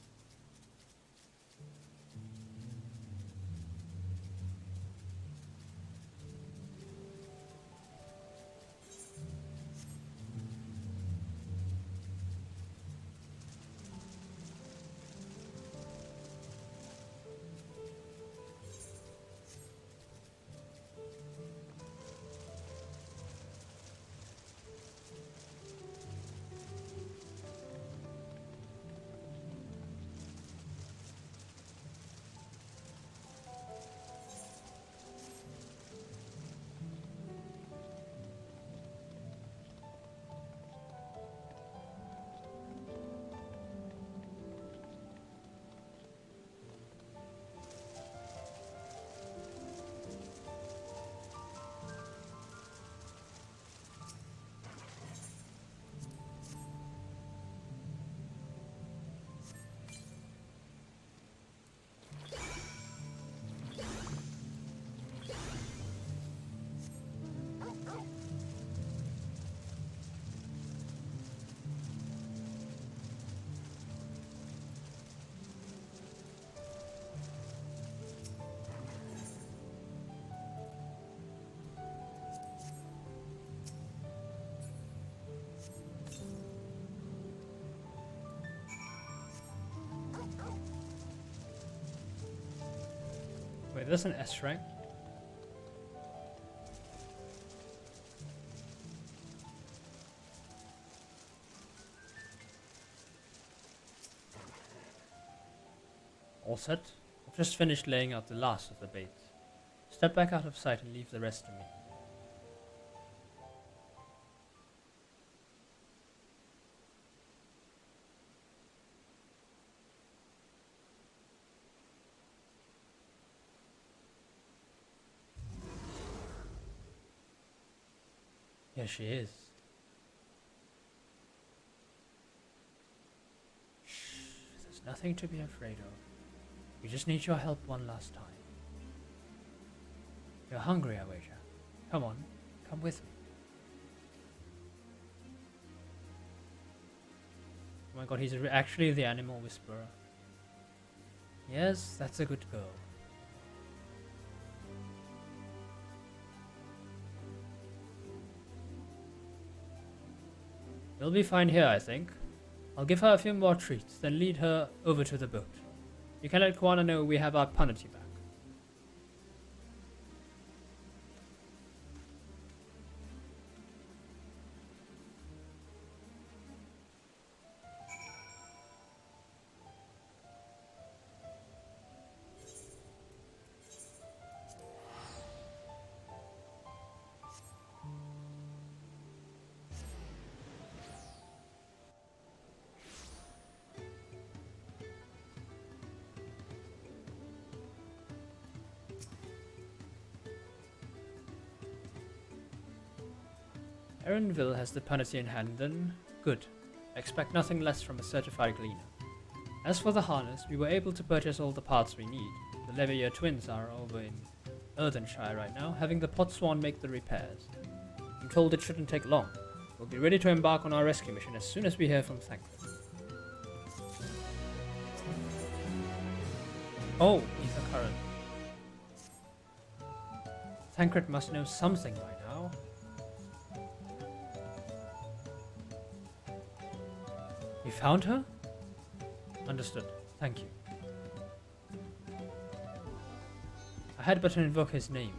Wait, there's an S rank? All set? I've just finished laying out the last of the bait. Step back out of sight and leave the rest to me. Here she is. Shh, there's nothing to be afraid of. We just need your help one last time. You're hungry, I wager. Come on, come with me. Oh my god, he's actually the animal whisperer. Yes, that's a good girl. We'll be fine here, I think. I'll give her a few more treats, then lead her over to the boat. You can let Kwana know we have our punity back. Erenville has the punity in hand then? Good. I expect nothing less from a certified gleaner. As for the harness, we were able to purchase all the parts we need. The Levier twins are over in Earthenshire right now, having the Potswan make the repairs. I'm told it shouldn't take long. We'll be ready to embark on our rescue mission as soon as we hear from Thancred. Oh, he's a current. Thancred must know something by now. You found her? Understood. Thank you. I had but to invoke his name.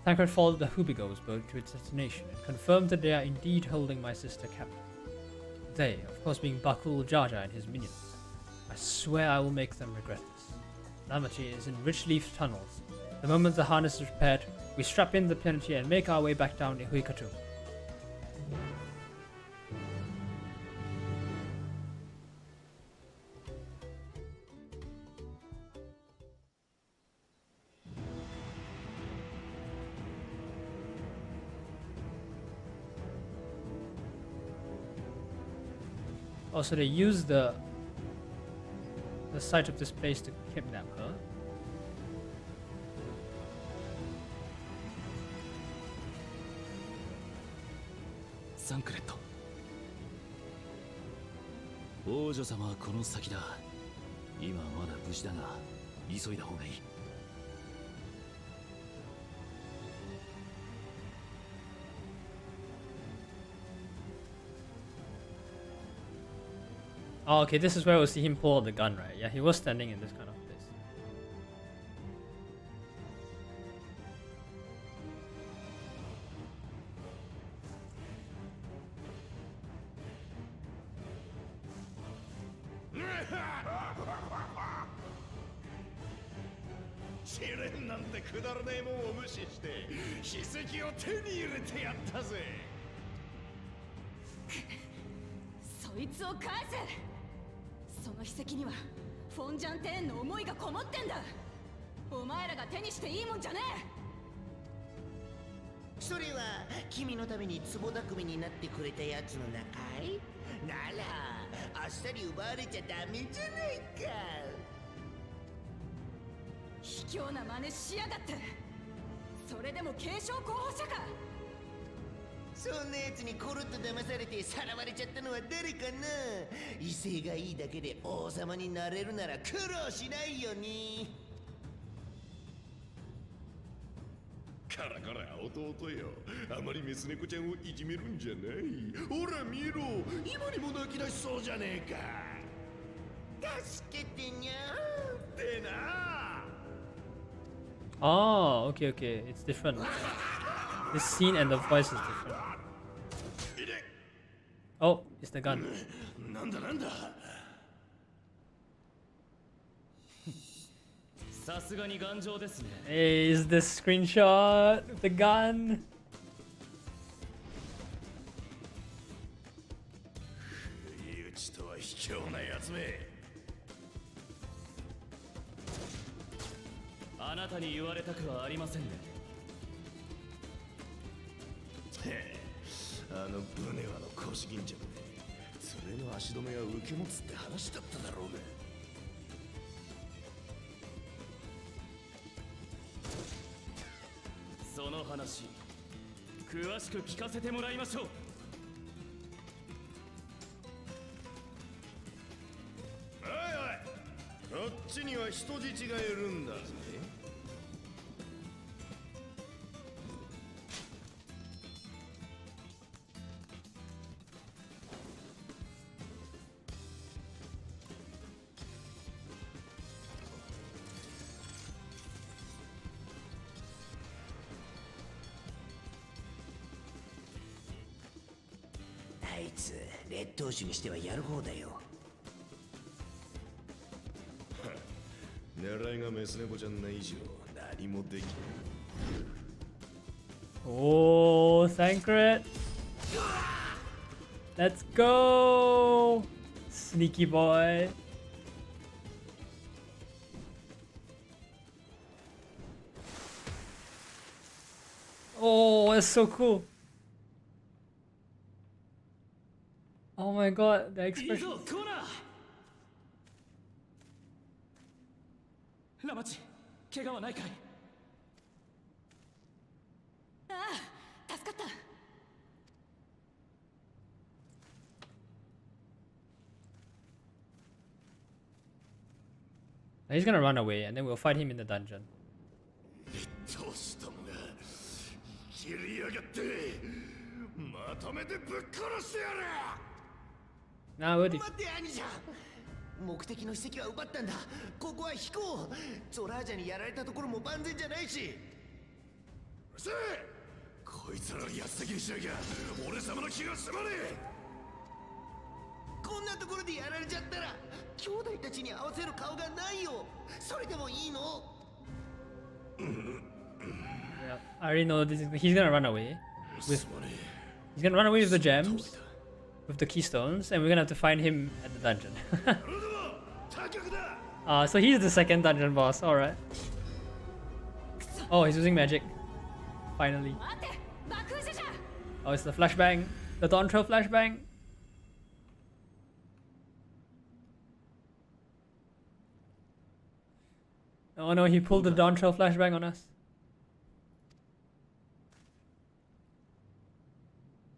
Thancred followed the Hubigo's boat to its destination and confirmed that they are indeed holding my sister captive. They, of course, being Bakul Jaja and his minions. I swear I will make them regret this. Lamati is in rich leaf tunnels. The moment the harness is repaired, we strap in the penalty and make our way back down to Huikatu. Also, they use the site of this place to kidnap her. Thancred. 王女様はこの先だ。今はまだ無事だが、急いだ方がいい。Oh, okay, this is where we'll see him pull out the gun, right? Yeah, he was standing in this kind of place. Oh, okay, okay. It's different. The scene and the voice is different. Oh, it's the gun. なんだなんだ。さすがに頑丈ですね。 Hey, is the screenshot of the gun? 不意打ちとは卑怯なやつめ。あなたに言われたくはありませんね。あのブネワの腰巾着で連れの足止めは受け持つって話だっただろうが。その話詳しく聞かせてもらいましょう。おいおい、こっちには人質がいるんだぜ。あいつ劣等種にしてはやる方だよ。狙いがメス猫じゃない以上何もできない。 Oh, Thancred. Let's go. Sneaky boy. Oh, that's so cool. Oh my god, the いいぞ expression. コーナー。ラマチ、怪我はないかい？ああ、助かった。 He's gonna run away and then we'll fight him in the dungeon. 劣等種どもが切りやがってまとめてぶっ殺してやる。 Nah, we'll 待って兄者、目的の史跡は奪ったんだ。ここは飛行。ゾラージャにやられたところも万全じゃないし。うるせえ、こいつらをやっ先にしなきゃ俺様の気が済まねえ。こんなところでやられちゃったら兄弟たちに合わせる顔がないよ。それでもいいの？ Yeah, I already know this is, he's gonna run away. He's gonna run away with the gems, with the keystones, and we're gonna have to find him at the dungeon. So he's the second dungeon boss, alright. Oh, he's using magic. Finally. Oh, it's the flashbang. The Dawntrail flashbang. Oh no, he pulled the Dawntrail flashbang on us.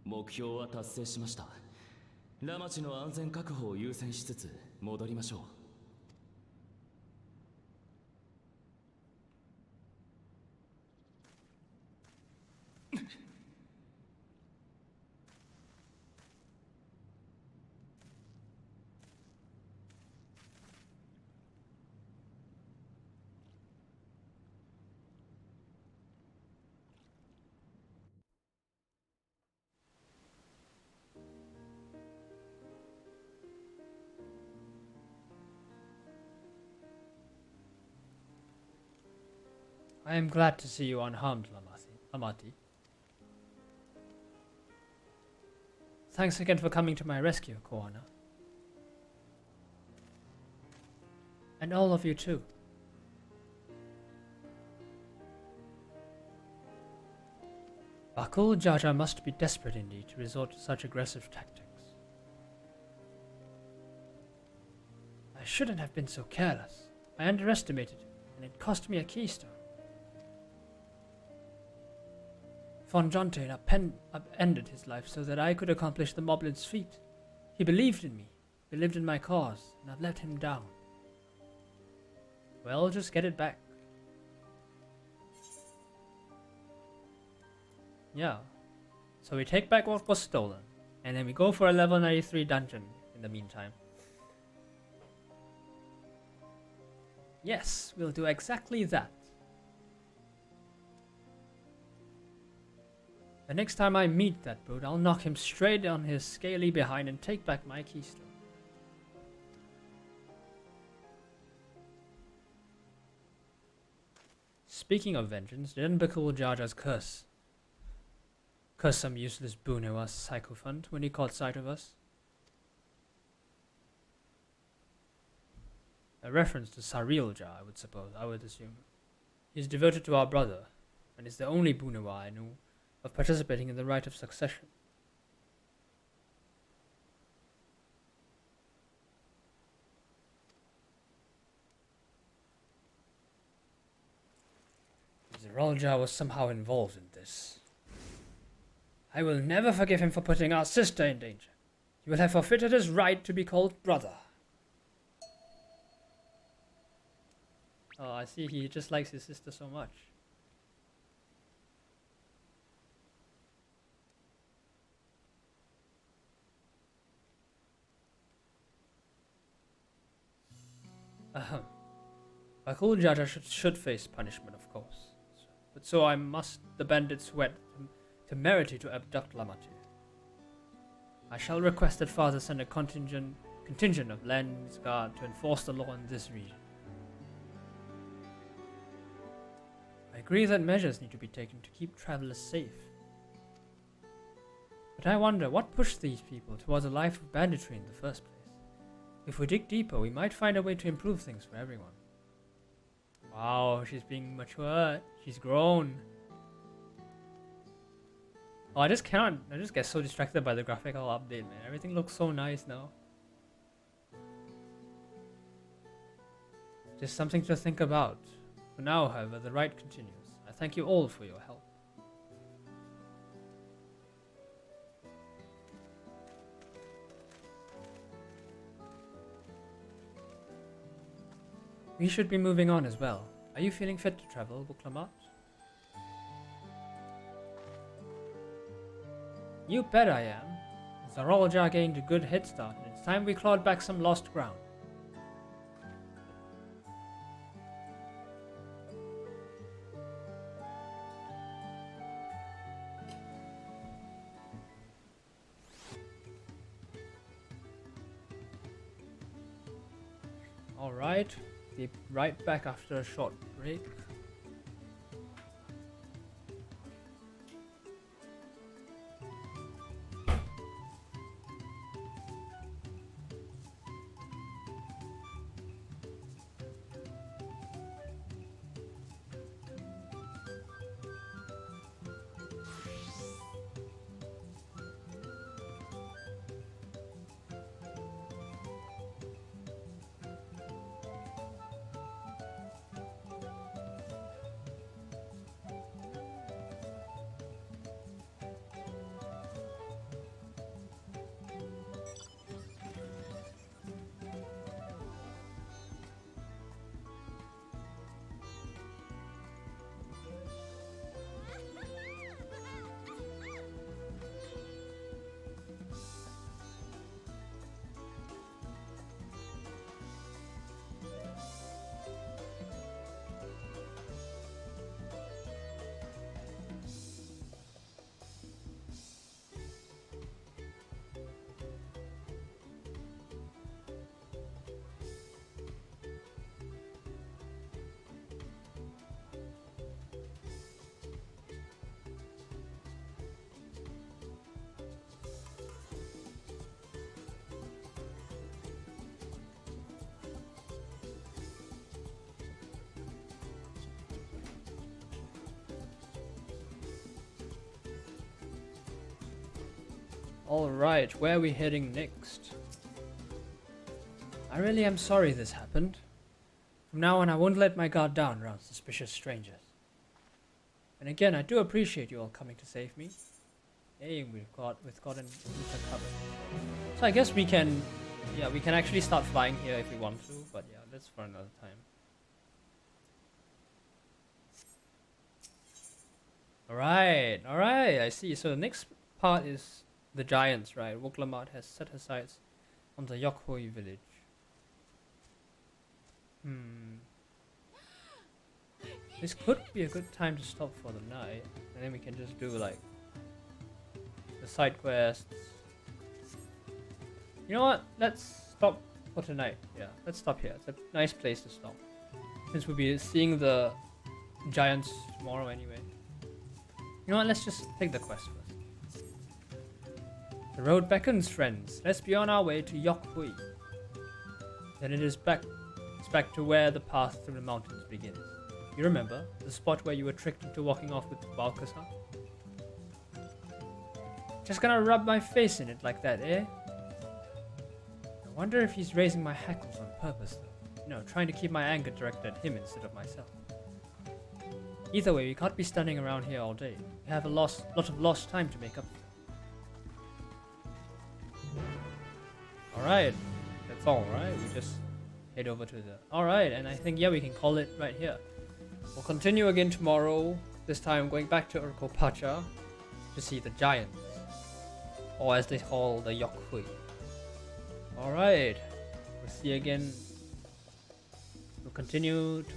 目標は達成しました。ラマチの安全確保を優先しつつ戻りましょう。I am glad to see you unharmed, Amati. Thanks again for coming to my rescue, Koana. And all of you too. Bakul Jaja must be desperate indeed to resort to such aggressive tactics. I shouldn't have been so careless. I underestimated him, and it cost me a keystone. Von Jonte upended his life so that I could accomplish the Moblin's feat. He believed in me, believed in my cause, and I've let him down. Well, just get it back. Yeah. So we take back what was stolen, and then we go for a level 93 dungeon in the meantime. Yes, we'll do exactly that. The next time I meet that brute, I'll knock him straight on his scaly behind and take back my keystone. Speaking of vengeance, didn't Bakul Jaja's curse some useless Bunewa sycophant when he caught sight of us? A reference to Sarilja, I would assume. He's devoted to our brother, and is the only Bunewa I knew of participating in the rite of succession. Sarilja was somehow involved in this. I will never forgive him for putting our sister in danger. He will have forfeited his right to be called brother. Oh, I see, he just likes his sister so much. Bakul Jaja should face punishment, of course. But so I must the bandits who had temerity to abduct Lamatu. I shall request that Father send a contingent of Land's Guard to enforce the law in this region. I agree that measures need to be taken to keep travelers safe. But I wonder, what pushed these people towards a life of banditry in the first place? If we dig deeper, we might find a way to improve things for everyone. Wow, she's being mature. She's grown. Oh, I just get so distracted by the graphical update, man. Everything looks so nice now. Just something to think about. For now, however, the rite continues. I thank you all for your help. We should be moving on as well. Are you feeling fit to travel, Buklamat? You bet I am. Zarolja gained a good head start, and it's time we clawed back some lost ground. Alright, be right back after a short break. Alright, where are we heading next? I really am sorry this happened. From now on, I won't let my guard down around suspicious strangers. And again, I do appreciate you all coming to save me. Hey, we've gotten covered. So I guess we can actually start flying here if we want to, but yeah, that's for another time. Alright, I see. So the next part is the giants, right? Woklamat has set her sights on the Yokhoi village. This could be a good time to stop for the night, and then we can just do like the side quests. You know what? Let's stop for tonight. Yeah, let's stop here. It's a nice place to stop. Since we'll be seeing the giants tomorrow anyway. You know what? Let's just take the quest first. The road beckons, friends. Let's be on our way to Yokhui. Then it's back to where the path through the mountains begins. You remember the spot where you were tricked into walking off with Balkasa? Just gonna rub my face in it like that, eh? I wonder if he's raising my hackles on purpose, though. You know, trying to keep my anger directed at him instead of myself. Either way, we can't be standing around here all day. We have a lot of lost time to make up for. Alright, that's all, right? We just head over to the... Alright, and I think, yeah, we can call it right here. We'll continue again tomorrow. This time going back to Urqopacha to see the giants. Or as they call the Yokhui. Alright, we'll see you again. We'll continue to